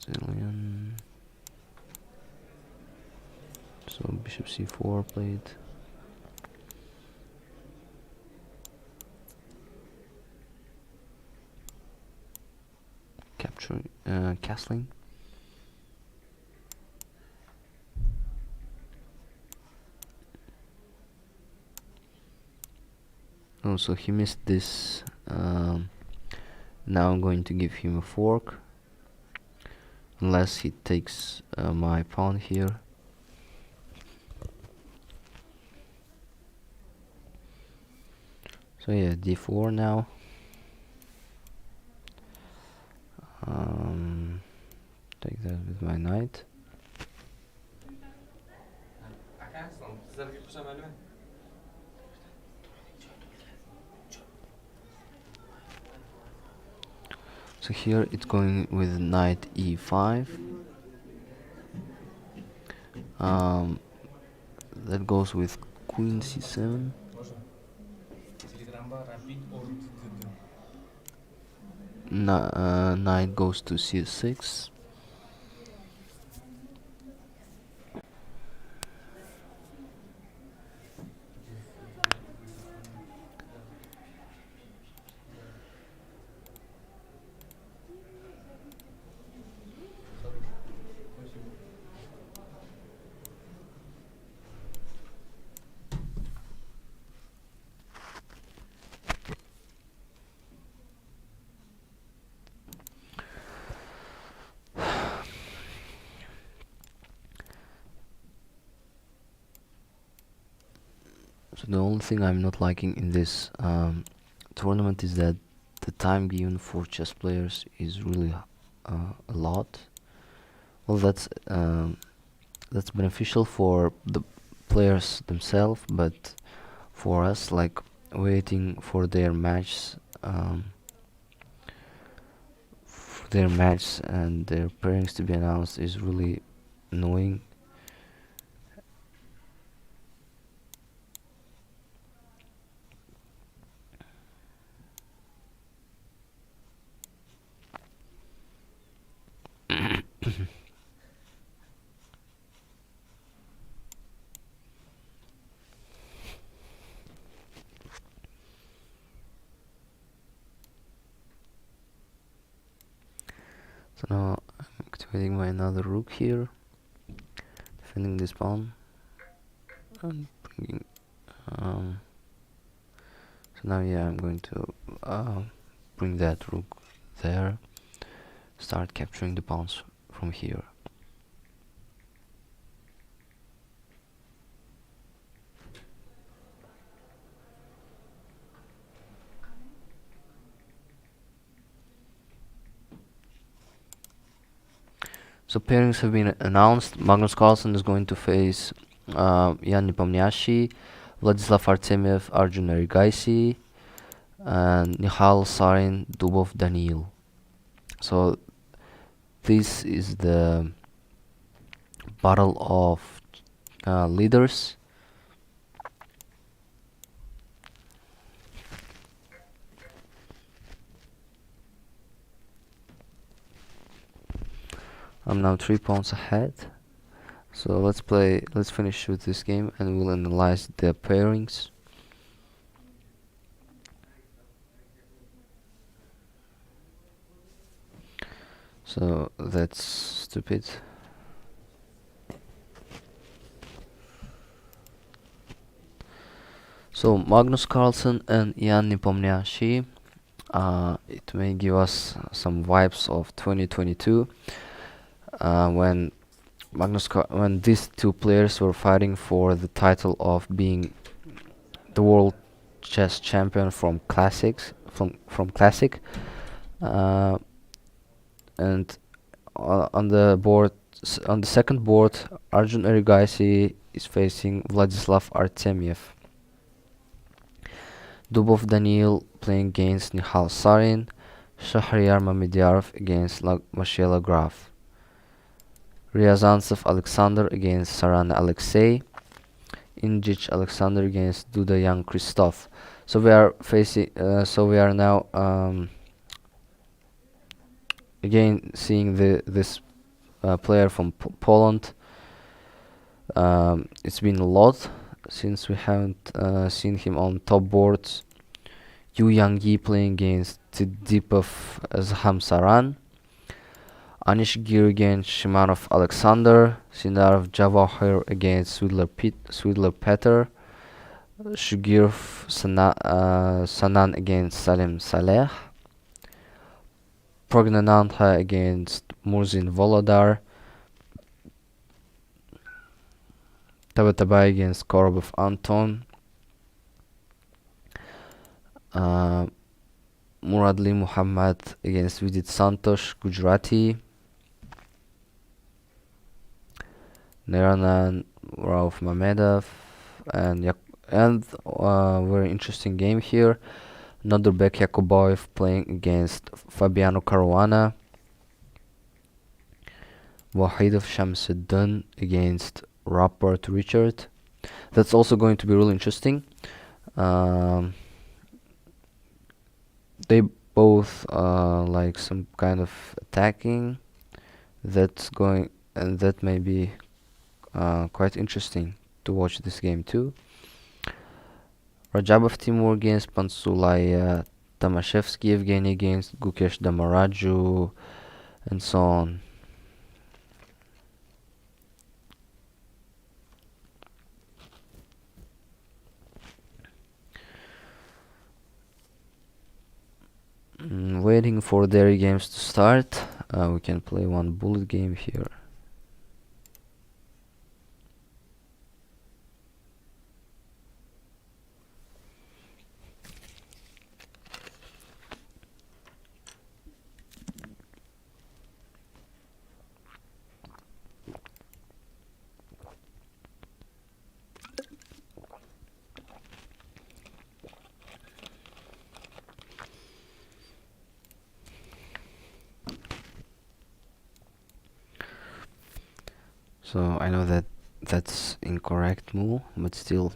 Zillion. So bishop c4 played. Capturing, castling. Oh, so he missed this. Now I'm going to give him a fork, unless he takes my pawn here. So yeah, d4 now. Take that with my knight. So here it's going with knight e5. That goes with queen c7. Knight goes to c6. So the only thing I'm not liking in this tournament is that the time given for chess players is really a lot. Well, that's beneficial for the players themselves, but for us, like waiting for their match, and their pairings to be announced is really annoying. So now I'm activating my another rook here, defending this pawn, and bringing. So now yeah, I'm going to bring that rook there, start capturing the pawns from here. So pairings have been announced. Magnus Carlsen is going to face Yan Nepomniachtchi, Vladislav Artemiev, Arjun Erigaisi, and Nihal Sarin Dubov Daniil. So this is the battle of leaders. I'm now 3 pawns ahead. So let's finish with this game and we'll analyze the pairings. So that's stupid. So Magnus Carlsen and Jan Nepomniachtchi. It may give us some vibes of 2022 when when these two players were fighting for the title of being the world chess champion from classics from classic, and on the second board, Arjun Erigaisi is facing Vladislav Artemiev. Dubov Daniil playing against Nihal Sarin, Shahryar Mamediyarov against Mashiela Graf, Ryazantsev Alexander against Sarana Alexei, Injich Alexander against Dudayan Christoph. So we are facing. So we are now again seeing this player from Poland. It's been a lot since we haven't seen him on top boards. Yu Yang-yi playing against Tidipov Zhamsaran, Anish Gir against Shimanov Alexander, Sindarov Jawahir against Swidler Peter, Shugirov Sanan against Salim Saleh, Prognanantha against Murzin Volodar, Tabatabai against Korobov Anton, Muradli Muhammad against Vidit Santosh Gujarati, Neranan Rauf Mamedov, and very interesting game here. Nodirbek Yakuboyev playing against Fabiano Caruana, Wahidov Shamsuddin against Rapport Richard. That's also going to be really interesting. They both like some kind of attacking that may be quite interesting to watch this game too. Rajabov Timur against Pansulaya, Tomaszewski Evgeny against Gukesh Damaraju, and so on. Waiting for their games to start. We can play one bullet game here. So I know that that's incorrect move, but still,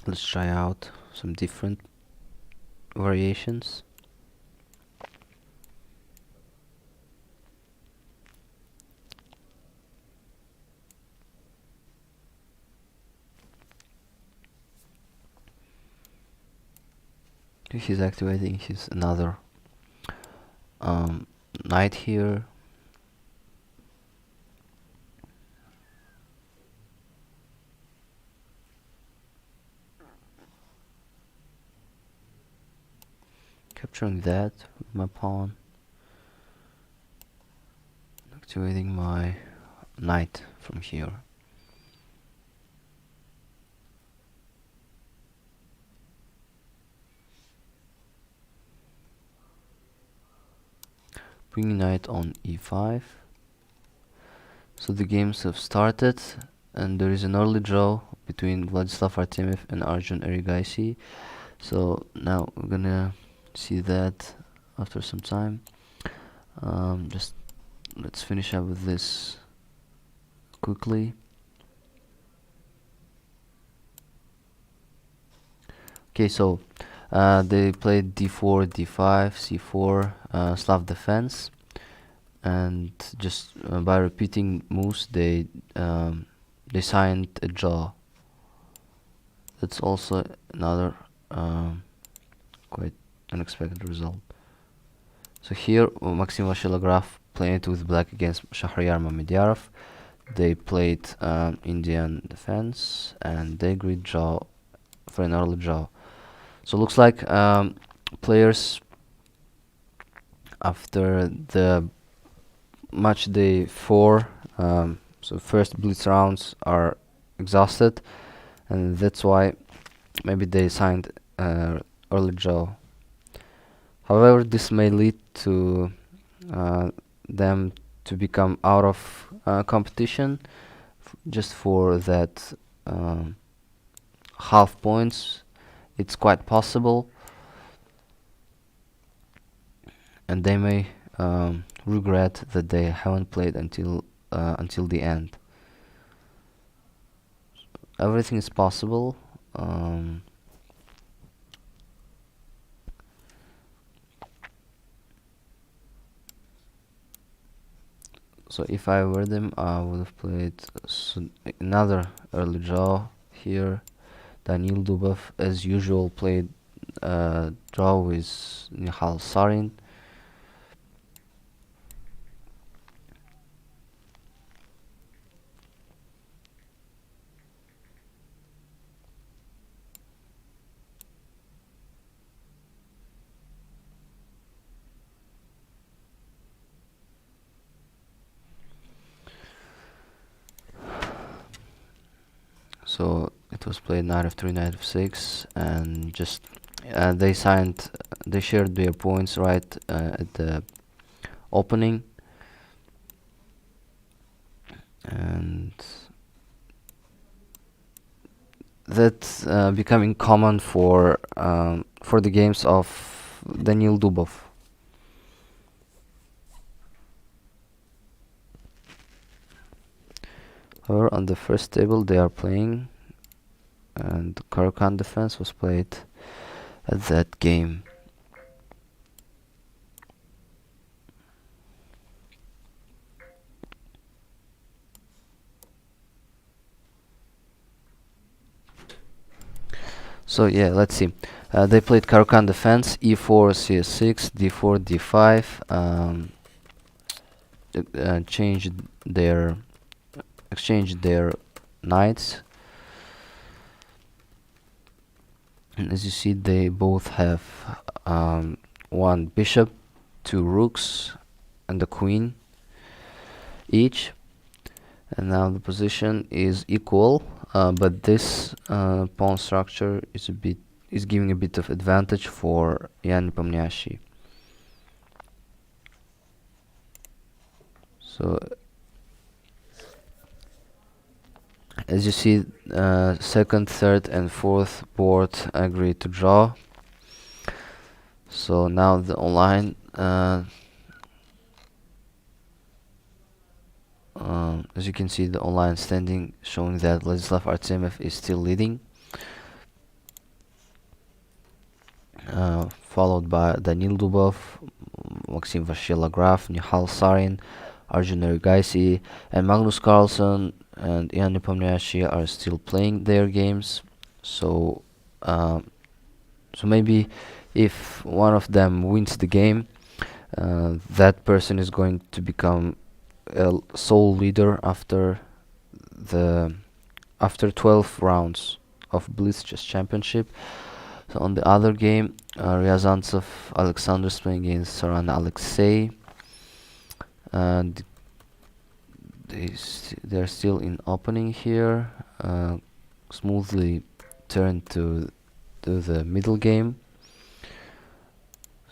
let's try out some different variations. He's activating his another knight here. Capturing that with my pawn, activating my knight from here. Bringing knight on e5. So the games have started, and there is an early draw between Vladislav Artemiev and Arjun Erigaisi. So now we're gonna see that after some time. Just let's finish up with this quickly. Okay, so they played d4, d5, c4, Slav defense, and just by repeating moves, they signed a draw. That's also another quite unexpected result. So here, Maxim Vashilograph played with black against Shahryar Mamediyarov. They played Indian defense, and they agreed draw for an early draw. So looks like players after the match day 4, so first blitz rounds are exhausted, and that's why maybe they signed early draw. However, this may lead to them to become out of competition just for that half points. It's quite possible, and they may regret that they haven't played until the end. Everything is possible. So if I were them, I would have played another early draw here. Daniil Dubov, as usual, played draw with Nihal Sarin. So it was played knight f3, knight f6, and just they shared their points right at the opening, and that's becoming common for the games of Daniil Dubov. However, on the first table they are playing, and the Samarkand defense was played at that game. So yeah, let's see. They played Samarkand defense, e4, cs6, d4, d5. Exchanged their knights, and as you see, they both have one bishop, 2 rooks, and a queen each. And now the position is equal, but this pawn structure is giving a bit of advantage for Jan Nepomniachtchi. So as you see, second, third, and fourth board agreed to draw. So now the online as you can see, the online standing showing that Vladislav Artemiev is still leading, followed by Daniil Dubov, Maxim Vashilograph, Nihal Sarin, Arjun Erigaisi, and Magnus Carlsen and Jan Nepomniachtchi are still playing their games. So maybe if one of them wins the game, that person is going to become a sole leader after 12 rounds of Blitz Chess Championship. So on the other game, Ryazantsev Alexander is playing against Saran Alexei, and they're still in opening here. Smoothly turned to the middle game.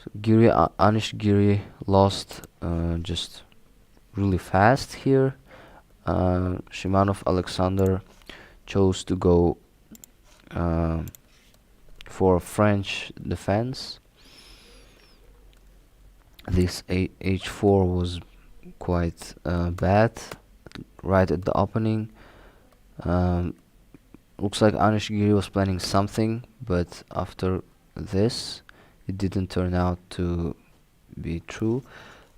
So Anish Giri lost just really fast here. Shimanov Alexander chose to go for French defense. This h4 was quite bad. right at the opening. Looks like Anish Giri was planning something, but after this it didn't turn out to be true.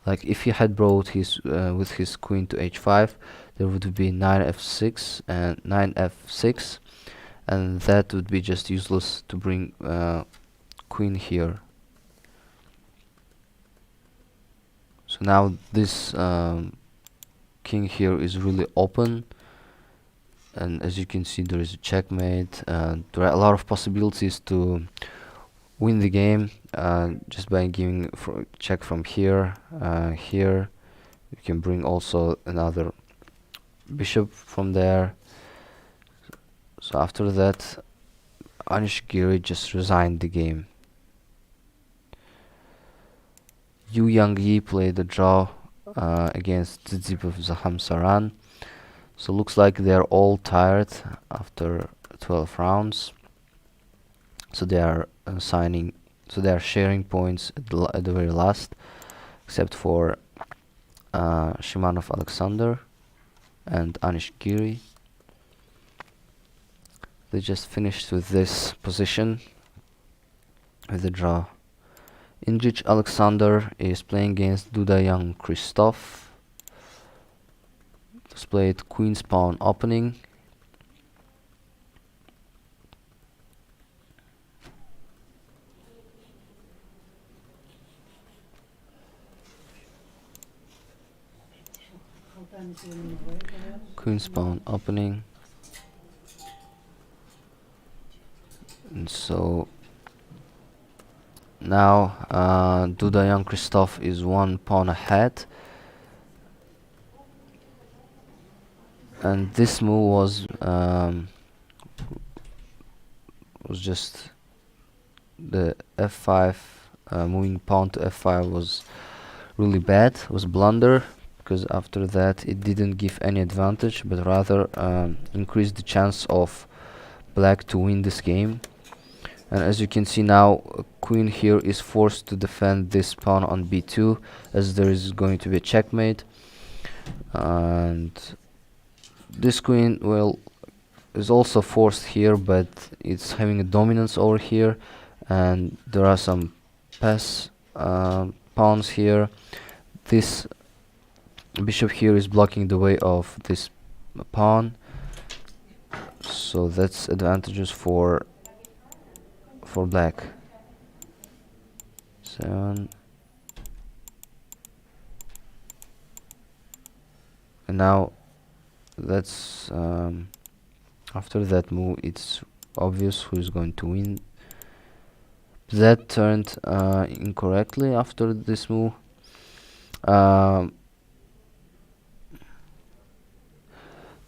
Like if he had brought his with his queen to h5, there would be 9f6 and 9f6, and that would be just useless to bring queen here. So now this king here is really open, and as you can see there is a checkmate. There are a lot of possibilities to win the game just by giving check from here. Here you can bring also another bishop from there. So after that Anish Giri just resigned the game. Yu Yangyi played a draw against Tsitsipas Zahamsaran. So looks like they're all tired after 12 rounds. So they are they are sharing points at the very last, except for Shimanov Alexander and Anish Giri. They just finished with this position with the draw. Indrich Alexander is playing against Dudayan Christoph. He's played Queen's Pawn opening. Queen's Pawn opening. And so now Dudayan Christoph is one pawn ahead, and this move was just the f5 moving pawn to f5 was really bad, was blunder, because after that it didn't give any advantage but rather increased the chance of black to win this game. And as you can see now, queen here is forced to defend this pawn on b2, as there is going to be a checkmate, and this queen is also forced here, but it's having a dominance over here, and there are some pass pawns here. This bishop here is blocking the way of this pawn, so that's advantageous for black. 7. And now that's after that move it's obvious who is going to win. That turned incorrectly after this move.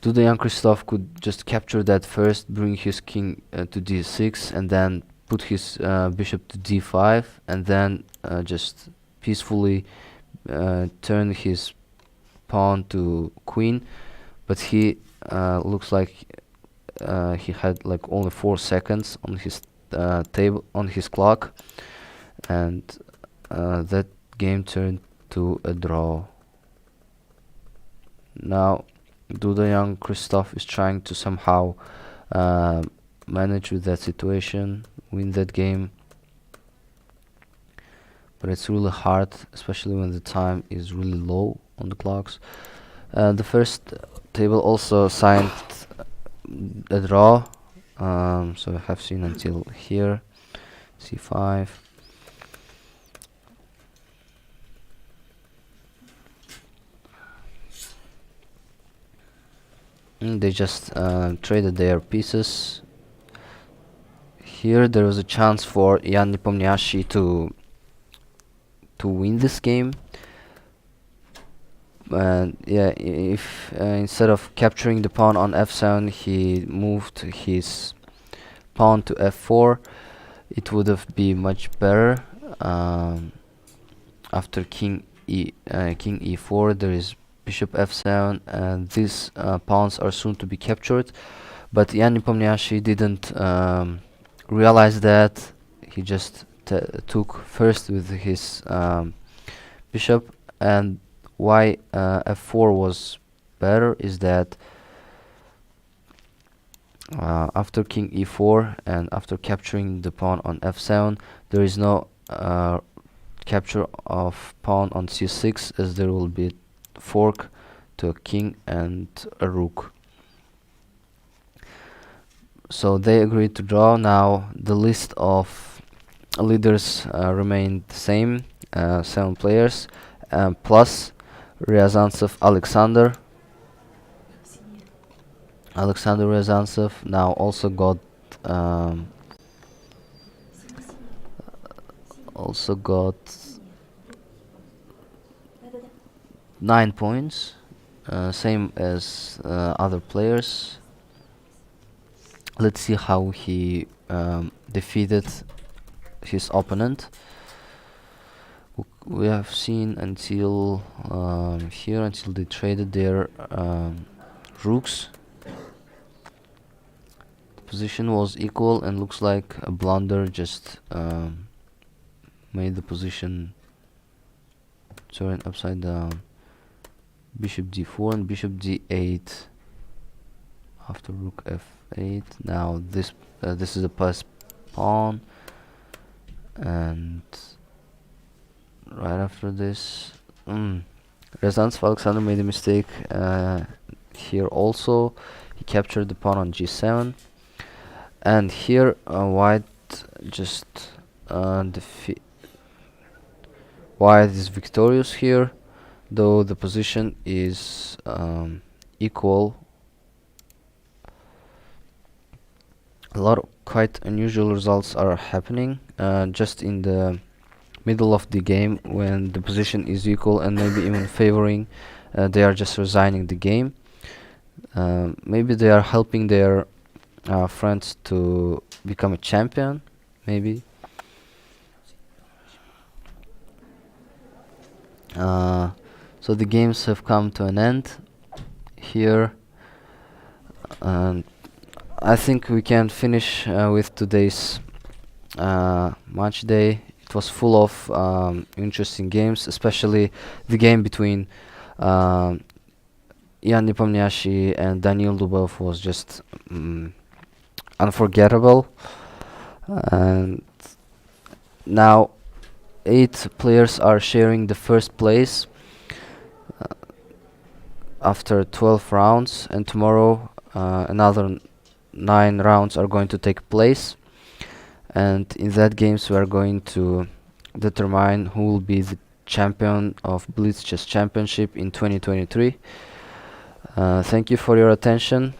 Dudayan Christoph could just capture that first, bring his king to d6, and then put his bishop to d5, and then just peacefully turn his pawn to queen. But he looks like he had like only 4 seconds on his on his clock, and that game turned to a draw. Now Dudayan Christoph is trying to somehow manage with that situation, win that game, but it's really hard, especially when the time is really low on the clocks. The first table also signed a draw, so we have seen until here, c5. They just traded their pieces. Here there was a chance for Jan Nepomniachtchi to win this game. And yeah, if instead of capturing the pawn on f7 he moved his pawn to f4, it would have been much better. After king e4 there is bishop f7, and these pawns are soon to be captured, but Jan Nepomniachtchi didn't realize that. He just took first with his bishop, and why f4 was better is that after king e4 and after capturing the pawn on f7, there is no capture of pawn on c6, as there will be fork to a king and a rook. So they agreed to draw. Now the list of leaders remained the same, 7 players, plus Ryazantsev Alexander Ryazantsev now also got um, 9 points, same as other players. Let's see how he defeated his opponent. We have seen until here, until they traded their rooks. The position was equal, and looks like a blunder just made the position turn upside down. Bishop d4 and bishop d8 after rook f8. Now this is a pass pawn, and right after this, Ryazantsev Alexander made a mistake here also. He captured the pawn on g7, and here white just white is victorious here, though the position is equal. A lot of quite unusual results are happening just in the middle of the game, when the position is equal and maybe even favoring. They are just resigning the game. Maybe they are helping their friends to become a champion, maybe. So the games have come to an end here, and I think we can finish with today's match day. It was full of interesting games, especially the game between Ian Nepomniachtchi and Daniil Dubov was just unforgettable. And now 8 players are sharing the first place after 12 rounds, and tomorrow another 9 rounds are going to take place, and in that games we are going to determine who will be the champion of Blitz Chess Championship in 2023. Thank you for your attention.